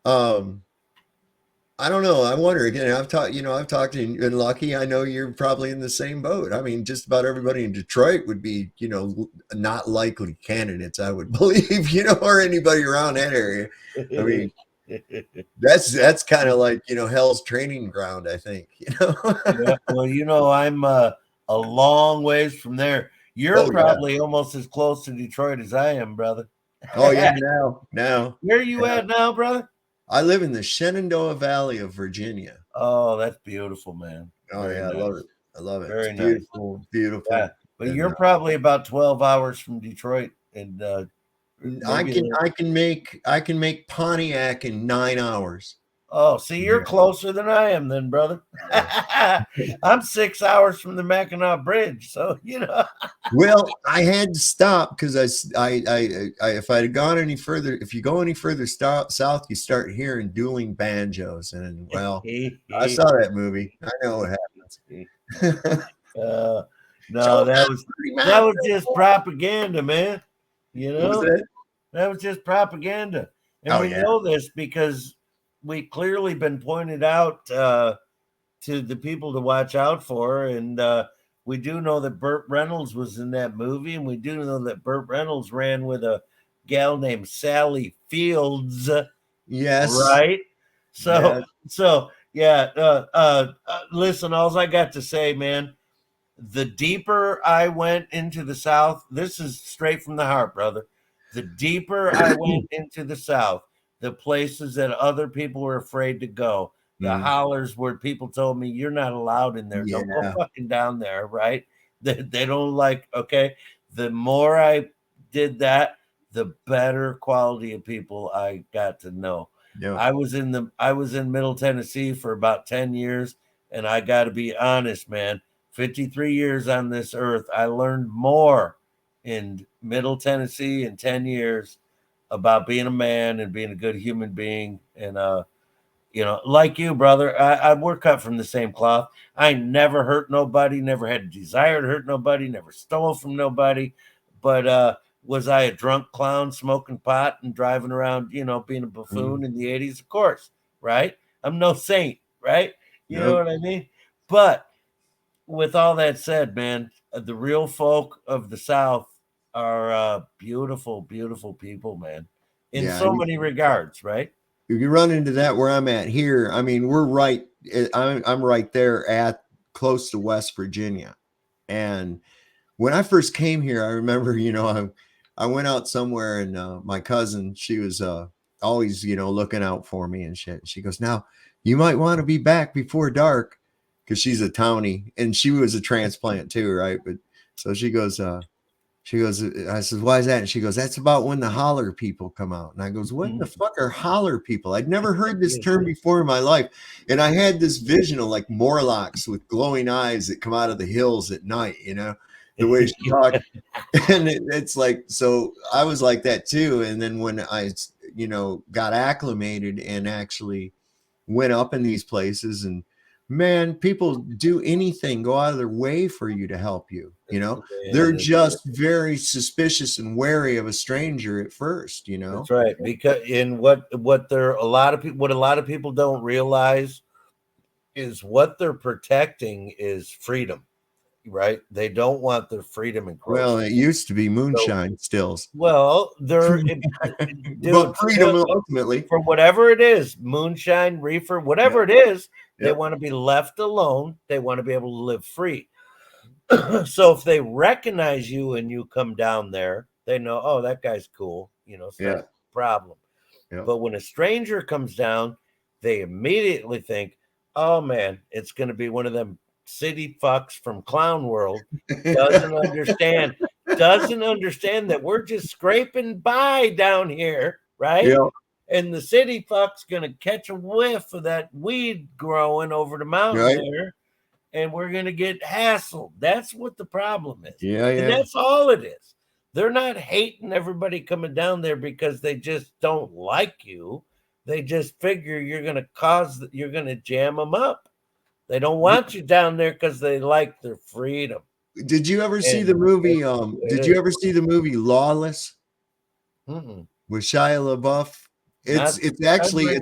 [SPEAKER 2] I don't know. I wonder again, I've talked to you, and Lucky, I know you're probably in the same boat. I mean, just about everybody in Detroit would be, you know, not likely candidates, I would believe, you know, or anybody around that area. I mean, that's kind of like, you know, hell's training ground, I think, you know.
[SPEAKER 13] Yeah, well, you know, I'm a long ways from there. You're probably almost as close to Detroit as I am, brother.
[SPEAKER 2] Oh yeah, now.
[SPEAKER 13] Where are you at now, brother?
[SPEAKER 2] I live in the Shenandoah Valley of Virginia.
[SPEAKER 13] Oh, that's beautiful, man.
[SPEAKER 2] Oh
[SPEAKER 13] Very
[SPEAKER 2] yeah,
[SPEAKER 13] nice.
[SPEAKER 2] I love it. I love it.
[SPEAKER 13] Very
[SPEAKER 2] it's beautiful,
[SPEAKER 13] nice.
[SPEAKER 2] beautiful.
[SPEAKER 13] Yeah, but
[SPEAKER 2] And,
[SPEAKER 13] you're probably about 12 hours from Detroit, and
[SPEAKER 2] I can make Pontiac in 9 hours.
[SPEAKER 13] Oh, see, you're closer than I am, then, brother. I'm 6 hours from the Mackinac Bridge, so you know.
[SPEAKER 2] Well, I had to stop because I if I had gone any further, if you go any further south, you start hearing dueling banjos, and well, I saw that movie. I know what happens.
[SPEAKER 13] No, that was just propaganda, man. You know, that was just propaganda, and we know this because we clearly been pointed out to the people to watch out for, and we do know that Burt Reynolds was in that movie, and we do know that Burt Reynolds ran with a gal named Sally Fields.
[SPEAKER 2] Yes,
[SPEAKER 13] right. So listen, all I got to say, man, the deeper I went into the South, this is straight from the heart, brother. The deeper I went into the South, the places that other people were afraid to go, the hollers where people told me, you're not allowed in there. Don't go fucking down there, right? They don't like, okay. The more I did that, the better quality of people I got to know. Yeah. I was in Middle Tennessee for about 10 years, and I got to be honest, man, 53 years on this earth, I learned more in Middle Tennessee in 10 years about being a man and being a good human being. And, you know, like you, brother, we're cut from the same cloth. I never hurt nobody, never had a desire to hurt nobody, never stole from nobody. But was I a drunk clown smoking pot and driving around, you know, being a buffoon in the 80s? Of course, right? I'm no saint, right? You know what I mean? But with all that said, man, the real folk of the South are beautiful, beautiful people, man, in so many regards, right?
[SPEAKER 2] If you run into that where I'm at here, I mean, we're right. I'm right there at close to West Virginia. And when I first came here, I remember, you know, I went out somewhere, and my cousin, she was always, you know, looking out for me and shit. She goes, now you might want to be back before dark, because she's a townie, and she was a transplant too, right? But so she goes, She goes, I says, why is that? And she goes, that's about when the holler people come out. And I goes, what the fuck are holler people? I'd never heard this term before in my life. And I had this vision of like Morlocks with glowing eyes that come out of the hills at night, you know, the way she talked. And it's like, so I was like that too. And then when I, you know, got acclimated and actually went up in these places, and man, people do anything, go out of their way for you to help you. You know, they're just very suspicious and wary of a stranger at first, you know.
[SPEAKER 13] That's right. Because in what a lot of people don't realize is what they're protecting is freedom, right? They don't want their freedom encroached.
[SPEAKER 2] Well, it used to be moonshine stills.
[SPEAKER 13] Well, they're
[SPEAKER 2] but freedom ultimately
[SPEAKER 13] for whatever it is, moonshine, reefer, whatever it is, they want to be left alone. They want to be able to live free. So if they recognize you and you come down there, they know, oh, that guy's cool, you know, so that's a problem. But when a stranger comes down, they immediately think, oh man, it's going to be one of them city fucks from Clown World. Doesn't understand that we're just scraping by down here, right?
[SPEAKER 2] Yeah.
[SPEAKER 13] And the city fuck's going to catch a whiff of that weed growing over the mountain there. And we're going to get hassled. That's what the problem is.
[SPEAKER 2] Yeah.
[SPEAKER 13] And that's all it is. They're not hating everybody coming down there because they just don't like you. They just figure you're going to jam them up. They don't want you down there because they like their freedom.
[SPEAKER 2] Did you ever see the movie? Did you ever see the movie Lawless with Shia LaBeouf? It's actually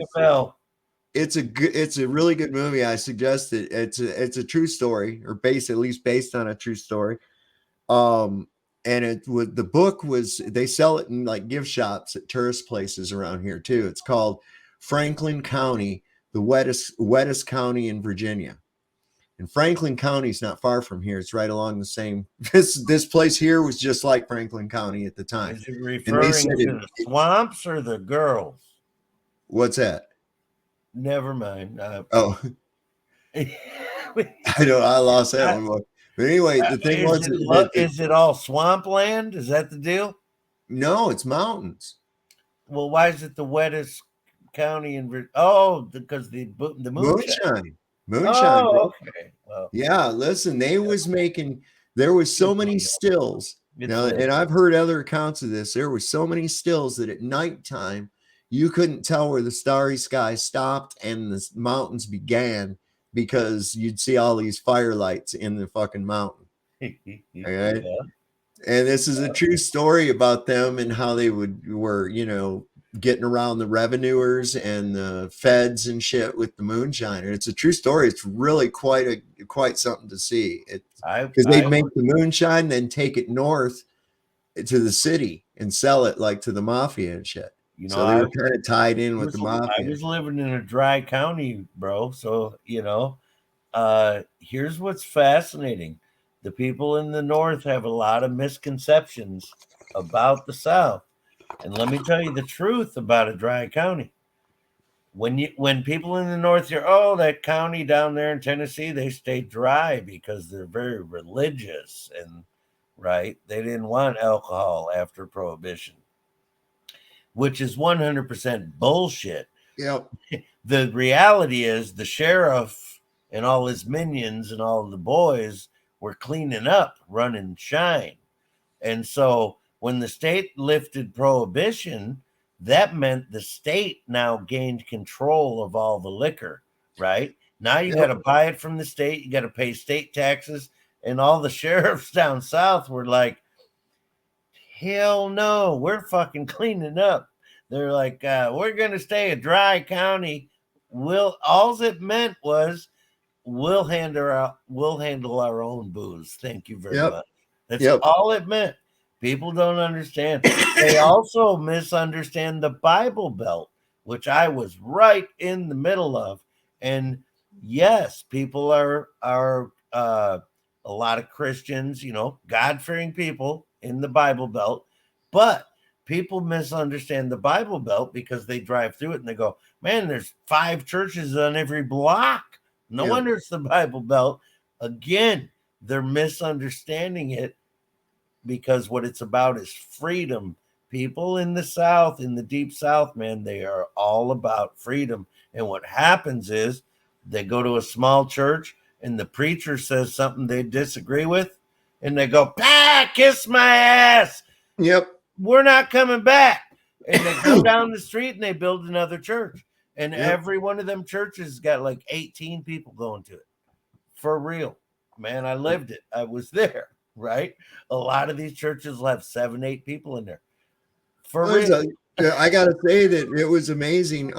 [SPEAKER 2] it's a really good movie. I suggest it. It's a true story, or at least based on a true story. And the book was, they sell it in like gift shops at tourist places around here too. It's called Franklin County, the wettest county in Virginia. And Franklin County is not far from here. It's right along the same. This place here was just like Franklin County at the time.
[SPEAKER 13] Is it referring to the swamps or the girls?
[SPEAKER 2] What's that?
[SPEAKER 13] Never mind.
[SPEAKER 2] I lost that one. But anyway, the thing
[SPEAKER 13] is it all swampland? Is that the deal?
[SPEAKER 2] No, it's mountains.
[SPEAKER 13] Well, why is it the wettest county in Virginia? Oh, because the moonshine.
[SPEAKER 2] Moonshine.
[SPEAKER 13] Oh, okay. Well,
[SPEAKER 2] yeah, listen, there was so many stills. Now, and I've heard other accounts of this. There were so many stills that at nighttime you couldn't tell where the starry sky stopped and the mountains began, because you'd see all these firelights in the fucking mountain. Okay. Yeah. And this is a true story about them and how they were, you know, getting around the revenuers and the feds and shit with the moonshine. And it's a true story. It's really quite something to see. Because they'd make the moonshine, then take it north to the city and sell it like to the mafia and shit. You know, so they were kind of tied in with the mafia.
[SPEAKER 13] I was living in a dry county, bro. So, you know, here's what's fascinating. The people in the north have a lot of misconceptions about the South. And let me tell you the truth about a dry county. When people in the north hear, oh, that county down there in Tennessee, they stay dry because they're very religious, and right, they didn't want alcohol after Prohibition, which is 100% bullshit.
[SPEAKER 2] Yep.
[SPEAKER 13] The reality is the sheriff and all his minions and all the boys were cleaning up, running shine. And so when the state lifted Prohibition, that meant the state now gained control of all the liquor, right? Now you got to buy it from the state. You got to pay state taxes. And all the sheriffs down south were like, hell no, we're fucking cleaning up. They're like, we're going to stay a dry county. All it meant was we'll handle our own booze. Thank you very much. That's all it meant. People don't understand. They also misunderstand the Bible Belt, which I was right in the middle of. And yes, people are a lot of Christians, you know, God-fearing people in the Bible Belt, but people misunderstand the Bible Belt because they drive through it and they go, man, there's 5 churches on every block. No wonder it's the Bible Belt. Again, they're misunderstanding it. because what it's about is freedom. People in the South, in the deep South, man, they are all about freedom. And what happens is they go to a small church and the preacher says something they disagree with, and they go, kiss my ass.
[SPEAKER 2] Yep.
[SPEAKER 13] We're not coming back. And they go down the street and they build another church. And every one of them churches got like 18 people going to it. For real. Man, I lived it. I was there, right? A lot of these churches will have 7, 8 people in there. For real.
[SPEAKER 2] I gotta say that it was amazing.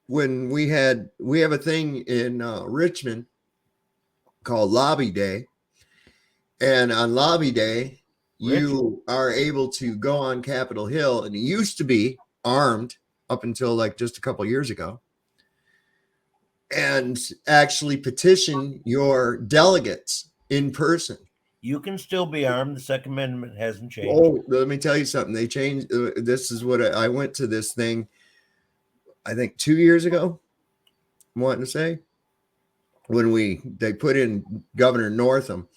[SPEAKER 2] When we have a thing in Richmond called Lobby Day, and on Lobby Day, you are able to go on Capitol Hill, and it used to be armed up until like just a couple years ago, and actually petition your delegates in person.
[SPEAKER 13] You can still be armed. The Second Amendment hasn't changed.
[SPEAKER 2] Oh, let me tell you something. They changed. This is what I went to this thing, I think 2 years ago, I'm wanting to say, when they put in Governor Northam,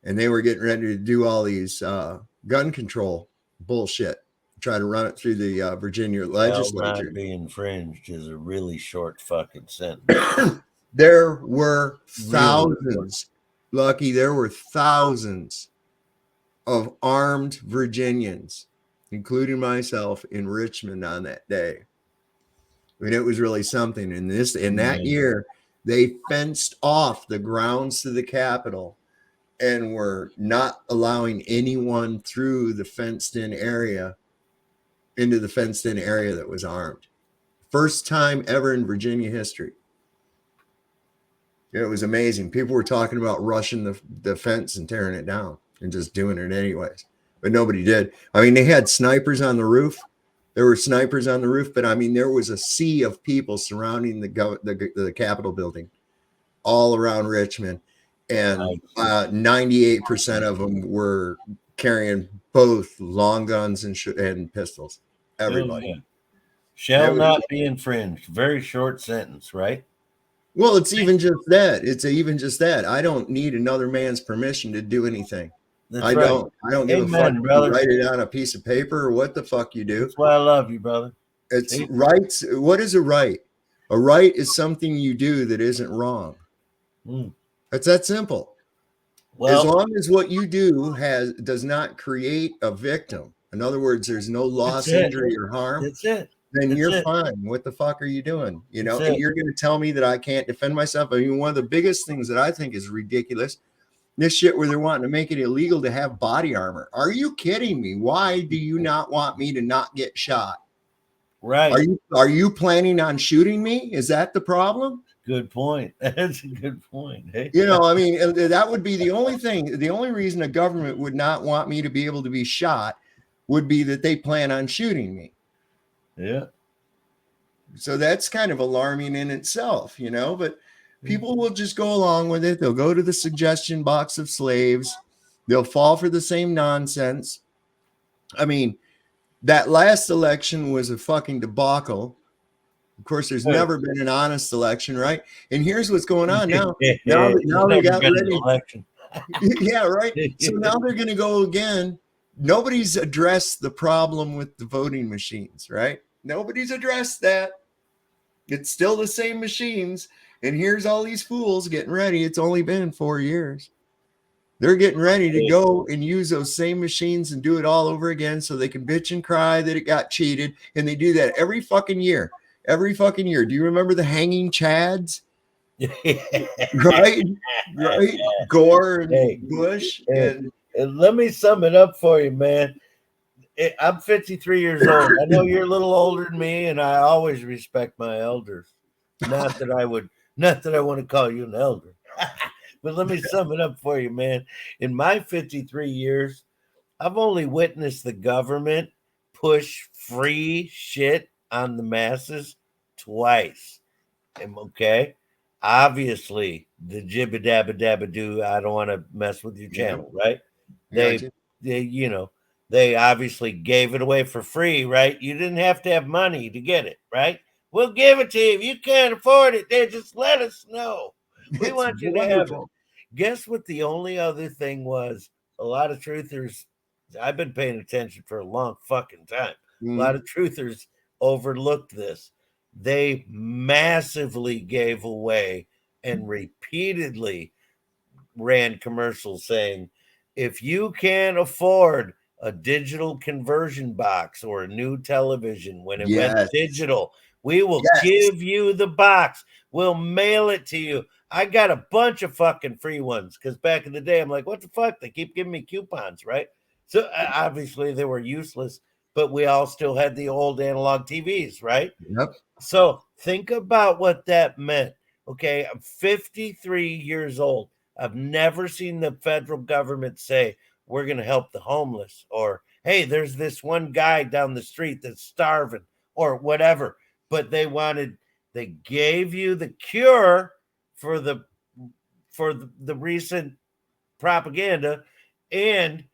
[SPEAKER 2] and they were getting ready to do all these gun control bullshit, try to run it through the Virginia legislature.
[SPEAKER 13] Not be infringed is a really short fucking sentence.
[SPEAKER 2] There were thousands, Lucky, there were thousands of armed Virginians, including myself, in Richmond on that day. I mean, it was really something. In that year, they fenced off the grounds to the Capitol and were not allowing anyone through the fenced-in area into the fenced-in area that was armed. First time ever in Virginia history. It was amazing. People were talking about rushing the fence and tearing it down and just doing it anyways, but nobody did. I mean, they had snipers on the roof. There were snipers on the roof, but I mean, there was a sea of people surrounding the Capitol building all around Richmond, and 98% of them were carrying both long guns and pistols. Everybody.
[SPEAKER 13] Shall not be infringed. Very short sentence, right?
[SPEAKER 2] Well, it's even just that. I don't need another man's permission to do anything. I don't give a fuck if you write it on a piece of paper or what the fuck you do.
[SPEAKER 13] That's why I love you, brother.
[SPEAKER 2] It's rights. What is a right? A right is something you do that isn't wrong. It's that simple. Well, as long as what you do does not create a victim. In other words, there's no loss, injury, or harm.
[SPEAKER 13] That's it.
[SPEAKER 2] Then you're fine. What the fuck are you doing? You know, and you're going to tell me that I can't defend myself. I mean, one of the biggest things that I think is ridiculous, this shit where they're wanting to make it illegal to have body armor. Are you kidding me? Why do you not want me to not get shot?
[SPEAKER 13] Right.
[SPEAKER 2] Are you planning on shooting me? Is that the problem?
[SPEAKER 13] Good point. That's a good point. Hey.
[SPEAKER 2] You know, I mean, that would be the only thing. The only reason a government would not want me to be able to be shot would be that they plan on shooting me.
[SPEAKER 13] Yeah.
[SPEAKER 2] So that's kind of alarming in itself, you know, but people will just go along with it. They'll go to the suggestion box of slaves. They'll fall for the same nonsense. I mean, that last election was a fucking debacle. Of course, there's never been an honest election, right? And here's what's going on now. Now they got ready. Yeah, right. So now they're going to go again. Nobody's addressed the problem with the voting machines, right? Nobody's addressed that. It's still the same machines. And here's all these fools getting ready. It's only been 4 years. They're getting ready to go and use those same machines and do it all over again so they can bitch and cry that it got cheated. And they do that every fucking year. Every fucking year. Do you remember the hanging Chads? Right? Gore and Bush. And
[SPEAKER 13] let me sum it up for you, man. I'm 53 years old. I know you're a little older than me, and I always respect my elders. Not that I want to call you an elder. But let me sum it up for you, man. In my 53 years, I've only witnessed the government push free shit on the masses twice. Okay? Obviously, the jibba dabba dabba do, I don't want to mess with your channel, right? They obviously gave it away for free, right? You didn't have to have money to get it, right? We'll give it to you. If you can't afford it, then just let us know. We want you to have it. Guess what the only other thing was? A lot of truthers I've been paying attention for a long fucking time. A
[SPEAKER 2] Mhm.
[SPEAKER 13] lot of truthers overlooked this. They massively gave away and repeatedly ran commercials saying, if you can't afford a digital conversion box or a new television when it went
[SPEAKER 2] Yes.
[SPEAKER 13] digital, we will
[SPEAKER 2] Yes.
[SPEAKER 13] give you the box. We'll mail it to you. I got a bunch of fucking free ones because back in the day, I'm like, what the fuck? They keep giving me coupons, right? So obviously they were useless, but we all still had the old analog TVs, right?
[SPEAKER 2] Yep.
[SPEAKER 13] So think about what that meant. Okay, I'm 53 years old. I've never seen the federal government say, we're going to help the homeless, or hey, there's this one guy down the street that's starving, or whatever. But they gave you the cure for the recent propaganda, and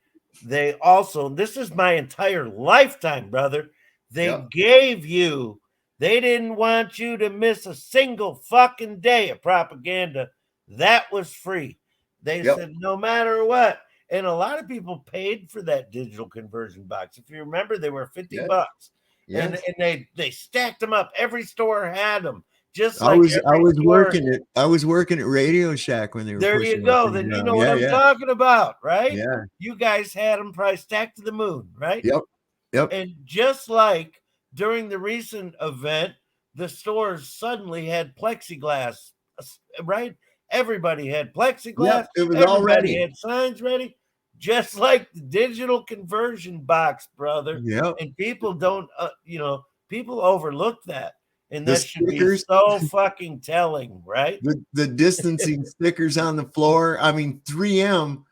[SPEAKER 13] they also, this is my entire lifetime, brother. They
[SPEAKER 2] Yep.
[SPEAKER 13] gave you, they didn't want you to miss a single fucking day of propaganda. That was free. They
[SPEAKER 2] Yep.
[SPEAKER 13] said no matter what. And a lot of people paid for that digital conversion box. If you remember, they were 50
[SPEAKER 2] Yes.
[SPEAKER 13] bucks.
[SPEAKER 2] Yes.
[SPEAKER 13] And they stacked them up. Every store had them. Just
[SPEAKER 2] I
[SPEAKER 13] like
[SPEAKER 2] was
[SPEAKER 13] every store.
[SPEAKER 2] working at Radio Shack when they were
[SPEAKER 13] There
[SPEAKER 2] pushing
[SPEAKER 13] you
[SPEAKER 2] those
[SPEAKER 13] go.
[SPEAKER 2] things
[SPEAKER 13] Then you
[SPEAKER 2] around.
[SPEAKER 13] know what
[SPEAKER 2] Yeah,
[SPEAKER 13] I'm
[SPEAKER 2] yeah.
[SPEAKER 13] talking about, right?
[SPEAKER 2] Yeah.
[SPEAKER 13] You guys had them probably stacked to the moon, right?
[SPEAKER 2] Yep. Yep.
[SPEAKER 13] And just like during the recent event, the stores suddenly had plexiglass, right? Everybody had plexiglass.
[SPEAKER 2] Yep. It was all
[SPEAKER 13] Everybody
[SPEAKER 2] ready.
[SPEAKER 13] had signs ready, just like the digital conversion box, brother.
[SPEAKER 2] Yep.
[SPEAKER 13] And people don't, people overlook that. And
[SPEAKER 2] The
[SPEAKER 13] that should be
[SPEAKER 2] stickers.
[SPEAKER 13] so fucking telling, right?
[SPEAKER 2] The distancing stickers on the floor. I mean, 3M,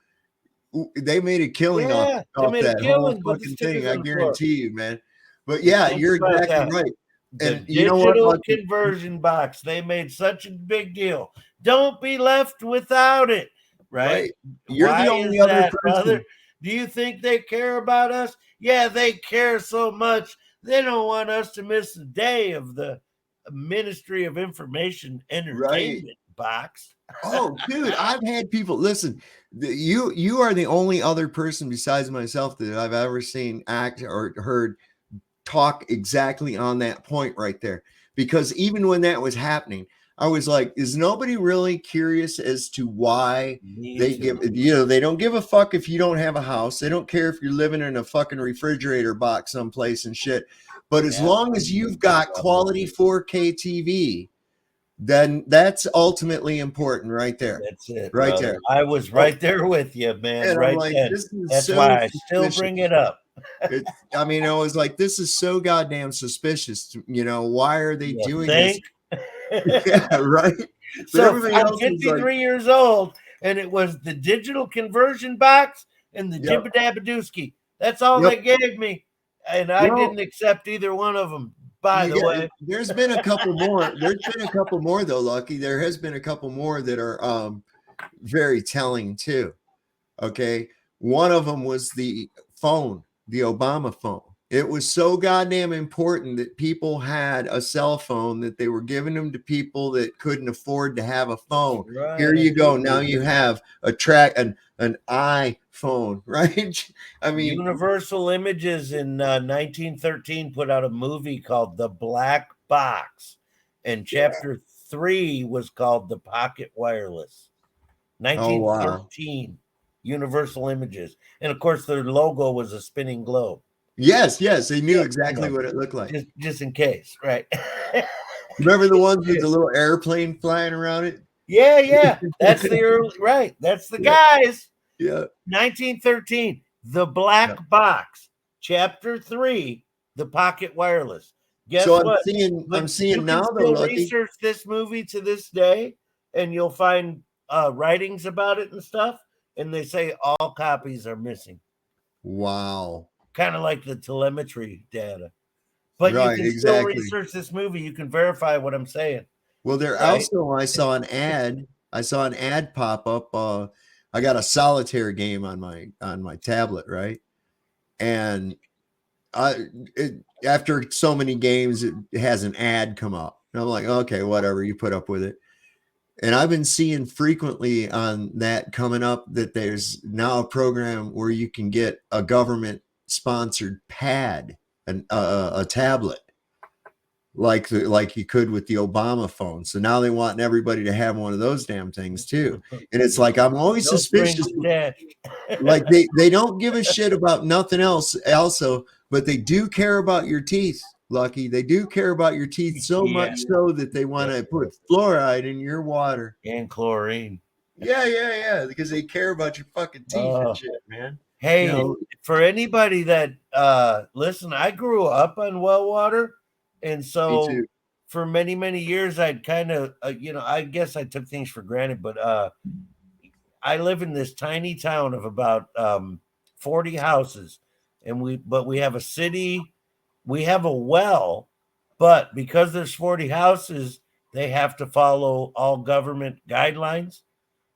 [SPEAKER 2] they made a killing
[SPEAKER 13] Yeah, they
[SPEAKER 2] off
[SPEAKER 13] made a
[SPEAKER 2] that whole
[SPEAKER 13] killing, but the
[SPEAKER 2] fucking
[SPEAKER 13] stickers
[SPEAKER 2] thing. I
[SPEAKER 13] on the floor.
[SPEAKER 2] guarantee you, man. But yeah,
[SPEAKER 13] Think
[SPEAKER 2] you're
[SPEAKER 13] about
[SPEAKER 2] exactly
[SPEAKER 13] that.
[SPEAKER 2] right.
[SPEAKER 13] The
[SPEAKER 2] And you know what,
[SPEAKER 13] digital
[SPEAKER 2] Lucky?
[SPEAKER 13] conversion box, they made such a big deal. Don't be left without it, right?
[SPEAKER 2] Right. You're
[SPEAKER 13] Why
[SPEAKER 2] the only
[SPEAKER 13] is
[SPEAKER 2] other
[SPEAKER 13] that,
[SPEAKER 2] person.
[SPEAKER 13] brother? Do you think they care about us? Yeah, they care so much. They don't want us to miss a day of the Ministry of Information Entertainment box.
[SPEAKER 2] Oh, dude, I've had people listen. You are the only other person besides myself that I've ever seen act or heard talk exactly on that point right there. Because even when that was happening, I was like, is nobody really curious as to why they they don't give a fuck if you don't have a house. They don't care if you're living in a fucking refrigerator box someplace and shit. But as long as you've got quality 4K TV, then that's ultimately important right there.
[SPEAKER 13] That's it,
[SPEAKER 2] Right
[SPEAKER 13] brother.
[SPEAKER 2] there.
[SPEAKER 13] I was right there with you, man.
[SPEAKER 2] And I'm
[SPEAKER 13] Right
[SPEAKER 2] like,
[SPEAKER 13] then.
[SPEAKER 2] this is
[SPEAKER 13] That's
[SPEAKER 2] so
[SPEAKER 13] why I still
[SPEAKER 2] suspicious.
[SPEAKER 13] bring it up.
[SPEAKER 2] I mean, I was like, this is so goddamn suspicious. Why are they doing this? Yeah, right. But
[SPEAKER 13] So
[SPEAKER 2] everybody
[SPEAKER 13] I'm
[SPEAKER 2] else is
[SPEAKER 13] 53
[SPEAKER 2] like,
[SPEAKER 13] years old, and it was the digital conversion box and the
[SPEAKER 2] Yep.
[SPEAKER 13] Jibba-Dabba-Dooski. That's all
[SPEAKER 2] Yep.
[SPEAKER 13] they gave me. And I
[SPEAKER 2] Well,
[SPEAKER 13] didn't accept either one of them, by the way.
[SPEAKER 2] There's been a couple more. There's been a couple more though, Lucky. There has been a couple more that are very telling too. Okay. One of them was the phone, the Obama phone. It was so goddamn important that people had a cell phone that they were giving them to people that couldn't afford to have a phone.
[SPEAKER 13] Right.
[SPEAKER 2] Here you go. Now you have an iPhone, right? I mean,
[SPEAKER 13] Universal Images in 1913 put out a movie called The Black Box, and chapter 3 was called The Pocket Wireless. 1913, Universal Images. And of course, their logo was a spinning globe.
[SPEAKER 2] Yes, they knew exactly what it looked like.
[SPEAKER 13] Just in case, right?
[SPEAKER 2] Remember the ones with the little airplane flying around it?
[SPEAKER 13] Yeah. That's the early, right. That's the guys.
[SPEAKER 2] Yeah.
[SPEAKER 13] 1913, The Black Box, chapter 3, The Pocket Wireless. Guess
[SPEAKER 2] So
[SPEAKER 13] what?
[SPEAKER 2] I'm seeing
[SPEAKER 13] you
[SPEAKER 2] now
[SPEAKER 13] can
[SPEAKER 2] though,
[SPEAKER 13] still
[SPEAKER 2] Lucky.
[SPEAKER 13] research this movie to this day, and you'll find writings about it and stuff, and they say all copies are missing.
[SPEAKER 2] Wow.
[SPEAKER 13] Kind of like the telemetry data. But
[SPEAKER 2] Right,
[SPEAKER 13] you can still research this movie. You can verify what I'm saying.
[SPEAKER 2] Well, there
[SPEAKER 13] Right?
[SPEAKER 2] also I saw an ad pop up. I got a solitaire game on my tablet, right? And after so many games, it has an ad come up. And I'm like, okay, whatever, you put up with it. And I've been seeing frequently on that coming up that there's now a program where you can get a government sponsored pad, a tablet, like you could with the Obama phone. So now they want everybody to have one of those damn things too. And it's like, I'm always
[SPEAKER 13] No strings
[SPEAKER 2] suspicious.
[SPEAKER 13] attached.
[SPEAKER 2] Like they don't give a shit about nothing else also, but they do care about your teeth, Lucky. They do care about your teeth so much so that they want to put fluoride in your water.
[SPEAKER 13] And chlorine.
[SPEAKER 2] Yeah, because they care about your fucking teeth and shit, man.
[SPEAKER 13] Hey,
[SPEAKER 2] You know,
[SPEAKER 13] for anybody that listen, I grew up on well water, and so
[SPEAKER 2] too.
[SPEAKER 13] for many years I'd kind of I guess I took things for granted, but I live in this tiny town of about 40 houses, and we have a city, we have a well, but because there's 40 houses, they have to follow all government guidelines.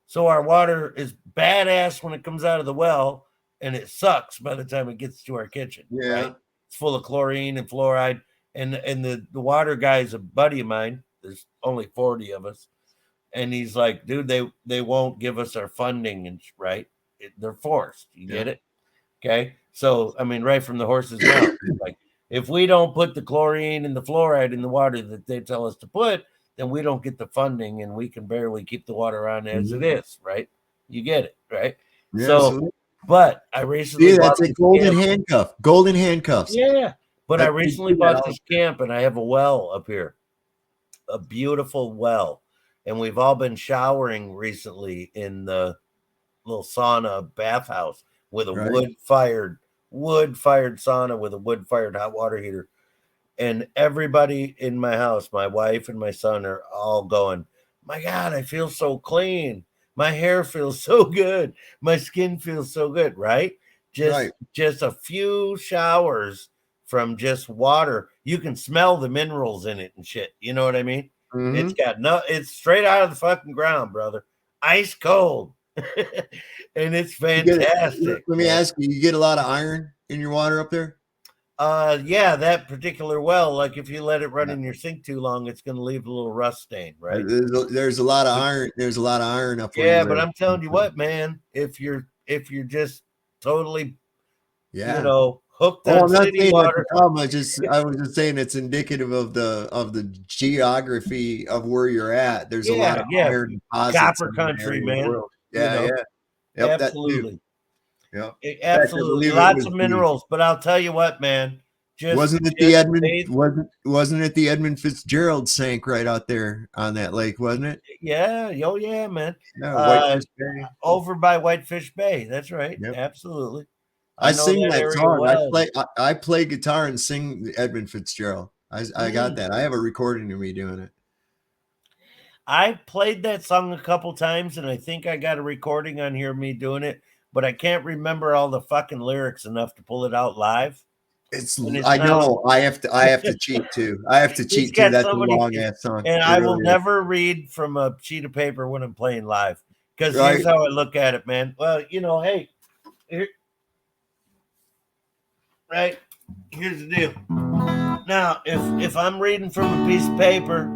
[SPEAKER 13] So our water is badass when it comes out of the well, and it sucks by the time it gets to our kitchen.
[SPEAKER 2] Yeah.
[SPEAKER 13] Right? It's full of chlorine and fluoride. And the water guy is a buddy of mine. There's only 40 of us. And he's like, dude, they won't give us our funding, and right? They're forced. You get it? Okay. So I mean, right from the horse's mouth. Like, if we don't put the chlorine and the fluoride in the water that they tell us to put, then we don't get the funding, and we can barely keep the water on as it is, right? You get it, right?
[SPEAKER 2] Yeah,
[SPEAKER 13] so,
[SPEAKER 2] absolutely.
[SPEAKER 13] but I recently
[SPEAKER 2] See,
[SPEAKER 13] bought
[SPEAKER 2] that's a
[SPEAKER 13] this
[SPEAKER 2] golden
[SPEAKER 13] camp.
[SPEAKER 2] handcuff. Golden handcuffs.
[SPEAKER 13] Yeah, but I
[SPEAKER 2] That-
[SPEAKER 13] recently
[SPEAKER 2] they do that
[SPEAKER 13] bought
[SPEAKER 2] all
[SPEAKER 13] this camp, and I have a well up here, a beautiful well, and we've all been showering recently in the little sauna bathhouse with a
[SPEAKER 2] Right.
[SPEAKER 13] wood-fired sauna with a wood-fired hot water heater. And everybody in my house, my wife and my son, are all going, my God, I feel so clean. My hair feels so good. My skin feels so good, right? Just a few showers from just water. You can smell the minerals in it and shit. You know what I mean?
[SPEAKER 2] Mhm.
[SPEAKER 13] It's straight out of the fucking ground, brother. Ice cold. And it's fantastic.
[SPEAKER 2] Let me ask you, you get a lot of iron in your water up there?
[SPEAKER 13] Yeah, that particular well, like if you let it run in your sink too long, it's going to leave a little rust stain, right?
[SPEAKER 2] There's a lot of iron. There's a lot of iron up there.
[SPEAKER 13] Yeah, but I'm telling you what, man, if you're just totally, hooked on
[SPEAKER 2] I'm not
[SPEAKER 13] city
[SPEAKER 2] saying that's
[SPEAKER 13] water.
[SPEAKER 2] the problem. I was just saying it's indicative of the geography of where you're at. There's a lot of iron deposits.
[SPEAKER 13] Copper
[SPEAKER 2] in that
[SPEAKER 13] country,
[SPEAKER 2] area of the
[SPEAKER 13] man.
[SPEAKER 2] world. Yeah. Yep,
[SPEAKER 13] absolutely.
[SPEAKER 2] Yeah,
[SPEAKER 13] Absolutely. Lots of minerals, but I'll tell you what, man.
[SPEAKER 2] Wasn't it the Edmund Fitzgerald sank right out there on that lake, wasn't it?
[SPEAKER 13] Yeah, oh yeah, man.
[SPEAKER 2] Yeah, Whitefish Bay.
[SPEAKER 13] Over by Whitefish Bay. That's right.
[SPEAKER 2] Yep.
[SPEAKER 13] Absolutely.
[SPEAKER 2] I
[SPEAKER 13] know
[SPEAKER 2] sing that
[SPEAKER 13] area
[SPEAKER 2] song.
[SPEAKER 13] well.
[SPEAKER 2] I play guitar and sing Edmund Fitzgerald. I got that. I have a recording of me doing it.
[SPEAKER 13] I played that song a couple times, and I think I got a recording on here of me doing it, but I can't remember all the fucking lyrics enough to pull it out live.
[SPEAKER 2] I know. I have to cheat too. I have to cheat too. That's a long ass song.
[SPEAKER 13] And I will never read from a sheet of paper when I'm playing live. Because here's how I look at it, man. Well, hey, here's the deal. Now, if I'm reading from a piece of paper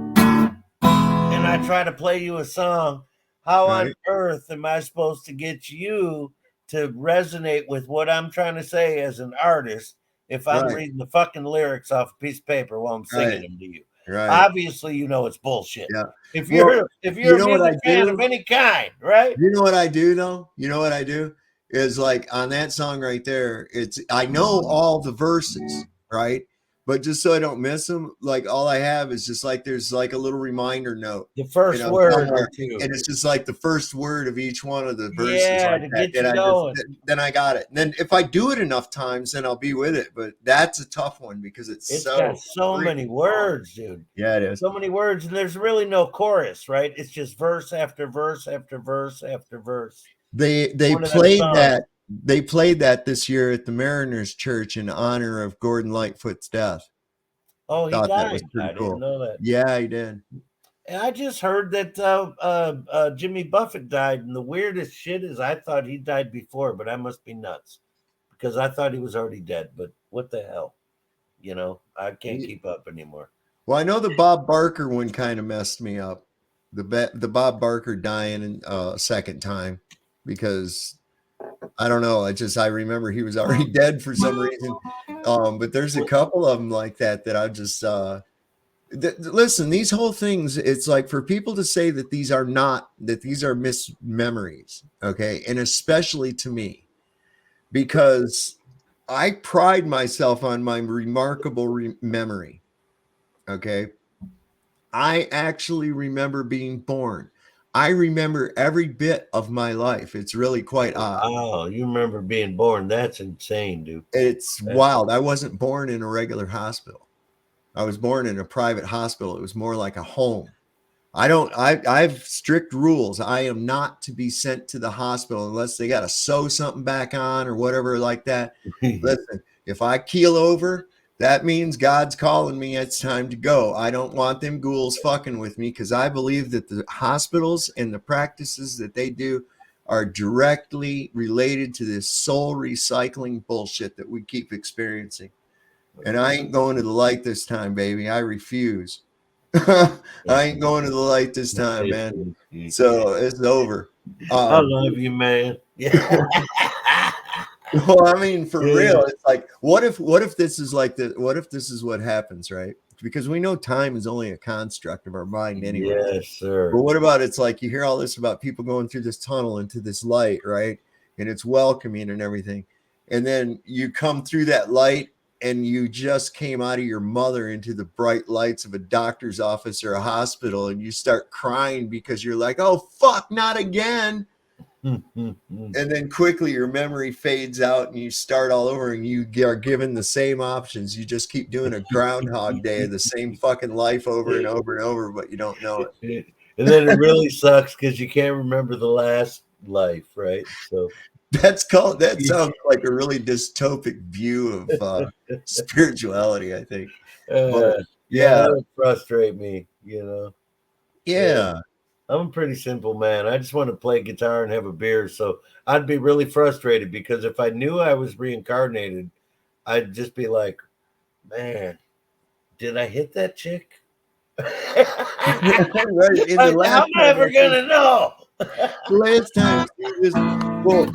[SPEAKER 13] and I try to play you a song, how on earth am I supposed to get you to resonate with what I'm trying to say as an artist if I'm reading the fucking lyrics off a piece of paper while I'm singing them to you?
[SPEAKER 2] Right.
[SPEAKER 13] Obviously, it's bullshit.
[SPEAKER 2] Yeah.
[SPEAKER 13] If you're a music fan of any kind, right?
[SPEAKER 2] You know what I do though? You know what I do is like on that song right there. I know all the verses, right? But just so I don't miss them, like all I have is just like there's like a little reminder note.
[SPEAKER 13] The first word or two.
[SPEAKER 2] And it's just like the first word of each one of the verses.
[SPEAKER 13] Yeah,
[SPEAKER 2] like
[SPEAKER 13] to
[SPEAKER 2] that.
[SPEAKER 13] get you going.
[SPEAKER 2] Then I got it. And then if I do it enough times, then I'll be with it. But that's a tough one because it's
[SPEAKER 13] got so many words, dude.
[SPEAKER 2] Yeah, it is.
[SPEAKER 13] So many words, and there's really no chorus, right? It's just verse after verse after verse after verse.
[SPEAKER 2] They played that. They played that this year at the Mariners Church in honor of Gordon Lightfoot's death.
[SPEAKER 13] Oh, he died.
[SPEAKER 2] That was pretty cool.
[SPEAKER 13] Didn't know that.
[SPEAKER 2] Yeah, he did.
[SPEAKER 13] And I just heard that Jimmy Buffett died, and the weirdest shit is I thought he died before, but I must be nuts because I thought he was already dead. But what the hell? I can't keep up anymore.
[SPEAKER 2] Well, I know the Bob Barker one kind of messed me up. the Bob Barker dying a second time because I don't know. I remember he was already dead for some reason. But there's a couple of them like that I just listen. These whole things. It's like for people to say that these are mismemories, okay, and especially to me because I pride myself on my remarkable memory. Okay, I actually remember being born. I remember every bit of my life. It's really quite odd.
[SPEAKER 13] Oh, you remember being born? That's insane, dude.
[SPEAKER 2] It's wild. I wasn't born in a regular hospital. I was born in a private hospital. It was more like a home. I've strict rules. I am not to be sent to the hospital unless they got to sew something back on or whatever like that. Listen, if I keel over, that means God's calling me. It's time to go. I don't want them ghouls fucking with me because I believe that the hospitals and the practices that they do are directly related to this soul recycling bullshit that we keep experiencing. And I ain't going to the light this time, baby. I refuse. I ain't going to the light this time, man. So it's over.
[SPEAKER 13] I love you, man. Yeah.
[SPEAKER 2] Well, I mean, for real, it's like, what if this is like the, what if this is what happens, right? Because we know time is only a construct of our mind anyway.
[SPEAKER 13] Yes, sir.
[SPEAKER 2] But what about it's like you hear all this about people going through this tunnel into this light, right? And it's welcoming and everything. And then you come through that light and you just came out of your mother into the bright lights of a doctor's office or a hospital and you start crying because you're like, oh, fuck, not again. And then quickly your memory fades out and you start all over and you are given the same options. You just keep doing a Groundhog Day of the same fucking life over and over and over, but you don't know it.
[SPEAKER 13] And then it really sucks because you can't remember the last life, right? So
[SPEAKER 2] that sounds like a really dystopic view of spirituality, I think. But,
[SPEAKER 13] that would frustrate me, you know.
[SPEAKER 2] Yeah.
[SPEAKER 13] I'm a pretty simple man. I just want to play guitar and have a beer. So I'd be really frustrated because if I knew I was reincarnated, I'd just be like, man, did I hit that chick? How am I ever going to know?
[SPEAKER 2] Last time, well,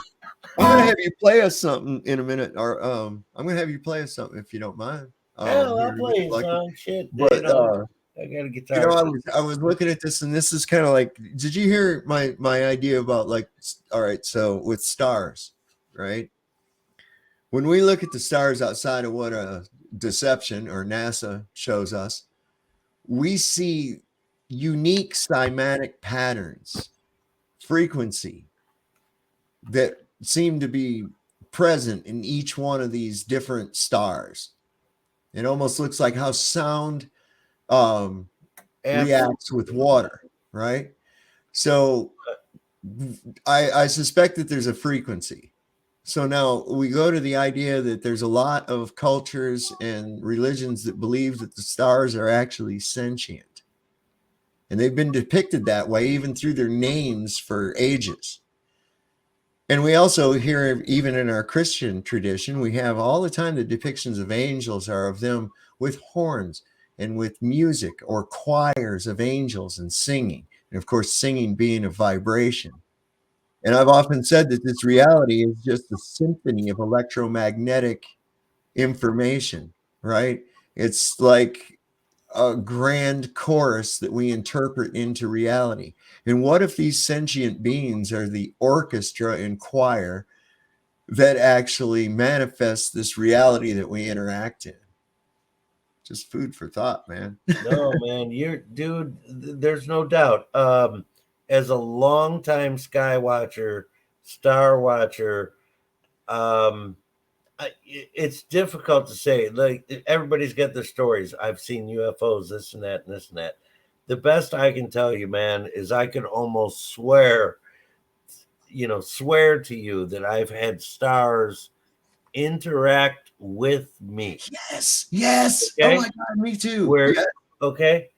[SPEAKER 2] I'm gonna have you play us something in a minute, or I'm gonna have you play us something if you don't mind.
[SPEAKER 13] Hell, I'll play a song. Shit,
[SPEAKER 2] but
[SPEAKER 13] I got a guitar.
[SPEAKER 2] You know, I was looking at this, and this is kind of like, did you hear my idea about like, all right, so with stars, right? When we look at the stars outside of what a deception or NASA shows us, we see unique cymatic patterns, frequency that seem to be present in each one of these different stars. It almost looks like how sound reacts with water, right? So I suspect that there's a frequency. So now we go to the idea that there's a lot of cultures and religions that believe that the stars are actually sentient. And they've been depicted that way even through their names for ages. And we also hear, even in our Christian tradition, we have all the time the depictions of angels are of them with horns and with music or choirs of angels and singing. And of course, singing being a vibration. And I've often said that this reality is just a symphony of electromagnetic information, right? It's like a grand chorus that we interpret into reality. And what if these sentient beings are the orchestra and choir that actually manifests this reality that we interact in? Just food for thought, man.
[SPEAKER 13] No, man, dude, there's no doubt. As a longtime sky watcher, star watcher, it's difficult to say. Like, everybody's got their stories. I've seen UFOs, this and that, and this and that. The best I can tell you, man, is I can almost swear to you that I've had stars interact with me.
[SPEAKER 2] Yes.
[SPEAKER 13] Okay?
[SPEAKER 2] Oh my God, me too.
[SPEAKER 13] Okay.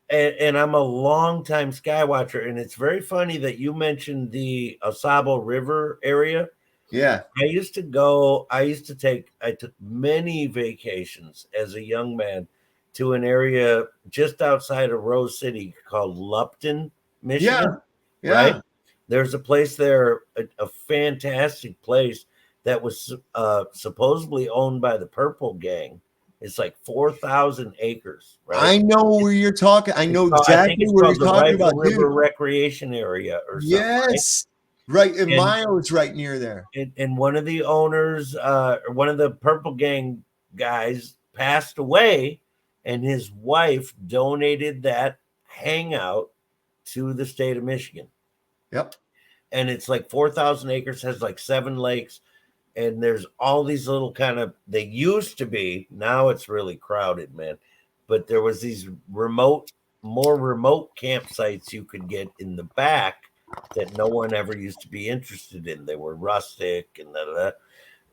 [SPEAKER 13] And I'm a longtime sky watcher, and it's very funny that you mentioned the Osabo River area.
[SPEAKER 2] Yeah.
[SPEAKER 13] I took many vacations as a young man to an area just outside of Rose City called Lupton, Michigan.
[SPEAKER 2] Yeah.
[SPEAKER 13] Right? There's a place there, a fantastic place that was supposedly owned by the Purple Gang. It's like 4,000 acres, right?
[SPEAKER 2] I know where you're talking. I know
[SPEAKER 13] I think
[SPEAKER 2] exactly
[SPEAKER 13] it's
[SPEAKER 2] where you're
[SPEAKER 13] called the
[SPEAKER 2] talking
[SPEAKER 13] Rifle
[SPEAKER 2] about,
[SPEAKER 13] River
[SPEAKER 2] dude.
[SPEAKER 13] Recreation Area or something.
[SPEAKER 2] Yes. Right. And
[SPEAKER 13] And-
[SPEAKER 2] Miles right near there.
[SPEAKER 13] And one of the owners, or one of the Purple Gang guys, passed away, and his wife donated that hangout to the state of Michigan.
[SPEAKER 2] Yep.
[SPEAKER 13] And it's like 4,000 acres, has like 7 lakes, and there's all these little kind of, they used to be, now it's really crowded, man. But there was these more remote campsites you could get in the back that no one ever used to be interested in. They were rustic and that.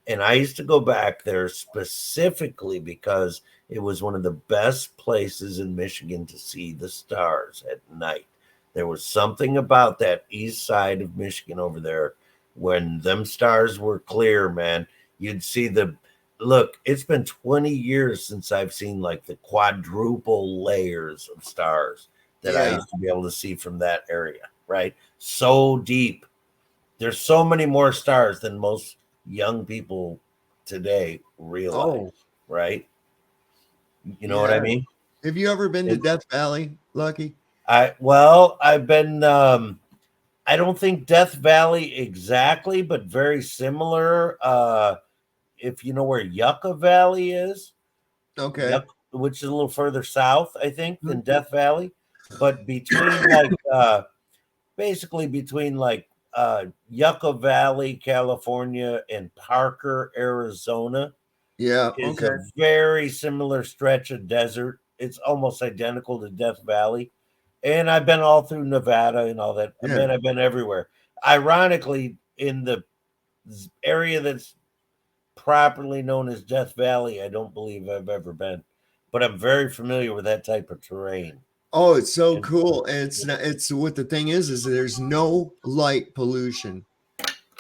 [SPEAKER 13] And I used to go back there specifically because it was one of the best places in Michigan to see the stars at night. There was something about that east side of Michigan over there when them stars were clear, man. You'd see look, it's been 20 years since I've seen like the quadruple layers of stars that I used to be able to see from that area, right? So deep. There's so many more stars than most young people today realize, right? You know what I mean?
[SPEAKER 2] Have you ever been to Death Valley, Lucky?
[SPEAKER 13] I've been I don't think Death Valley exactly, but very similar. If you know where Yucca Valley is,
[SPEAKER 2] okay,
[SPEAKER 13] which is a little further south, I think, than Death Valley, but between like basically between like Yucca Valley, California, and Parker, Arizona.
[SPEAKER 2] Yeah,
[SPEAKER 13] is a very similar stretch of desert. It's almost identical to Death Valley. And I've been all through Nevada and all that.
[SPEAKER 2] Yeah.
[SPEAKER 13] Man, I've been everywhere. Ironically, in the area that's properly known as Death Valley, I don't believe I've ever been, but I'm very familiar with that type of terrain.
[SPEAKER 2] Oh, it's so cool. And it's what the thing is there's no light pollution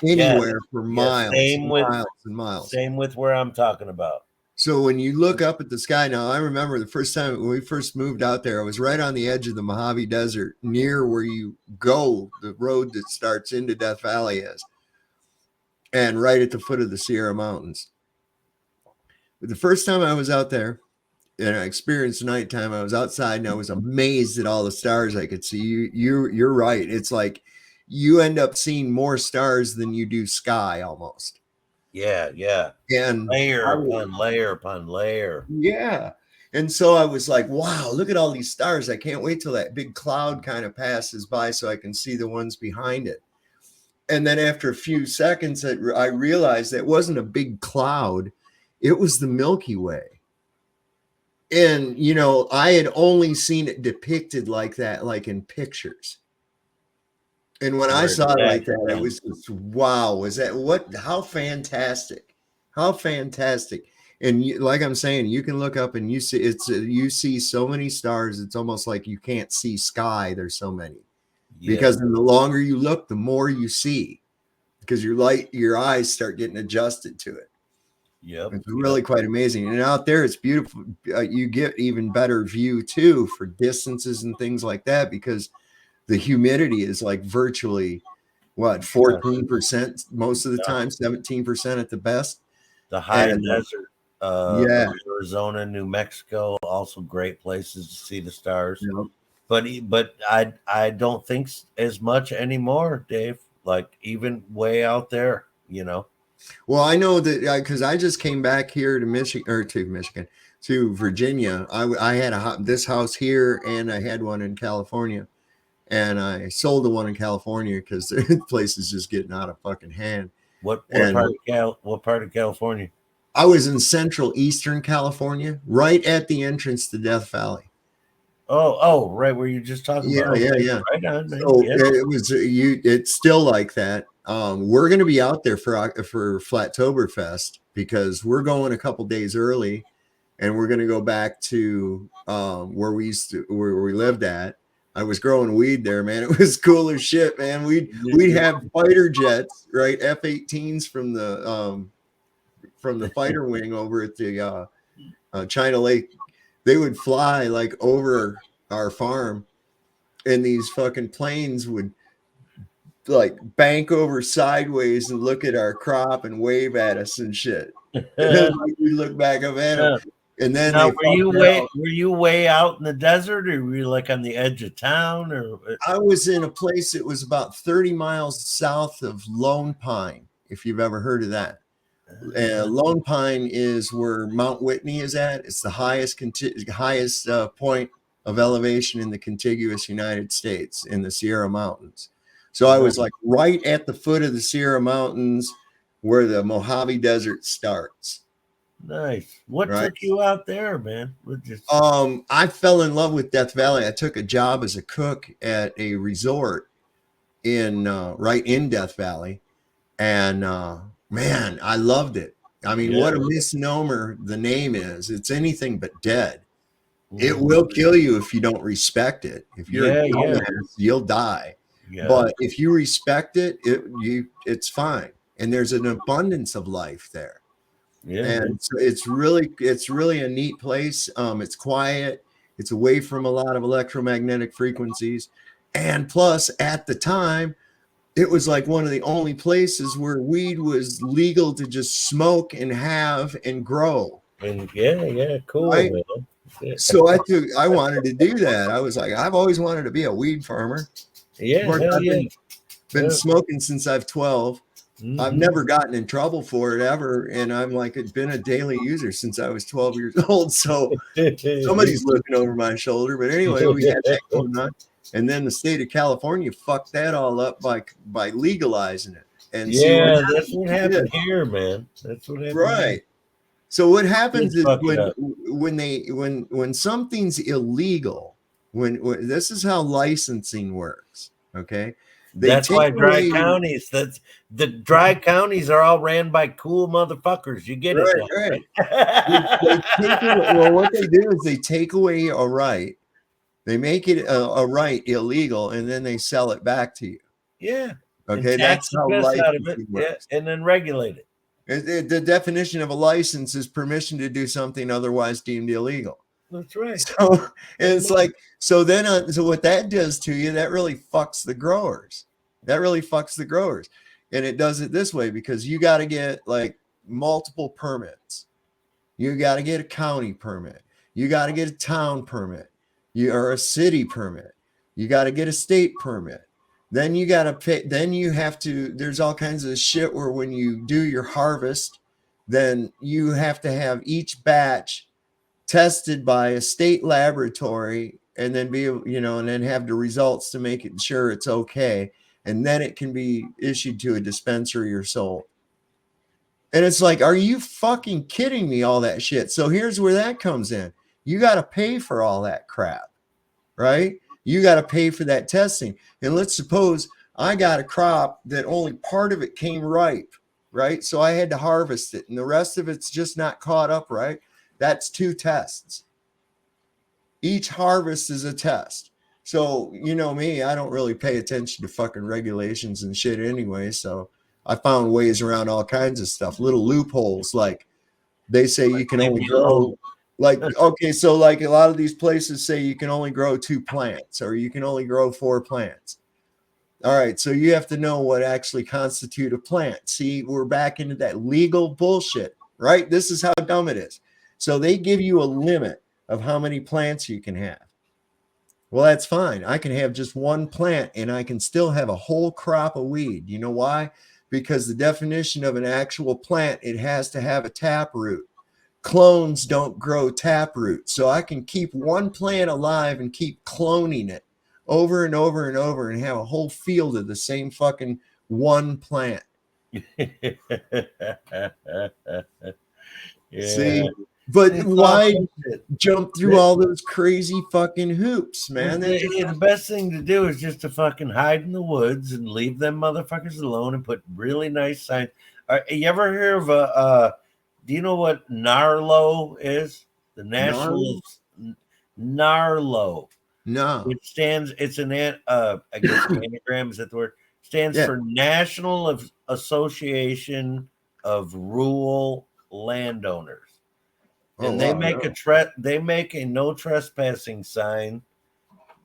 [SPEAKER 2] anywhere for miles, miles and miles.
[SPEAKER 13] Same with where I'm talking about.
[SPEAKER 2] So when you look up at the sky now, I remember the first time when we first moved out there, I was right on the edge of the Mojave Desert, near where you go, the road that starts into Death Valley is, and right at the foot of the Sierra Mountains. But the first time I was out there and I experienced nighttime, I was outside and I was amazed at all the stars I could see. You're right. It's like you end up seeing more stars than you do sky almost.
[SPEAKER 13] Yeah.
[SPEAKER 2] And
[SPEAKER 13] layer upon layer upon layer.
[SPEAKER 2] Yeah. And so I was like, wow, look at all these stars. I can't wait till that big cloud kind of passes by so I can see the ones behind it. And then after a few seconds, I realized that it wasn't a big cloud. It was the Milky Way. And, you know, I had only seen it depicted like that, like in pictures. And when I saw it like that, it was just, wow, was that how fantastic, And like I'm saying, you can look up and you see you see so many stars. It's almost like you can't see sky. There's so many, because the longer you look, the more you see, because your eyes start getting adjusted to it.
[SPEAKER 13] Yep.
[SPEAKER 2] It's really quite amazing. And out there, it's beautiful. You get even better view too for distances and things like that, because the humidity is like virtually 14% most of the time, 17% at the best.
[SPEAKER 13] The high desert, Arizona, New Mexico, also great places to see the stars.
[SPEAKER 2] Yeah.
[SPEAKER 13] But I don't think as much anymore, Dave. Like even way out there, you know.
[SPEAKER 2] Well, I know that because I just came back here to Virginia. I had this house here and I had one in California. And I sold the one in California because the place is just getting out of fucking hand.
[SPEAKER 13] What part of California?
[SPEAKER 2] I was in central eastern California, right at the entrance to Death Valley.
[SPEAKER 13] Oh, right where you just talking about.
[SPEAKER 2] Yeah.
[SPEAKER 13] Right on, man.
[SPEAKER 2] So it was it's still like that. We're going to be out there for Flattoberfest because we're going a couple days early, and we're going to go back to where we lived at. I was growing weed there, man. It was cool as shit, man. We'd have fighter jets, right? F-18s from the fighter wing over at the China Lake they would fly like over our farm, and these fucking planes would like bank over sideways and look at our crop and wave at us and shit. And then we look back up at them, and then
[SPEAKER 13] now,
[SPEAKER 2] they
[SPEAKER 13] were you way out in the desert, or were you like on the edge of town? Or
[SPEAKER 2] I was in a place that was about 30 miles south of Lone Pine, if you've ever heard of that. Lone Pine is where Mount Whitney is at. It's the highest point of elevation in the contiguous United States in the Sierra Mountains. So I was like right at the foot of the Sierra Mountains where the Mojave Desert starts.
[SPEAKER 13] Nice. What took you out there, man?
[SPEAKER 2] I fell in love with Death Valley. I took a job as a cook at a resort in right in Death Valley, and man, I loved it. I mean, what a misnomer the name is. It's anything but dead. It will kill you if you don't respect it. If you're a dumbass, you'll die. But if you respect it, it's fine. And there's an abundance of life there. And so it's really a neat place. It's quiet. It's away from a lot of electromagnetic frequencies. And plus, at the time, it was like one of the only places where weed was legal to just smoke and have and grow.
[SPEAKER 13] And cool.
[SPEAKER 2] Right? So I wanted to do that. I was like, I've always wanted to be a weed farmer. I've been smoking since I've 12. I've never gotten in trouble for it ever, and I'm like been a daily user since I was 12 years old. So somebody's looking over my shoulder. But anyway, we had that going on, and then the state of California fucked that all up by legalizing it. And
[SPEAKER 13] that's what happened here, man. That's what happened.
[SPEAKER 2] Right.
[SPEAKER 13] Here.
[SPEAKER 2] So what happens is when something's illegal, when this is how licensing works. Okay.
[SPEAKER 13] That's why dry counties. The dry counties are all ran by cool motherfuckers. You get it,
[SPEAKER 2] right? Well, what they do is they take away a right, they make it a right illegal, and then they sell it back to you.
[SPEAKER 13] Yeah.
[SPEAKER 2] Okay, that's how licensing works.
[SPEAKER 13] And then regulate it.
[SPEAKER 2] The definition of a license is permission to do something otherwise deemed illegal.
[SPEAKER 13] That's right.
[SPEAKER 2] So it's like, so what that does to you, that really fucks the growers. And it does it this way because you got to get like multiple permits. You got to get a county permit. You got to get a town permit. Or a city permit. You got to get a state permit. Then you got to pay. Then you have to, there's all kinds of shit where when you do your harvest, then you have to have each batch tested by a state laboratory and then and then have the results to make it sure it's okay. And then it can be issued to a dispensary or sold. And it's like, are you fucking kidding me? All that shit. So here's where that comes in. You got to pay for all that crap, right? You got to pay for that testing. And let's suppose I got a crop that only part of it came ripe, right? So I had to harvest it and the rest of it's just not caught up, right? That's 2 tests. Each harvest is a test. So, you know me, I don't really pay attention to fucking regulations and shit anyway. So I found ways around all kinds of stuff, little loopholes. Like they say you can only grow, like, okay, so like a lot of these places say you can only grow 2 plants or you can only grow 4 plants. All right, so you have to know what actually constitute a plant. See, we're back into that legal bullshit, right? This is how dumb it is. So they give you a limit of how many plants you can have. Well, that's fine. I can have just 1 plant and I can still have a whole crop of weed. You know why? Because the definition of an actual plant, it has to have a tap root. Clones don't grow tap root. So I can keep 1 plant alive and keep cloning it over and over and over and have a whole field of the same fucking 1 plant. See? But why jump through all those crazy fucking hoops, man?
[SPEAKER 13] The best thing to do is just to fucking hide in the woods and leave them motherfuckers alone and put really nice signs. You ever hear of do you know what NARLO is? The National NARLO.
[SPEAKER 2] No.
[SPEAKER 13] It stands, it's an I guess anagram, is that the word? Stands for National Association of Rural Landowners.
[SPEAKER 2] Oh,
[SPEAKER 13] And they
[SPEAKER 2] wow,
[SPEAKER 13] make
[SPEAKER 2] no.
[SPEAKER 13] they make a no trespassing sign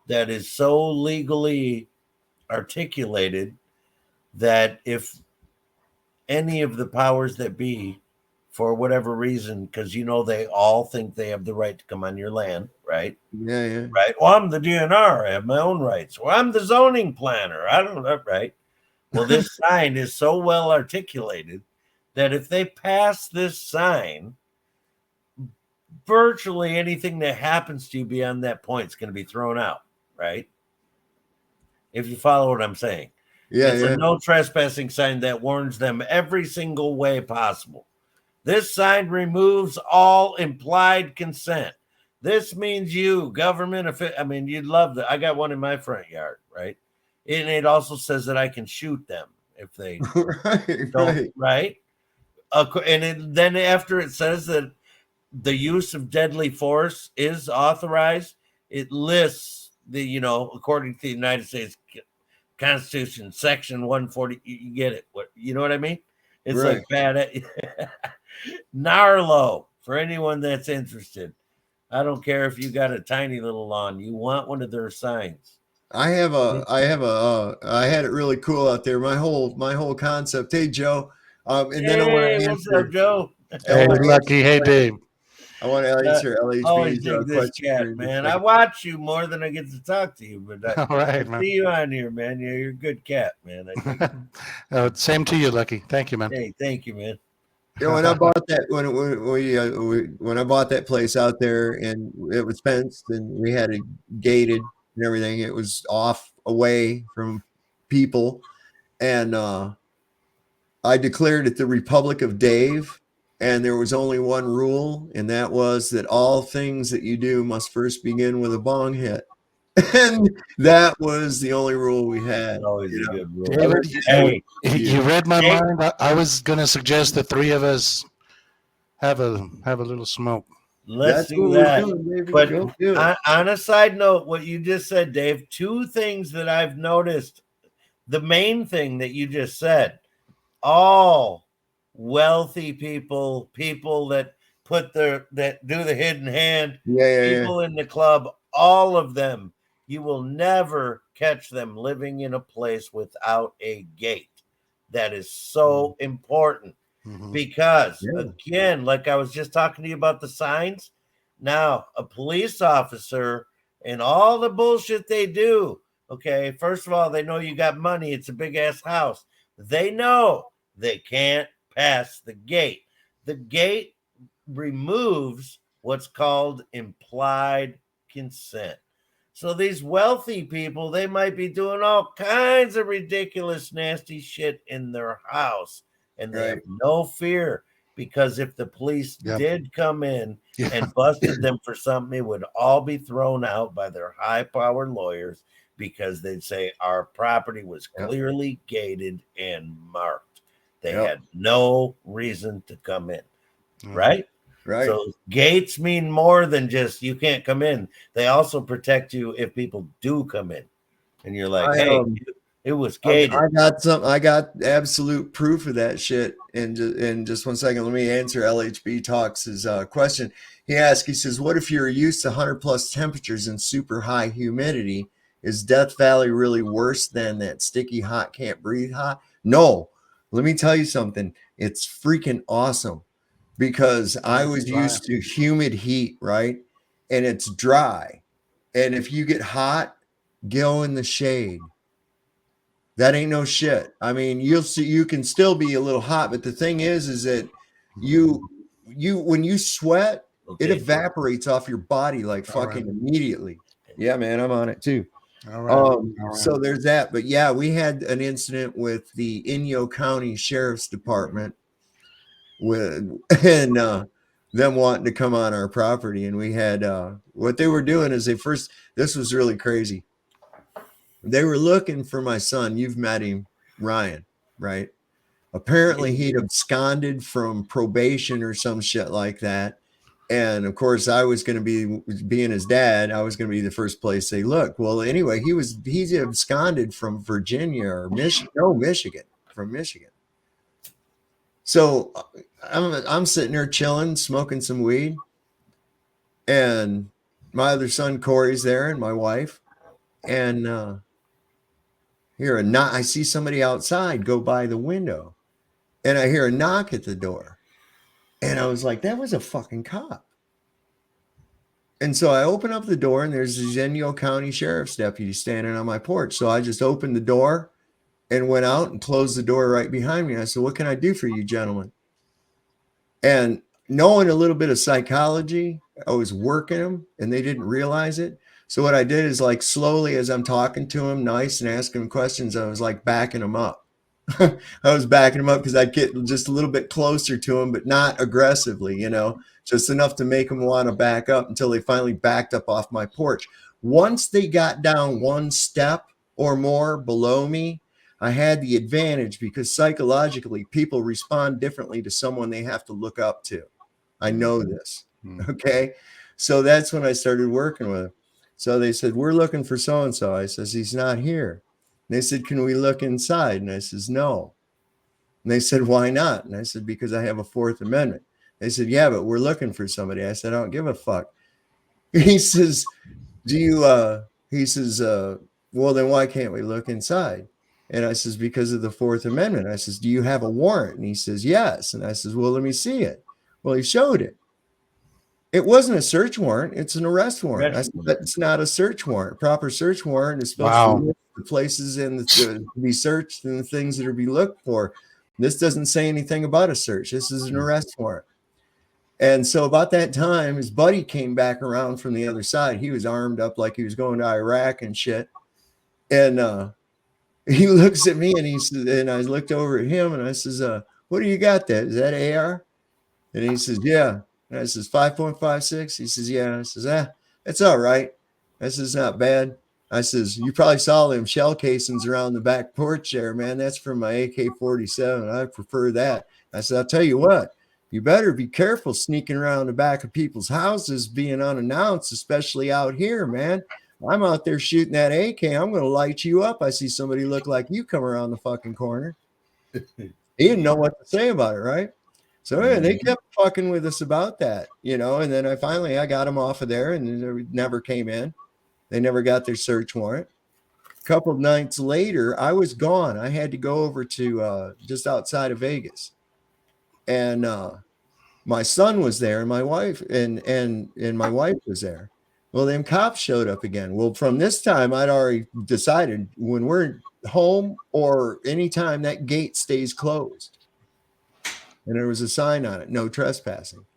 [SPEAKER 13] that is so legally articulated that if any of the powers that be, for whatever reason, because they all think they have the right to come on your land, right?
[SPEAKER 2] Yeah, yeah.
[SPEAKER 13] Right. Well, I'm the DNR. I have my own rights. Well, I'm the zoning planner. I don't know. Right. Well, this sign is so well articulated that if they pass this sign, virtually anything that happens to you beyond that point is going to be thrown out. Right. If you follow what I'm saying.
[SPEAKER 2] Yeah,
[SPEAKER 13] It's
[SPEAKER 2] yeah.
[SPEAKER 13] a no trespassing sign that warns them every single way possible. This sign removes all implied consent. This means you, government, you'd love that. I got one in my front yard, right? And it also says that I can shoot them if they don't, right? Then after it says that the use of deadly force is authorized, it lists according to the United States Constitution, Section 140. You get it? You know what I mean? It's
[SPEAKER 2] Right.
[SPEAKER 13] like bad. Narlo, for anyone that's interested. I don't care if you got a tiny little lawn. You want one of their signs.
[SPEAKER 2] I had it really cool out there. My whole concept. Hey, Joe. And then I want to
[SPEAKER 13] What's
[SPEAKER 2] answer.
[SPEAKER 13] up, Joe?
[SPEAKER 14] Hey, Lucky. Hey, Dave.
[SPEAKER 2] I want to answer
[SPEAKER 13] Always
[SPEAKER 2] LHB's
[SPEAKER 13] dig this
[SPEAKER 2] question.
[SPEAKER 13] cat, man. I watch you more than I get to talk to you, but
[SPEAKER 14] All right,
[SPEAKER 13] I
[SPEAKER 14] man.
[SPEAKER 13] see you on here, man. You're a good cat, man.
[SPEAKER 14] Same to you, Lucky. Thank you, man.
[SPEAKER 13] Hey, thank you, man.
[SPEAKER 2] When I bought that, when I bought that place out there, and it was fenced, and we had it gated and everything, it was off away from people, and I declared it the Republic of Dave, and there was only one rule, and that was that all things that you do must first begin with a bong hit. And that was the only rule we had.
[SPEAKER 13] Always a good rule.
[SPEAKER 14] David,
[SPEAKER 13] Hey,
[SPEAKER 14] you read my mind. I was going to suggest the three of us have a little smoke.
[SPEAKER 13] Let's do that. But on a side note, what you just said, Dave, two things that I've noticed. The main thing that you just said, all wealthy people that that do the hidden hand, people in the club, all of them, you will never catch them living in a place without a gate. That is so important. Because again, like I was just talking to you about the signs, now a police officer and all the bullshit they do, okay, first of all, they know you got money. It's a big ass house. They know they can't pass the gate. The gate removes what's called implied consent. So these wealthy people, they might be doing all kinds of ridiculous, nasty shit in their house, and they have no fear, because if the police did come in and busted them for something, it would all be thrown out by their high-powered lawyers, because they'd say our property was clearly gated and marked. They had no reason to come in, right?
[SPEAKER 2] Right.
[SPEAKER 13] So gates mean more than just you can't come in. They also protect you if people do come in, and you're like, hey, it was gated.
[SPEAKER 2] I got absolute proof of that shit. And in just 1 second, let me answer LHB Talks' question. He says, what if you're used to 100+ temperatures and super high humidity? Is Death Valley really worse than that sticky hot, can't breathe hot? No. Let me tell you something. It's freaking awesome, because I was used to humid heat, right? And it's dry. And if you get hot, go in the shade. That ain't no shit. I mean, you'll see, you can still be a little hot, but the thing is that you when you sweat, it evaporates off your body like fucking immediately. Yeah, man, I'm on it too.
[SPEAKER 14] All right.
[SPEAKER 2] So there's that. But yeah, we had an incident with the Inyo County Sheriff's Department and them wanting to come on our property, and we had what they were doing is this was really crazy. They were looking for my son. You've met him, Ryan, right? Apparently he'd absconded from probation or some shit like that. And of course, I was going to be, being his dad, I was going to be the first place they look. Well, anyway, he's absconded from Virginia or Michigan, from Michigan. So I'm sitting there chilling, smoking some weed, And my other son Corey's there, and my wife. And I see somebody outside go by the window, and I hear a knock at the door. And I was like, that was a fucking cop. And so I open up the door, and there's a Zenio County Sheriff's deputy standing on my porch. So I just opened the door and went out and closed the door right behind me. I said, what can I do for you, gentlemen? And knowing a little bit of psychology, I was working them, and they didn't realize it. So what I did is, like, slowly as I'm talking to them nice and asking them questions, I was like backing them up. I was backing them up because I'd get just a little bit closer to them, but not aggressively, just enough to make them want to back up until they finally backed up off my porch. Once they got down one step or more below me, I had the advantage because psychologically people respond differently to someone they have to look up to. I know this. Okay. So that's when I started working with them. So they said, we're looking for so-and-so. I says, he's not here. And they said, can we look inside? And I says, no. And they said, why not? And I said, because I have a Fourth Amendment. They said, yeah, but we're looking for somebody. I said, I don't give a fuck. He says, well, then why can't we look inside? And I says, because of the Fourth Amendment. I says, do you have a warrant? And he says, yes. And I says, well, let me see it. Well, he showed it. It wasn't a search warrant. It's an arrest warrant. I said, it's not a search warrant. Proper search warrant is supposed to list the places and to be searched and the things that are to be looked for. This doesn't say anything about a search. This is an arrest warrant. And so about that time, his buddy came back around from the other side. He was armed up like he was going to Iraq and shit. And he looks at me and he says, and I looked over at him and I says, what do you got there? Is that AR? And he says, yeah. And I says, 5.56. He says, yeah. I says, it's all right. I says, not bad. I says, you probably saw them shell casings around the back porch there, man. That's from my AK-47. I prefer that. I said, I'll tell you what, you better be careful sneaking around the back of people's houses being unannounced, especially out here, man. I'm out there shooting that AK. I'm going to light you up. I see somebody look like you come around the fucking corner. He didn't know what to say about it, right? So yeah, they kept fucking with us about that, and then I got them off of there and they never came in. They never got their search warrant. A couple of nights later, I was gone. I had to go over to just outside of Vegas. And my son was there and my wife and my wife was there. Well, them cops showed up again. Well, from this time, I'd already decided when we're home or anytime that gate stays closed. And there was a sign on it, no trespassing.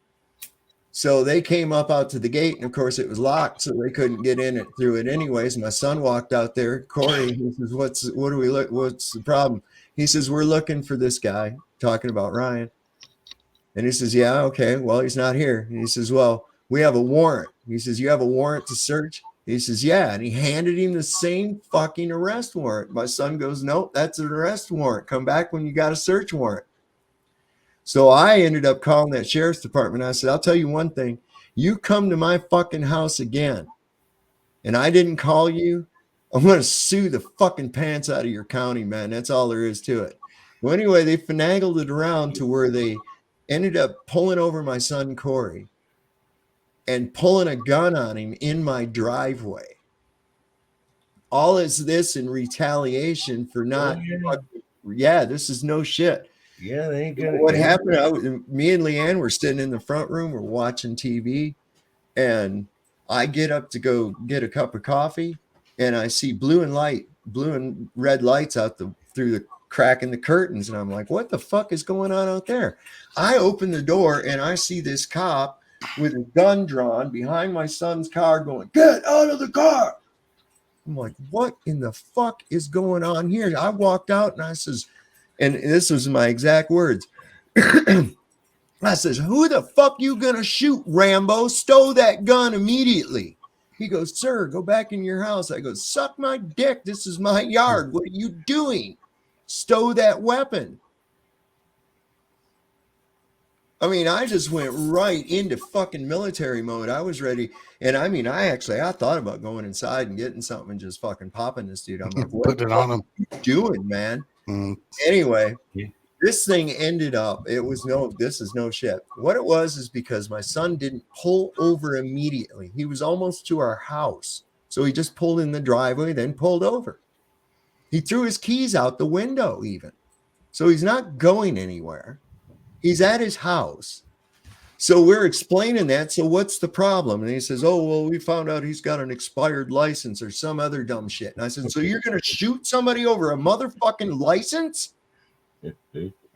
[SPEAKER 2] So they came up out to the gate, and of course it was locked, so they couldn't get in it through it anyways. My son walked out there, Corey. He says, "What's the problem?" He says, "We're looking for this guy," talking about Ryan. And he says, "Yeah, okay. Well, he's not here." And he says, "Well, we have a warrant." He says, "You have a warrant to search?" He says, "Yeah." And he handed him the same fucking arrest warrant. My son goes, "Nope, that's an arrest warrant. Come back when you got a search warrant." So I ended up calling that sheriff's department. I said, I'll tell you one thing. You come to my fucking house again and I didn't call you, I'm going to sue the fucking pants out of your county, man. That's all there is to it. Well, anyway, they finagled it around to where they ended up pulling over my son, Corey, and pulling a gun on him in my driveway. All is this in retaliation for not, this is no shit.
[SPEAKER 13] Yeah, they ain't gonna.
[SPEAKER 2] What happened? Me and Leanne were sitting in the front room, we're watching TV, and I get up to go get a cup of coffee, and I see blue and red lights out through the crack in the curtains, and I'm like, "What the fuck is going on out there?" I open the door, and I see this cop with a gun drawn behind my son's car, going, "Get out of the car!" I'm like, "What in the fuck is going on here?" I walked out, and I says. And this was my exact words. I says, "Who the fuck you gonna shoot, Rambo? Stow that gun immediately." He goes, "Sir, go back in your house." I go, "Suck my dick. This is my yard. What are you doing? Stow that weapon." I mean, I just went right into fucking military mode. I was ready. And I mean, I thought about going inside and getting something and just fucking popping this dude. I'm like, "What
[SPEAKER 14] Put it on him.
[SPEAKER 2] are you doing, man?" Anyway, This thing ended up, this is no shit. What it was is because my son didn't pull over immediately. He was almost to our house. So he just pulled in the driveway, then pulled over. He threw his keys out the window even. So he's not going anywhere. He's at his house. So we're explaining that. So what's the problem? And he says, oh, well, we found out he's got an expired license or some other dumb shit. And I said, so you're going to shoot somebody over a motherfucking license?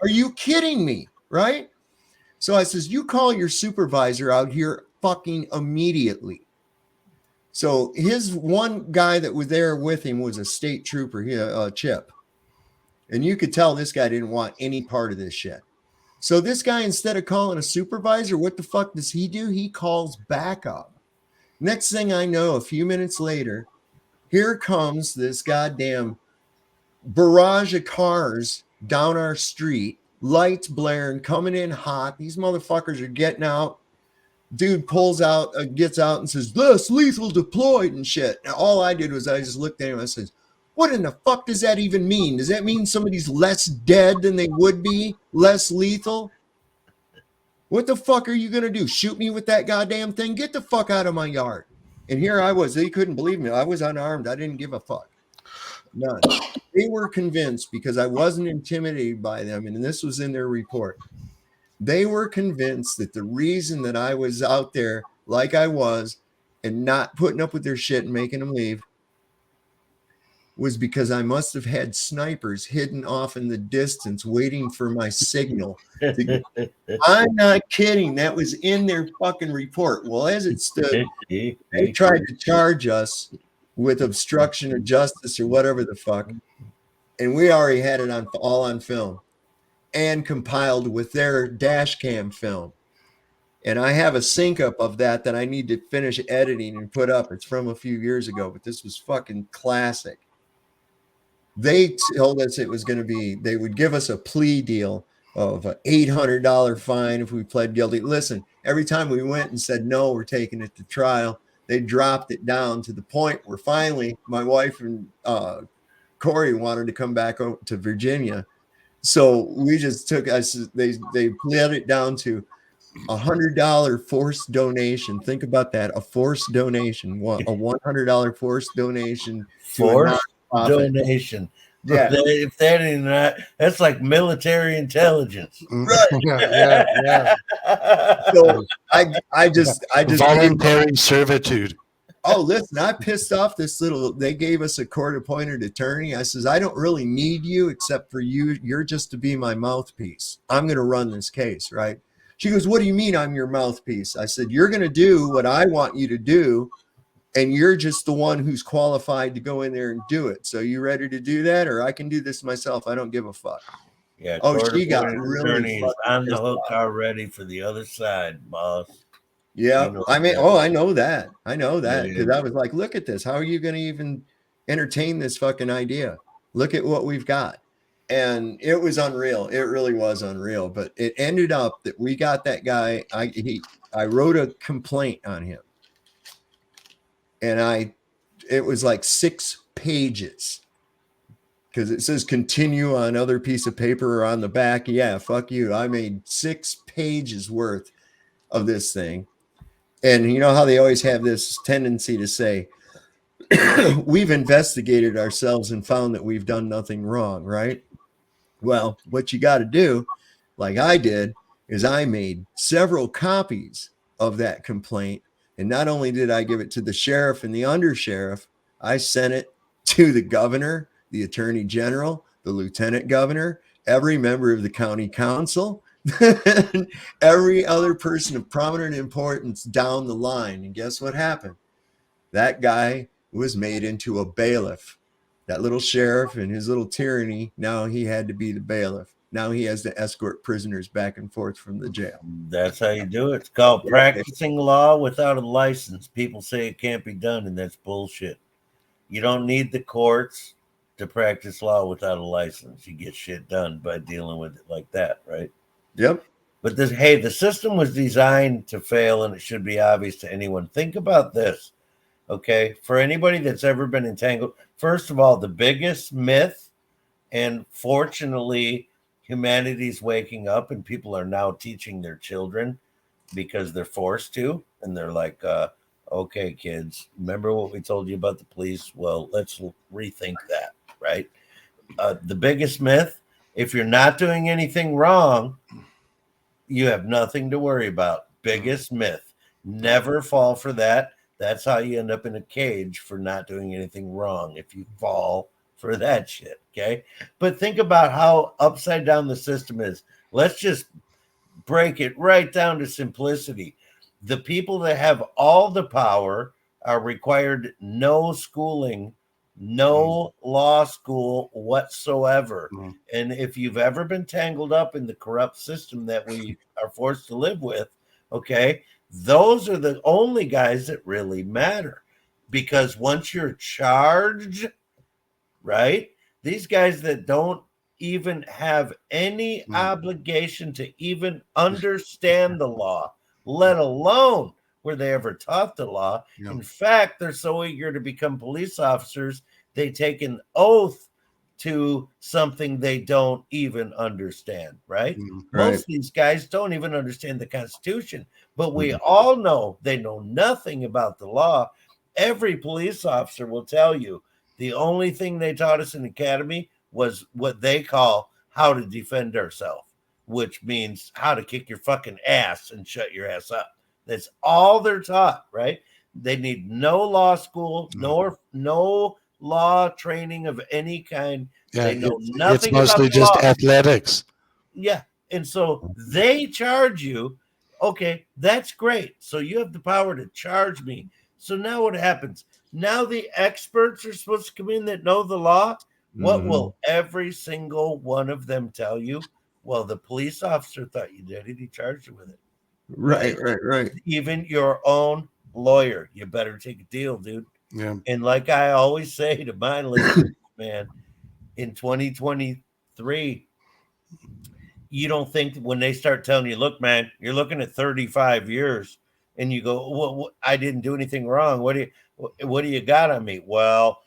[SPEAKER 2] Are you kidding me? Right? So I says, you call your supervisor out here fucking immediately. So his one guy that was there with him was a state trooper, Chip. And you could tell this guy didn't want any part of this shit. So this guy, instead of calling a supervisor, what the fuck does he do? He calls backup. Next thing I know, a few minutes later, here comes this goddamn barrage of cars down our street, lights blaring, coming in hot. These motherfuckers are getting out. Dude pulls out, gets out and says, less lethal deployed and shit. And all I did was I just looked at him and I said, what in the fuck does that even mean? Does that mean somebody's less dead than they would be? Less lethal? What the fuck are you going to do? Shoot me with that goddamn thing? Get the fuck out of my yard. And here I was. They couldn't believe me. I was unarmed. I didn't give a fuck. None. They were convinced because I wasn't intimidated by them. And this was in their report. They were convinced that the reason that I was out there like I was and not putting up with their shit and making them leave was because I must have had snipers hidden off in the distance waiting for my signal. I'm not kidding. That was in their fucking report. Well, as it stood, they tried to charge us with obstruction of justice or whatever the fuck. And we already had it all on film and compiled with their dash cam film. And I have a sync up of that I need to finish editing and put up. It's from a few years ago, but this was fucking classic. They told us it was going to be, they would give us a plea deal of an $800 fine if we pled guilty. Listen, every time we went and said, no, we're taking it to trial, they dropped it down to the point where finally my wife and Corey wanted to come back to Virginia. So we just took us, they pled it down to $100 forced donation. Think about that. A forced donation, a $100 forced donation.
[SPEAKER 13] Forced donation.
[SPEAKER 2] Yeah.
[SPEAKER 13] If that ain't right, that's like military intelligence.
[SPEAKER 2] Right.
[SPEAKER 14] Yeah.
[SPEAKER 2] So I just
[SPEAKER 14] voluntary servitude.
[SPEAKER 2] Oh, listen, I pissed off they gave us a court-appointed attorney. I says, I don't really need you except for you. You're just to be my mouthpiece. I'm going to run this case, right? She goes, what do you mean I'm your mouthpiece? I said, you're going to do what I want you to do, and you're just the one who's qualified to go in there and do it. So you ready to do that, or I can do this myself? I don't give a fuck.
[SPEAKER 13] Yeah.
[SPEAKER 2] Oh, she got really
[SPEAKER 13] on the hook already for the other side, boss.
[SPEAKER 2] Yeah.
[SPEAKER 13] You know
[SPEAKER 2] I mean,
[SPEAKER 13] that.
[SPEAKER 2] I know that. I know that because
[SPEAKER 13] Yeah.
[SPEAKER 2] I was like, look at this. How are you going to even entertain this fucking idea? Look at what we've got. And it was unreal. It really was unreal. But it ended up that we got that guy. I wrote a complaint on him. And it was like 6 pages. Because it says continue on other piece of paper or on the back. Yeah, fuck you. I made 6 pages worth of this thing. And you know how they always have this tendency to say, we've investigated ourselves and found that we've done nothing wrong, right? Well, what you got to do, like I did, is I made several copies of that complaint. And not only did I give it to the sheriff and the undersheriff, I sent it to the governor, the attorney general, the lieutenant governor, every member of the county council, every other person of prominent importance down the line. And guess what happened? That guy was made into a bailiff. That little sheriff and his little tyranny, now he had to be the bailiff. Now he has to escort prisoners back and forth from the jail.
[SPEAKER 13] That's how you do it. It's called practicing law without a license. People say it can't be done, and that's bullshit. You don't need the courts to practice law without a license. You get shit done by dealing with it like that, right?
[SPEAKER 2] Yep.
[SPEAKER 13] But the system was designed to fail, and it should be obvious to anyone. Think about this, okay? For anybody that's ever been entangled, first of all, the biggest myth, and fortunately, humanity's waking up and people are now teaching their children because they're forced to, and they're like, okay, kids, remember what we told you about the police? Well, let's rethink that, right? The biggest myth, if you're not doing anything wrong, you have nothing to worry about. Biggest myth. Never fall for that. That's how you end up in a cage for not doing anything wrong, if you fall for that shit, okay? But think about how upside down the system is. Let's just break it right down to simplicity. The people that have all the power are required no schooling, no law school whatsoever. And if you've ever been tangled up in the corrupt system that we are forced to live with, okay, those are the only guys that really matter. Because once you're charged, right, these guys that don't even have any obligation to even understand the law, let alone were they ever taught the law. In fact, they're so eager to become police officers, they take an oath to something they don't even understand, right? Most of these guys don't even understand the Constitution, but we all know they know nothing about the law. Every police officer will tell you the only thing they taught us in academy was what they call how to defend ourselves, which means how to kick your fucking ass and shut your ass up. That's all they're taught, right? They need no law school, no law training of any kind.
[SPEAKER 14] Yeah,
[SPEAKER 13] They know
[SPEAKER 14] it's
[SPEAKER 13] nothing
[SPEAKER 14] mostly
[SPEAKER 13] about the
[SPEAKER 14] just
[SPEAKER 13] law.
[SPEAKER 14] athletics.
[SPEAKER 13] Yeah. And so they charge you. Okay, that's great. So you have the power to charge me. So now what happens? Now the experts are supposed to come in that know the law. What will every single one of them tell you? Well, the police officer thought you did it. He charged you with it.
[SPEAKER 2] Right.
[SPEAKER 13] Even your own lawyer, you better take a deal, dude.
[SPEAKER 14] Yeah.
[SPEAKER 13] And like I always say to my listeners, man, in 2023, you don't think when they start telling you, look, man, you're looking at 35 years, and you go, well, I didn't do anything wrong. What do you got on me? Well,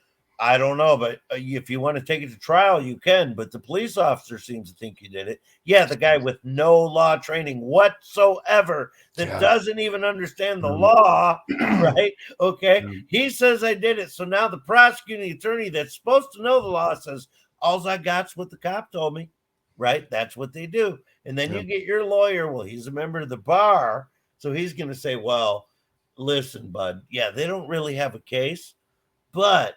[SPEAKER 13] I don't know, but if you want to take it to trial, you can. But the police officer seems to think you did it. Yeah, the guy with no law training whatsoever that doesn't even understand the law, right? Okay, he says I did it. So now the prosecuting attorney that's supposed to know the law says, all I got's what the cop told me, right? That's what they do. And then you get your lawyer. Well, he's a member of the bar, so he's going to say, well, listen, bud, yeah, they don't really have a case, but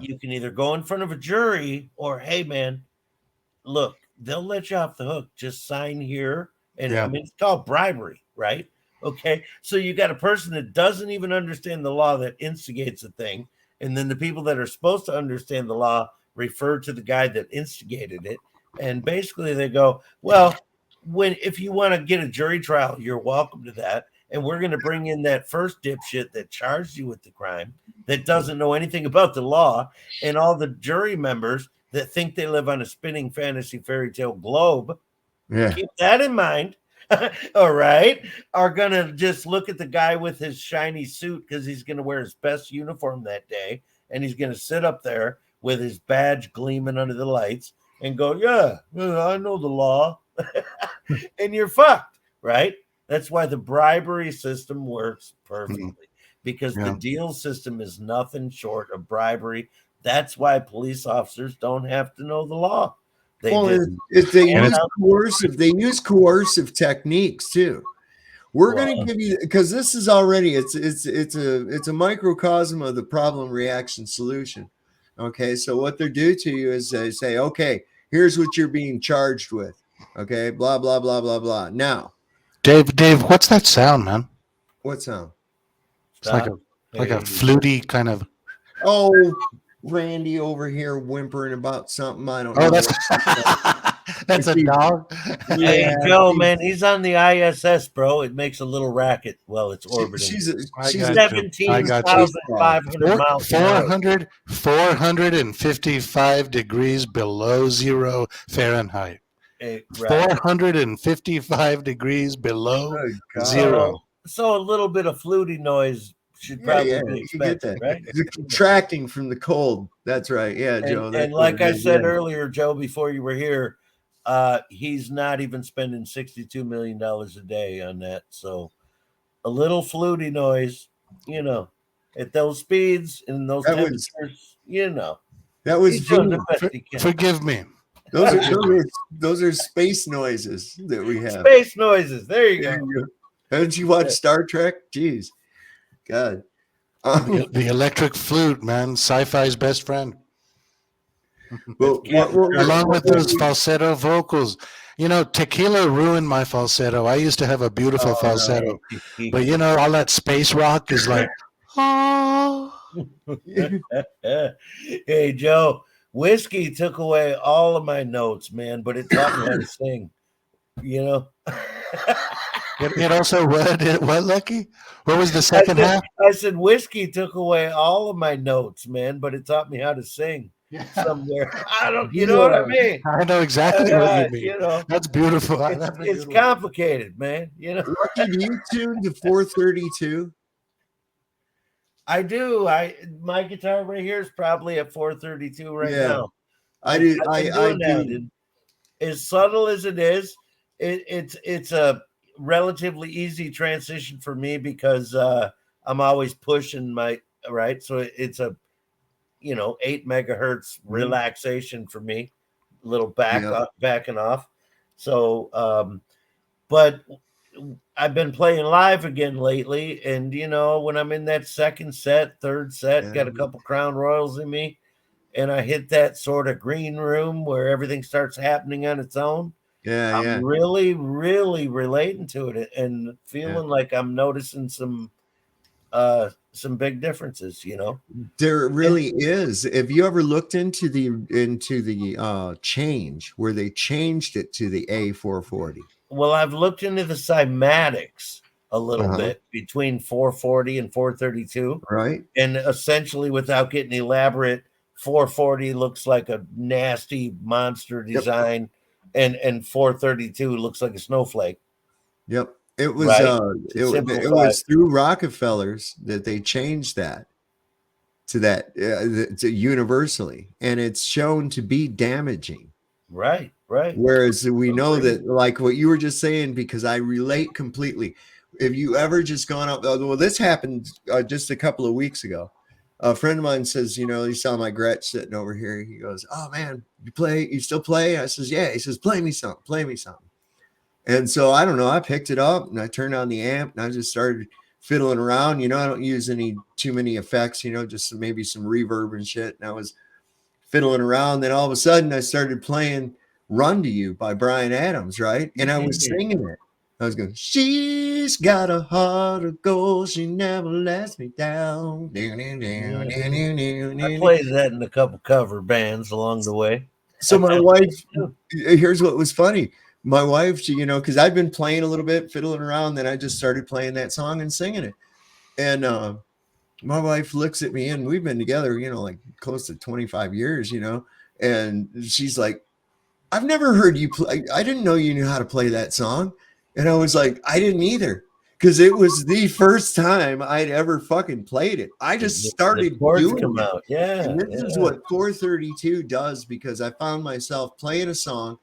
[SPEAKER 13] you can either go in front of a jury or, hey, man, look, they'll let you off the hook. Just sign here. And I mean, it's called bribery, right? Okay. So you got a person that doesn't even understand the law that instigates a thing. And then the people that are supposed to understand the law refer to the guy that instigated it. And basically they go, well, if you want to get a jury trial, you're welcome to that. And we're going to bring in that first dipshit that charged you with the crime that doesn't know anything about the law, and all the jury members that think they live on a spinning fantasy fairy tale globe. Keep that in mind. All right. Are going to just look at the guy with his shiny suit because he's going to wear his best uniform that day. And he's going to sit up there with his badge gleaming under the lights and go, yeah, I know the law. And you're fucked, right? That's why the bribery system works perfectly, because the deal system is nothing short of bribery. That's why police officers don't have to know the law. They
[SPEAKER 2] use coercive techniques too. We're going to give you, because this is already it's a microcosm of the problem reaction solution. Okay, so what they do to you is they say, okay, here's what you're being charged with. Okay, blah blah blah blah blah. Now,
[SPEAKER 14] Dave, what's that sound, man?
[SPEAKER 2] What sound?
[SPEAKER 14] It's like a fluty kind of.
[SPEAKER 2] Oh, Randy over here whimpering about something. I don't know.
[SPEAKER 14] That's a dog.
[SPEAKER 13] Hey, Joe, man, he's on the ISS, bro. It makes a little racket while it's orbiting.
[SPEAKER 2] She's
[SPEAKER 13] 17,500 miles.
[SPEAKER 14] 455 degrees below 0 Fahrenheit. 455 degrees below 0.
[SPEAKER 13] So a little bit of fluty noise should probably be expected, right?
[SPEAKER 2] You're contracting from the cold. That's right. Yeah, Joe.
[SPEAKER 13] And like I said earlier, Joe, before you were here, he's not even spending $62 million a day on that. So a little fluty noise, at those speeds and those
[SPEAKER 2] That was
[SPEAKER 13] temperatures,
[SPEAKER 2] that was
[SPEAKER 13] he's doing the
[SPEAKER 2] Jimmy.
[SPEAKER 13] best he can.
[SPEAKER 14] Forgive me.
[SPEAKER 2] Those are space noises that we have.
[SPEAKER 13] Space noises. There you go.
[SPEAKER 2] Haven't you watched Star Trek? Jeez, God.
[SPEAKER 14] The electric flute, man, sci-fi's best friend.
[SPEAKER 2] Well,
[SPEAKER 14] along with those falsetto vocals. Tequila ruined my falsetto. I used to have a beautiful falsetto.
[SPEAKER 13] No.
[SPEAKER 14] But all that space rock is like,
[SPEAKER 13] Hey, Joe, whiskey took away all of my notes, man, but it taught me how to sing.
[SPEAKER 14] It also what, Lucky? What was the second half?
[SPEAKER 13] I said whiskey took away all of my notes, man, but it taught me how to sing somewhere. You know what I mean?
[SPEAKER 14] I know exactly what you mean. That's beautiful.
[SPEAKER 13] It's complicated, man.
[SPEAKER 2] Lucky, do you tune to 432?
[SPEAKER 13] I do. My guitar right here is probably at 432 right now.
[SPEAKER 2] I do.
[SPEAKER 13] I do. As subtle as it is, it's a relatively easy transition for me because I'm always pushing my right. So it's a 8 megahertz relaxation for me, a little backing off. So, but I've been playing live again lately, and when I'm in that second set, third set, got a couple Crown Royals in me, and I hit that sort of green room where everything starts happening on its own. I'm really, really relating to it and feeling like I'm noticing some big differences.
[SPEAKER 2] There really is. Have you ever looked into the change where they changed it to the A440?
[SPEAKER 13] Well, I've looked into the cymatics a little bit between 440 and 432.
[SPEAKER 2] Right.
[SPEAKER 13] And essentially, without getting elaborate, 440 looks like a nasty monster design, and 432 looks like a snowflake.
[SPEAKER 2] Yep. It was it was through Rockefellers that they changed that to to universally, and it's shown to be damaging.
[SPEAKER 13] Right.
[SPEAKER 2] Whereas we know that, like what you were just saying, because I relate completely. If you ever just gone up, well, this happened just a couple of weeks ago. A friend of mine says, he saw my Gretsch sitting over here. He goes, "Oh man, you still play?" I says, "Yeah." He says, "Play me something." And so I don't know. I picked it up and I turned on the amp and I just started fiddling around. I don't use too many effects. Just maybe some reverb and shit. And I was fiddling around. Then all of a sudden, I started playing "Run to You" by Bryan Adams, right? And I was singing it. I was going, "She's got a heart of gold. She never lets me down."
[SPEAKER 13] I played that in a couple cover bands along the way.
[SPEAKER 2] So my wife, here's what was funny. My wife, because I've been playing a little bit, fiddling around, then I just started playing that song and singing it. And my wife looks at me, and we've been together, like close to 25 years, and she's like, "I've never heard you play. I didn't know you knew how to play that song." And I was like, "I didn't either." Because it was the first time I'd ever fucking played it. I just started doing it.
[SPEAKER 13] Out. Yeah.
[SPEAKER 2] And this is what 432 does, because I found myself playing a song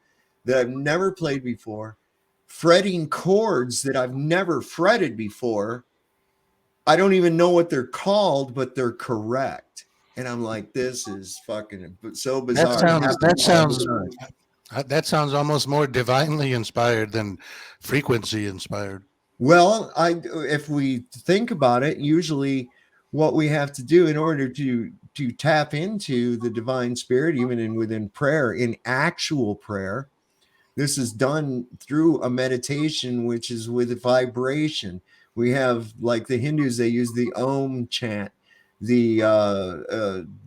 [SPEAKER 2] that I've never played before, fretting chords that I've never fretted before. I don't even know what they're called, but they're correct. And I'm like, this is fucking so bizarre.
[SPEAKER 14] That sounds almost more divinely inspired than frequency inspired.
[SPEAKER 2] Well, if we think about it, usually what we have to do in order to tap into the divine spirit, even within prayer, in actual prayer, this is done through a meditation, which is with vibration. We have, like the Hindus, they use the Om chant. The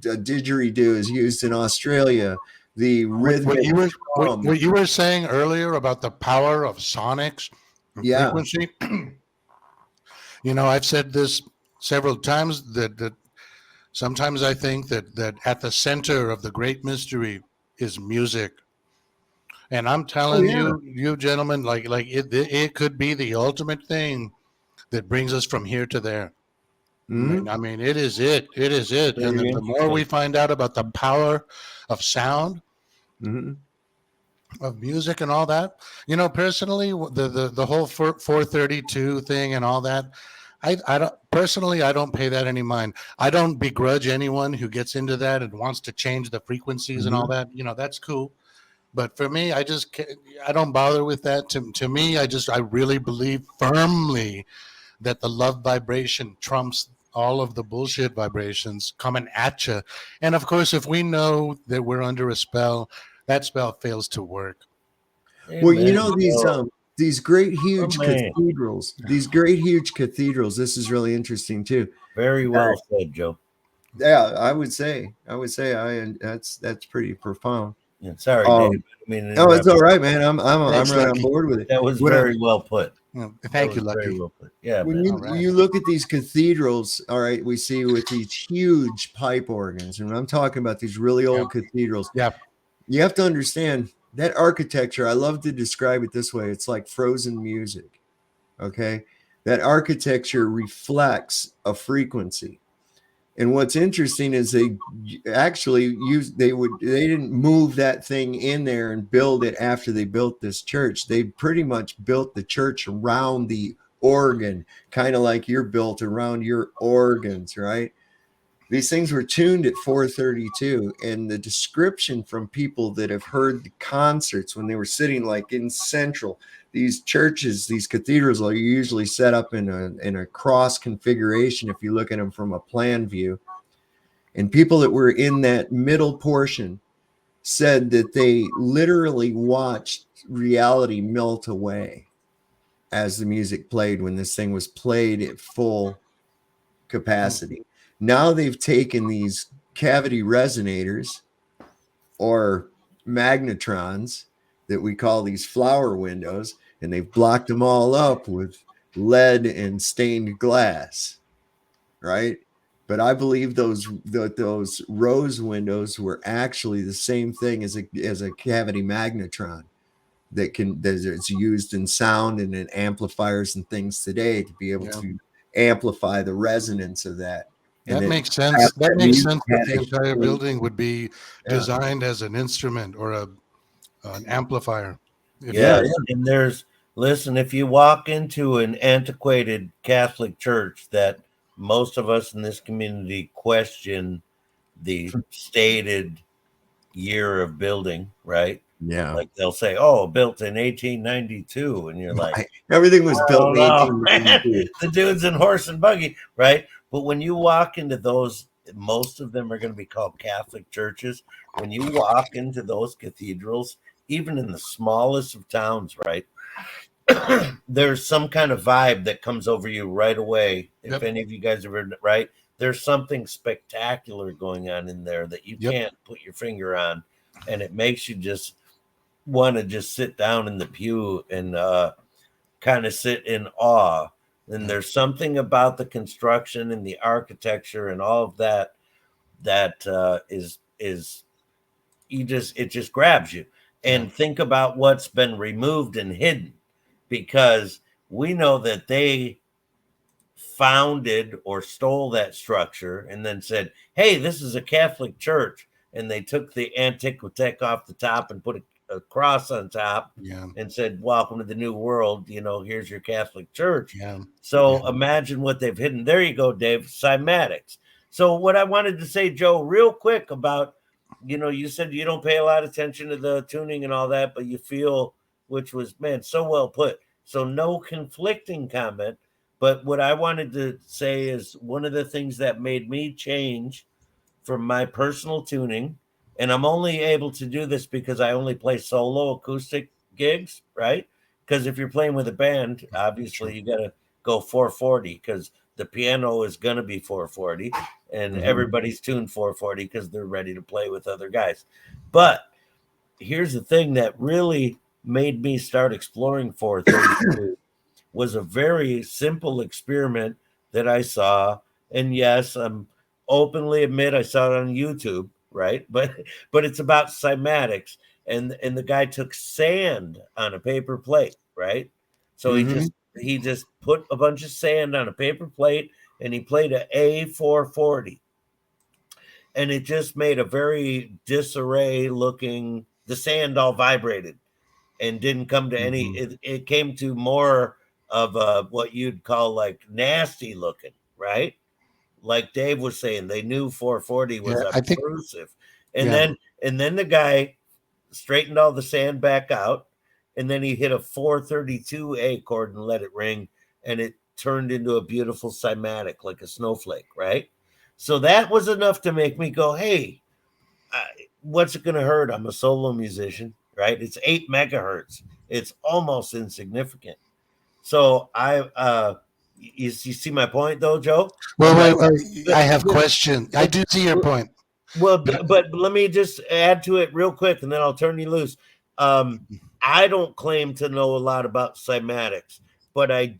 [SPEAKER 2] didgeridoo is used in Australia. The rhythmic
[SPEAKER 14] what you were saying earlier about the power of sonics and frequency. I've said this several times that sometimes I think that at the center of the great mystery is music. And I'm telling you gentlemen, like it could be the ultimate thing that brings us from here to there.
[SPEAKER 2] Mm-hmm.
[SPEAKER 14] I mean, it is it. And the more we find out about the power of sound, of music and all that. You know, personally, the whole 432 thing and all that, I don't personally, I don't pay that any mind. I don't begrudge anyone who gets into that and wants to change the frequencies and all that. You know, that's cool. But for me, I don't bother with that. To me, I really believe firmly that the love vibration trumps all of the bullshit vibrations coming at you. And of course, if we know that we're under a spell, that spell fails to work.
[SPEAKER 2] Well, you
[SPEAKER 13] Amen,
[SPEAKER 2] know,
[SPEAKER 13] bro.
[SPEAKER 2] these great huge
[SPEAKER 13] man.
[SPEAKER 2] cathedrals, these great huge cathedrals. This is really interesting too.
[SPEAKER 13] Very well said, Joe.
[SPEAKER 2] Yeah, I would say that's pretty profound.
[SPEAKER 13] Yeah, sorry,
[SPEAKER 2] Um,
[SPEAKER 13] Dave. I mean,
[SPEAKER 2] no, it's all
[SPEAKER 13] interrupt.
[SPEAKER 2] right, man. I'm
[SPEAKER 14] Thanks,
[SPEAKER 2] right on
[SPEAKER 14] Lucky.
[SPEAKER 2] board with it.
[SPEAKER 13] That was
[SPEAKER 2] What I-
[SPEAKER 13] very well put.
[SPEAKER 14] Thank you, Lucky.
[SPEAKER 13] Very well put. Yeah,
[SPEAKER 2] when
[SPEAKER 13] man.
[SPEAKER 2] you
[SPEAKER 14] All right.
[SPEAKER 2] you look at these cathedrals, all right, we see with these huge pipe organs, and I'm talking about these really old cathedrals.
[SPEAKER 14] Yeah.
[SPEAKER 2] You have to understand that architecture. I love to describe it this way: it's like frozen music. Okay, that architecture reflects a frequency. And what's interesting is they actually they didn't move that thing in there and build it after they built this church. They pretty much built the church around the organ, kind of like you're built around your organs, right? These things were tuned at 432, and the description from people that have heard the concerts when they were sitting like in central, these churches, these cathedrals are usually set up in a cross configuration if you look at them from a plan view. And people that were in that middle portion said that they literally watched reality melt away as the music played when this thing was played at full capacity. Now they've taken these cavity resonators or magnetrons that we call these flower windows, and they've blocked them all up with lead and stained glass, right? But I believe those rose windows were actually the same thing as a cavity magnetron that is used in sound and in amplifiers and things today to be able to amplify the resonance of that.
[SPEAKER 14] That
[SPEAKER 2] And
[SPEAKER 14] makes sense. That makes sense that the
[SPEAKER 2] music
[SPEAKER 14] entire
[SPEAKER 2] had
[SPEAKER 14] building would be designed as an instrument or an amplifier.
[SPEAKER 13] Yeah, and listen, if you walk into an antiquated Catholic church that most of us in this community question the stated year of building, right?
[SPEAKER 2] Yeah.
[SPEAKER 13] Like they'll say, oh, built in 1892. And you're like,
[SPEAKER 2] everything was built in
[SPEAKER 13] 1892. The dude's in horse and buggy, right? But when you walk into those, most of them are going to be called Catholic churches. When you walk into those cathedrals, even in the smallest of towns, right? There's some kind of vibe that comes over you right away. If any of you guys have heard, right? There's something spectacular going on in there that you can't put your finger on. And it makes you just want to just sit down in the pew and kind of sit in awe. And there's something about the construction and the architecture and all of that is it just grabs you. And think about what's been removed and hidden, because we know that they founded or stole that structure and then said, hey, this is a Catholic church. And they took the antiquitech off the top and put a cross on top and said, welcome to the new world. You know, here's your Catholic church. So imagine what they've hidden. There you go, Dave. Cymatics. So what I wanted to say, Joe, real quick about, you know, you said you don't pay a lot of attention to the tuning and all that, but you feel, which was, man, so well put. So no conflicting comment. But what I wanted to say is one of the things that made me change from my personal tuning, and I'm only able to do this because I only play solo acoustic gigs, right? Because if you're playing with a band, obviously you got to go 440 because the piano is going to be 440 and everybody's tuned 440 because they're ready to play with other guys. But here's the thing that really made me start exploring 432 was a very simple experiment that I saw. And yes, I'm openly admit I saw it on YouTube, right? But it's about cymatics. And the guy took sand on a paper plate, right? So he just put a bunch of sand on a paper plate and he played a A440. And it just made a very disarray looking the sand all vibrated and didn't come to any. It came to more of what you'd call like nasty looking, right? Like Dave was saying, they knew 440 was
[SPEAKER 14] I think.
[SPEAKER 13] obtrusive, and
[SPEAKER 14] Yeah.
[SPEAKER 13] then the guy straightened all the sand back out, and then he hit a 432A chord and let it ring, and it turned into a beautiful cymatic like a snowflake, right? So that was enough to make me go, hey, what's it going to hurt? I'm a solo musician, right? It's 8 megahertz. It's almost insignificant. So you see my point though, Joe?
[SPEAKER 14] Well, I have question. I do see your point.
[SPEAKER 13] Well, but let me just add to it real quick, and then I'll turn you loose. I don't claim to know a lot about cymatics, but I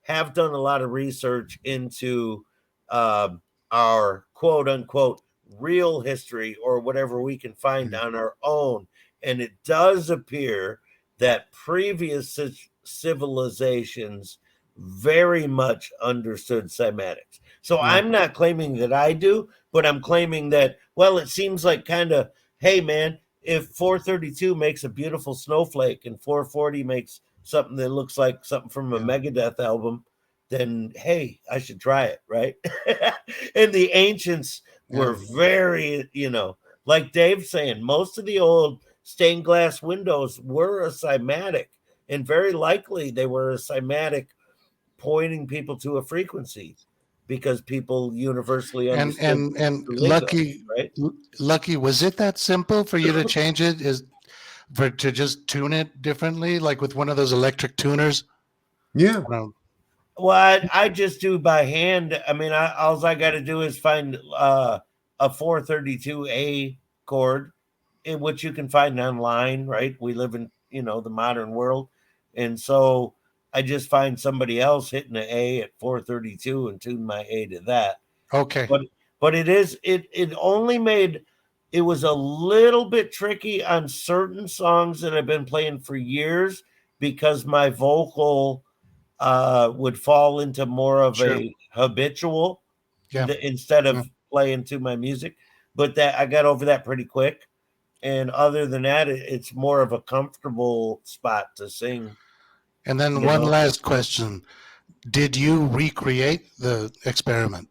[SPEAKER 13] have done a lot of research into our quote unquote real history or whatever we can find on our own. And it does appear that previous civilizations very much understood cymatics. So I'm not claiming that I do, but I'm claiming that, well, it seems like kind of, hey, man, if 432 makes a beautiful snowflake and 440 makes something that looks like something from a Megadeth album, then, hey, I should try it, right? And the ancients were very, like Dave's saying, most of the old stained glass windows were a cymatic, and very likely they were a cymatic pointing people to a frequency because people universally understood
[SPEAKER 14] and
[SPEAKER 13] the lingo, right?
[SPEAKER 14] Lucky, was it that simple for you to change it? To just tune it differently, like with one of those electric tuners?
[SPEAKER 2] Yeah.
[SPEAKER 13] Well, I just do by hand. I mean, all I got to do is find a 432A chord, which you can find online, right? We live in the modern world, and so I just find somebody else hitting an A at 432 and tune my A to that.
[SPEAKER 14] Okay.
[SPEAKER 13] But it only made it was a little bit tricky on certain songs that I've been playing for years because my vocal would fall into more of a habitual instead of playing to my music. But that I got over that pretty quick. And other than that, it's more of a comfortable spot to sing.
[SPEAKER 14] And then one last question. Did you recreate the experiment?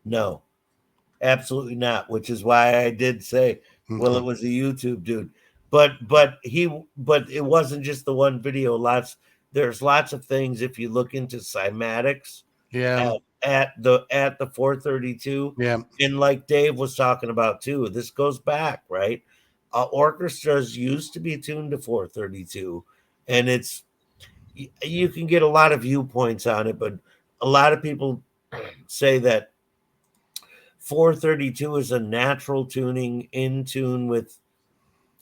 [SPEAKER 13] No, absolutely not, which is why I did say, well, it was a YouTube dude. But it wasn't just the one video. There's lots of things if you look into cymatics at the 432.
[SPEAKER 14] Yeah.
[SPEAKER 13] And like Dave was talking about too, this goes back, right? Orchestras used to be tuned to 432, and you can get a lot of viewpoints on it, but a lot of people say that 432 is a natural tuning in tune with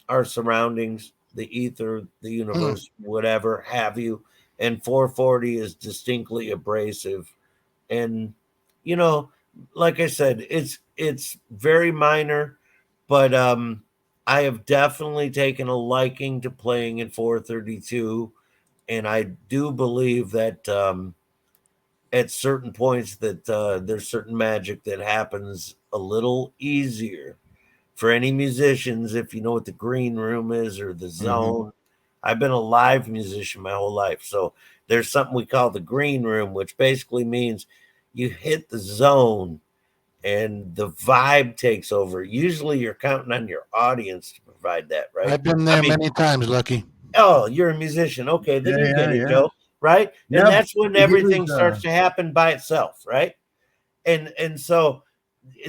[SPEAKER 13] our surroundings, the ether, the universe, whatever have you, and 440 is distinctly abrasive. And like I said, it's very minor, but I have definitely taken a liking to playing in 432, and I do believe that at certain points that there's certain magic that happens a little easier for any musicians. If you know what the green room is or the zone, I've been a live musician my whole life, so there's something we call the green room, which basically means you hit the zone and the vibe takes over. Usually you're counting on your audience to provide that, right?
[SPEAKER 14] I've been there many times, Lucky.
[SPEAKER 13] Oh, you're a musician. Okay, then you get it, Joe. Right? And that's when everything starts to happen by itself, right? And so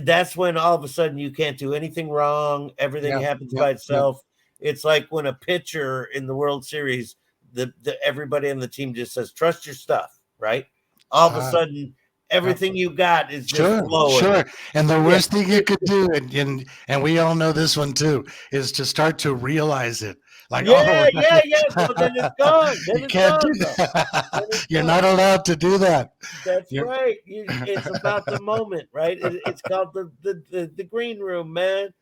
[SPEAKER 13] that's when all of a sudden you can't do anything wrong. Everything happens by itself. It's like when a pitcher in the World Series, the everybody on the team just says, trust your stuff, right? All of a sudden, everything you got is just flowing.
[SPEAKER 14] Sure. And the worst thing you could do, and we all know this one too, is to start to realize it. Like,
[SPEAKER 13] So then it's gone. Then
[SPEAKER 14] you can't do that. You're not allowed to do that.
[SPEAKER 13] That's right. It's about the moment, right? It's called the green room, man.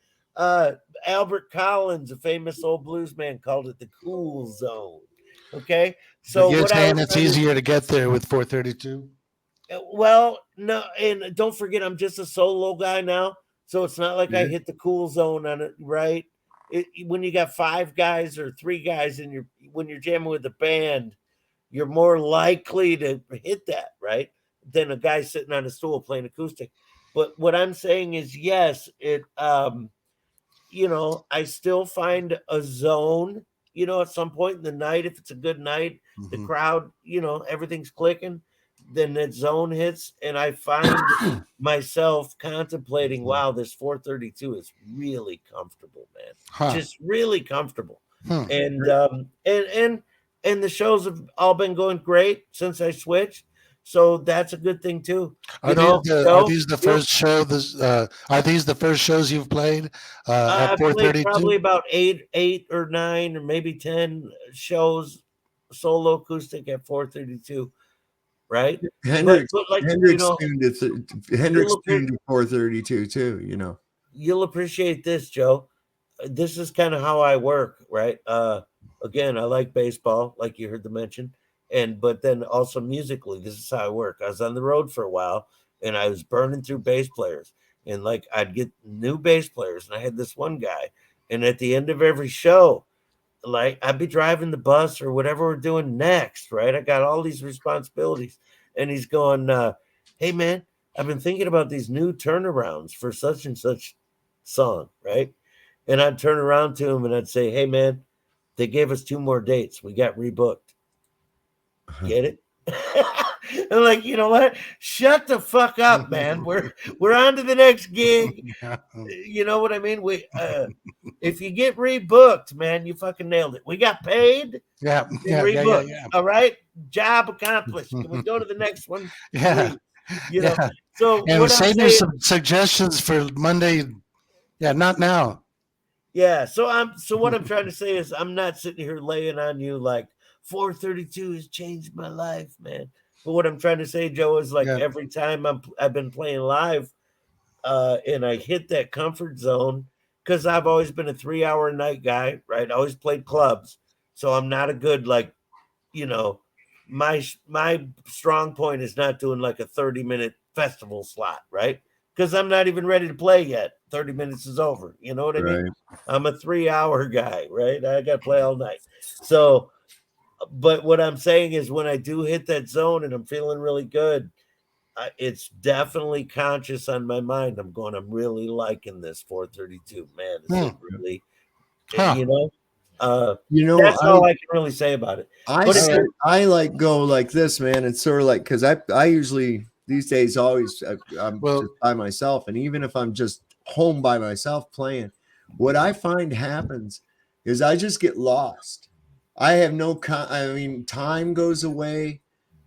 [SPEAKER 13] Albert Collins, a famous old blues man, called it the cool zone. Okay, so
[SPEAKER 14] you're saying it's easier to get there with 432.
[SPEAKER 13] Well, no, and don't forget, I'm just a solo guy now, so it's not like I hit the cool zone on it, right? when you got 5 guys or 3 guys and when you're jamming with a band, you're more likely to hit that, right? Than a guy sitting on a stool playing acoustic. But what I'm saying is, yes, I still find a zone, at some point in the night, if it's a good night, the crowd, everything's clicking, then that zone hits. And I find myself contemplating, wow, this 432 is really comfortable, man. Just really comfortable. And the shows have all been going great since I switched. So that's a good thing too.
[SPEAKER 14] Are these the first show? Are these the first shows you've played at
[SPEAKER 13] I've played
[SPEAKER 14] 432?
[SPEAKER 13] probably about 8 or 9 or maybe 10 shows solo acoustic at 432, right?
[SPEAKER 2] Hendrix
[SPEAKER 13] Hendrix
[SPEAKER 2] tuned to 432 too.
[SPEAKER 13] You'll appreciate this, Joe. This is kind of how I work, right? Again, I like baseball, like you heard the mention. But then also musically, this is how I work. I was on the road for a while and I was burning through bass players, and like I'd get new bass players, and I had this one guy, and at the end of every show, like I'd be driving the bus or whatever we're doing next, right? I got all these responsibilities, and he's going, hey man, I've been thinking about these new turnarounds for such and such song, right? And I'd turn around to him and I'd say, hey man, they gave us 2 more dates. We got rebooked. Get it? I'm like, you know what? Shut the fuck up, man. We're on to the next gig. You know what I mean? If you get rebooked, man, you fucking nailed it. We got paid.
[SPEAKER 14] Yeah.
[SPEAKER 13] All right. Job accomplished. Can we go to the next one?
[SPEAKER 14] Yeah.
[SPEAKER 13] Please? So
[SPEAKER 14] and save me some suggestions for Monday. Yeah, not now.
[SPEAKER 13] Yeah. So what I'm trying to say is I'm not sitting here laying on you like 432 has changed my life, man. But what I'm trying to say, Joe, is like every time I've been playing live, and I hit that comfort zone, because I've always been a 3-hour night guy, right? I always played clubs, so I'm not a good my strong point is not doing like a 30-minute festival slot, right? Because I'm not even ready to play yet. 30 minutes is over. You know what I mean? I'm a 3-hour guy, right? I got to play all night. So. But what I'm saying is when I do hit that zone and I'm feeling really good, it's definitely conscious on my mind. I'm really liking this 432, man. Is it really, that's all I can really say about it.
[SPEAKER 2] I like go like this, man. It's sort of like, because I usually these days always I'm just by myself, and even if I'm just home by myself playing, what I find happens is I just get lost. I have time goes away.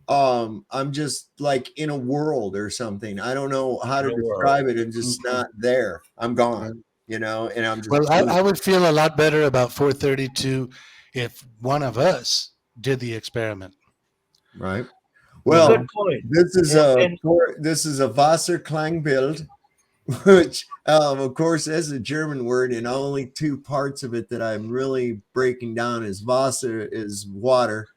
[SPEAKER 2] I'm just like in a world or something. I don't know how to describe it. I'm just not there. I'm gone, and I'm just.
[SPEAKER 14] Well, I would feel a lot better about 432 if one of us did the experiment.
[SPEAKER 2] Right. Well,
[SPEAKER 13] good point.
[SPEAKER 2] This is a Wasserklang build, which of course is a German word, and only 2 parts of it that I'm really breaking down is Wasser is water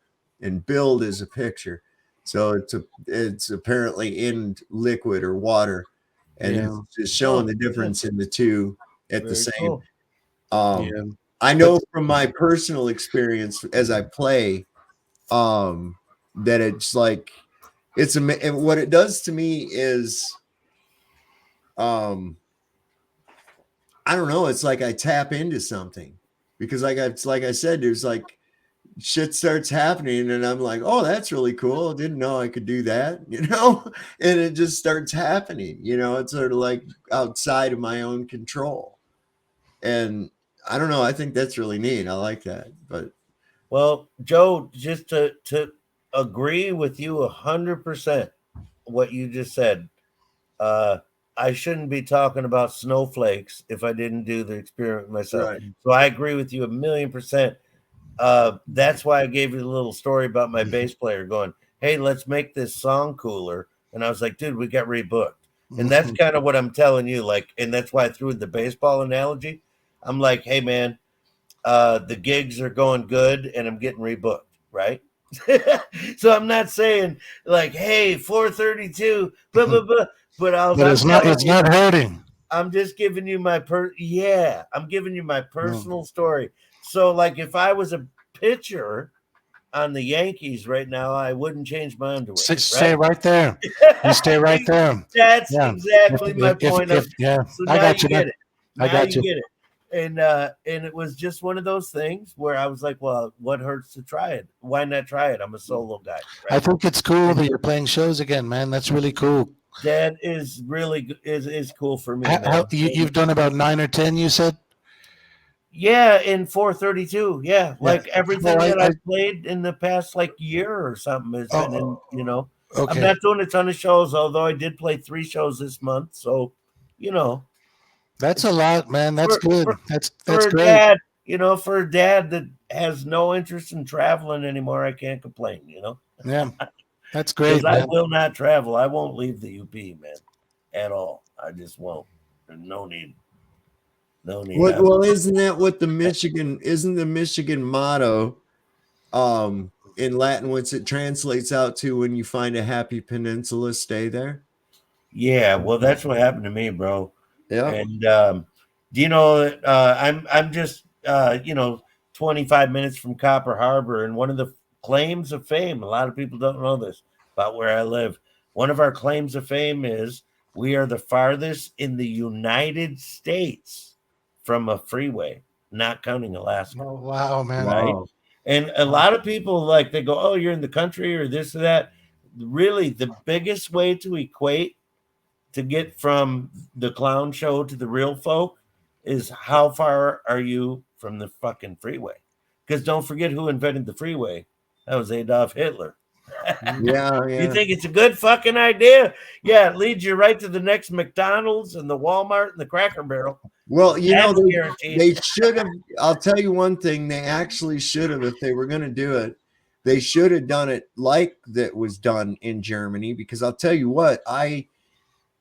[SPEAKER 2] and Bild is a picture. So it's apparently in liquid or water, and it's just showing the difference in the 2 at the same. Cool. I know from my personal experience as I play, that it's like what it does to me is I don't know. It's like I tap into something, because like I said, there's like shit starts happening and I'm like, oh, that's really cool. I didn't know I could do that, and it just starts happening, it's sort of like outside of my own control. And I don't know. I think that's really neat. I like that. But
[SPEAKER 13] well, Joe, just to agree with you 100% what you just said, I shouldn't be talking about snowflakes if I didn't do the experiment myself. Right. So I agree with you 1,000,000%. That's why I gave you the little story about my bass player going, hey, let's make this song cooler. And I was like, dude, we got rebooked. And that's kind of what I'm telling you. Like, and that's why I threw in the baseball analogy. I'm like, hey, man, the gigs are going good and I'm getting rebooked, right? So I'm not saying like, hey, 432, blah, blah, blah. But it's not hurting. I'm just giving you my I'm giving you my personal story. So, like, if I was a pitcher on the Yankees right now, I wouldn't change my underwear.
[SPEAKER 14] Stay right there. You stay right there.
[SPEAKER 13] That's
[SPEAKER 14] Yeah.
[SPEAKER 13] exactly my point.
[SPEAKER 14] Yeah,
[SPEAKER 13] So
[SPEAKER 14] I
[SPEAKER 13] now
[SPEAKER 14] got
[SPEAKER 13] you
[SPEAKER 14] you.
[SPEAKER 13] get it.
[SPEAKER 14] I
[SPEAKER 13] Now
[SPEAKER 14] got
[SPEAKER 13] you
[SPEAKER 14] you.
[SPEAKER 13] get it. And it was just one of those things where I was like, well, what hurts to try it? Why not try it? I'm a solo guy.
[SPEAKER 14] I think it's cool that you're playing shows again, man. That's really cool.
[SPEAKER 13] That is really is cool for me, man.
[SPEAKER 14] You've done about 9 or 10, you said?
[SPEAKER 13] Yeah, in 432. Yeah, like everything
[SPEAKER 14] Well,
[SPEAKER 13] that I've played in the past like year or something has been in, you know.
[SPEAKER 14] Okay.
[SPEAKER 13] I'm not doing a ton of shows, although I did play 3 shows this month. So, you know.
[SPEAKER 14] That's a lot, man. That's good. That's
[SPEAKER 13] for a
[SPEAKER 14] great.
[SPEAKER 13] dad, you know, for a dad that has no interest in traveling anymore, I can't complain, you know.
[SPEAKER 14] Yeah. That's great,
[SPEAKER 13] Because I
[SPEAKER 14] man.
[SPEAKER 13] will not travel. I won't leave the UP, man, at all. I just won't. There's no need. No need.
[SPEAKER 2] Well, isn't that what the Michigan motto in Latin, what's it translates out to? When you find a happy peninsula, stay there.
[SPEAKER 13] Yeah, well, that's what happened to me, bro.
[SPEAKER 2] Yeah.
[SPEAKER 13] And do you know that I'm just 25 minutes from Copper Harbor, and one of the claims of fame, a lot of people don't know this about where I live. One of our claims of fame is we are the farthest in the United States from a freeway, not counting Alaska.
[SPEAKER 14] Oh, wow, man.
[SPEAKER 13] Right?
[SPEAKER 2] Wow.
[SPEAKER 13] And a lot of people, like, they go, oh, you're in the country or this or that. Really, the biggest way to equate to get from the clown show to the real folk is how far are you from the fucking freeway? Because don't forget who invented the freeway. That was Adolf Hitler.
[SPEAKER 2] Yeah.
[SPEAKER 13] You think it's a good fucking idea? Yeah, it leads you right to the next McDonald's and the Walmart and the Cracker Barrel.
[SPEAKER 2] Well, you know,
[SPEAKER 13] That's guaranteed.
[SPEAKER 2] they should have. I'll tell you one thing. They actually should have, if they were going to do it, they should have done it like that was done in Germany. Because I'll tell you what, I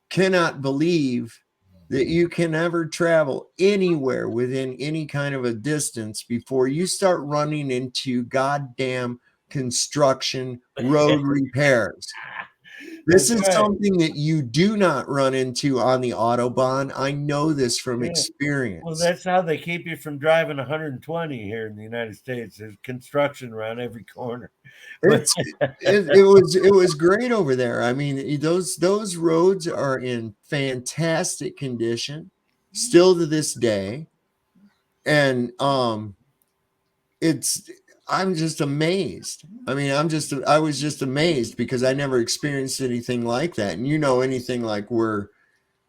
[SPEAKER 2] cannot believe that you can ever travel anywhere within any kind of a distance before you start running into goddamn construction road repairs. This is something that you do not run into on the Autobahn. I know this from experience.
[SPEAKER 13] Well, that's how they keep you from driving 120 here in the United States. There's construction around every corner.
[SPEAKER 2] It was great over there. I mean, those roads are in fantastic condition still to this day. And I'm just amazed. I mean, I was just amazed because I never experienced anything like that. And you know, anything like where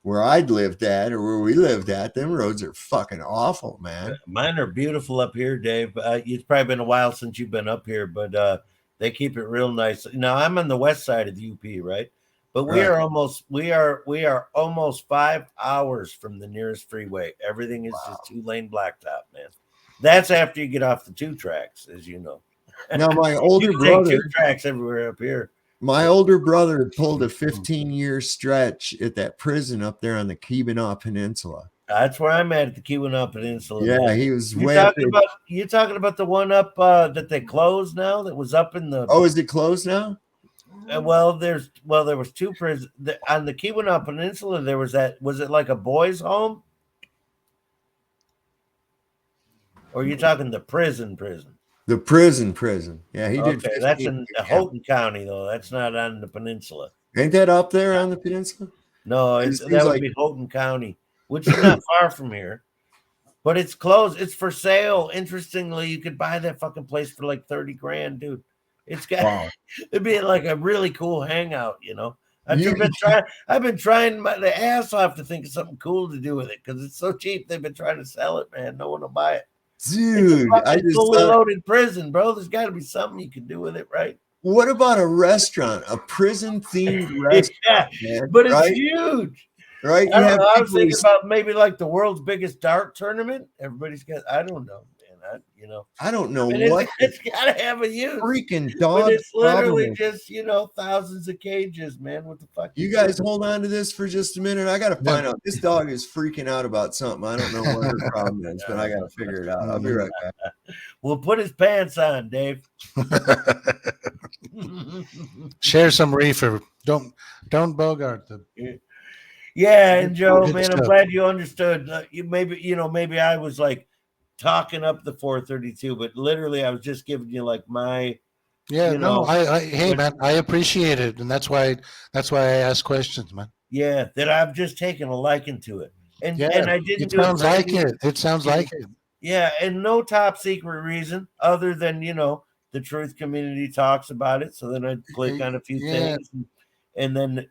[SPEAKER 2] I'd lived at or where we lived at, them roads are fucking awful, man.
[SPEAKER 13] Mine are beautiful up here, Dave. It's probably been a while since you've been up here, but they keep it real nice. Now I'm on the west side of the UP, right? But we are almost 5 hours from the nearest freeway. Everything is just 2-lane blacktop, man. That's after you get off the 2 tracks, as you know.
[SPEAKER 2] Now my older
[SPEAKER 13] you
[SPEAKER 2] brother,
[SPEAKER 13] take 2 tracks everywhere up here.
[SPEAKER 2] My older brother pulled a 15-year stretch at that prison up there on the Keweenaw Peninsula.
[SPEAKER 13] That's where I'm at the Keweenaw Peninsula.
[SPEAKER 2] Yeah,
[SPEAKER 13] man.
[SPEAKER 2] he was
[SPEAKER 13] You talking about the one up that they closed now? That was up in the.
[SPEAKER 2] Oh, is it closed now?
[SPEAKER 13] There was 2 prisons on the Keweenaw Peninsula. There was that. Was it like a boys' home? Or are you talking the prison?
[SPEAKER 2] The prison. Yeah, he did.
[SPEAKER 13] Okay, that's in Houghton County, though. That's not on the peninsula.
[SPEAKER 2] Ain't that up there on the peninsula?
[SPEAKER 13] No, that would be Houghton County, which is not far from here. But it's closed. It's for sale. Interestingly, you could buy that fucking place for like $30,000, dude. It's got it'd be like a really cool hangout, you know. I've been trying the ass off to think of something cool to do with it because it's so cheap. They've been trying to sell it, man. No one will buy it.
[SPEAKER 2] Dude,
[SPEAKER 13] it's fully loaded prison, bro. There's got to be something you can do with it, right?
[SPEAKER 2] What about a restaurant, a prison-themed restaurant? Man,
[SPEAKER 13] but it's huge,
[SPEAKER 2] right?
[SPEAKER 13] I was thinking about maybe like the world's biggest dart tournament. Everybody's got. I don't know, man.
[SPEAKER 2] I don't know
[SPEAKER 13] what it's got to have a use.
[SPEAKER 2] Freaking dog!
[SPEAKER 13] But it's literally just thousands of cages, man. What the fuck?
[SPEAKER 2] You guys hold on to this for just a minute. I got to find out. This dog is freaking out about something. I don't know what her problem is, but I got to figure it out. I'll be right back.
[SPEAKER 13] Well, put his pants on, Dave.
[SPEAKER 14] Share some reefer. Don't bogart them.
[SPEAKER 13] Yeah, and Joe,
[SPEAKER 14] Good
[SPEAKER 13] man, I'm
[SPEAKER 14] stuff.
[SPEAKER 13] glad you understood. Maybe I was like talking up the 432, but literally I was just giving you like my,
[SPEAKER 14] Yeah,
[SPEAKER 13] you
[SPEAKER 14] no,
[SPEAKER 13] know,
[SPEAKER 14] hey
[SPEAKER 13] when-
[SPEAKER 14] man, I appreciate it, and that's why I ask questions, man.
[SPEAKER 13] yeah, that I've just taken a liking to it, and
[SPEAKER 14] Yeah,
[SPEAKER 13] I didn't
[SPEAKER 14] it
[SPEAKER 13] do it
[SPEAKER 14] sounds
[SPEAKER 13] for
[SPEAKER 14] like
[SPEAKER 13] any,
[SPEAKER 14] it. It sounds like it.
[SPEAKER 13] yeah, and no top secret reason other than the truth community talks about it. So then I'd click on a few
[SPEAKER 14] Yeah,
[SPEAKER 13] things, and then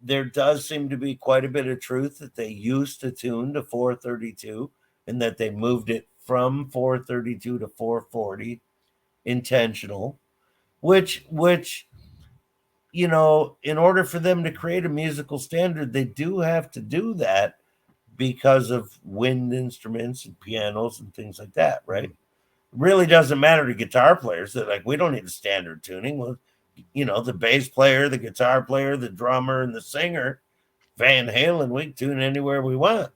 [SPEAKER 13] there does seem to be quite a bit of truth that they used to tune to 432 and that they moved it from 432 to 440 intentional, which in order for them to create a musical standard, they do have to do that because of wind instruments and pianos and things like that, right? Really doesn't matter to guitar players. They're like, we don't need a standard tuning. Well, the bass player, the guitar player, the drummer, and the singer, Van Halen, we can tune anywhere we want.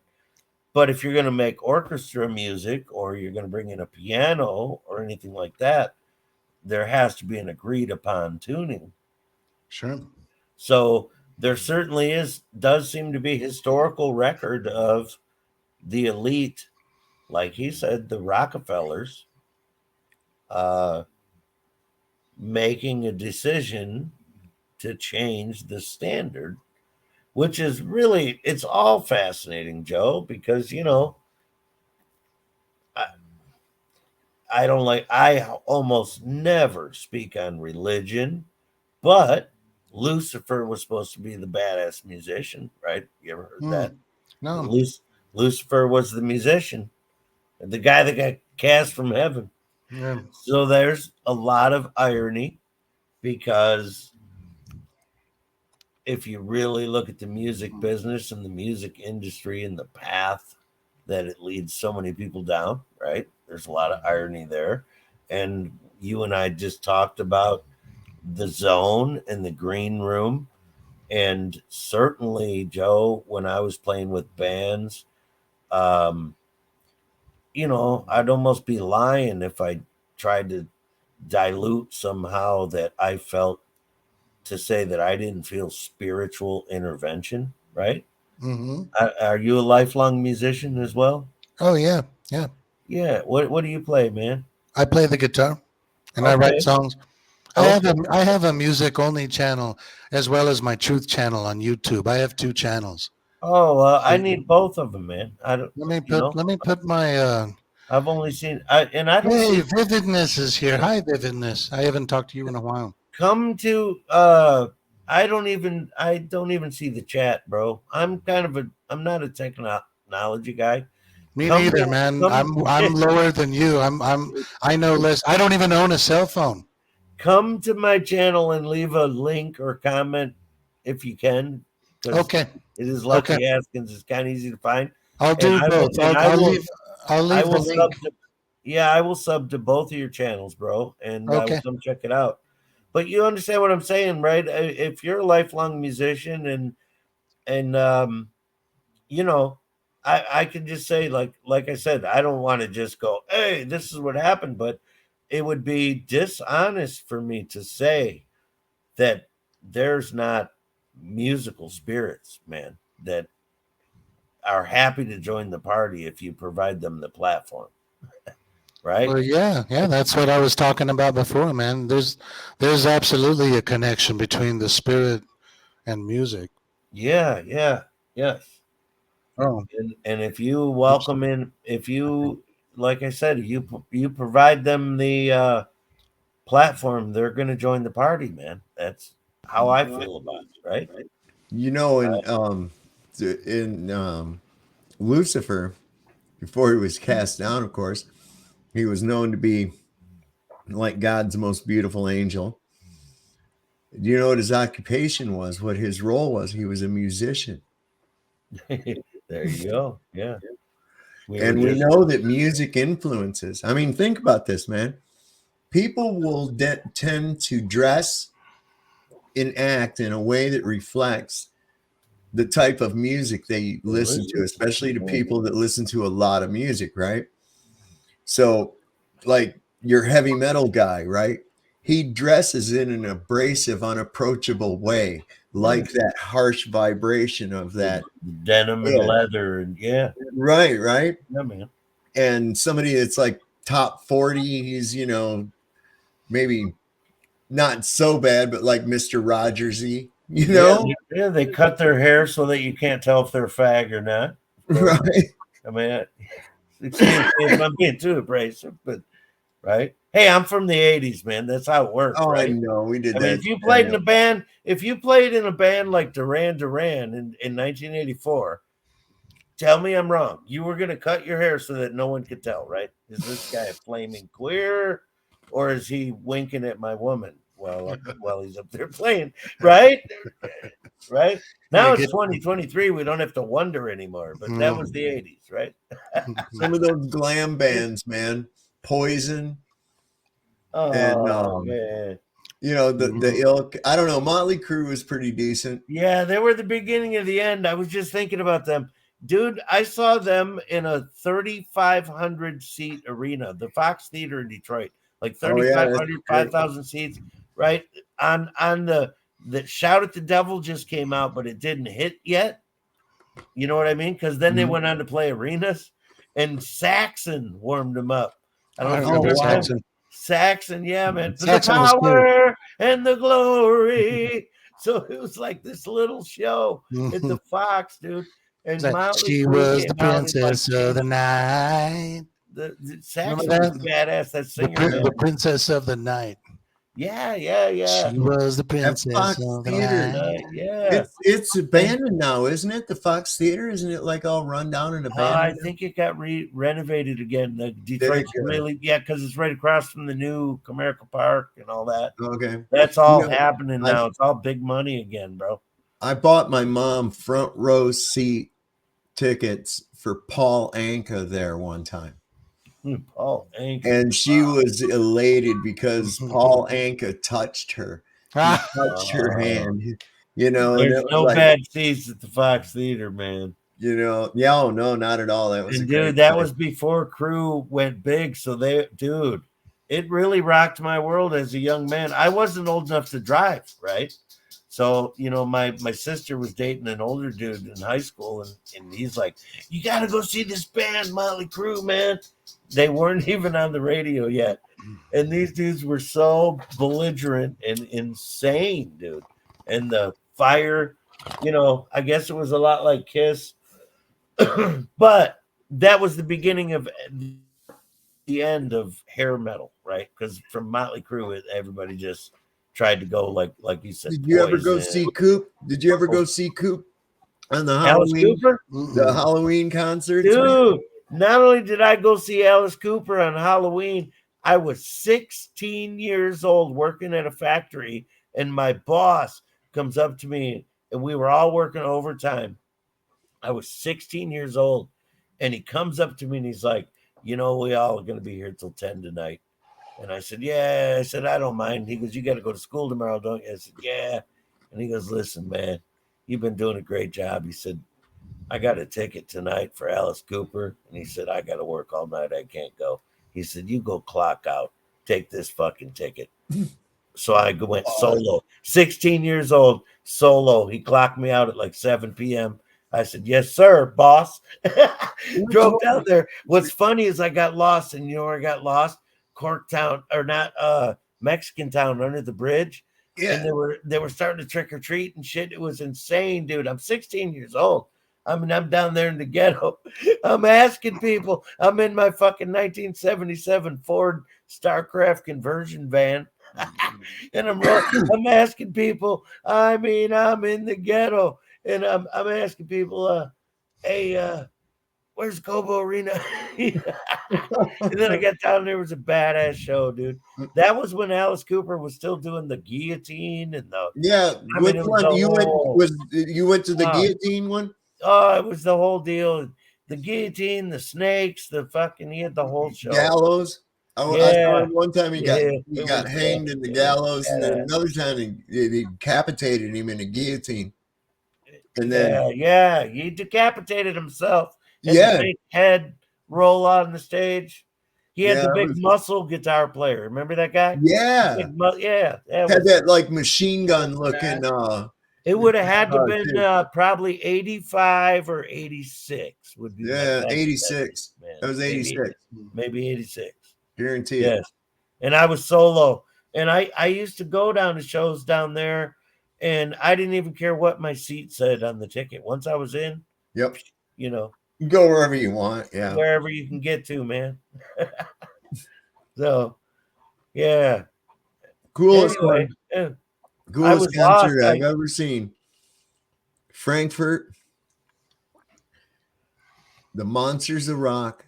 [SPEAKER 13] But if you're going to make orchestra music or you're going to bring in a piano or anything like that, there has to be an agreed upon tuning.
[SPEAKER 14] sure.
[SPEAKER 13] So there certainly does seem to be historical record of the elite, like he said, the Rockefellers, making a decision to change the standard, which is really, it's all fascinating, Joe, because I almost never speak on religion, but Lucifer was supposed to be the badass musician, right? You ever heard that?
[SPEAKER 14] No.
[SPEAKER 13] Lucifer was the musician, the guy that got cast from heaven.
[SPEAKER 14] Yeah.
[SPEAKER 13] So there's a lot of irony because if you really look at the music business and the music industry and the path that it leads so many people down, right? There's a lot of irony there. And you and I just talked about the zone and the green room. And certainly, Joe, when I was playing with bands, I'd almost be lying if I tried to dilute somehow that I felt to say that I didn't feel spiritual intervention, right?
[SPEAKER 14] Mm-hmm.
[SPEAKER 13] Are you a lifelong musician as well?
[SPEAKER 14] Oh yeah, yeah.
[SPEAKER 13] Yeah. What do you play, man?
[SPEAKER 14] I play the guitar, and I write
[SPEAKER 13] Okay.
[SPEAKER 14] songs.
[SPEAKER 13] Okay.
[SPEAKER 14] I have a music only channel as well as my truth channel on YouTube. I have two channels.
[SPEAKER 13] Oh, I need both of them, man. I don't.
[SPEAKER 14] Let me put my.
[SPEAKER 13] I've only seen. I don't
[SPEAKER 14] Hey,
[SPEAKER 13] see.
[SPEAKER 14] Vividness is here. Hi, Vividness. I haven't talked to you in a while.
[SPEAKER 13] Come to. I don't even see the chat, bro. I'm not a technology guy.
[SPEAKER 14] Me neither, man. I'm lower than you. I know less. I don't even own a cell phone.
[SPEAKER 13] Come to my channel and leave a link or comment if you can.
[SPEAKER 14] Okay.
[SPEAKER 13] It is Lucky Askins. It's kind of easy to find.
[SPEAKER 14] I'll do both. I'll leave the link.
[SPEAKER 13] I will sub to both of your channels, bro, and I will come check it out. But you understand what I'm saying, right? If you're a lifelong musician and I can just say, like I said, I don't want to just go, hey, this is what happened, but it would be dishonest for me to say that there's not musical spirits, man, that are happy to join the party if you provide them the platform. Right?
[SPEAKER 14] Well, yeah, that's what I was talking about before, man. There's absolutely a connection between the spirit and music.
[SPEAKER 13] Yeah, yes.
[SPEAKER 14] Oh.
[SPEAKER 13] And if you welcome in, like I said, you provide them the platform, they're going to join the party, man. That's how I feel about it, right?
[SPEAKER 2] In Lucifer, before he was cast down, of course, he was known to be like God's most beautiful angel. Do you know what his occupation was? What his role was? He was a musician.
[SPEAKER 13] There you go. Yeah.
[SPEAKER 2] We know that music influences. I mean, think about this, man. People will tend to dress and act in a way that reflects the type of music they listen to, especially to people that listen to a lot of music, right? So, like your heavy metal guy, right? he dresses in an abrasive, unapproachable way, like that harsh vibration of that
[SPEAKER 13] denim and leather, and
[SPEAKER 2] right,
[SPEAKER 13] yeah, man.
[SPEAKER 2] And somebody that's like top 40, he's maybe not so bad, but like Mr. Rogersy,
[SPEAKER 13] Yeah, they cut their hair so that you can't tell if they're a fag or not.
[SPEAKER 2] Right.
[SPEAKER 13] I mean, excuse me if I'm being too abrasive, but right. Hey, I'm from the 80s, man. That's how it worked,
[SPEAKER 2] Oh,
[SPEAKER 13] right?
[SPEAKER 2] I know. We did
[SPEAKER 13] I
[SPEAKER 2] that.
[SPEAKER 13] mean, if you played in a band like Duran Duran in 1984, tell me I'm wrong. You were going to cut your hair so that no one could tell, right? Is this guy a flaming queer, or is he winking at my woman while he's up there playing, right? Right? Now it's 2023. We don't have to wonder anymore, but that was the 80s, right?
[SPEAKER 2] Some of those glam bands, man. Poison.
[SPEAKER 13] Oh,
[SPEAKER 2] And
[SPEAKER 13] man.
[SPEAKER 2] the ilk. I don't know. Motley Crue was pretty decent.
[SPEAKER 13] Yeah, they were the beginning of the end. I was just thinking about them. Dude, I saw them in a 3,500 seat arena, the Fox Theater in Detroit, like 3,500, 5,000 seats, right? On the Shout at the Devil just came out, but it didn't hit yet. You know what I mean? Because then they went on to play arenas, and Saxon warmed them up. I don't remember Saxon. Saxon, yeah, man. For the power and the glory. So it was like this little show at the Fox, dude. And
[SPEAKER 14] she was the princess of the night.
[SPEAKER 13] The Saxon was badass. That singer,
[SPEAKER 14] the princess of the night.
[SPEAKER 13] Yeah.
[SPEAKER 14] She was the princess of the night.
[SPEAKER 13] Yeah.
[SPEAKER 2] It's abandoned now, isn't it? The Fox Theater, isn't it like all run down and abandoned?
[SPEAKER 13] I think it got renovated again. The Detroit's really, because it's right across from the new Comerica Park and all that.
[SPEAKER 2] Okay.
[SPEAKER 13] That's all happening now. It's all big money again, bro.
[SPEAKER 2] I bought my mom front row seat tickets for Paul Anka there one time.
[SPEAKER 13] Paul Anka.
[SPEAKER 2] And she was elated because Paul Anka touched her. He touched her hand.
[SPEAKER 13] There's no bad seats at the Fox Theater, man.
[SPEAKER 2] No, not at all. That was
[SPEAKER 13] that was before Crew went big. So it really rocked my world as a young man. I wasn't old enough to drive, right? So, my sister was dating an older dude in high school, and he's like, you got to go see this band, Motley Crue, man. They weren't even on the radio yet. And these dudes were so belligerent and insane, dude. And the fire, I guess it was a lot like Kiss. But that was the beginning of the end of hair metal, right? Because from Motley Crue, everybody just tried to go like you said.
[SPEAKER 2] Did you ever go see Coop? Did you ever go see Coop on the
[SPEAKER 13] Alice
[SPEAKER 2] Halloween?
[SPEAKER 13] Cooper?
[SPEAKER 2] The Halloween concerts?
[SPEAKER 13] Dude, not only did I go see Alice Cooper on Halloween, I was 16 years old working at a factory, and my boss comes up to me, and we were all working overtime. I was 16 years old, and he comes up to me and he's like, we all are going to be here till 10 tonight. And I said, yeah. I said, I don't mind. He goes, you got to go to school tomorrow, don't you? I said, yeah. And he goes, listen, man, you've been doing a great job. He said, I got a ticket tonight for Alice Cooper. And he said, I got to work all night. I can't go. He said, you go clock out. Take this fucking ticket. So I went solo. 16 years old, solo. He clocked me out at like 7 p.m. I said, yes, sir, boss. Drove down there. What's funny is I got lost. And you know where I got lost? Corktown, or not Mexican town under the bridge. Yeah. And they were starting to trick or treat and shit. It was insane, dude. I'm 16 years old. I'm down there in the ghetto. I'm asking people. I'm in my fucking 1977 Ford Starcraft conversion van. And I'm asking people, I'm in the ghetto. And I'm asking people, hey, where's Cobo Arena? And then I got down there. Was a badass show, dude. That was when Alice Cooper was still doing the guillotine and the
[SPEAKER 2] Which one you went to the guillotine one?
[SPEAKER 13] Oh, it was the whole deal. The guillotine, the snakes, he had the whole show.
[SPEAKER 2] Gallows. I saw him one time. He got hanged in the gallows, and then another time he decapitated him in a guillotine. And then
[SPEAKER 13] he decapitated himself. And made head roll on the stage. He had
[SPEAKER 2] Yeah,
[SPEAKER 13] the
[SPEAKER 2] that
[SPEAKER 13] big
[SPEAKER 2] was-
[SPEAKER 13] muscle guitar player. Remember that guy?
[SPEAKER 2] Yeah.
[SPEAKER 13] Yeah.
[SPEAKER 2] Had that like machine gun looking.
[SPEAKER 13] It would have had to
[SPEAKER 2] guitar,
[SPEAKER 13] been
[SPEAKER 2] too.
[SPEAKER 13] probably 85 or 86 would be my
[SPEAKER 2] Yeah,
[SPEAKER 13] best
[SPEAKER 2] 86.
[SPEAKER 13] guess, man.
[SPEAKER 2] That was 86.
[SPEAKER 13] Maybe 86.
[SPEAKER 2] Guarantee it.
[SPEAKER 13] Yes. And I was solo. And I used to go down to shows down there, and I didn't even care what my seat said on the ticket. Once I was in,
[SPEAKER 2] Yep.
[SPEAKER 13] you know,
[SPEAKER 2] You go wherever you want. Yeah.
[SPEAKER 13] wherever you can get to, man. So, yeah.
[SPEAKER 2] Coolest
[SPEAKER 13] Anyway,
[SPEAKER 2] one.
[SPEAKER 13] yeah. I
[SPEAKER 2] Coolest
[SPEAKER 13] was lost.
[SPEAKER 2] concert I've ever seen. Frankfurt, the Monsters of Rock,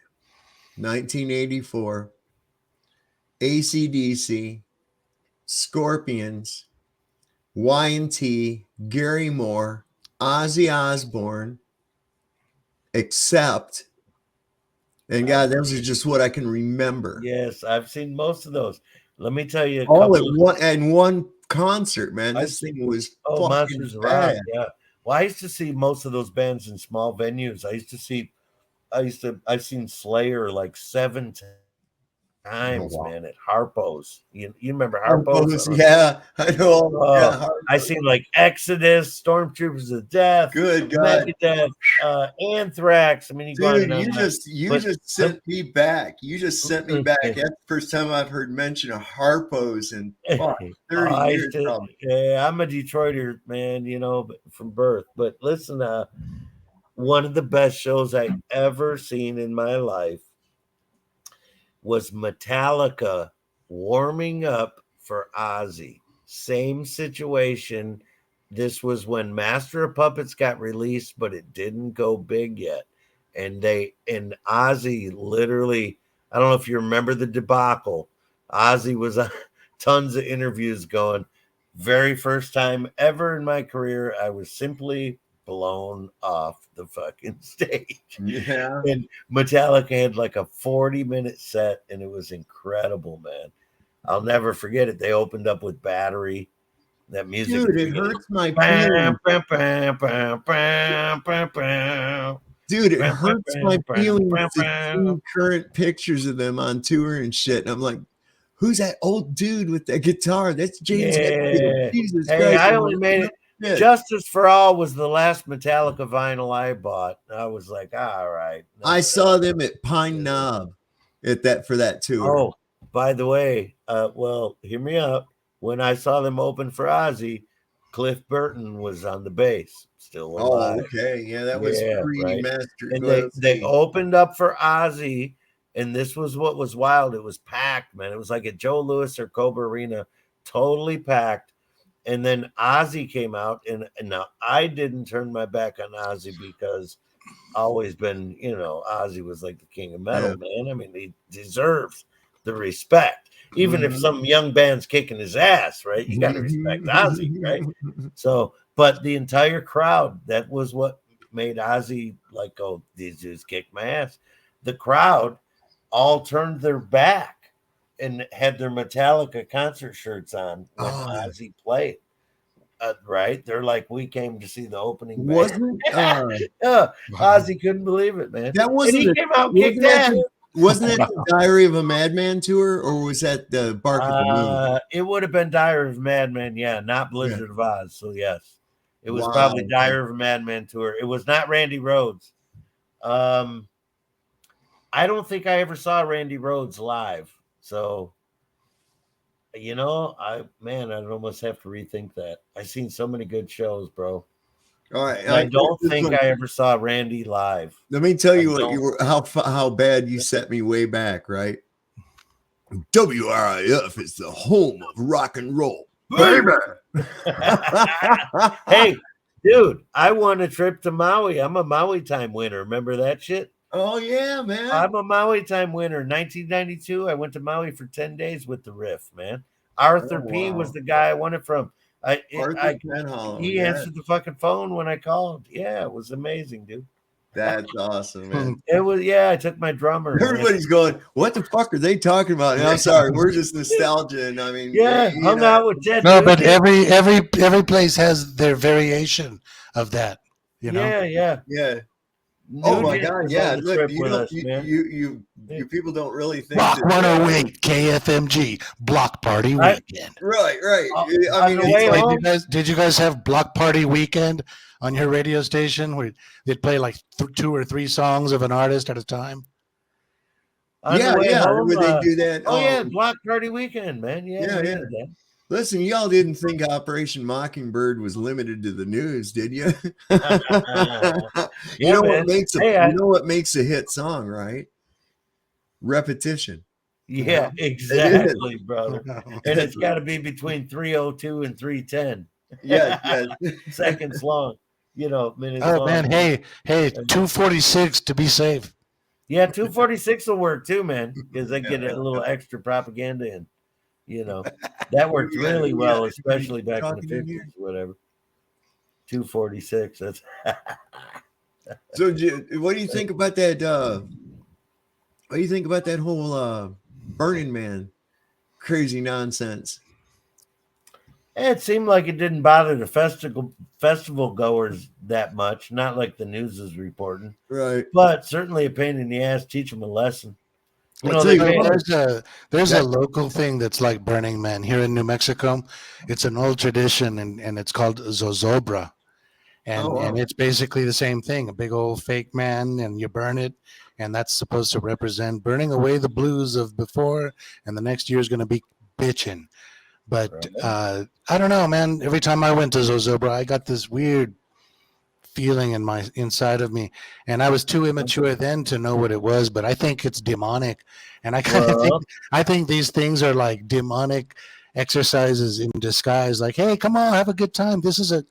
[SPEAKER 2] 1984, AC/DC, Scorpions, Y&T, Gary Moore, Ozzy Osbourne, Accept, and God, those are just what I can remember.
[SPEAKER 13] Yes, I've seen most of those. Let me tell you a
[SPEAKER 2] All at
[SPEAKER 13] couple
[SPEAKER 2] one concert, man. This thing was fucking
[SPEAKER 13] Monsters of Rock.
[SPEAKER 2] bad.
[SPEAKER 13] Yeah. Well, I used to see most of those bands in small venues. I've seen Slayer like 7 times, man, at Harpo's. You remember Harpo's?
[SPEAKER 2] Yeah, I know. Yeah,
[SPEAKER 13] I seen like Exodus, Stormtroopers of Death,
[SPEAKER 2] Good God,
[SPEAKER 13] Megadeth, Anthrax. I mean,
[SPEAKER 2] dude, you just sent me back. You just sent me back. That's the first time I've heard mention of Harpo's in 30 years.
[SPEAKER 13] Yeah, I'm a Detroiter, man, from birth. But listen, one of the best shows I ever seen in my life was Metallica warming up for Ozzy. Same situation. This was when Master of Puppets got released, but it didn't go big yet. And Ozzy literally, I don't know if you remember the debacle. Ozzy was on tons of interviews going, very first time ever in my career, I was simply blown off the fucking stage.
[SPEAKER 2] Yeah.
[SPEAKER 13] And Metallica had like a 40-minute set, and it was incredible, man. I'll never forget it. They opened up with Battery. That music.
[SPEAKER 2] Dude, it hurts my feelings. Dude, it hurts my feelings to see current pictures of them on tour and shit. And I'm like, who's that old dude with that guitar? That's James Hetfield. Jesus Christ.
[SPEAKER 13] I only made it. Justice for All was the last Metallica vinyl I bought. I was like, all right.
[SPEAKER 2] I saw them at Pine Knob for that tour.
[SPEAKER 13] Oh, by the way, well, hear me out. When I saw them open for Ozzy, Cliff Burton was on the bass, still alive.
[SPEAKER 2] Oh, okay. Yeah, that was pre-mastered.
[SPEAKER 13] And they opened up for Ozzy, and this was what was wild. It was packed, man. It was like at Joe Louis or Cobra Arena, totally packed. And then Ozzy came out, and now I didn't turn my back on Ozzy because always been, Ozzy was like the king of metal, man. I mean, he deserves the respect. Even if some young band's kicking his ass, right? You got to respect Ozzy, right? So, but the entire crowd, that was what made Ozzy like, oh, these dudes kicked my ass. The crowd all turned their back and had their Metallica concert shirts on when Ozzy played. Right? They're like, we came to see the opening band. Ozzy couldn't believe it, man.
[SPEAKER 2] That wasn't.
[SPEAKER 13] And he came out and kicked ass.
[SPEAKER 2] Wasn't it the Diary of a Madman tour, or was that the Bark at the Moon?
[SPEAKER 13] It would have been Diary of a Madman, not Blizzard of Oz. So yes, it was probably Diary of a Madman tour. It was not Randy Rhoads. I don't think I ever saw Randy Rhoads live. So, I'd almost have to rethink that. I've seen so many good shows, bro.
[SPEAKER 2] All right,
[SPEAKER 13] I don't think I ever saw Randy live.
[SPEAKER 2] Let me tell you how bad you set me way back, right? WRIF is the home of rock and roll, baby.
[SPEAKER 13] Hey, dude, I won a trip to Maui. I'm a Maui time winner. Remember that shit?
[SPEAKER 2] Oh yeah, man.
[SPEAKER 13] I'm a Maui time winner. 1992, I went to Maui for 10 days with the Riff, man. Arthur P was the guy I won it from. He answered the fucking phone when I called. Yeah, it was amazing, dude.
[SPEAKER 2] That's awesome, man.
[SPEAKER 13] It was, I took my drummer.
[SPEAKER 2] Everybody's going, what the fuck are they talking about? And I'm sorry, we're just nostalgia. And I mean,
[SPEAKER 13] hung out with Ted.
[SPEAKER 14] No, but every place has their variation of that,
[SPEAKER 13] Yeah.
[SPEAKER 2] Oh my
[SPEAKER 13] Nugent
[SPEAKER 2] God!
[SPEAKER 13] was
[SPEAKER 2] Yeah,
[SPEAKER 13] on the
[SPEAKER 2] look,
[SPEAKER 13] trip
[SPEAKER 2] you
[SPEAKER 13] with
[SPEAKER 2] don't,
[SPEAKER 13] us, man.
[SPEAKER 2] you people don't really think
[SPEAKER 14] Block
[SPEAKER 2] that.
[SPEAKER 14] 108 KFMG Block Party
[SPEAKER 13] I-
[SPEAKER 14] Weekend.
[SPEAKER 2] Right. I
[SPEAKER 13] On
[SPEAKER 2] mean,
[SPEAKER 13] the
[SPEAKER 2] it's
[SPEAKER 13] way
[SPEAKER 2] like,
[SPEAKER 13] home,
[SPEAKER 14] Did you guys have Block Party Weekend on your radio station where they'd play like 2 or 3 songs of an artist at a time?
[SPEAKER 13] on the
[SPEAKER 2] yeah,
[SPEAKER 13] way home,
[SPEAKER 2] where they do that.
[SPEAKER 13] oh yeah, Block Party Weekend, man. Yeah, we
[SPEAKER 2] yeah.
[SPEAKER 13] had that.
[SPEAKER 2] Listen, y'all didn't think Operation Mockingbird was limited to the news, did you?
[SPEAKER 13] Yeah, man.
[SPEAKER 2] You know what makes a hit song, right? Repetition.
[SPEAKER 13] Yeah,
[SPEAKER 2] It
[SPEAKER 13] exactly,
[SPEAKER 2] is.
[SPEAKER 13] brother. And it's got to be between 3:02 and 3:10.
[SPEAKER 2] Yes.
[SPEAKER 13] Seconds long, minutes
[SPEAKER 14] Oh
[SPEAKER 13] long.
[SPEAKER 14] man, hey, 246 to be safe.
[SPEAKER 13] Yeah, 246 will work too, man, because they get a little extra propaganda in. That worked really well, especially back in the 50s, whatever. 246. That's
[SPEAKER 2] So, what do you think about that? What do you think about that whole Burning Man crazy nonsense?
[SPEAKER 13] It seemed like it didn't bother the festival goers that much, not like the news is reporting.
[SPEAKER 2] Right.
[SPEAKER 13] But certainly a pain in the ass, teach them a lesson.
[SPEAKER 14] There's a local thing that's like Burning Man here in New Mexico. It's an old tradition, and it's called Zozobra. And it's basically the same thing, a big old fake man, and you burn it, and that's supposed to represent burning away the blues of before, and the next year is going to be bitching. But I don't know, man. Every time I went to Zozobra, I got this weird feeling inside of me, and I was too immature then to know what it was, but I think it's demonic, and I think these things are like demonic exercises in disguise. Like, hey, come on, have a good time. This is a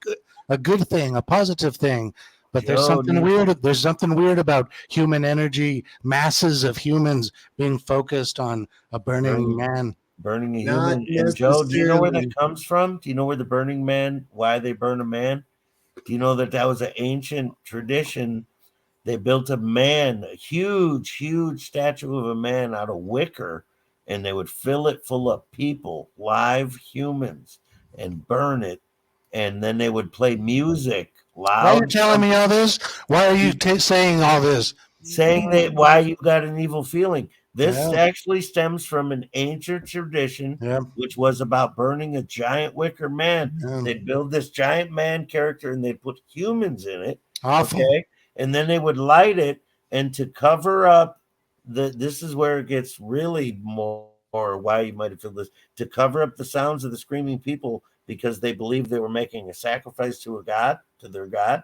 [SPEAKER 14] good thing, a positive thing. But there's something weird. There's something weird about human energy, masses of humans being focused on a burning man.
[SPEAKER 13] Burning a human. And Joe, do you know where that comes from? Do you know where the Burning Man, why they burn a man? Do you know that was an ancient tradition? They built a man, a huge, huge statue of a man out of wicker, and they would fill it full of people, live humans, and burn it. And then they would play music loud.
[SPEAKER 14] Why are you telling me all this? Why are you saying all this?
[SPEAKER 13] Saying that why you got an evil feeling. This actually stems from an ancient tradition, which was about burning a giant wicker man. They'd build this giant man character and they'd put humans in it.
[SPEAKER 14] Awful.
[SPEAKER 13] Okay. And then they would light it, and to cover up this is where it gets really more why you might have felt this, to cover up the sounds of the screaming people, because they believed they were making a sacrifice to their god.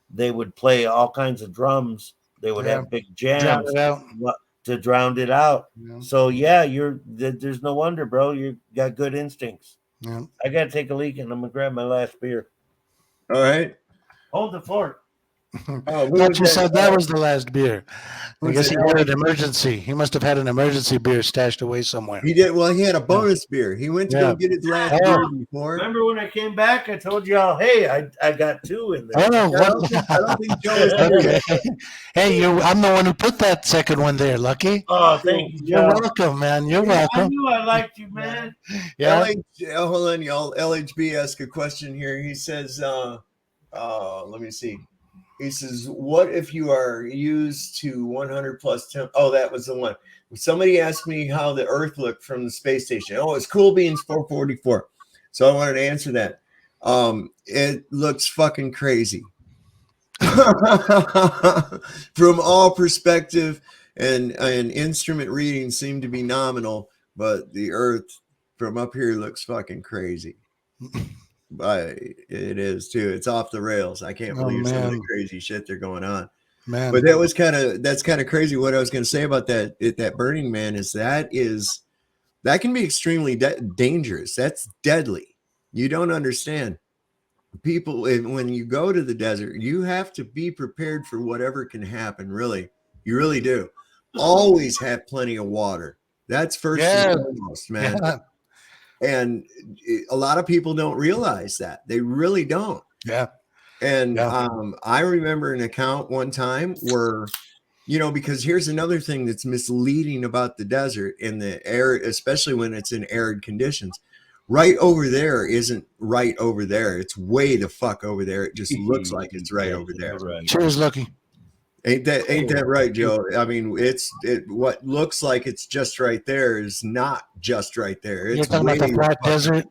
[SPEAKER 13] They would play all kinds of drums. They would have big jams to drown it out. So there's no wonder, bro. You got good instincts. I gotta take a leak, and I'm gonna grab my last beer.
[SPEAKER 2] All right.
[SPEAKER 13] Hold the fort.
[SPEAKER 14] Thought you said that was the last beer. I guess he had an emergency. He must have had an emergency beer stashed away somewhere.
[SPEAKER 2] He did. Well, he had a bonus beer. He went to go get his last beer before.
[SPEAKER 13] Remember when I came back? I told y'all, hey, I got 2 in there.
[SPEAKER 2] I don't think Joe was
[SPEAKER 14] okay. Hey, I'm the one who put that second one there, Lucky.
[SPEAKER 13] Oh, thank you,
[SPEAKER 14] You're welcome, man. You're welcome.
[SPEAKER 13] I knew I liked you, man.
[SPEAKER 14] Yeah.
[SPEAKER 2] Hold on, y'all. LHB asked a question here. He says, let me see. He says, what if you are used to 100 plus temp? Oh, that was the one. Somebody asked me how the Earth looked from the space station. Oh, it's Cool Beans 444. So I wanted to answer that. It looks fucking crazy. From all perspective, and instrument readings seem to be nominal, but the Earth from up here looks fucking crazy. But it is too. It's off the rails. I can't believe some of the crazy shit they're going on.
[SPEAKER 14] Man,
[SPEAKER 2] but that's kind of crazy. What I was going to say about that Burning Man is that can be extremely dangerous. That's deadly. You don't understand. People, when you go to the desert, you have to be prepared for whatever can happen. Really, you really do. Always have plenty of water. That's first and foremost, man. Yeah. And a lot of people don't realize that. They really don't.
[SPEAKER 14] Yeah.
[SPEAKER 2] And I remember an account one time where, because here's another thing that's misleading about the desert and the air, especially when it's in arid conditions. Right over there isn't right over there. It's way the fuck over there. It just looks like it's right over there.
[SPEAKER 14] Right. Cheers, Lucky.
[SPEAKER 2] Ain't that right, Joe? I mean, what looks like it's just right there is not just right there.
[SPEAKER 14] You're
[SPEAKER 2] It's
[SPEAKER 14] talking
[SPEAKER 2] way
[SPEAKER 14] about the flat desert?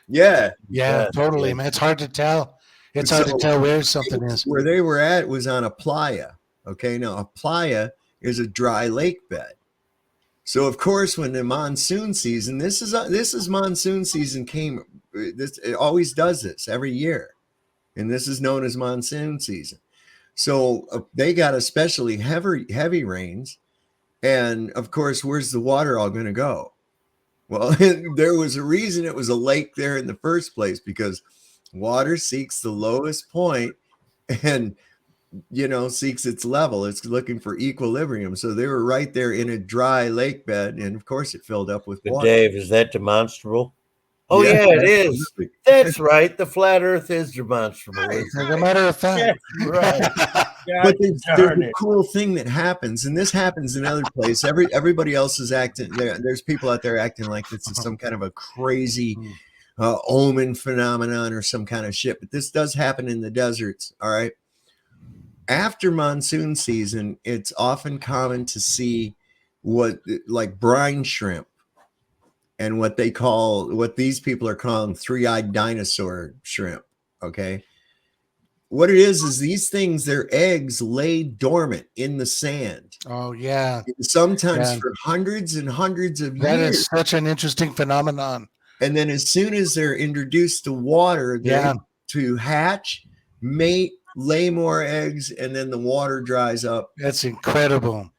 [SPEAKER 2] Yeah.
[SPEAKER 14] Yeah, totally, man. It's hard to tell. It's hard to tell where something is.
[SPEAKER 2] Where they were at was on a playa. Okay, now a playa is a dry lake bed. So of course, when the monsoon season, this is monsoon season came. It always does this every year, and this is known as monsoon season. So they got especially heavy rains, and of course, where's the water all going to go? Well, there was a reason it was a lake there in the first place, because water seeks the lowest point and seeks its level. It's looking for equilibrium. So they were right there in a dry lake bed, and of course it filled up with
[SPEAKER 13] But
[SPEAKER 2] water.
[SPEAKER 13] Dave, is that demonstrable? Oh
[SPEAKER 2] Yeah,
[SPEAKER 13] yeah, it is.
[SPEAKER 2] absolutely.
[SPEAKER 13] That's right. The flat Earth is demonstrable.
[SPEAKER 14] As a matter of fact,
[SPEAKER 13] Right.
[SPEAKER 2] But there's a cool thing that happens, and this happens in other places. Everybody else is acting. There's people out there acting like this is some kind of a crazy omen phenomenon or some kind of shit. But this does happen in the deserts. All right. After monsoon season, it's often common to see like brine shrimp and what these people are calling three-eyed dinosaur shrimp. Okay. What it is these things, their eggs lay dormant in the sand.
[SPEAKER 14] Oh, yeah.
[SPEAKER 2] Sometimes for hundreds and hundreds of years.
[SPEAKER 14] That is such an interesting phenomenon.
[SPEAKER 2] And then as soon as they're introduced to water, they're to hatch, mate, lay more eggs, and then the water dries up.
[SPEAKER 14] That's incredible.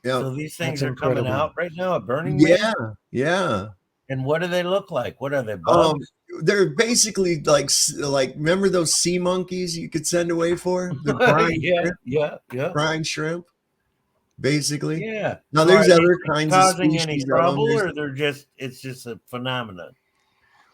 [SPEAKER 2] Yeah.
[SPEAKER 13] So these things are coming out right now at Burning Man?
[SPEAKER 2] Yeah, yeah.
[SPEAKER 13] And what do they look like? What are they, bugs?
[SPEAKER 2] They're basically like remember those sea monkeys you could send away for the brine shrimp? Brine shrimp, basically.
[SPEAKER 13] Yeah.
[SPEAKER 2] Now there's other kinds of
[SPEAKER 13] causing
[SPEAKER 2] species
[SPEAKER 13] any trouble, or it's just a phenomenon.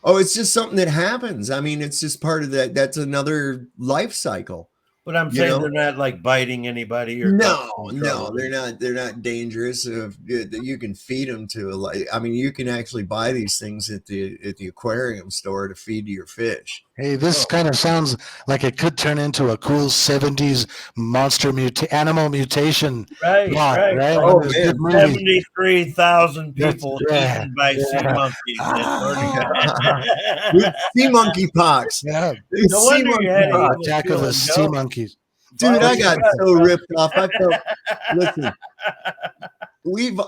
[SPEAKER 2] Oh, it's just something that happens. I mean, it's just part of that. That's another life cycle.
[SPEAKER 13] But I'm saying they're not like biting anybody or
[SPEAKER 2] no, they're not. They're not dangerous. You can feed them to you can actually buy these things at the aquarium store to feed to your fish.
[SPEAKER 14] Hey, this kind of sounds like it could turn into a cool 70s monster animal mutation plot, right?
[SPEAKER 13] Oh, 73,000 people eaten by sea monkeys.
[SPEAKER 2] Sea monkey pox.
[SPEAKER 14] Yeah.
[SPEAKER 13] No wonder you had
[SPEAKER 14] attack of the sea monkeys.
[SPEAKER 2] Dude, I got so ripped off. I felt, listen,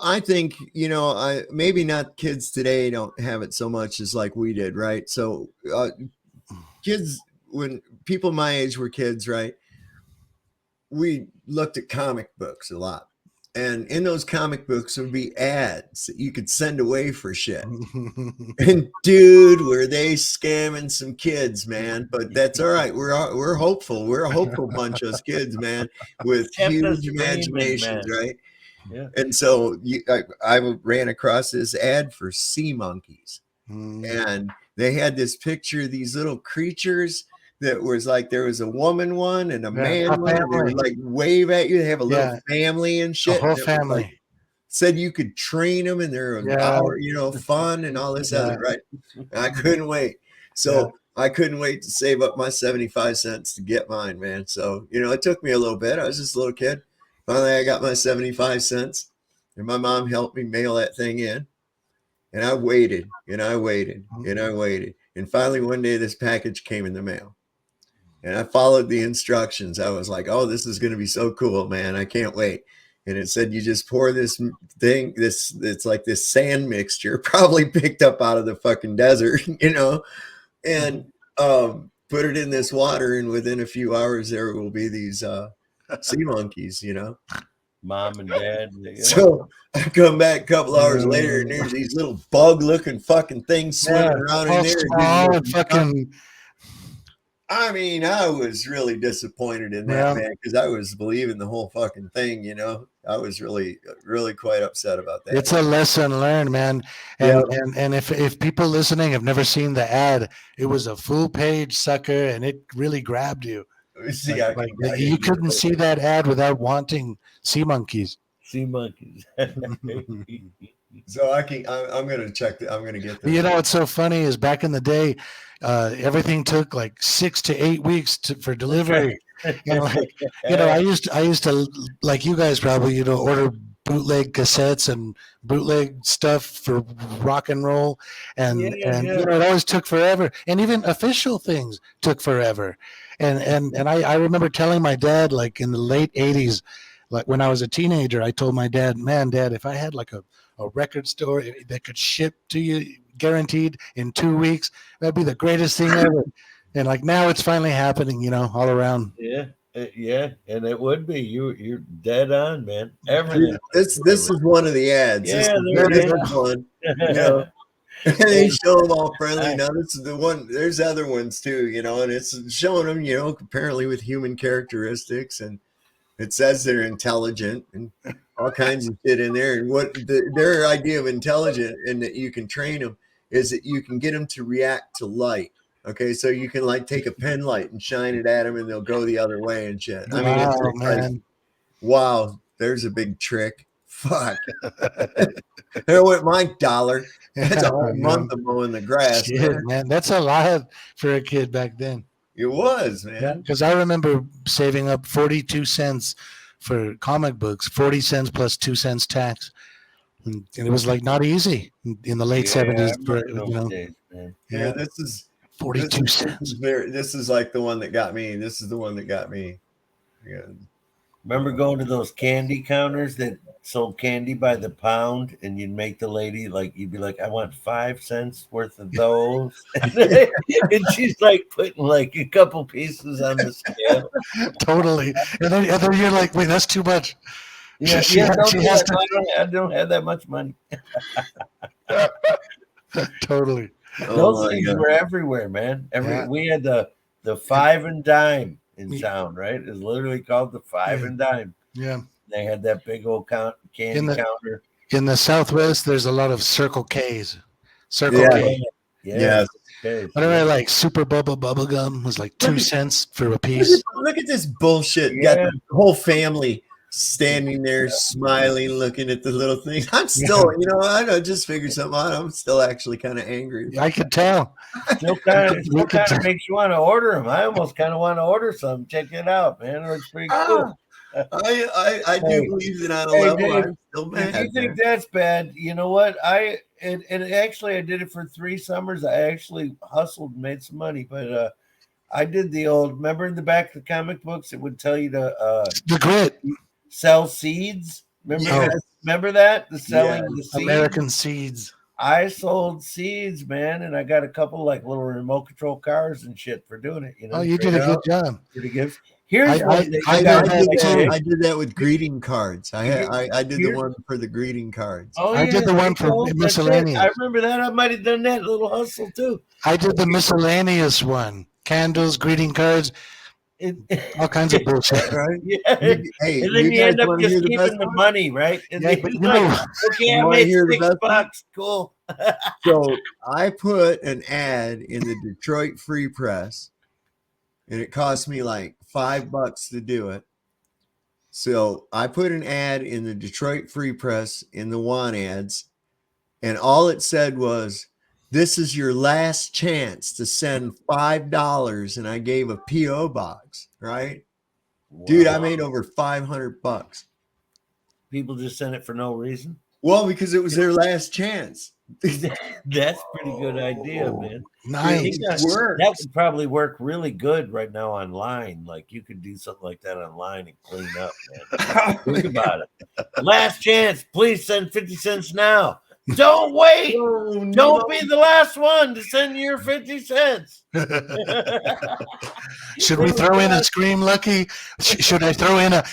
[SPEAKER 2] I think, maybe not kids today don't have it so much as like we did, right? So kids, when people my age were kids, right, we looked at comic books a lot. And in those comic books would be ads that you could send away for shit. And dude, were they scamming some kids, man? But that's all right. We're hopeful. We're a hopeful bunch of us kids, man, with huge imaginations, right? Yeah. And so I ran across this ad for sea monkeys, and they had this picture of these little creatures that was like there was a woman one and a man one, and they would like wave at you. They have a little family and shit.
[SPEAKER 14] A whole family.
[SPEAKER 2] Said you could train them and they're fun and all this other, right? And I couldn't wait. So I couldn't wait to save up my 75 cents to get mine, man. So, it took me a little bit. I was just a little kid. Finally, I got my 75 cents and my mom helped me mail that thing in. And I waited and I waited and I waited. And finally, one day this package came in the mail. And I followed the instructions. I was like, oh, this is going to be so cool, man. I can't wait. And it said, you just pour this thing, it's like this sand mixture, probably picked up out of the fucking desert, and put it in this water. And within a few hours, there will be these sea monkeys,
[SPEAKER 13] Mom and dad.
[SPEAKER 2] So I come back a couple hours later and there's these little bug looking fucking things swimming around in there. I mean, I was really disappointed in that, man, because I was believing the whole fucking thing, I was really, really quite upset about that.
[SPEAKER 14] It's a lesson learned, man. And if people listening have never seen the ad, it was a full page sucker and it really grabbed you.
[SPEAKER 2] See,
[SPEAKER 14] you couldn't see that ad without wanting sea monkeys.
[SPEAKER 13] Sea monkeys.
[SPEAKER 2] So I'm gonna check. I'm gonna get this.
[SPEAKER 14] What's so funny is back in the day, everything took like 6 to 8 weeks for delivery. And like, I used to, like you guys probably, order bootleg cassettes and bootleg stuff for rock and roll, and it always took forever, and even official things took forever. And I remember telling my dad, like in the late 80s, like when I was a teenager, I told my dad, man, Dad, if I had like a record store that could ship to you guaranteed in 2 weeks, that'd be the greatest thing ever. And like now it's finally happening, all around.
[SPEAKER 13] Yeah, and it would be. You're dead on, man. Everything.
[SPEAKER 2] This is one of the ads.
[SPEAKER 13] Yeah,
[SPEAKER 2] This is one. And they show them all friendly. Now this is the one. There's other ones too, and it's showing them, apparently with human characteristics, and it says they're intelligent and all kinds of shit in there. And what their idea of intelligent and that you can train them is that you can get them to react to light. Okay, so you can like take a pen light and shine it at them, and they'll go the other way and shit. I mean, it's
[SPEAKER 14] man.
[SPEAKER 2] like, wow, there's a big trick. Fuck. There went my $1. That's a whole month of mowing the grass.
[SPEAKER 14] Shit, man. That's a lot for a kid back then.
[SPEAKER 2] It was, man.
[SPEAKER 14] Because I remember saving up 42 cents for comic books, 40 cents plus 2 cents tax. And it was like not easy in the late 70s.
[SPEAKER 2] Yeah, this is
[SPEAKER 14] 42 cents.
[SPEAKER 2] This is like the one that got me. This is the one that got me. Yeah.
[SPEAKER 13] Remember going to those candy counters that sold candy by the pound, and you'd make the lady you'd be like, I want 5 cents worth of those. And she's like putting like a couple pieces on the scale.
[SPEAKER 14] Totally. And then you're like, wait, that's too much.
[SPEAKER 13] Yeah, I don't have that much money.
[SPEAKER 14] Totally.
[SPEAKER 13] Those things were everywhere, man. We had the 5 and dime in town, right? It's literally called the 5 and dime.
[SPEAKER 14] Yeah.
[SPEAKER 13] They had that big old candy counter.
[SPEAKER 14] In the Southwest, there's a lot of Circle K's. Circle K.
[SPEAKER 2] Yes.
[SPEAKER 14] Whatever, like Super bubble gum was like 2 cents for a piece.
[SPEAKER 2] Look at this bullshit. You got the whole family standing there smiling, looking at the little thing. I'm still, I just figured something out. I'm still actually kind of angry.
[SPEAKER 14] I could tell.
[SPEAKER 13] Still kind of makes you want to order them. I almost kind of want to order some. Check it out, man. It looks pretty cool.
[SPEAKER 2] I do believe that on a level.
[SPEAKER 13] Dave,
[SPEAKER 2] I'm still mad.
[SPEAKER 13] If you think that's bad, you know what? And actually I did it for 3 summers. I actually hustled and made some money, but I did the old. Remember in the back of the comic books, it would tell you to
[SPEAKER 14] the grit.
[SPEAKER 13] Sell seeds. Remember that? The selling the seeds.
[SPEAKER 14] American seeds.
[SPEAKER 13] I sold seeds, man, and I got a couple like little remote control cars and shit for doing it.
[SPEAKER 14] Oh, you did a good job.
[SPEAKER 13] Pretty good. Here's
[SPEAKER 2] I did that with greeting cards. I did the one for the greeting cards.
[SPEAKER 13] Oh,
[SPEAKER 14] I did the one for miscellaneous.
[SPEAKER 13] I remember that. I might have done that little hustle too.
[SPEAKER 14] I did the miscellaneous one. Candles, greeting cards, all kinds of bullshit.
[SPEAKER 2] Right?
[SPEAKER 13] Yeah. Hey, and then you end up just keeping the money, right? And then okay, I made $6. Cool.
[SPEAKER 2] So I put an ad in the Detroit Free Press, and it cost me like $5 to do it. So I put an ad in the Detroit Free Press in the want ads, and all it said was, "This is your last chance to send $5," and I gave a PO box, right? Wow. Dude, I made over $500.
[SPEAKER 13] People just sent it for no reason.
[SPEAKER 2] Well, because it was their last chance.
[SPEAKER 13] That's pretty good idea, man.
[SPEAKER 14] Nice.
[SPEAKER 13] That would probably work really good right now online. Like you could do something like that online and clean up, man. Think about it. Last chance. Please send 50 cents now. Don't wait. Don't be the last one to send your 50 cents.
[SPEAKER 14] Should we throw in a scream, Lucky? Should I throw in a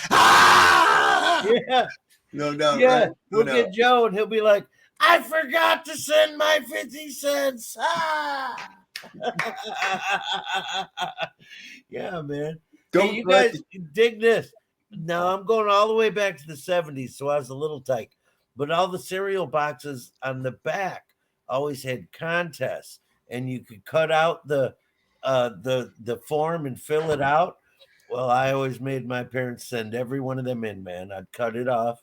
[SPEAKER 13] Yeah.
[SPEAKER 2] No.
[SPEAKER 13] Yeah. We'll get Joe and he'll be like, I forgot to send my 50 cents. Yeah, man. Hey, you guys dig this. Now I'm going all the way back to the 70s, so I was a little tight. But all the cereal boxes on the back always had contests, and you could cut out the form and fill it out. Well, I always made my parents send every one of them in, man. I'd cut it off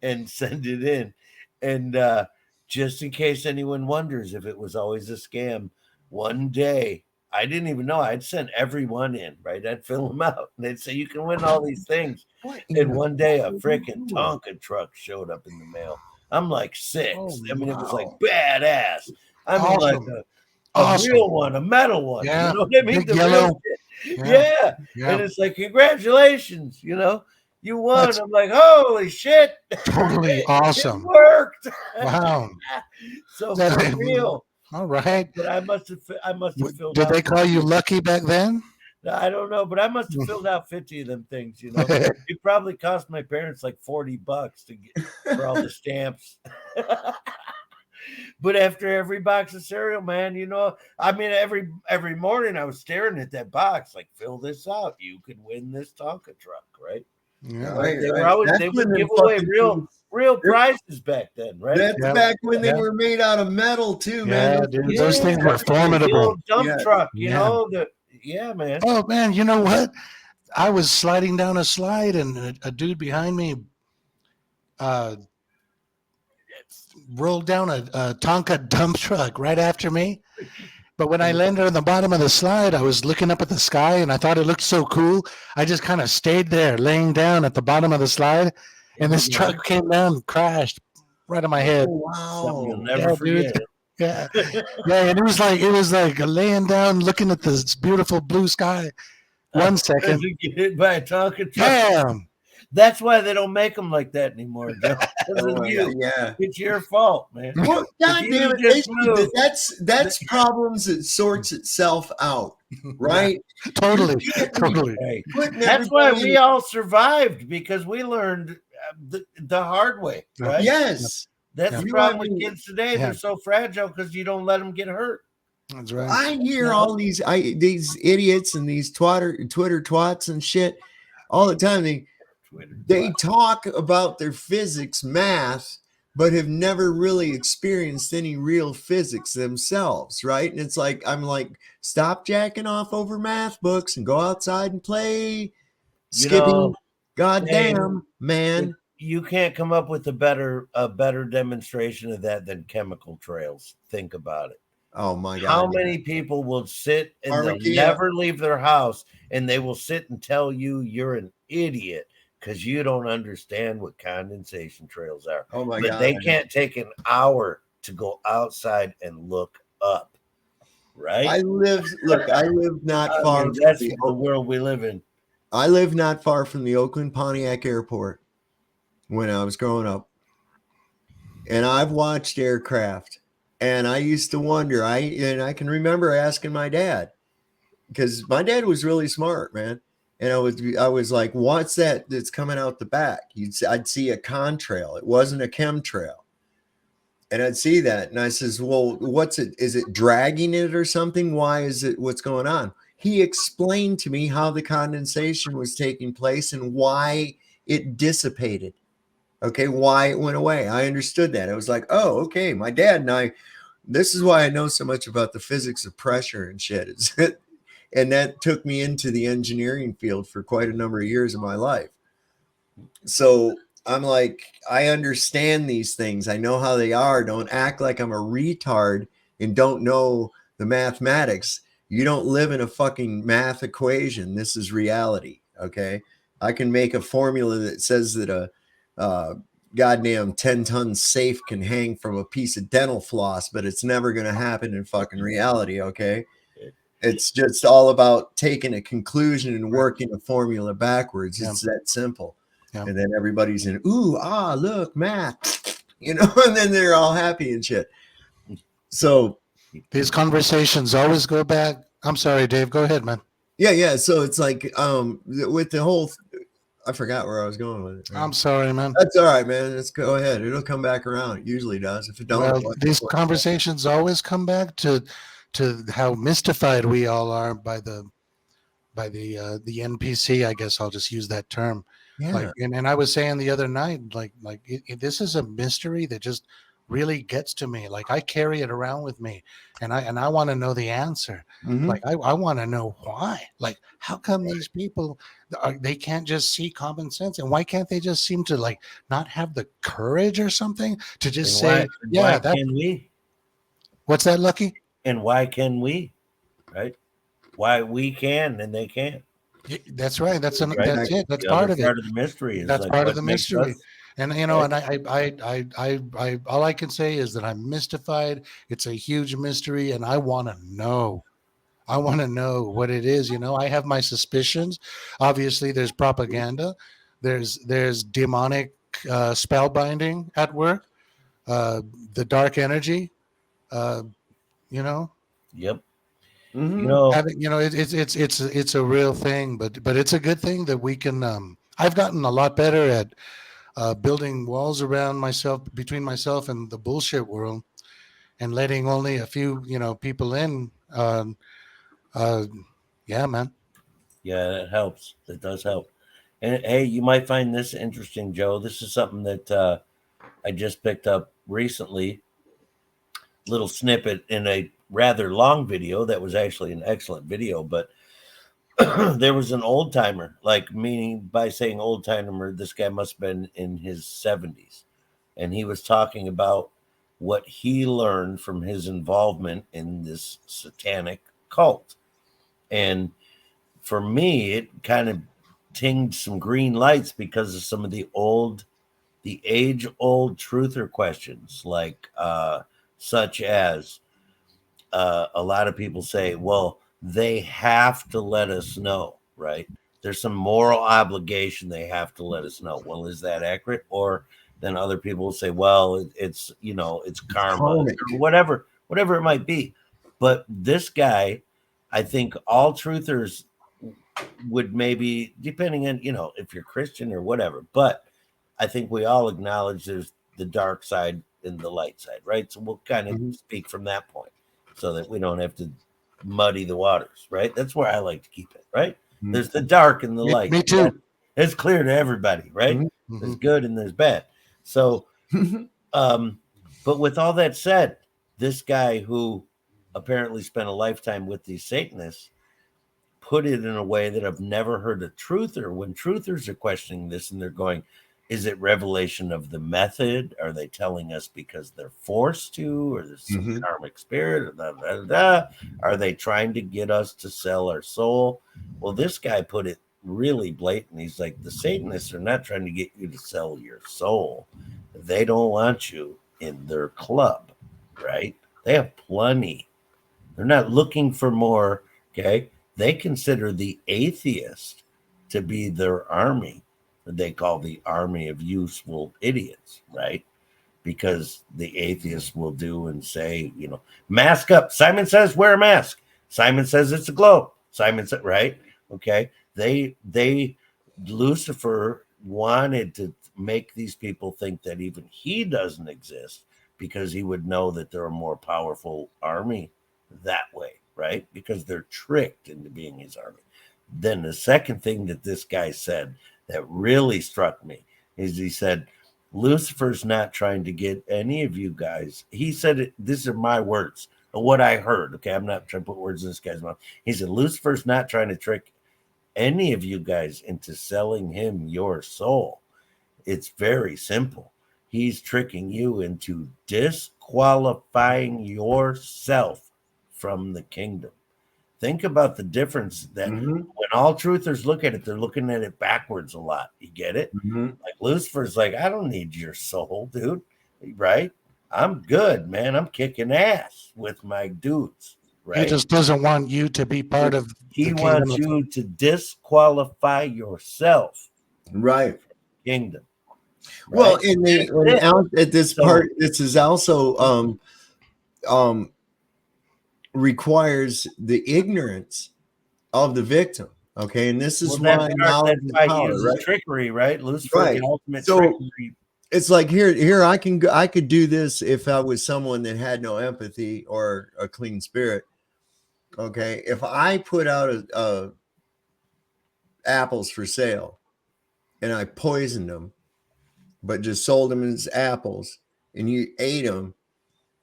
[SPEAKER 13] and send it in. And just in case anyone wonders if it was always a scam, one day I didn't even know. I'd send everyone in, right? I'd fill them out. And they'd say, you can win all these things. And one day a freaking Tonka truck showed up in the mail. I'm like 6. I mean, it was like badass. I mean, like a real one, a metal one.
[SPEAKER 14] Yeah.
[SPEAKER 13] You know what I mean?
[SPEAKER 14] Big
[SPEAKER 13] The
[SPEAKER 14] yellow.
[SPEAKER 13] real shit.
[SPEAKER 14] Yeah.
[SPEAKER 13] Yeah. And it's like, congratulations, you know, you won. I'm like, holy shit.
[SPEAKER 14] Totally awesome.
[SPEAKER 13] It worked.
[SPEAKER 14] Wow.
[SPEAKER 13] So for real.
[SPEAKER 14] All right.
[SPEAKER 13] But I must have filled
[SPEAKER 14] Did
[SPEAKER 13] out.
[SPEAKER 14] they call you lucky back then?
[SPEAKER 13] I don't know, but I must have filled out 50 of them things, you know. It probably cost my parents like $40 to get for all the stamps. But after every box of cereal, man, you know, I mean, every morning I was staring at that box, like, fill this out. You could win this Tonka truck, right?
[SPEAKER 14] Yeah,
[SPEAKER 13] Right, they were always
[SPEAKER 2] That's
[SPEAKER 13] they
[SPEAKER 2] when
[SPEAKER 13] would
[SPEAKER 2] them
[SPEAKER 13] give away
[SPEAKER 2] fucking
[SPEAKER 13] real prizes back then, right?
[SPEAKER 2] That's back when they were made out of metal too, man.
[SPEAKER 14] Dude, those things were
[SPEAKER 13] The
[SPEAKER 14] formidable.
[SPEAKER 13] old dump truck, you
[SPEAKER 14] Yeah.
[SPEAKER 13] know, yeah, man.
[SPEAKER 14] Oh man, you know what? I was sliding down a slide and a dude behind me rolled down a Tonka dump truck right after me. But when I landed on the bottom of the slide, I was looking up at the sky and I thought it looked so cool. I just kind of stayed there laying down at the bottom of the slide. And this truck came down and crashed right on my head.
[SPEAKER 13] Something you'll never forget.
[SPEAKER 14] Dude. Yeah. Yeah. And it was like laying down looking at this beautiful blue sky. 1 second.
[SPEAKER 13] You get hit by a Tonka truck.
[SPEAKER 14] Damn.
[SPEAKER 13] That's why they don't make them like that anymore, Joe.
[SPEAKER 2] Yeah.
[SPEAKER 13] It's your fault, man.
[SPEAKER 2] Well, God
[SPEAKER 13] If
[SPEAKER 2] damn
[SPEAKER 13] you
[SPEAKER 2] it,
[SPEAKER 13] just moved-
[SPEAKER 2] that's problems that sorts itself out, right?
[SPEAKER 14] Totally.
[SPEAKER 13] Hey, that's why we all survived, because we learned the hard way, right?
[SPEAKER 2] Yes.
[SPEAKER 13] That's the problem with kids today. They're so fragile because you don't let them get hurt.
[SPEAKER 14] That's right.
[SPEAKER 2] I hear all these idiots and these Twitter twats and shit all the time. They talk about their physics, math, but have never really experienced any real physics themselves, right? And it's like, I'm like, stop jacking off over math books and go outside and play skipping. Goddamn, man.
[SPEAKER 13] You can't come up with a better demonstration of that than chemical trails. Think about it.
[SPEAKER 2] Oh my God.
[SPEAKER 13] How many people will sit and they'll
[SPEAKER 2] Armageddon.
[SPEAKER 13] never leave their house, and they will sit and tell you you're an idiot because you don't understand what condensation trails are.
[SPEAKER 2] Oh my
[SPEAKER 13] But
[SPEAKER 2] God.
[SPEAKER 13] they can't take an hour to go outside and look up. Right?
[SPEAKER 2] I live not far from
[SPEAKER 13] that's the world we live in.
[SPEAKER 2] I live not far from the Oakland Pontiac Airport when I was growing up. And I've watched aircraft. And I used to wonder, I can remember asking my dad, because my dad was really smart, man. And I was like, what's that that's coming out the back? I'd see a contrail. It wasn't a chemtrail. And I'd see that. And I says, well, what's it? Is it dragging it or something? Why is it? What's going on? He explained to me how the condensation was taking place and why it dissipated. Okay, why it went away. I understood that. I was like, oh, okay. My dad and I, this is why I know so much about the physics of pressure and shit. And that took me into the engineering field for quite a number of years of my life. So I'm like, I understand these things. I know how they are. Don't act like I'm a retard and don't know the mathematics. You don't live in a fucking math equation. This is reality. Okay. I can make a formula that says that a goddamn 10-ton safe can hang from a piece of dental floss, but it's never going to happen in fucking reality. Okay. It's just all about taking a conclusion and working a formula backwards. It's that simple. And then everybody's in, look, math, and then they're all happy and shit. So
[SPEAKER 14] these conversations always go back. I'm sorry, Dave, go ahead, man.
[SPEAKER 2] Yeah. So it's like, with the whole, I forgot where I was going with it. Right?
[SPEAKER 14] I'm sorry, man.
[SPEAKER 2] That's all right, man. Let's go ahead. It'll come back around. It usually does. If it don't,
[SPEAKER 14] these conversations always come back to how mystified we all are by the NPC. I guess I'll just use that term.
[SPEAKER 2] Yeah.
[SPEAKER 14] And I was saying the other night, this is a mystery that just really gets to me. Like I carry it around with me, and I want to know the answer.
[SPEAKER 2] Mm-hmm.
[SPEAKER 14] Like I want to know why. Like how come these people they can't just see common sense, and why can't they just seem to like not have the courage or something to just say,
[SPEAKER 13] why can we?
[SPEAKER 14] What's that, Lucky?
[SPEAKER 13] And why can we? Right? why we can and they can't.
[SPEAKER 14] That's right. That's
[SPEAKER 13] Right?
[SPEAKER 14] that's it. That's
[SPEAKER 13] The
[SPEAKER 14] part
[SPEAKER 13] other
[SPEAKER 14] of it.
[SPEAKER 13] part of the mystery is
[SPEAKER 14] That's
[SPEAKER 13] like
[SPEAKER 14] part of
[SPEAKER 13] what
[SPEAKER 14] the
[SPEAKER 13] makes
[SPEAKER 14] mystery.
[SPEAKER 13] us.
[SPEAKER 14] And and I all I can say is that I'm mystified. It's a huge mystery, and I want to know. I want to know what it is. I have my suspicions. Obviously, there's propaganda. There's demonic spellbinding at work. Uh, the dark energy. Uh, you know,
[SPEAKER 13] Yep.
[SPEAKER 14] it's a real thing, but it's a good thing that we can. I've gotten a lot better at building walls around myself, between myself and the bullshit world, and letting only a few people in. Yeah, man.
[SPEAKER 13] Yeah, that helps. That does help. And hey, you might find this interesting, Joe. This is something that I just picked up recently. Little snippet in a rather long video that was actually an excellent video, but there was an old timer, like meaning by saying old timer, this guy must have been in his 70s. And he was talking about what he learned from his involvement in this satanic cult. And for me, it kind of tinged some green lights because of some of the age-old truther questions, like such as a lot of people say, well, they have to let us know, right? There's some moral obligation. They have to let us know. Well, is that accurate? Or then other people will say, well, it's karma, or whatever it might be. But this guy, I think all truthers would maybe, depending on, if you're Christian or whatever, but I think we all acknowledge there's the dark side and the light side, right? So we'll kind of speak from that point so that we don't have to muddy the waters, right? That's where I like to keep it, right? There's the dark and the light.
[SPEAKER 14] Me too.
[SPEAKER 13] It's clear to everybody, right? There's good and there's bad. So, but with all that said, this guy who apparently spent a lifetime with these Satanists put it in a way that I've never heard a truther. When truthers are questioning this and they're going, is it revelation of the method? Are they telling us because they're forced to, or there's some karmic spirit? Or Are they trying to get us to sell our soul? Well, this guy put it really blatant. He's like, the Satanists are not trying to get you to sell your soul. They don't want you in their club, right? They have plenty. They're not looking for more, okay? They consider the atheist to be their army. They call the army of useful idiots, right? Because the atheists will do and say, mask up. Simon says wear a mask. Simon says it's a globe. Simon said, right? Okay. Lucifer wanted to make these people think that even he doesn't exist because he would know that they're a more powerful army that way, right? Because they're tricked into being his army. Then the second thing that this guy said that really struck me is he said, Lucifer's not trying to get any of you guys. He said, these are my words, what I heard. Okay, I'm not trying to put words in this guy's mouth. He said, Lucifer's not trying to trick any of you guys into selling him your soul. It's very simple. He's tricking you into disqualifying yourself from the kingdom. Think about the difference that when all truthers look at it, they're looking at it backwards a lot. You get it? Like Lucifer's like, I don't need your soul, dude. Right? I'm good, man. I'm kicking ass with my dudes. Right?
[SPEAKER 14] He just doesn't want you to be part of.
[SPEAKER 13] He wants you to disqualify yourself.
[SPEAKER 2] Right.
[SPEAKER 13] Kingdom.
[SPEAKER 2] Right? Well, and out at this part, this is also requires the ignorance of the victim. Okay, and this is why knowledge is power, right?
[SPEAKER 13] Trickery, right? Lucifer,
[SPEAKER 2] right.
[SPEAKER 13] The ultimate
[SPEAKER 2] so
[SPEAKER 13] trickery.
[SPEAKER 2] It's like here I could do this if I was someone that had no empathy or a clean spirit. Okay, if I put out apples for sale and I poisoned them, but just sold them as apples, and you ate them.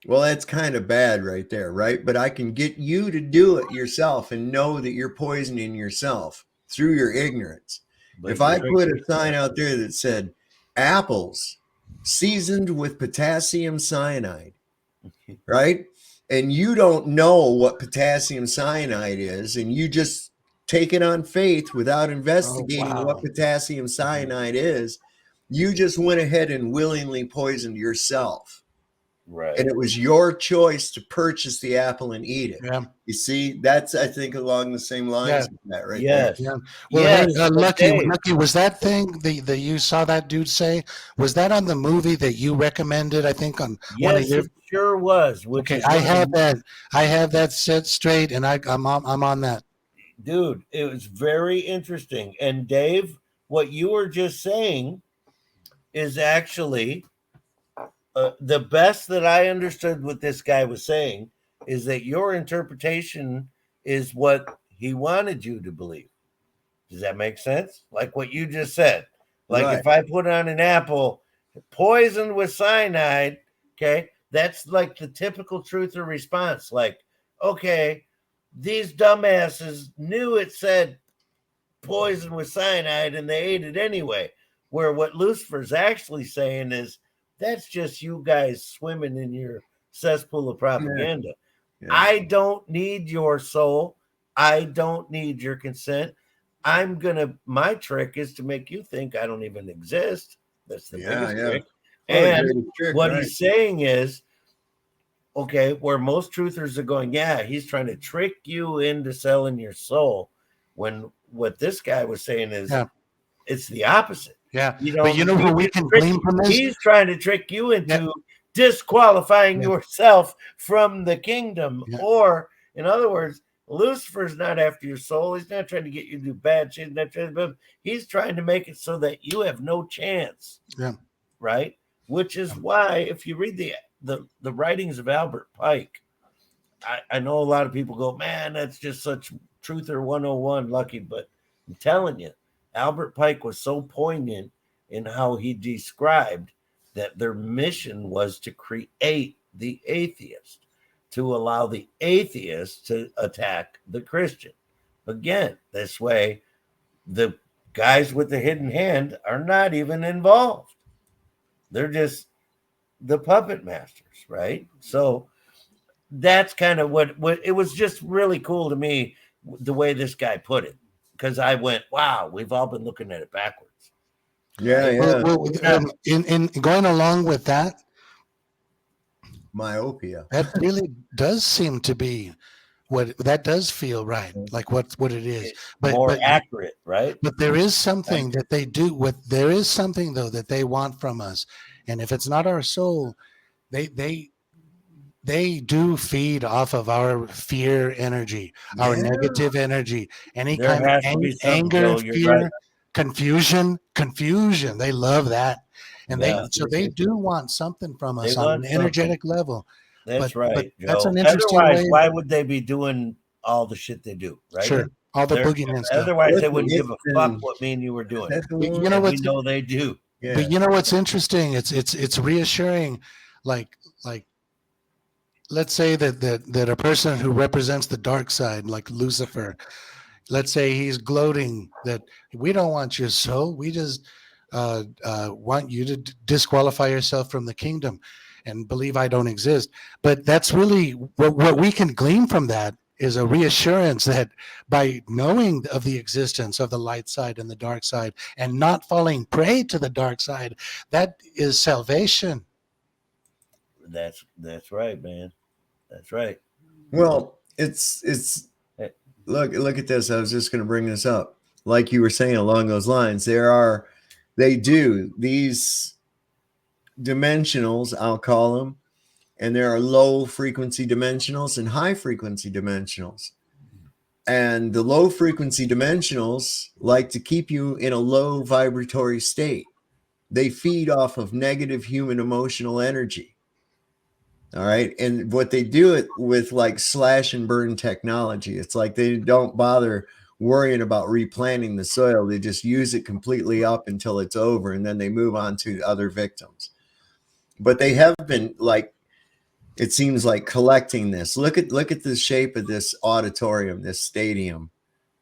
[SPEAKER 2] Well, that's kind of bad right there, right? But I can get you to do it yourself and know that you're poisoning yourself through your ignorance. But if I put a sign out there that said apples seasoned with potassium cyanide, right? and you don't know what potassium cyanide is, and you just take it on faith without investigating what potassium cyanide is, you just went ahead and willingly poisoned yourself.
[SPEAKER 13] Right.
[SPEAKER 2] And it was your choice to purchase the apple and eat it.
[SPEAKER 14] Yeah.
[SPEAKER 2] You see, that's, I think, along the same lines of that right there.
[SPEAKER 14] Yeah. Well, hey, Lucky, was that thing that you saw that dude say, was that on the movie that you recommended, I think, on one of
[SPEAKER 13] Yes,
[SPEAKER 14] your...
[SPEAKER 13] it sure was.
[SPEAKER 14] Okay, I have that set straight, and I'm on that.
[SPEAKER 13] Dude, it was very interesting. And Dave, what you were just saying is actually the best that I understood what this guy was saying is that your interpretation is what he wanted you to believe. Does that make sense? Like what you just said. Like
[SPEAKER 2] Right.
[SPEAKER 13] if I put on an apple poisoned with cyanide, okay, that's like the typical truth or response. Like, okay, these dumbasses knew it said poison with cyanide and they ate it anyway. Where what Lucifer's actually saying is that's just you guys swimming in your cesspool of propaganda.
[SPEAKER 2] Yeah.
[SPEAKER 13] I don't need your soul. I don't need your consent. My trick is to make you think I don't even exist. That's the biggest trick. And what he's saying is, okay, where most truthers are going, yeah, he's trying to trick you into selling your soul. When what this guy was saying is, it's the opposite.
[SPEAKER 14] Yeah,
[SPEAKER 13] you know,
[SPEAKER 14] but you know who we can glean from this?
[SPEAKER 13] He's trying to trick you into disqualifying yourself from the kingdom. Or, in other words, Lucifer's not after your soul. He's not trying to get you to do bad shit. He's trying to make it so that you have no chance.
[SPEAKER 14] Yeah.
[SPEAKER 13] Right? Which is why, if you read the writings of Albert Pike, I know a lot of people go, man, that's just such Truther 101, Lucky. But I'm telling you, Albert Pike was so poignant in how he described that their mission was to create the atheist, to allow the atheist to attack the Christian. Again, this way, the guys with the hidden hand are not even involved. They're just the puppet masters, right? So that's kind of what it was. Just really cool to me the way this guy put it, because I went, wow, we've all been looking at it backwards.
[SPEAKER 14] In going along with that,
[SPEAKER 2] myopia,
[SPEAKER 14] that really does seem to be what that does feel right, like what it is.
[SPEAKER 13] But more accurate, right?
[SPEAKER 14] But there is something that they do. There is something though that they want from us, and if it's not our soul, they do feed off of our fear energy, our negative energy, any kind of anger, fear, confusion. They love that. And they do want something from us on an energetic level.
[SPEAKER 13] That's right.
[SPEAKER 14] But
[SPEAKER 13] Joe.
[SPEAKER 14] that's an interesting
[SPEAKER 13] Otherwise,
[SPEAKER 14] way.
[SPEAKER 13] why would they be doing all the shit they do, right?
[SPEAKER 14] Sure. All the boogeyman stuff.
[SPEAKER 13] Otherwise, they wouldn't give a fuck what me and you were doing.
[SPEAKER 14] You know what?
[SPEAKER 13] We know they do.
[SPEAKER 2] Yeah.
[SPEAKER 14] But you know what's interesting? It's reassuring, like let's say that a person who represents the dark side, like Lucifer, let's say he's gloating that we don't want your soul, we just want you to disqualify yourself from the kingdom and believe I don't exist. But that's really what we can glean from that is a reassurance that by knowing of the existence of the light side and the dark side and not falling prey to the dark side, that is salvation.
[SPEAKER 13] That's right, man. That's right.
[SPEAKER 2] Well, it's look at this. I was just going to bring this up. Like you were saying along those lines, they do these dimensionals, I'll call them, and there are low frequency dimensionals and high frequency dimensionals. And the low frequency dimensionals like to keep you in a low vibratory state. They feed off of negative human emotional energy. All right. And what they do it with like slash and burn technology, it's like they don't bother worrying about replanting the soil. They just use it completely up until it's over. And then they move on to other victims. But they have been like, it seems like collecting this. Look at the shape of this auditorium, this stadium,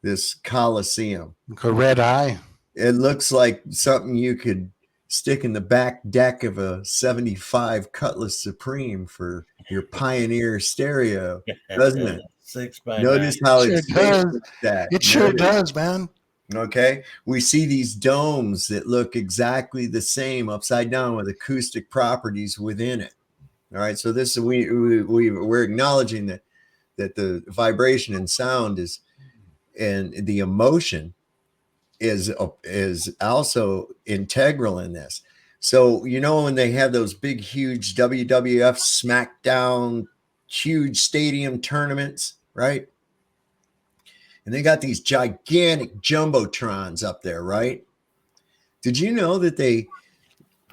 [SPEAKER 2] this coliseum.
[SPEAKER 14] A red eye.
[SPEAKER 2] It looks like something you could stick in the back deck of a 75 Cutlass Supreme for your Pioneer stereo, doesn't it?
[SPEAKER 13] 6x9.
[SPEAKER 2] Notice how
[SPEAKER 14] Sure
[SPEAKER 2] it's
[SPEAKER 14] does.
[SPEAKER 2] faced like that.
[SPEAKER 14] It sure
[SPEAKER 2] Notice.
[SPEAKER 14] does, man.
[SPEAKER 2] Okay, we see these domes that look exactly the same upside down with acoustic properties within it. All right, so this we're acknowledging that the vibration and sound is, and the emotion is also integral in this. So you know when they have those big, huge WWF SmackDown, huge stadium tournaments, right? And they got these gigantic jumbotrons up there, right? Did you know that they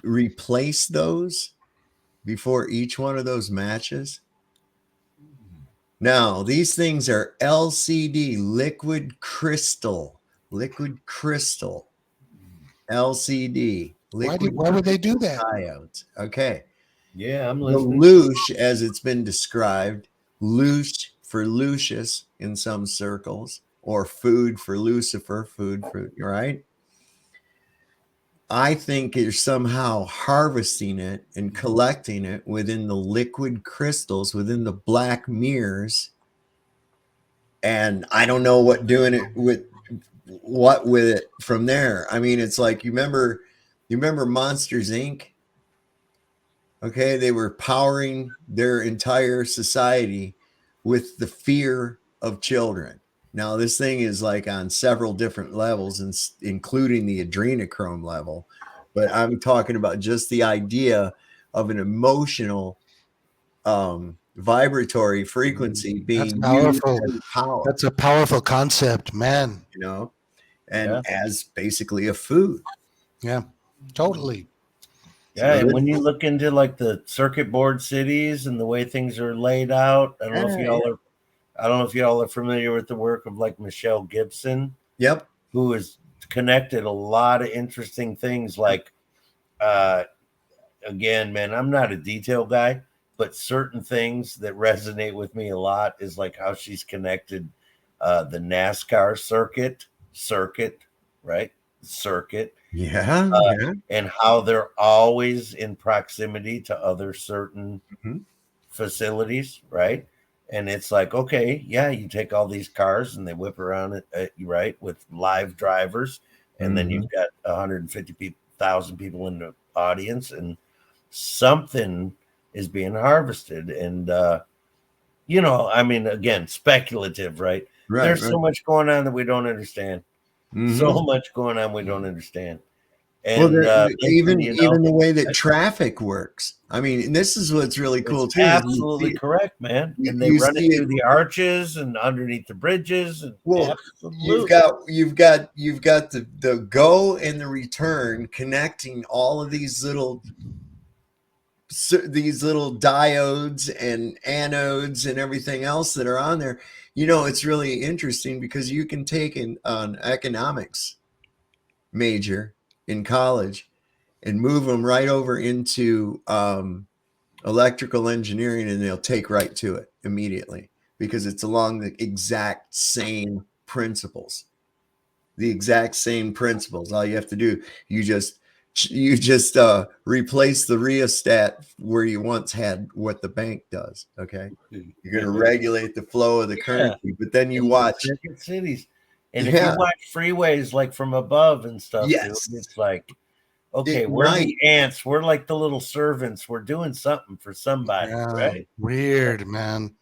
[SPEAKER 2] replace those before each one of those matches? Now, these things are LCD, liquid crystal, LCD.
[SPEAKER 14] Why would they do that?
[SPEAKER 2] Diodes. Okay.
[SPEAKER 13] Yeah, I'm
[SPEAKER 2] The
[SPEAKER 13] listening.
[SPEAKER 2] louche, as it's been described, louche for Lucius in some circles, or food for Lucifer, food for, right? I think you're somehow harvesting it and collecting it within the liquid crystals, within the black mirrors. And I don't know what doing it with it from there. I mean, it's like you remember Monsters Inc. Okay, they were powering their entire society with the fear of children. Now, this thing is like on several different levels, including the adrenochrome level. But I'm talking about just the idea of an emotional vibratory frequency being used as power.
[SPEAKER 14] That's a powerful concept, man.
[SPEAKER 2] You know, and as basically a food.
[SPEAKER 14] Yeah, totally.
[SPEAKER 13] Yeah, and when you look into like the circuit board cities and the way things are laid out, I don't know if y'all are familiar with the work of like Michelle Gibson.
[SPEAKER 2] Yep.
[SPEAKER 13] Who has connected a lot of interesting things. Like, again, man, I'm not a detail guy, but certain things that resonate with me a lot is like how she's connected the NASCAR circuit, right? Circuit.
[SPEAKER 2] Yeah,
[SPEAKER 13] and how they're always in proximity to other certain facilities, right? And it's like, okay, yeah, you take all these cars and they whip around it, right, with live drivers, and then you've got 150,000 people in the audience, and something is being harvested. And you know, I mean, again, speculative, right? There's so much going on that we don't understand. So much going on we don't understand. And
[SPEAKER 2] even the way that traffic works. I mean, this is what's really cool too.
[SPEAKER 13] Absolutely correct, man. And they run it through the arches and underneath the bridges. And
[SPEAKER 2] you've got the go and the return connecting all of these little diodes and anodes and everything else that are on there. You know, it's really interesting because you can take an economics major in college and move them right over into electrical engineering, and they'll take right to it immediately because it's along the exact same principles. All you have to do, you just replace the rheostat where you once had what the bank does. Okay, you're going to regulate the flow of the currency, but then you watch
[SPEAKER 13] cities, and if you watch freeways like from above and stuff, dude, it's like, okay, we're the ants, we're like the little servants, we're doing something for somebody, right?
[SPEAKER 14] Weird, man.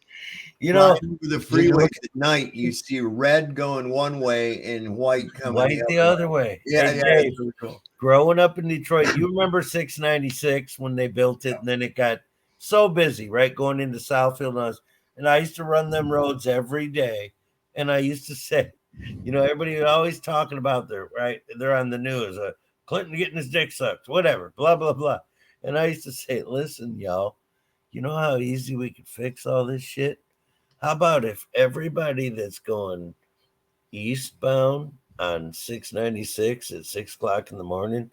[SPEAKER 13] You know,
[SPEAKER 2] the freeways at night, you see red going one way and white coming
[SPEAKER 13] the other way.
[SPEAKER 2] Yeah,
[SPEAKER 13] Dave, really cool. Growing up in Detroit, you remember 696 when they built it, and then it got so busy, right? Going into Southfield, and I used to run them roads every day, and I used to say, you know, everybody always talking about they're on the news, Clinton getting his dick sucked, whatever, blah blah blah, and I used to say, listen, y'all, you know how easy we could fix all this shit? How about if everybody that's going eastbound on 696 at 6 o'clock in the morning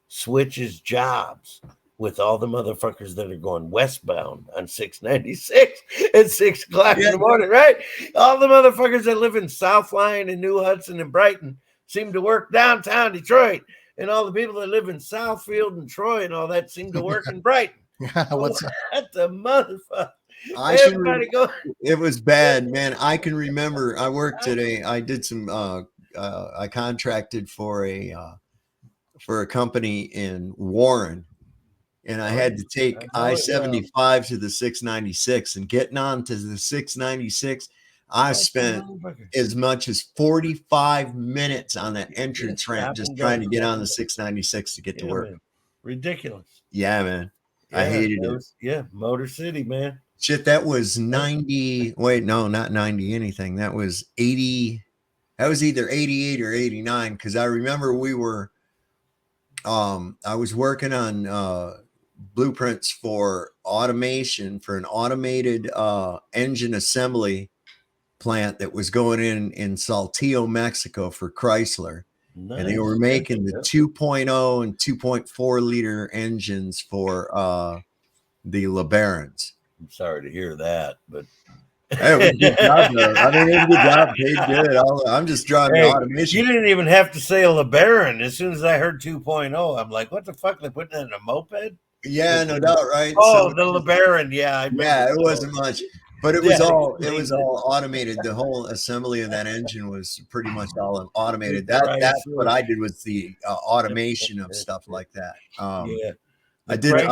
[SPEAKER 13] switches jobs with all the motherfuckers that are going westbound on 696 at 6 o'clock in the morning, right? All the motherfuckers that live in South Lyon and New Hudson and Brighton seem to work downtown Detroit and all the people that live in Southfield and Troy and all that seem to work in Brighton.
[SPEAKER 14] What's
[SPEAKER 13] What the motherfucker?
[SPEAKER 2] Everybody
[SPEAKER 13] go.
[SPEAKER 2] It was bad, man. I can remember. I worked today. I did some. I contracted for a company in Warren, and I had to take I-75 to the 696, and getting on to the 696, I spent as much as 45 minutes on that entrance ramp just trying to get on the 696 to get to work.
[SPEAKER 13] Man. Ridiculous.
[SPEAKER 2] Yeah, man. I hated it.
[SPEAKER 13] Yeah, Motor City, man.
[SPEAKER 2] Shit, that was 90. Wait, no, not 90 anything. That was 80. That was either 88 or 89, because I remember we were I was working on blueprints for automation for an automated engine assembly plant that was going in Saltillo, Mexico for Chrysler. Nice. And they were making the 2.0 and 2.4 liter engines for the LeBarons.
[SPEAKER 13] I'm sorry to hear that, but
[SPEAKER 2] hey, it was a good job, though. I mean, it was a good job. Paid good. I'm just driving automation.
[SPEAKER 13] You didn't even have to say a LeBaron. As soon as I heard 2.0, I'm like, what the fuck? They're putting that in a moped?
[SPEAKER 2] Yeah, no doubt, right?
[SPEAKER 13] Oh, so, the LeBaron. Yeah,
[SPEAKER 2] it wasn't much, but it was all automated. The whole assembly of that engine was pretty much all automated. That's what I did with the automation of stuff like that. I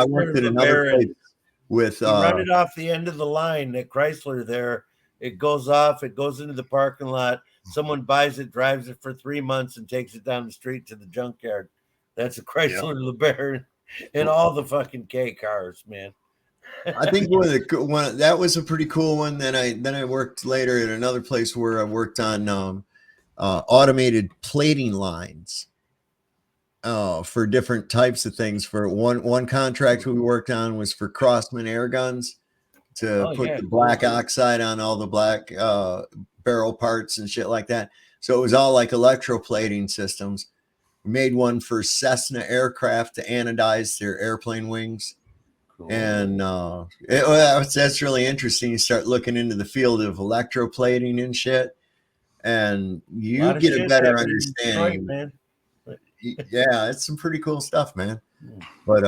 [SPEAKER 2] worked at another place with
[SPEAKER 13] you run it off the end of the line at Chrysler there. It goes off, it goes into the parking lot. Someone buys it, drives it for 3 months, and takes it down the street to the junkyard. That's a Chrysler LeBaron and all the fucking K cars, man.
[SPEAKER 2] I think one that was a pretty cool one. Then I worked later at another place where I worked on automated plating lines for different types of things. For one contract we worked on was for Crossman air guns to put the black oxide on all the black barrel parts and shit like that. So it was all like electroplating systems. We made one for Cessna aircraft to anodize their airplane wings. Cool. And that's really interesting. You start looking into the field of electroplating and shit, and you get a better understanding. Detroit, man. Yeah, it's some pretty cool stuff, man. But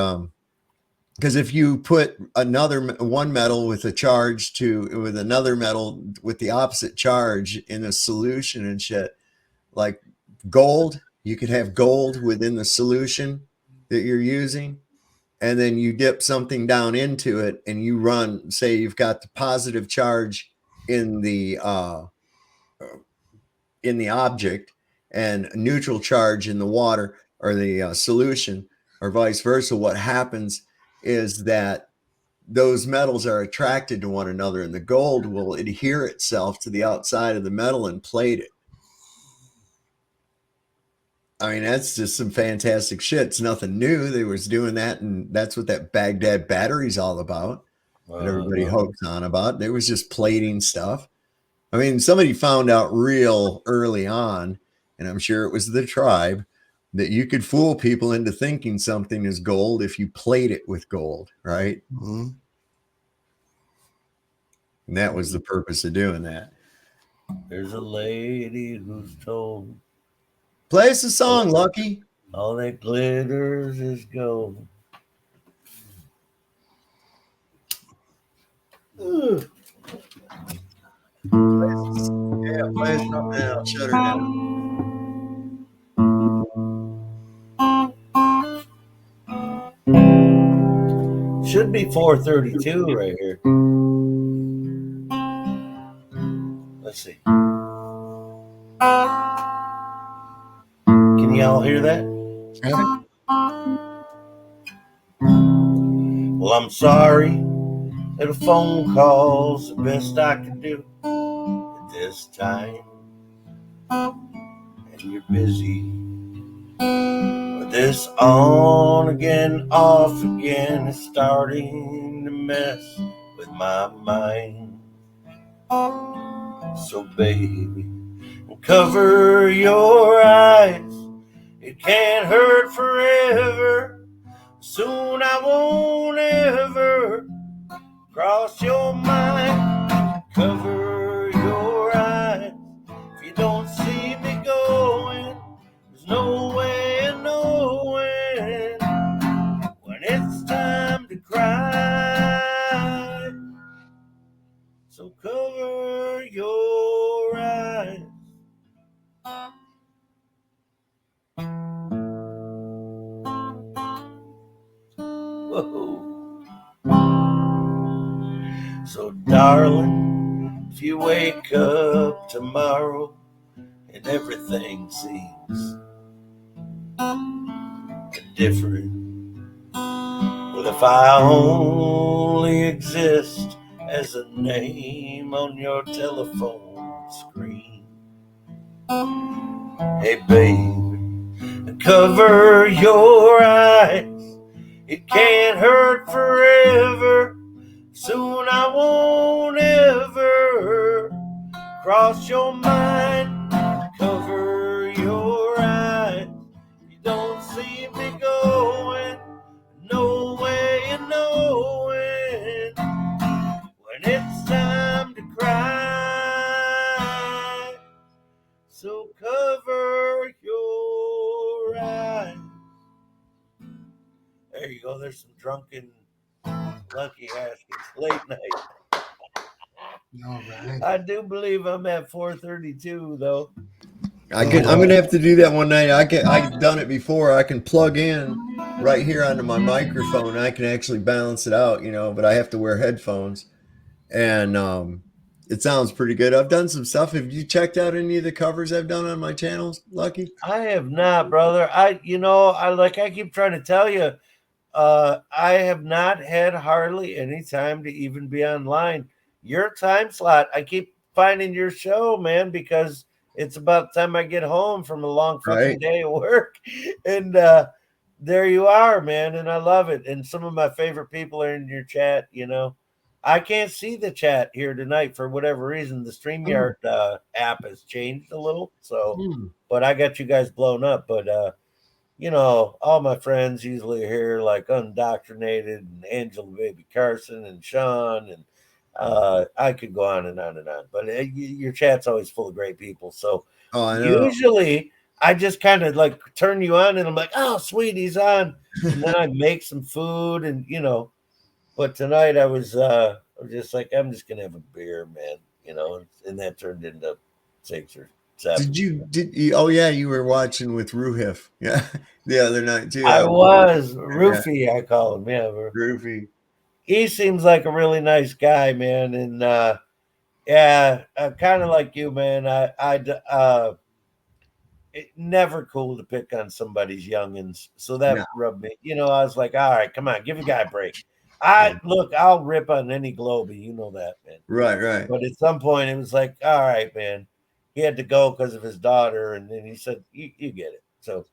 [SPEAKER 2] because if you put one metal with a charge with another metal with the opposite charge in a solution and shit, like gold, you could have gold within the solution that you're using. And then you dip something down into it and you run, say you've got the positive charge in the object and neutral charge in the water or the solution, or vice versa. What happens is that those metals are attracted to one another, and the gold will adhere itself to the outside of the metal and plate it. I mean, that's just some fantastic shit. It's nothing new. They was doing that, and that's what that Baghdad battery's all about. That everybody hopes on about. They was just plating stuff. I mean, somebody found out real early on, and I'm sure it was the tribe, that you could fool people into thinking something is gold if you plate it with gold, right? Mm-hmm. And that was the purpose of doing that.
[SPEAKER 13] There's a lady who's told.
[SPEAKER 2] Play us a song, Lucky.
[SPEAKER 13] All that glitters is gold.
[SPEAKER 2] Yeah, play us something else. Shut her down.
[SPEAKER 13] Should be 432 right here. Let's see. Can y'all hear that?
[SPEAKER 14] Yeah.
[SPEAKER 13] Well, I'm sorry that a phone call's the best I can do at this time. And you're busy. But this on again, off again is starting to mess with my mind. So baby, cover your eyes. It can't hurt forever. Soon I won't ever cross your mind. Cover your eyes. If you don't see me going, there's no way of knowing. So, darling, if you wake up tomorrow and everything seems different, well, if I only exist as a name on your telephone screen, hey, baby, cover your eyes. It can't hurt forever. Soon I won't ever cross your mind. Cover your eyes. You don't see me going nowhere, you knowing when it's time to cry. So cover your eyes. There you go. There's some drunken Lucky Haskins late night.
[SPEAKER 14] All right.
[SPEAKER 13] I do believe I'm at 432 though.
[SPEAKER 2] I'm gonna have to do that one night. I've done it before. I can plug in right here onto my microphone. I can actually balance it out, but I have to wear headphones, and it sounds pretty good. I've done some stuff. Have you checked out any of the covers I've done on my channels, Lucky?
[SPEAKER 13] I have not, brother. I keep trying to tell you, I have not had hardly any time to even be online. Your time slot, I keep finding your show, man, because it's about time I get home from a long fucking day of work. And there you are, man. And I love it. And some of my favorite people are in your chat, I can't see the chat here tonight for whatever reason. The StreamYard app has changed a little. So, but I got you guys blown up. But, all my friends usually are here, like Undoctrinated and Angela Baby Carson and Sean. And I could go on and on and on. But your chat's always full of great people. So usually I just kind of like turn you on and I'm like, oh, sweet, he's on. And then I make some food and, But tonight I was just like, I'm just gonna have a beer, man, and that turned into 6 or 7.
[SPEAKER 2] Did you? Oh yeah, you were watching with Ruhif, yeah, the other night too.
[SPEAKER 13] I was Roofy, I call him, yeah,
[SPEAKER 2] Roofy.
[SPEAKER 13] He seems like a really nice guy, man, and kind of like you, man. It never cool to pick on somebody's youngins, so that rubbed me. I was like, all right, come on, give a guy a break. I'll rip on any Globey, you know that, man.
[SPEAKER 2] Right.
[SPEAKER 13] But at some point, it was like, all right, man. He had to go because of his daughter, and then he said, "You get it." So,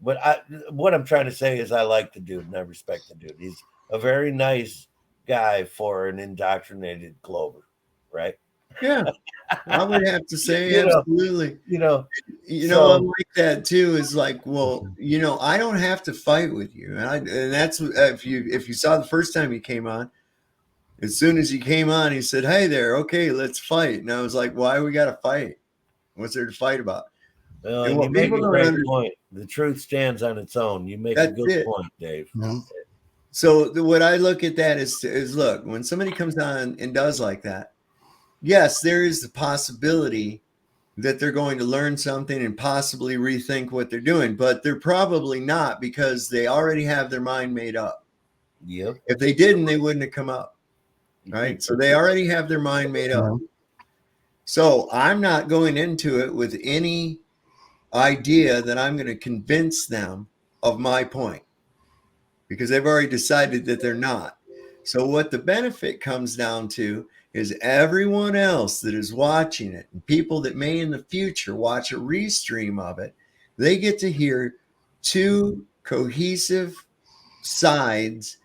[SPEAKER 13] but what I'm trying to say is, I like the dude and I respect the dude. He's a very nice guy for an indoctrinated Glober, right?
[SPEAKER 2] Yeah, I would have to say absolutely. I'm like that too. Is like, well, I don't have to fight with you, and that's if you saw the first time he came on. As soon as he came on, he said, "Hey there, okay, let's fight." And I was like, "Why we got to fight? What's there to fight about?"
[SPEAKER 13] And you make a great point. The truth stands on its own. You make a good point, Dave.
[SPEAKER 2] Yeah. So what I look at that is look, when somebody comes on and does like that. Yes, there is the possibility that they're going to learn something and possibly rethink what they're doing, but they're probably not, because they already have their mind made up.
[SPEAKER 13] Yep.
[SPEAKER 2] If they didn't, they wouldn't have come up. Right. So they already have their mind made up. So I'm not going into it with any idea that I'm going to convince them of my point, because they've already decided that they're not. So what the benefit comes down to is everyone else that is watching it, and people that may in the future watch a restream of it, they get to hear two cohesive sides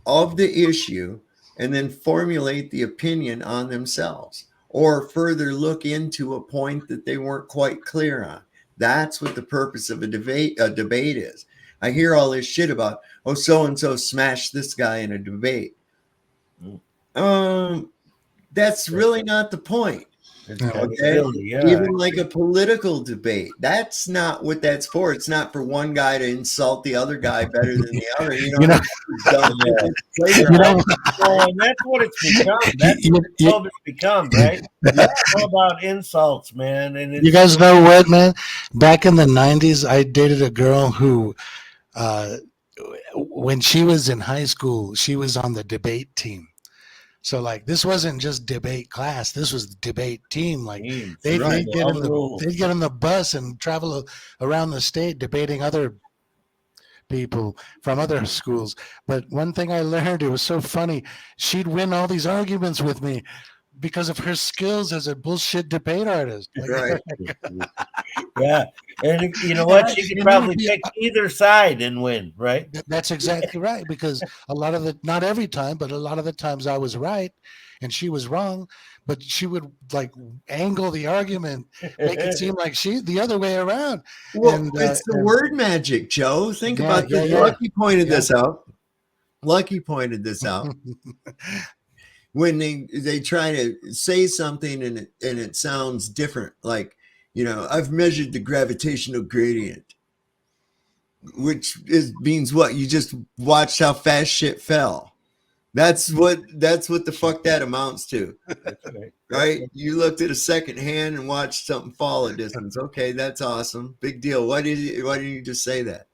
[SPEAKER 2] of the issue and then formulate the opinion on themselves, or further look into a point that they weren't quite clear on. That's what the purpose of a debate is. I hear all this shit about, oh, so-and-so smashed this guy in a debate. That's really not the point. Okay? Even like a political debate, that's not what that's for. It's not for one guy to insult the other guy better than the other. And
[SPEAKER 13] that's what it's become. That's what it's become, right? It's all about insults, man. And
[SPEAKER 14] you guys know what, man? Back in the 90s, I dated a girl who when she was in high school, she was on the debate team. So like this wasn't just debate class. This was the debate team. Like they'd get in the bus and travel around the state debating other people from other schools. But one thing I learned, it was so funny. She'd win all these arguments with me because of her skills as a bullshit debate artist. Like,
[SPEAKER 2] Right.
[SPEAKER 13] Yeah. And you know what? She could probably pick either side and win, right?
[SPEAKER 14] That's exactly right. Because a lot of the, not every time, but a lot of the times I was right and she was wrong. But she would like angle the argument, make it seem like she the other way around.
[SPEAKER 2] Well,
[SPEAKER 14] and,
[SPEAKER 2] it's the word magic, Joe. Think about this.
[SPEAKER 14] yeah.
[SPEAKER 2] Lucky pointed this out. Lucky pointed this out. When they try to say something and it sounds different, like, you know, I've measured the gravitational gradient, which means what? You just watched how fast shit fell. That's what the fuck that amounts to.
[SPEAKER 13] That's right.
[SPEAKER 2] Right? You looked at a second hand and watched something fall a distance. Okay, that's awesome. Big deal. Why didn't you just say that?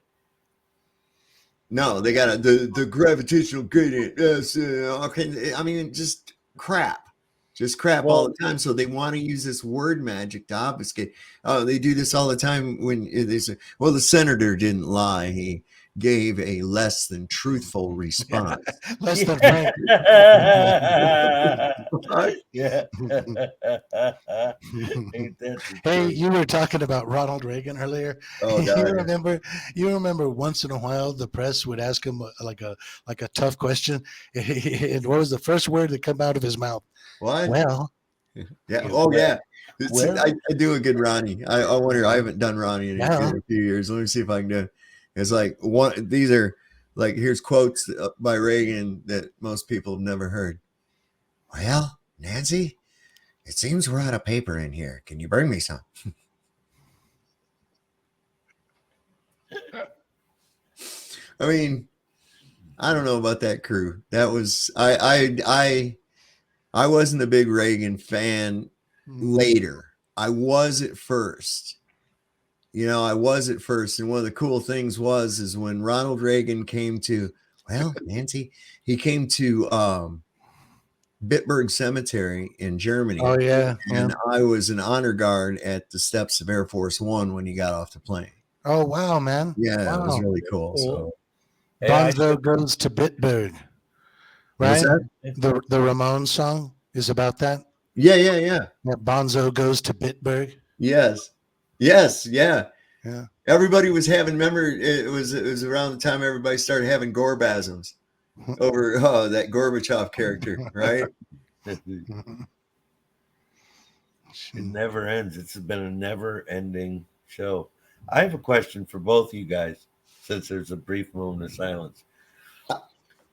[SPEAKER 2] No, they got the gravitational gradient. Yes, okay. I mean, just crap all the time. So they want to use this word magic to obfuscate. Oh, they do this all the time when they say, "Well, the senator didn't lie. He gave a less than truthful response."
[SPEAKER 14] Less than
[SPEAKER 13] yeah.
[SPEAKER 14] Hey, you were talking about Ronald Reagan earlier.
[SPEAKER 2] Oh, God.
[SPEAKER 14] You remember once in a while the press would ask him like a tough question, and what was the first word that come out of his mouth?
[SPEAKER 2] What?
[SPEAKER 14] Well,
[SPEAKER 2] yeah. Oh, yeah.
[SPEAKER 14] Well,
[SPEAKER 2] I do a good Ronnie. I wonder. I haven't done Ronnie in a few years. Let me see if I can do it. It's like these are like, here's quotes by Reagan that most people have never heard. Well, Nancy, it seems we're out of paper in here. Can you bring me some? I mean, I don't know about that crew. That was I wasn't a big Reagan fan later. I was at first. You know, I was at first. And one of the cool things is when Ronald Reagan came to, well, Nancy, he came to Bitburg Cemetery in Germany.
[SPEAKER 14] Oh, yeah.
[SPEAKER 2] And I was an honor guard at the steps of Air Force One when he got off the plane.
[SPEAKER 14] Oh, wow, man.
[SPEAKER 2] Yeah,
[SPEAKER 14] wow.
[SPEAKER 2] It was really cool. So
[SPEAKER 14] Bonzo goes to Bitburg. Right? The Ramones song is about that.
[SPEAKER 2] Yeah.
[SPEAKER 14] Bonzo goes to Bitburg.
[SPEAKER 2] Yes. Yeah. Everybody was having. Remember, it was around the time everybody started having gorebasms over that Gorbachev character, right?
[SPEAKER 13] It never ends. It's been a never-ending show. I have a question for both you guys, since there's a brief moment of silence.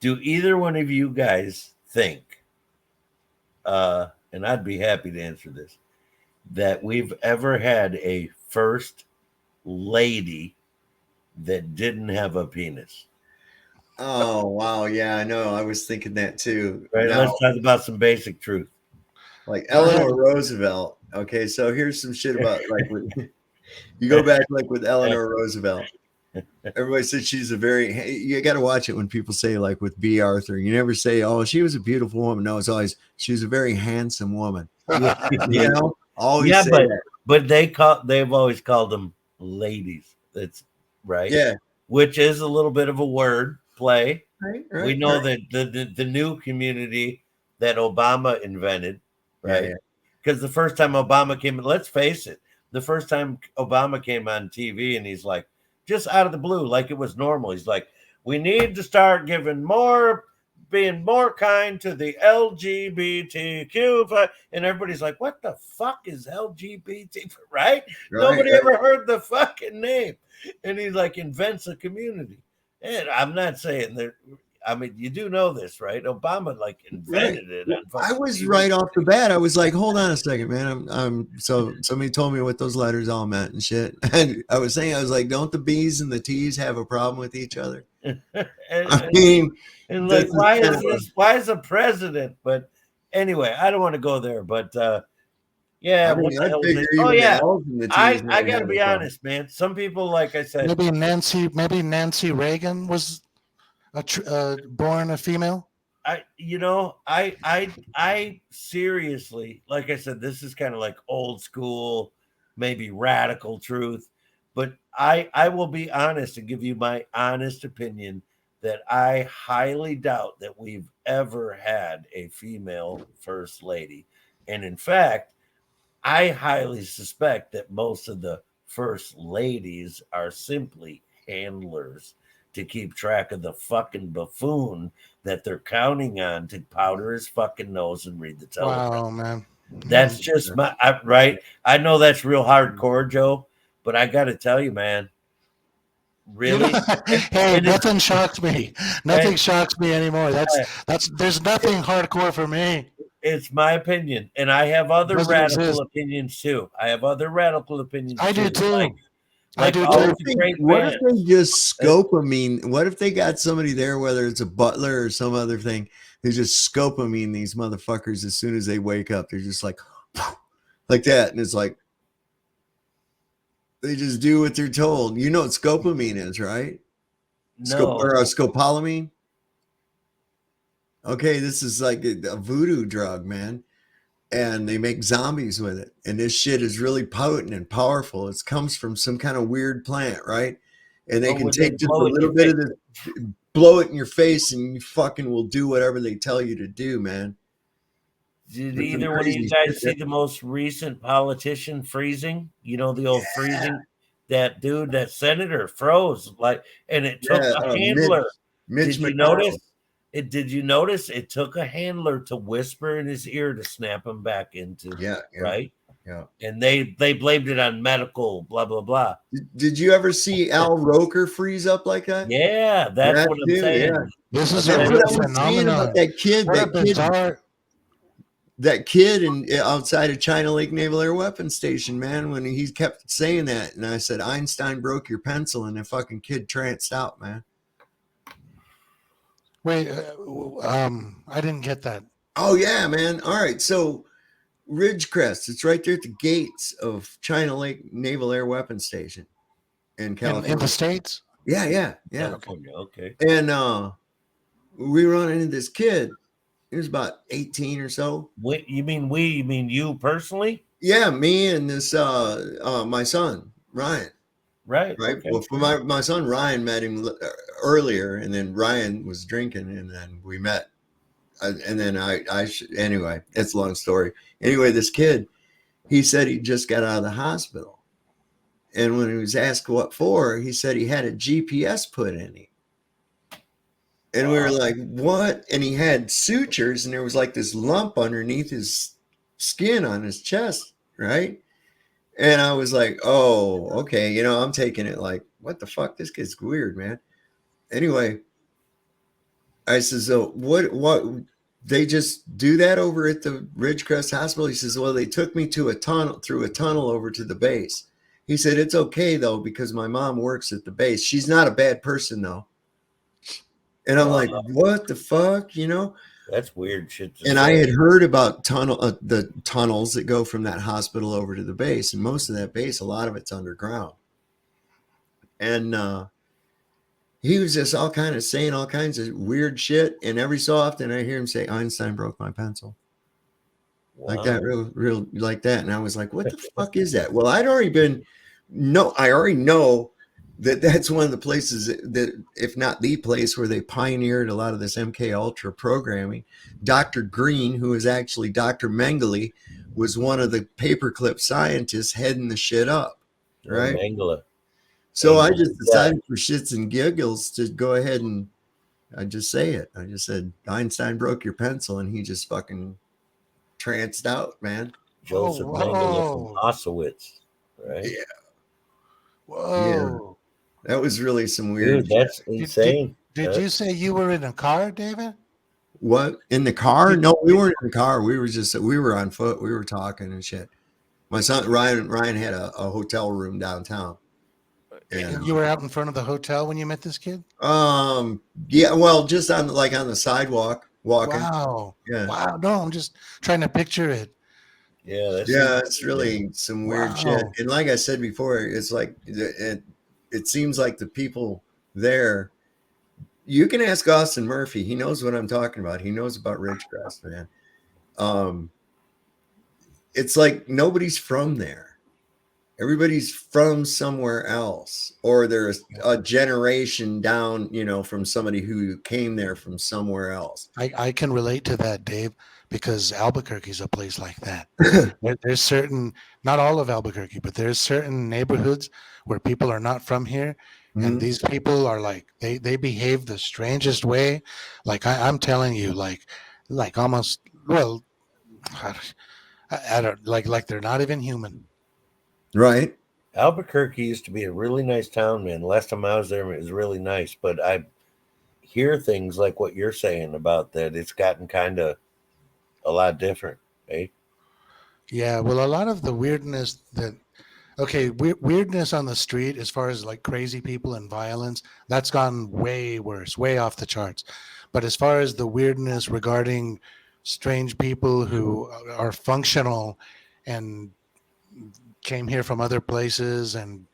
[SPEAKER 13] Do either one of you guys think, and I'd be happy to answer this, that we've ever had a first lady that didn't have a penis?
[SPEAKER 2] Oh, wow. Yeah, I know. I was thinking that too.
[SPEAKER 13] Right.
[SPEAKER 2] Now,
[SPEAKER 13] let's talk about some basic truth.
[SPEAKER 2] Like Eleanor Roosevelt. Okay, so here's some shit about like you go back like with Eleanor Roosevelt. Everybody said she's you got to watch it when people say like with B. Arthur. You never say, "Oh, she was a beautiful woman." No, it's always she was a very handsome woman. You know, always say that.
[SPEAKER 13] But they've always called them ladies. That's right.
[SPEAKER 2] Yeah,
[SPEAKER 13] which is a little bit of a word play.
[SPEAKER 2] Right,
[SPEAKER 13] we know that the new community that Obama invented, right? Because the first time Obama came, let's face it, the first time Obama came on TV and he's like, just out of the blue, like it was normal. He's like, we need to start being more kind to the LGBTQ. And everybody's like, what the fuck is LGBT? Right? Nobody ever heard the fucking name. And he like invents a community. And I'm not saying that. I mean, you do know this, right? Obama like invented it.
[SPEAKER 2] I was right off the bat. I was like, hold on a second, man. So somebody told me what those letters all meant and shit. And I was like, don't the B's and the T's have a problem with each other? I mean,
[SPEAKER 13] and like, why is a president? But anyway, I don't want to go there. But yeah, what the hell is it? Oh yeah, I got to be honest, man. Some people, like I said,
[SPEAKER 14] maybe Nancy Reagan was born a female?
[SPEAKER 13] I seriously, like I said, this is kind of like old school, maybe radical truth, but I will be honest and give you my honest opinion that I highly doubt that we've ever had a female first lady. And in fact, I highly suspect that most of the first ladies are simply handlers to keep track of the fucking buffoon that they're counting on to powder his fucking nose and read the telegram.
[SPEAKER 14] Wow, man.
[SPEAKER 13] That's just right. I know that's real hardcore, Joe, but I got to tell you, man, really.
[SPEAKER 14] Hey, nothing shocks me. Nothing shocks me anymore. There's nothing hardcore for me.
[SPEAKER 13] It's my opinion, and I have other
[SPEAKER 14] Doesn't
[SPEAKER 13] radical
[SPEAKER 14] exist.
[SPEAKER 13] opinions too. I have other radical opinions.
[SPEAKER 14] I do too. I do
[SPEAKER 13] all
[SPEAKER 14] too.
[SPEAKER 13] the great
[SPEAKER 2] What
[SPEAKER 13] bands.
[SPEAKER 2] if they just scopamine? What if they got somebody there, whether it's a butler or some other thing, they just scopamine these motherfuckers as soon as they wake up? They're just like that, and it's like they just do what they're told. You know what scopamine is, right?
[SPEAKER 13] No.
[SPEAKER 2] Scopolamine. Okay, this is like a voodoo drug, man. And they make zombies with it. And this shit is really potent and powerful. It comes from some kind of weird plant, right? And they can take just a little bit of this, blow it in your face, and you fucking will do whatever they tell you to do, man.
[SPEAKER 13] Did either one of you guys see the most recent politician freezing? You know, the old freezing, that dude, that senator froze, and it took a handler.
[SPEAKER 2] Mitch
[SPEAKER 13] Did you notice? Did you notice it took a handler to whisper in his ear to snap him back into right?
[SPEAKER 2] Yeah.
[SPEAKER 13] And they blamed it on medical blah blah blah.
[SPEAKER 2] Did you ever see Al Roker freeze up like that?
[SPEAKER 13] Yeah, that's what I'm saying.
[SPEAKER 2] Yeah.
[SPEAKER 14] This is a real phenomenon.
[SPEAKER 2] That kid outside of China Lake Naval Air Weapons Station, man, when he kept saying that, and I said Einstein broke your pencil, and the fucking kid tranced out, man.
[SPEAKER 14] Wait, I didn't get that.
[SPEAKER 2] Oh yeah, man. All right, so Ridgecrest, it's right there at the gates of China Lake Naval Air Weapons Station in California.
[SPEAKER 14] In the States?
[SPEAKER 2] Yeah.
[SPEAKER 13] California, okay.
[SPEAKER 2] And we run into this kid. He was about 18 or so.
[SPEAKER 13] What you mean we? You mean you personally?
[SPEAKER 2] Yeah, me and this my son, Ryan.
[SPEAKER 13] Right.
[SPEAKER 2] Okay. Well, for my son Ryan met him earlier, and then Ryan was drinking, and then we met. And then anyway, it's a long story. Anyway, this kid, he said he just got out of the hospital. And when he was asked what for, he said he had a GPS put in him. And we were like, what? And he had sutures, and there was like this lump underneath his skin on his chest, right? And I was like, oh, okay. I'm taking it like, what the fuck? This kid's weird, man. Anyway, I says, so what? They just do that over at the Ridgecrest Hospital? He says, well, they took me through a tunnel over to the base. He said, it's okay, though, because my mom works at the base. She's not a bad person, though. And I'm like, what the fuck,
[SPEAKER 13] That's weird shit.
[SPEAKER 2] And I had heard about the tunnels that go from that hospital over to the base, and most of that base, a lot of it's underground. And he was just saying all kinds of weird shit. And every so often, I hear him say, "Einstein broke my pencil," like that, real like that. And I was like, "What the fuck is that?" Well, I already know that that's one of the places that, if not the place, where they pioneered a lot of this MK Ultra programming. Dr. Green, who is actually Dr. Mengele, was one of the paperclip scientists heading the shit up, right?
[SPEAKER 13] Mengele.
[SPEAKER 2] So I just decided for shits and giggles to go ahead and I just say it. I just said, Einstein broke your pencil, and he just fucking tranced out, man.
[SPEAKER 13] Joseph Mengele from Auschwitz, right?
[SPEAKER 2] Yeah.
[SPEAKER 14] Whoa.
[SPEAKER 2] Yeah. That was really some weird.
[SPEAKER 13] Dude, that's insane.
[SPEAKER 14] Did you say you were in a car, David?
[SPEAKER 2] What? In the car? No, we weren't in the car. We were on foot. We were talking and shit. My son Ryan had a hotel room downtown.
[SPEAKER 14] And you were out in front of the hotel when you met this kid?
[SPEAKER 2] Yeah, well, just on the sidewalk walking.
[SPEAKER 14] Wow.
[SPEAKER 2] Yeah.
[SPEAKER 14] Wow. No, I'm just trying to picture it.
[SPEAKER 13] Yeah,
[SPEAKER 2] it's really some weird shit. And like I said before, it's like it seems like the people there You can ask Austin Murphy. He knows what I'm talking about. He knows about Ridgecrest, man. It's like nobody's from there. Everybody's from somewhere else, or there's a generation down, from somebody who came there from somewhere else.
[SPEAKER 14] I can relate to that, Dave, because Albuquerque's a place like that. There's certain, not all of Albuquerque, but there's certain neighborhoods where people are not from here. And these people are like, they behave the strangest way. Like I'm telling you, like almost, well, I don't like they're not even human.
[SPEAKER 2] Right.
[SPEAKER 13] Albuquerque used to be a really nice town, man. Last time I was there, it was really nice. But I hear things like what you're saying about that. It's gotten kind of a lot different, eh?
[SPEAKER 14] Yeah, well, a lot of the weirdness that, okay, weirdness on the street, as far as like crazy people and violence, that's gone way worse, way off the charts. But as far as the weirdness regarding strange people who are functional and came here from other places, and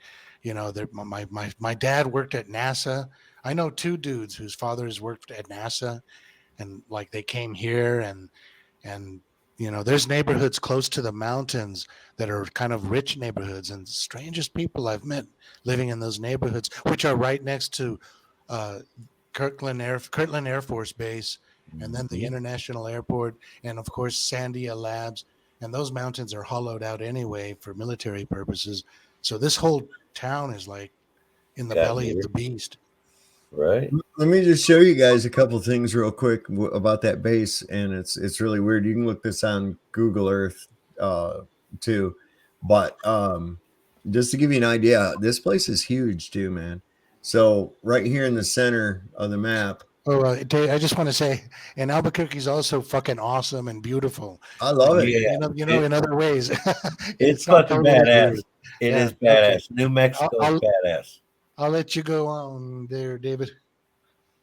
[SPEAKER 14] my dad worked at NASA. I know two dudes whose fathers worked at NASA, and like they came here, and there's neighborhoods close to the mountains that are kind of rich neighborhoods, and strangest people I've met living in those neighborhoods, which are right next to Kirtland Air Force Base, and then the International Airport, and of course Sandia Labs. And those mountains are hollowed out anyway for military purposes. So this whole town is like in the belly of the beast.
[SPEAKER 13] Right.
[SPEAKER 2] Let me just show you guys a couple things real quick about that base, and it's really weird. You can look this on Google Earth too, but just to give you an idea, this place is huge too, man. So right here in the center of the map.
[SPEAKER 14] Oh, Dave, I just want to say, and Albuquerque's also fucking awesome and beautiful.
[SPEAKER 2] I love it.
[SPEAKER 14] Yeah, in other ways.
[SPEAKER 13] It's
[SPEAKER 14] not
[SPEAKER 13] fucking
[SPEAKER 14] totally
[SPEAKER 13] badass.
[SPEAKER 14] weird.
[SPEAKER 13] It
[SPEAKER 14] Yeah,
[SPEAKER 13] is badass.
[SPEAKER 14] okay.
[SPEAKER 13] New Mexico is badass.
[SPEAKER 14] I'll let you go on there, David.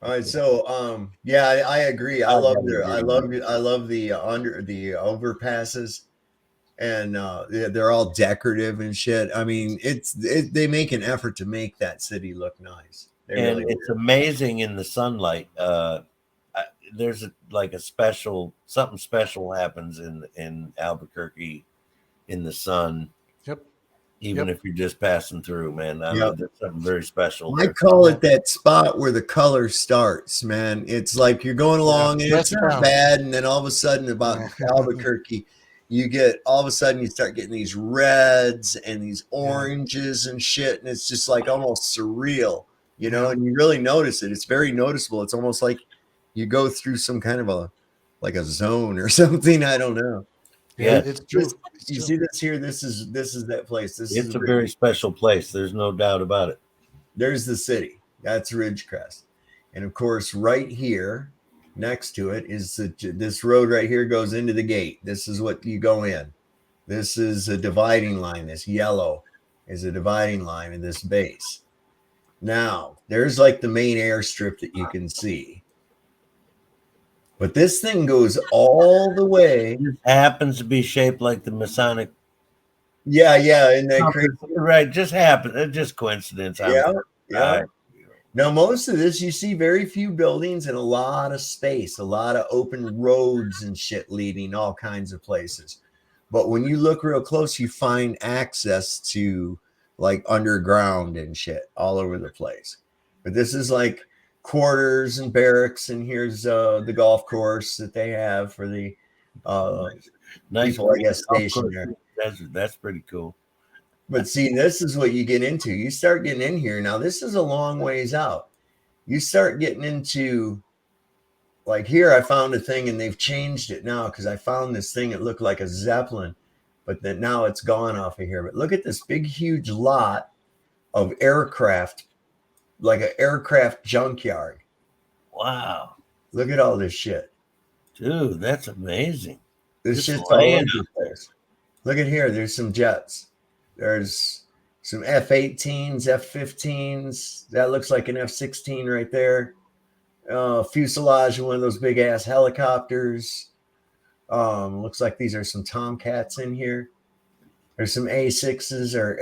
[SPEAKER 2] All right, so yeah, I agree. I love the under the overpasses, and they're all decorative and shit. I mean, they make an effort to make that city look nice. They
[SPEAKER 13] And
[SPEAKER 2] really
[SPEAKER 13] it's
[SPEAKER 2] do.
[SPEAKER 13] amazing in the sunlight. There's something special happens in Albuquerque in the sun.
[SPEAKER 14] Yep.
[SPEAKER 13] Even if you're just passing through, man.
[SPEAKER 2] Yep.
[SPEAKER 13] There's something very special
[SPEAKER 2] I
[SPEAKER 13] there.
[SPEAKER 2] call it that spot where the color starts, man. It's like you're going along and it's not bad, and then all of a sudden, about Albuquerque, you start getting these reds and these oranges and shit, and it's just like almost surreal, and you really notice it. It's very noticeable. It's almost like you go through some kind of a zone or something. I don't know.
[SPEAKER 14] Yeah, it's true.
[SPEAKER 2] You see this here? This is that place.
[SPEAKER 13] It's a very special place. There's no doubt about it.
[SPEAKER 2] There's the city. That's Ridgecrest. And of course, right here next to it is this road right here goes into the gate. This is what you go in. This is a dividing line. This yellow is a dividing line in this base. Now, there's like the main airstrip that you can see. But this thing goes all the way.
[SPEAKER 13] It happens to be shaped like the Masonic.
[SPEAKER 2] Yeah, and that crazy.
[SPEAKER 13] Right, just happened. It's just coincidence.
[SPEAKER 2] Yeah. Now, most of this, you see very few buildings and a lot of space, a lot of open roads and shit leading all kinds of places. But when you look real close, you find access to like underground and shit all over the place. But this is like quarters and barracks, and here's the golf course that they have for the
[SPEAKER 13] nice
[SPEAKER 2] people, I guess, stationed there.
[SPEAKER 13] That's pretty cool.
[SPEAKER 2] But see, this is what you get into. You start getting in here. Now, this is a long ways out. You start getting into, like here, I found a thing, and they've changed it now because I found this thing that looked like a Zeppelin, but then now it's gone off of here. But look at this big, huge lot of aircraft, like an aircraft junkyard.
[SPEAKER 13] Wow.
[SPEAKER 2] Look at all this shit.
[SPEAKER 13] Dude, that's amazing.
[SPEAKER 2] This shit's all over the place. Look at here. There's some jets. There's some F-18s, F-15s. That looks like an F-16 right there. Fuselage of one of those big ass helicopters. Looks like these are some Tomcats in here. There's some A6s or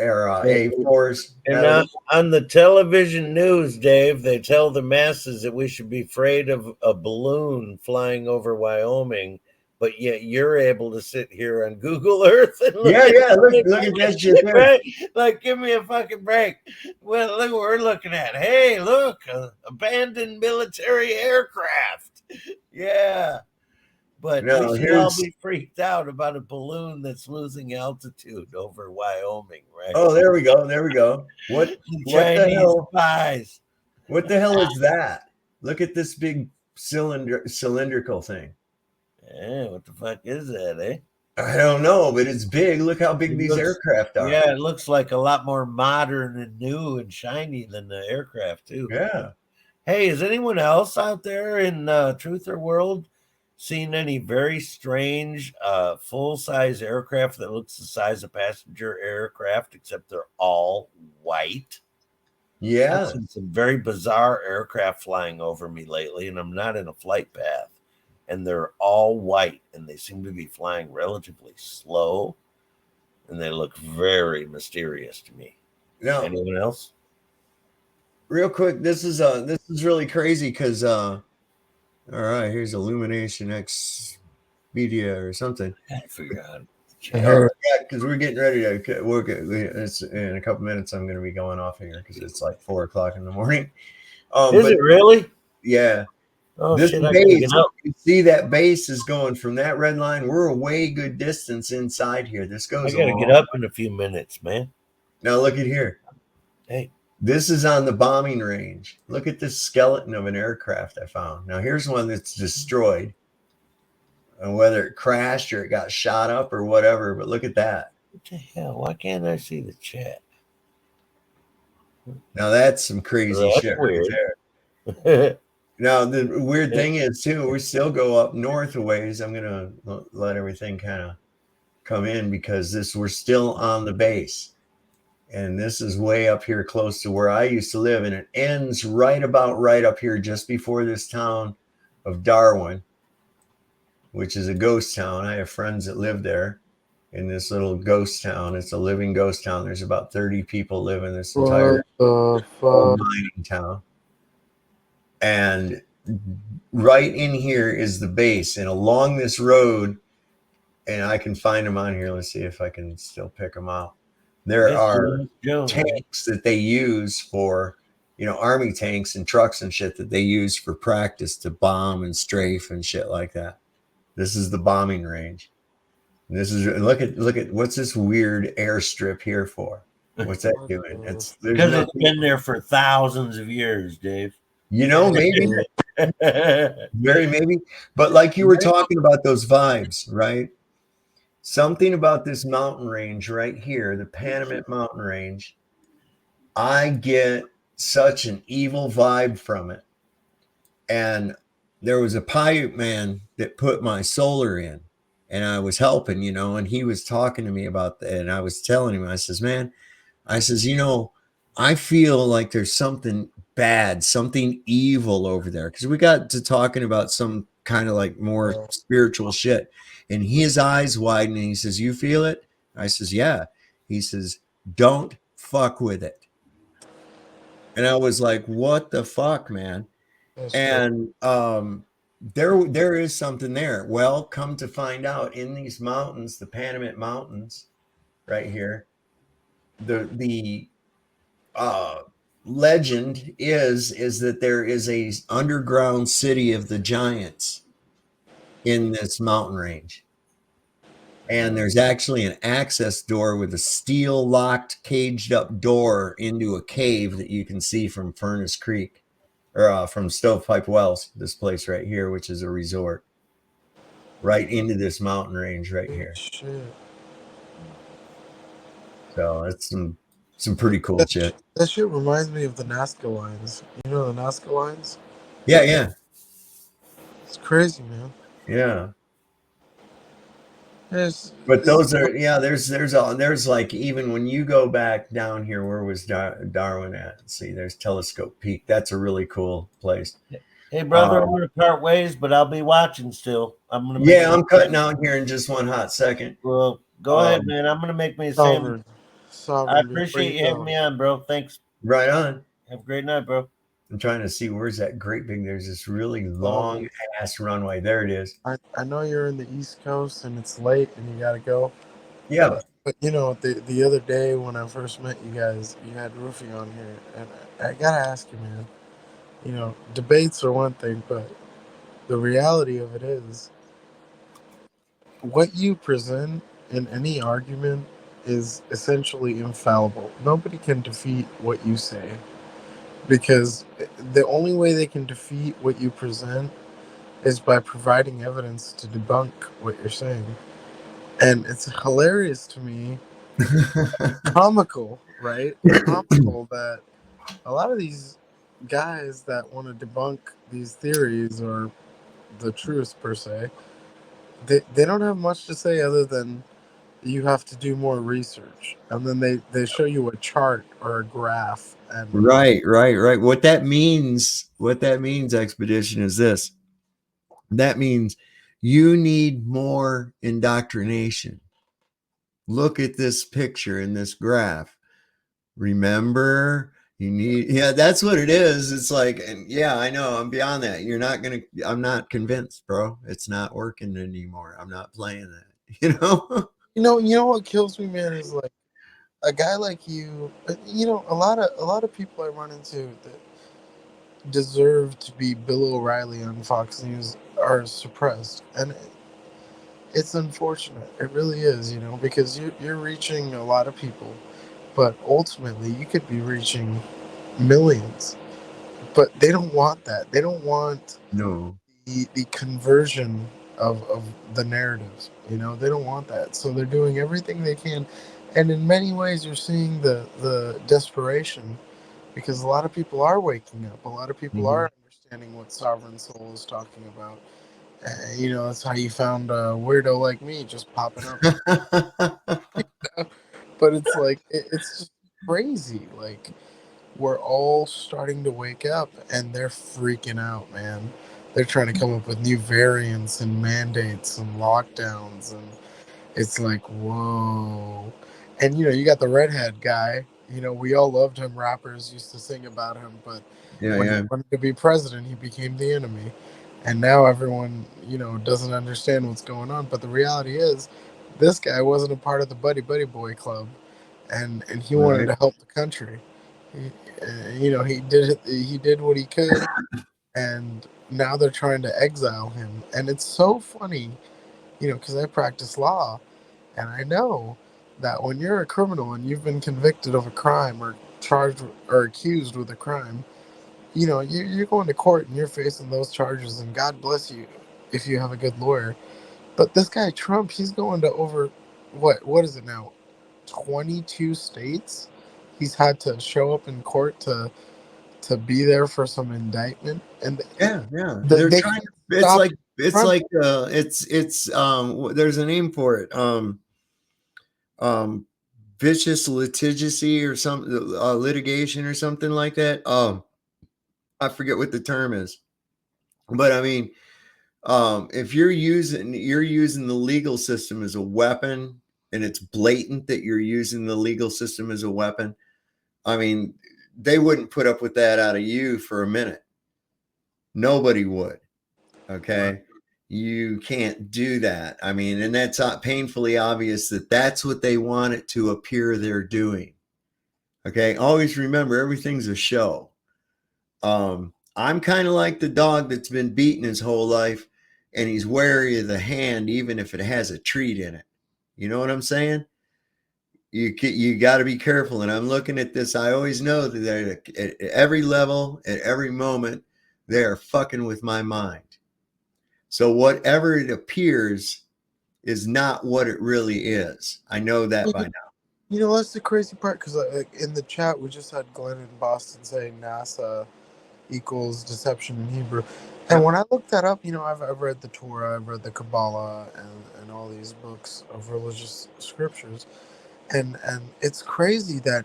[SPEAKER 2] A4s.
[SPEAKER 13] And on the television news, Dave, they tell the masses that we should be afraid of a balloon flying over Wyoming, but yet you're able to sit here on Google Earth and look at
[SPEAKER 2] that shit there.
[SPEAKER 13] Right? Like, give me a fucking break. Well, look what we're looking at. Hey, look, abandoned military aircraft. Yeah. But
[SPEAKER 2] No,
[SPEAKER 13] we should all be freaked out about a balloon that's losing altitude over Wyoming, right?
[SPEAKER 2] Oh, there we go. There we go. What the hell?
[SPEAKER 13] Spies.
[SPEAKER 2] What the hell is that? Look at this big cylindrical thing.
[SPEAKER 13] Yeah, what the fuck is that, eh?
[SPEAKER 2] I don't know, but it's big. Look how big these aircraft are.
[SPEAKER 13] Yeah, it looks like a lot more modern and new and shiny than the aircraft, too.
[SPEAKER 2] Yeah.
[SPEAKER 13] Hey, is anyone else out there in Truth or World seen any very strange full-size aircraft that looks the size of passenger aircraft, except they're all white?
[SPEAKER 2] Yeah.
[SPEAKER 13] I've seen some very bizarre aircraft flying over me lately, and I'm not in a flight path. And they're all white, and they seem to be flying relatively slow, and they look very mysterious to me.
[SPEAKER 2] No.
[SPEAKER 13] Anyone else?
[SPEAKER 2] Real quick, this is really crazy because all right, here's Illumination X Media or something.
[SPEAKER 13] I figure out.
[SPEAKER 2] Yeah, because we're getting ready to work. It's in a couple minutes. I'm going to be going off here because it's like 4 o'clock in the morning.
[SPEAKER 13] Is it really?
[SPEAKER 2] Yeah.
[SPEAKER 13] Oh,
[SPEAKER 2] this
[SPEAKER 13] shit,
[SPEAKER 2] base, you see that base is going from that red line. We're a way good distance inside here. This goes.
[SPEAKER 13] I gotta get up in a few minutes, man.
[SPEAKER 2] Now look at here.
[SPEAKER 13] Hey,
[SPEAKER 2] this is on the bombing range. Look at this skeleton of an aircraft I found. Now here's one that's destroyed, and whether it crashed or it got shot up or whatever. But look at that.
[SPEAKER 13] What the hell? Why can't I see the chat?
[SPEAKER 2] Now that's some crazy shit
[SPEAKER 13] weird.
[SPEAKER 2] right there. Now, the weird thing is, too, we still go up north a ways. I'm going to let everything kind of come in because we're still on the base. And this is way up here close to where I used to live. And it ends right up here just before this town of Darwin, which is a ghost town. I have friends that live there in this little ghost town. It's a living ghost town. There's about 30 people live in this entire mining town. And right in here is the base, and along this road, and I can find them on here. Let's see if I can still pick them out. There are tanks that they use for, army tanks and trucks and shit that they use for practice to bomb and strafe and shit like that. This is the bombing range. And this is look at what's this weird airstrip here for? What's that doing?
[SPEAKER 13] Because it's been there for thousands of years, Dave.
[SPEAKER 2] Maybe. Very maybe. But like you were talking about those vibes, right? Something about this mountain range right here, the Panamint Mountain Range, I get such an evil vibe from it. And there was a Paiute man that put my solar in, and I was helping, and he was talking to me about that. And I was telling him, I says, I feel like there's something bad, something evil over there. Because we got to talking about some kind of like more spiritual shit. And his eyes widen and he says, you feel it? I says, yeah. He says, don't fuck with it. And I was like, what the fuck, man? And there is something there. Well, come to find out, in these mountains, the Panamint Mountains right here, the legend is that there is a underground city of the giants in this mountain range, and there's actually an access door with a steel locked caged up door into a cave that you can see from Furnace Creek or from Stovepipe Wells, this place right here, which is a resort, right into this mountain range right here. So it's some pretty cool shit.
[SPEAKER 15] That shit reminds me of the Nazca lines. You know the Nazca lines?
[SPEAKER 2] Yeah.
[SPEAKER 15] It's crazy, man.
[SPEAKER 2] Yeah. But those are, there's like, even when you go back down here, where was Darwin at? Let's see, there's Telescope Peak. That's a really cool place.
[SPEAKER 13] Hey, brother, I'm going to part ways, but I'll be watching still. I'm cutting
[SPEAKER 2] out here in just one hot second.
[SPEAKER 13] Well, Go ahead, man. I'm gonna make me a sandwich. I
[SPEAKER 15] Sovereign, before
[SPEAKER 13] appreciate
[SPEAKER 15] you
[SPEAKER 13] you having
[SPEAKER 15] go,
[SPEAKER 13] me on, bro. Thanks.
[SPEAKER 2] Right on.
[SPEAKER 13] Have a great night, bro.
[SPEAKER 2] I'm trying to see where's that great big. There's this really long
[SPEAKER 15] Sovereign,
[SPEAKER 2] ass runway. There it is.
[SPEAKER 15] I know you're in the East Coast and it's late and you gotta go.
[SPEAKER 2] Yeah.
[SPEAKER 15] But you know, the other day when I first met you guys, you had Roofy on here, and I gotta ask you, man. You know, debates are one thing, but the reality of it is, what you present in any argument is essentially infallible. Nobody can defeat what you say because the only way they can defeat what you present is by providing evidence to debunk what you're saying. And it's hilarious to me, comical, right? Comical that a lot of these guys that want to debunk these theories or the truth per se, they don't have much to say other than you have to do more research, and then they show you a chart or a graph, and
[SPEAKER 2] Right. What that means, Expedition, is this. That means you need more indoctrination. Look at this picture in this graph. Remember, you need, yeah, that's what it is. It's like, and yeah, I know, I'm beyond that. I'm not convinced, bro. It's not working anymore. I'm not playing that, you know?
[SPEAKER 15] you know what kills me, man, is like a guy like you. You know, a lot of people I run into that deserve to be Bill O'Reilly on Fox News are suppressed, and it's unfortunate. It really is, you know, because you're reaching a lot of people, but ultimately you could be reaching millions. But they don't want that. They don't want
[SPEAKER 2] No.
[SPEAKER 15] the conversion of the narratives. You know, they don't want that. So they're doing everything they can. And in many ways you're seeing the desperation because a lot of people are waking up. A lot of people
[SPEAKER 2] Mhm.
[SPEAKER 15] are understanding what Sovereign Soul is talking about. You know, that's how you found a weirdo like me just popping up. But it's like it's just crazy. Like we're all starting to wake up and they're freaking out, man. They're trying to come up with new variants and mandates and lockdowns, and it's like, whoa. And you know, you got the redhead guy. You know, we all loved him. Rappers used to sing about him, but
[SPEAKER 2] Yeah,
[SPEAKER 15] when he
[SPEAKER 2] yeah.
[SPEAKER 15] wanted to be president, he became the enemy. And now everyone, you know, doesn't understand what's going on. But the reality is, this guy wasn't a part of the Buddy Buddy Boy Club, and he wanted
[SPEAKER 2] Right.
[SPEAKER 15] to help the country. He, you know, he did what he could, and now they're trying to exile him. And it's so funny, you know, because I practice law, and I know that when you're a criminal and you've been convicted of a crime or charged or accused with a crime, you know, you're going to court and you're facing those charges, and God bless you if you have a good lawyer. But this guy Trump, he's going to over what is it now? 22 states. He's had to show up in court to be there for some indictment, and
[SPEAKER 2] Yeah, yeah. They're
[SPEAKER 15] they
[SPEAKER 2] trying
[SPEAKER 15] can't
[SPEAKER 2] to, it's
[SPEAKER 15] stop
[SPEAKER 2] like it's
[SPEAKER 15] Trump.
[SPEAKER 2] like there's a name for it. Um vicious litigation or some litigation or something like that. I forget what the term is. But I mean, if you're using the legal system as a weapon, and it's blatant that you're using the legal system as a weapon, I mean, they wouldn't put up with that out of you for a minute. Nobody would. Okay. You can't do that. I mean, and that's not painfully obvious that that's what they want it to appear they're doing. Okay. Always remember, everything's a show. I'm kind of like the dog that's been beaten his whole life, and he's wary of the hand, even if it has a treat in it. You know what I'm saying? You got to be careful. And I'm looking at this. I always know that at every level, at every moment, they are fucking with my mind. So whatever it appears is not what it really is. I know that by now.
[SPEAKER 15] You know, that's the crazy part because like, in the chat we just had Glenn in Boston saying NASA equals deception in Hebrew, and when I looked that up, you know, I've read the Torah, I've read the Kabbalah, and all these books of religious scriptures, and it's crazy that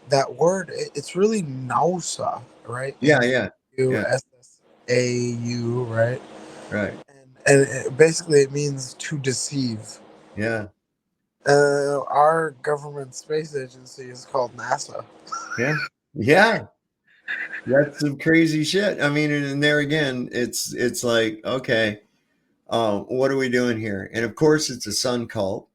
[SPEAKER 15] that word it's really Nausa, right?
[SPEAKER 2] Yeah, yeah, yeah.
[SPEAKER 15] Nassau, right?
[SPEAKER 2] Right.
[SPEAKER 15] And basically it means to deceive.
[SPEAKER 2] Yeah.
[SPEAKER 15] Our government space agency is called NASA.
[SPEAKER 2] Yeah. Yeah. That's some crazy shit. I mean, and there again, it's like, okay, what are we doing here? And of course, it's a sun cult.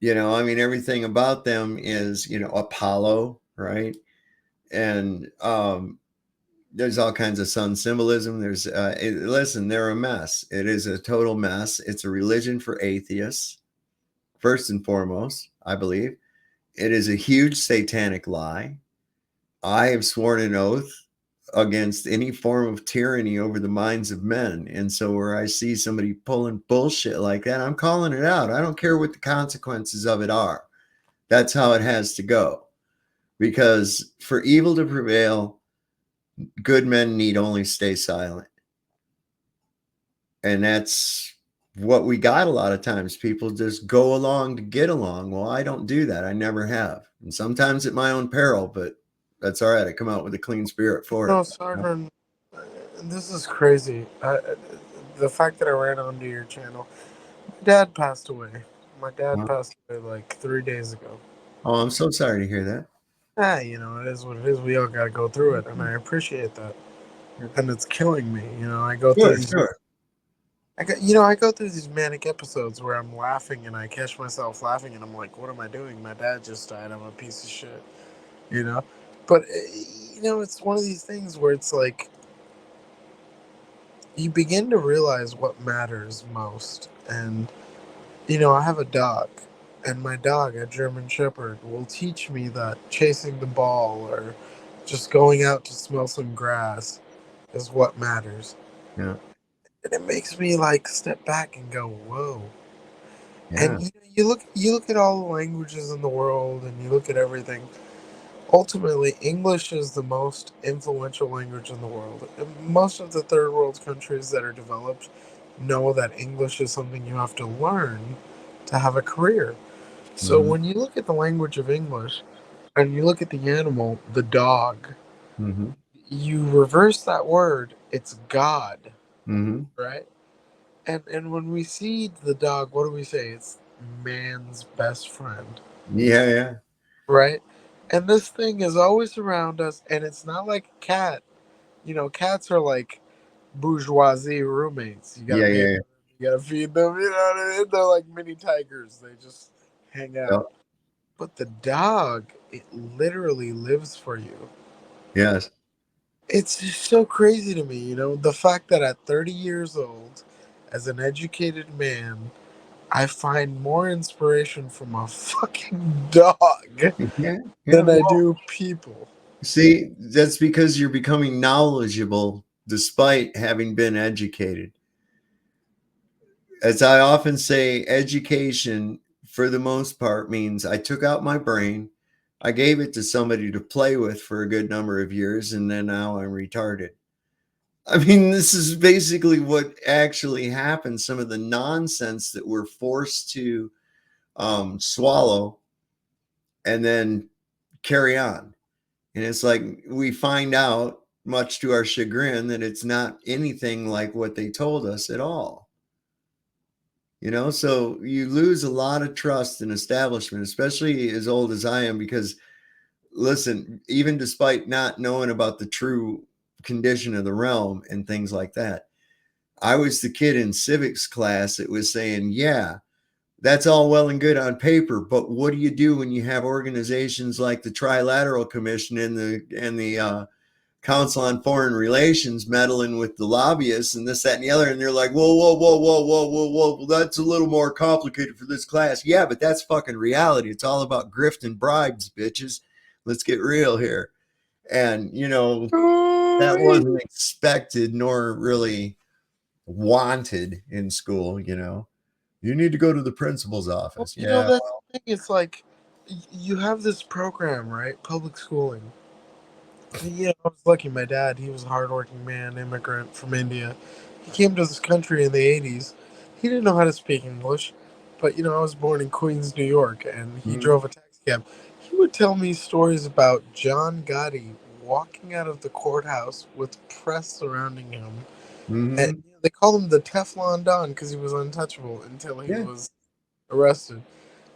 [SPEAKER 2] I mean, everything about them is, Apollo, right? And there's all kinds of sun symbolism. Listen, they're a mess. It is a total mess. It's a religion for atheists, first and foremost, I believe. It is a huge satanic lie. I have sworn an oath against any form of tyranny over the minds of men. And so where I see somebody pulling bullshit like that, I'm calling it out. I don't care what the consequences of it are. That's how it has to go. Because for evil to prevail, good men need only stay silent. And that's what we got a lot of times. People just go along to get along. Well, I don't do that. I never have. And sometimes at my own peril, but that's all right. I come out with a clean spirit for
[SPEAKER 15] No,
[SPEAKER 2] it.
[SPEAKER 15] Sovereign, this is crazy. The fact that I ran onto your channel, my dad passed away. My dad passed away like 3 days ago.
[SPEAKER 2] Oh, I'm so sorry to hear that.
[SPEAKER 15] It is what it is. We all got to go through it, and I appreciate that. And it's killing me. I go through these.
[SPEAKER 2] Sure.
[SPEAKER 15] I go through these manic episodes where I'm laughing and I catch myself laughing, and I'm like, "What am I doing? My dad just died. I'm a piece of shit." But it's one of these things where it's like you begin to realize what matters most. And I have a dog, and my dog, a German Shepherd, will teach me that chasing the ball or just going out to smell some grass is what matters.
[SPEAKER 2] Yeah.
[SPEAKER 15] And it makes me like step back and go, "Whoa."
[SPEAKER 2] Yeah.
[SPEAKER 15] And you look at all the languages in the world, and you look at everything. Ultimately, English is the most influential language in the world. And most of the third world countries that are developed know that English is something you have to learn to have a career. So
[SPEAKER 2] Mm-hmm.
[SPEAKER 15] when you look at the language of English and you look at the animal, the dog,
[SPEAKER 2] Mm-hmm.
[SPEAKER 15] you reverse that word, it's God,
[SPEAKER 2] Mm-hmm.
[SPEAKER 15] right? And when we see the dog, what do we say? It's man's best friend,
[SPEAKER 2] Yeah, yeah.
[SPEAKER 15] right? And this thing is always around us, and it's not like a cat. Cats are like bourgeoisie roommates. You gotta
[SPEAKER 2] Yeah,
[SPEAKER 15] pay
[SPEAKER 2] yeah,
[SPEAKER 15] for them, you gotta feed them, you know what I mean? They're like mini tigers. They just hang
[SPEAKER 2] yeah.
[SPEAKER 15] out. But the dog, it literally lives for you.
[SPEAKER 2] Yes.
[SPEAKER 15] It's just so crazy to me, the fact that at 30 years old, as an educated man, I find more inspiration from a fucking dog
[SPEAKER 2] Yeah. Yeah.
[SPEAKER 15] than I
[SPEAKER 2] Well,
[SPEAKER 15] do people.
[SPEAKER 2] see, that's because you're becoming knowledgeable despite having been educated. As I often say, education, for the most part, means I took out my brain, I gave it to somebody to play with for a good number of years, and then now I'm retarded. I mean, this is basically what actually happens. Some of the nonsense that we're forced to swallow and then carry on. And it's like we find out, much to our chagrin, that it's not anything like what they told us at all. So you lose a lot of trust in establishment, especially as old as I am, because listen, even despite not knowing about the true condition of the realm and things like that, I was the kid in civics class that was saying, yeah, that's all well and good on paper, but what do you do when you have organizations like the Trilateral Commission and the Council on Foreign Relations meddling with the lobbyists and this, that, and the other? And they're like, whoa, whoa, whoa, whoa, whoa, whoa, whoa. Well, that's a little more complicated for this class. Yeah, but that's fucking reality. It's all about grift and bribes, bitches. Let's get real here. And, that wasn't expected nor really wanted in school. You need to go to the principal's
[SPEAKER 15] Well,
[SPEAKER 2] office. Yeah.
[SPEAKER 15] that's the thing. It's like you have this program, right? Public schooling. I was lucky. My dad, he was a hardworking man, immigrant from India. He came to this country in the 80s. He didn't know how to speak English, but I was born in Queens, New York, and he
[SPEAKER 2] Mhm.
[SPEAKER 15] drove a taxi cab. He would tell me stories about John Gotti walking out of the courthouse with press surrounding him. And
[SPEAKER 2] Mhm.
[SPEAKER 15] they called him the Teflon Don because he was untouchable until he
[SPEAKER 2] Yeah.
[SPEAKER 15] was arrested.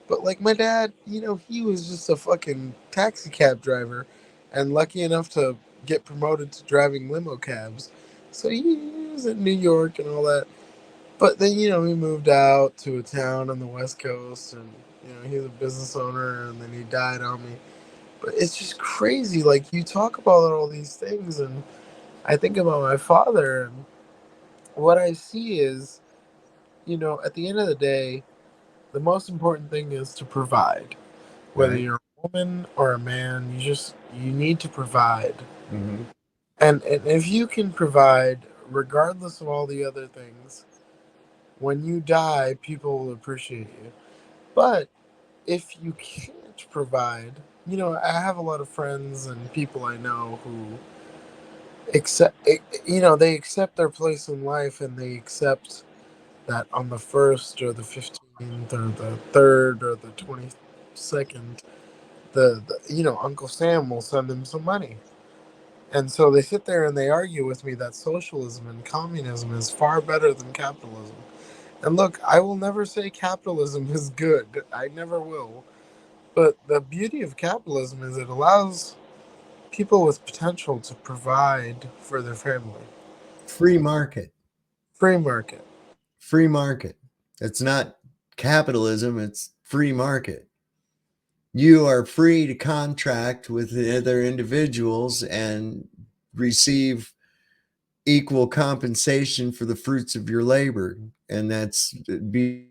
[SPEAKER 15] But like my dad, he was just a fucking taxi cab driver, and lucky enough to get promoted to driving limo cabs. So he was in New York and all that. But then he moved out to a town on the West Coast, and he's a business owner, and then he died on me. But it's just crazy. Like you talk about all these things, and I think about my father, and what I see is, at the end of the day, the most important thing is to provide. Whether
[SPEAKER 2] Right.
[SPEAKER 15] you're a woman or a man, you need to provide.
[SPEAKER 2] Mm-hmm.
[SPEAKER 15] And if you can provide, regardless of all the other things, when you die, people will appreciate you. But if you can't provide, I have a lot of friends and people I know who they accept their place in life, and they accept that on the 1st or the 15th or the 3rd or the 22nd, Uncle Sam will send them some money. And so they sit there and they argue with me that socialism and communism is far better than capitalism. And look, I will never say capitalism is good. I never will. But the beauty of capitalism is it allows people with potential to provide for their family.
[SPEAKER 2] Free market.
[SPEAKER 15] Free market.
[SPEAKER 2] Free market. It's not capitalism, it's free market. You are free to contract with the other individuals and receive equal compensation for the fruits of your labor. And that's be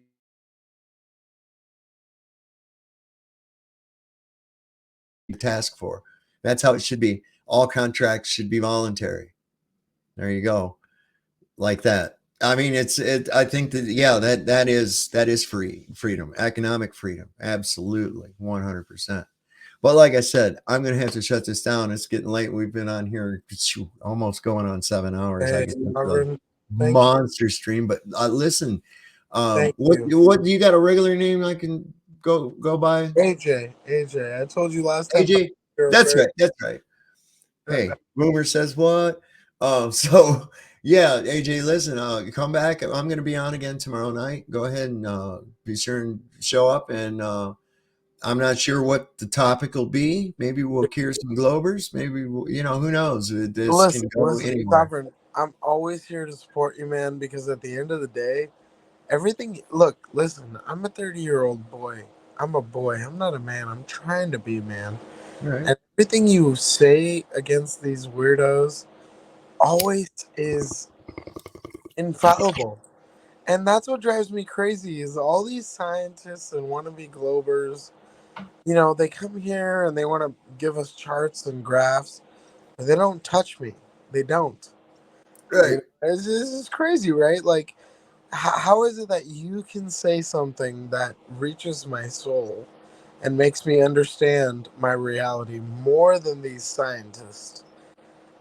[SPEAKER 2] task for. That's how it should be. All contracts should be voluntary. There you go. Like that. I mean, I think that, yeah, that is freedom, economic freedom. Absolutely. 100%. But like I said, I'm going to have to shut this down. It's getting late. We've been on here almost going on 7 hours. I
[SPEAKER 15] Hey,
[SPEAKER 2] guess it's a
[SPEAKER 15] Marvin, thank you.
[SPEAKER 2] monster stream. But listen,
[SPEAKER 15] Thank
[SPEAKER 2] what
[SPEAKER 15] you.
[SPEAKER 2] do you got a regular name I can go by?
[SPEAKER 15] AJ. I told you last time.
[SPEAKER 2] AJ.
[SPEAKER 15] You're
[SPEAKER 2] That's
[SPEAKER 15] very.
[SPEAKER 2] right. That's right. Hey, rumor says what? So yeah, AJ, listen, come back. I'm going to be on again tomorrow night. Go ahead and be sure and show up. And I'm not sure what the topic will be. Maybe we'll cure some Globers. Maybe who knows? This can go
[SPEAKER 15] Listen,
[SPEAKER 2] anywhere.
[SPEAKER 15] Sovereign. I'm always here to support you, man. Because at the end of the day, everything. Look, listen. I'm a 30-year-old boy. I'm a boy. I'm not a man. I'm trying to be a man.
[SPEAKER 2] All right.
[SPEAKER 15] And everything you say against these weirdos always is infallible. And that's what drives me crazy is all these scientists and wannabe Globers, they come here and they want to give us charts and graphs, but they don't touch me. They don't.
[SPEAKER 2] Right.
[SPEAKER 15] This is crazy, right? Like, how is it that you can say something that reaches my soul and makes me understand my reality more than these scientists?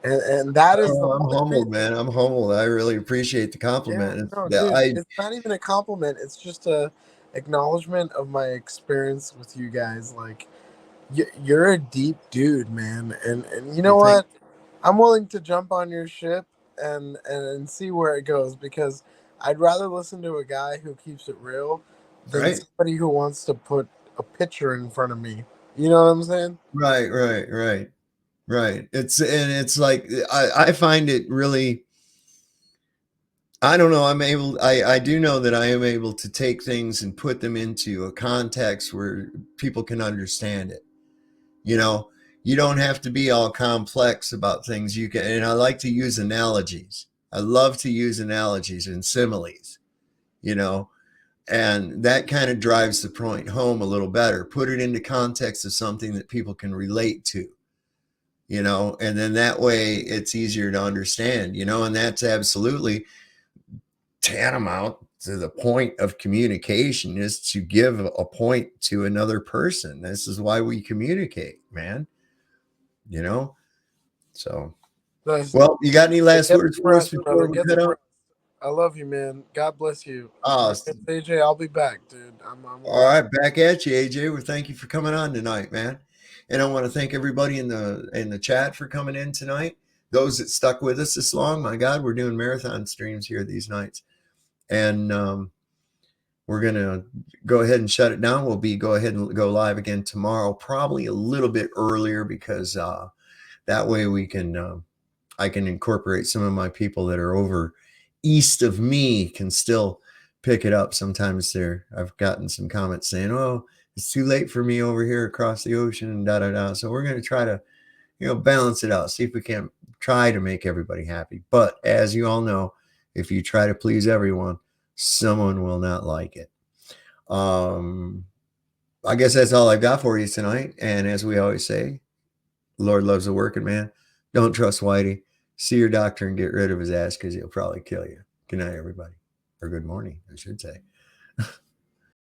[SPEAKER 15] And that is the
[SPEAKER 2] I'm
[SPEAKER 15] crazy.
[SPEAKER 2] humbled, man. I'm humbled. I really appreciate the
[SPEAKER 15] Yeah,
[SPEAKER 2] compliment.
[SPEAKER 15] no,
[SPEAKER 2] Yeah,
[SPEAKER 15] dude, it's not even a compliment. It's just a acknowledgement of my experience with you guys. Like, you're a deep dude, man, and you know
[SPEAKER 2] thank.
[SPEAKER 15] what? I'm willing to jump on your ship and see where it goes because I'd rather listen to a guy who keeps it real than
[SPEAKER 2] Right.
[SPEAKER 15] somebody who wants to put a picture in front of me. You know what I'm saying?
[SPEAKER 2] Right. Right. Right. Right. It's like I find it really. I don't know. I do know that I am able to take things and put them into a context where people can understand it. You know, you don't have to be all complex about things. You can, and I like to use analogies. I love to use analogies and similes, you know, and that kind of drives the point home a little better. Put it into context of something that people can relate to, and then that way it's easier to understand, and that's absolutely tantamount to the point of communication is to give a point to another person. This is why we communicate, man. You know, so
[SPEAKER 15] Listen,
[SPEAKER 2] well, you got any last
[SPEAKER 15] get
[SPEAKER 2] words
[SPEAKER 15] some
[SPEAKER 2] for us
[SPEAKER 15] rest,
[SPEAKER 2] before
[SPEAKER 15] brother.
[SPEAKER 2] we
[SPEAKER 15] Get
[SPEAKER 2] cut
[SPEAKER 15] some
[SPEAKER 2] out?
[SPEAKER 15] rest. I love you, man. God bless you.
[SPEAKER 2] Oh,
[SPEAKER 15] My name's AJ. I'll be back, dude. I'm
[SPEAKER 2] all
[SPEAKER 15] always.
[SPEAKER 2] right, back at you, AJ. Well, thank you for coming on tonight, man. And I want to thank everybody in the chat for coming in tonight. Those that stuck with us this long, my God, we're doing marathon streams here these nights, and we're going to go ahead and shut it down. We'll go ahead and go live again tomorrow, probably a little bit earlier, because that way we can I can incorporate some of my people that are over east of me can still pick it up. Sometimes I've gotten some comments saying, oh, it's too late for me over here across the ocean and da. So we're going to try to, balance it out, see if we can try to make everybody happy. But as you all know, if you try to please everyone, someone will not like it. I guess that's all I've got for you tonight. And as we always say, Lord loves a working man. Don't trust Whitey. See your doctor and get rid of his ass, because he'll probably kill you. Good night, everybody. Or good morning, I should say.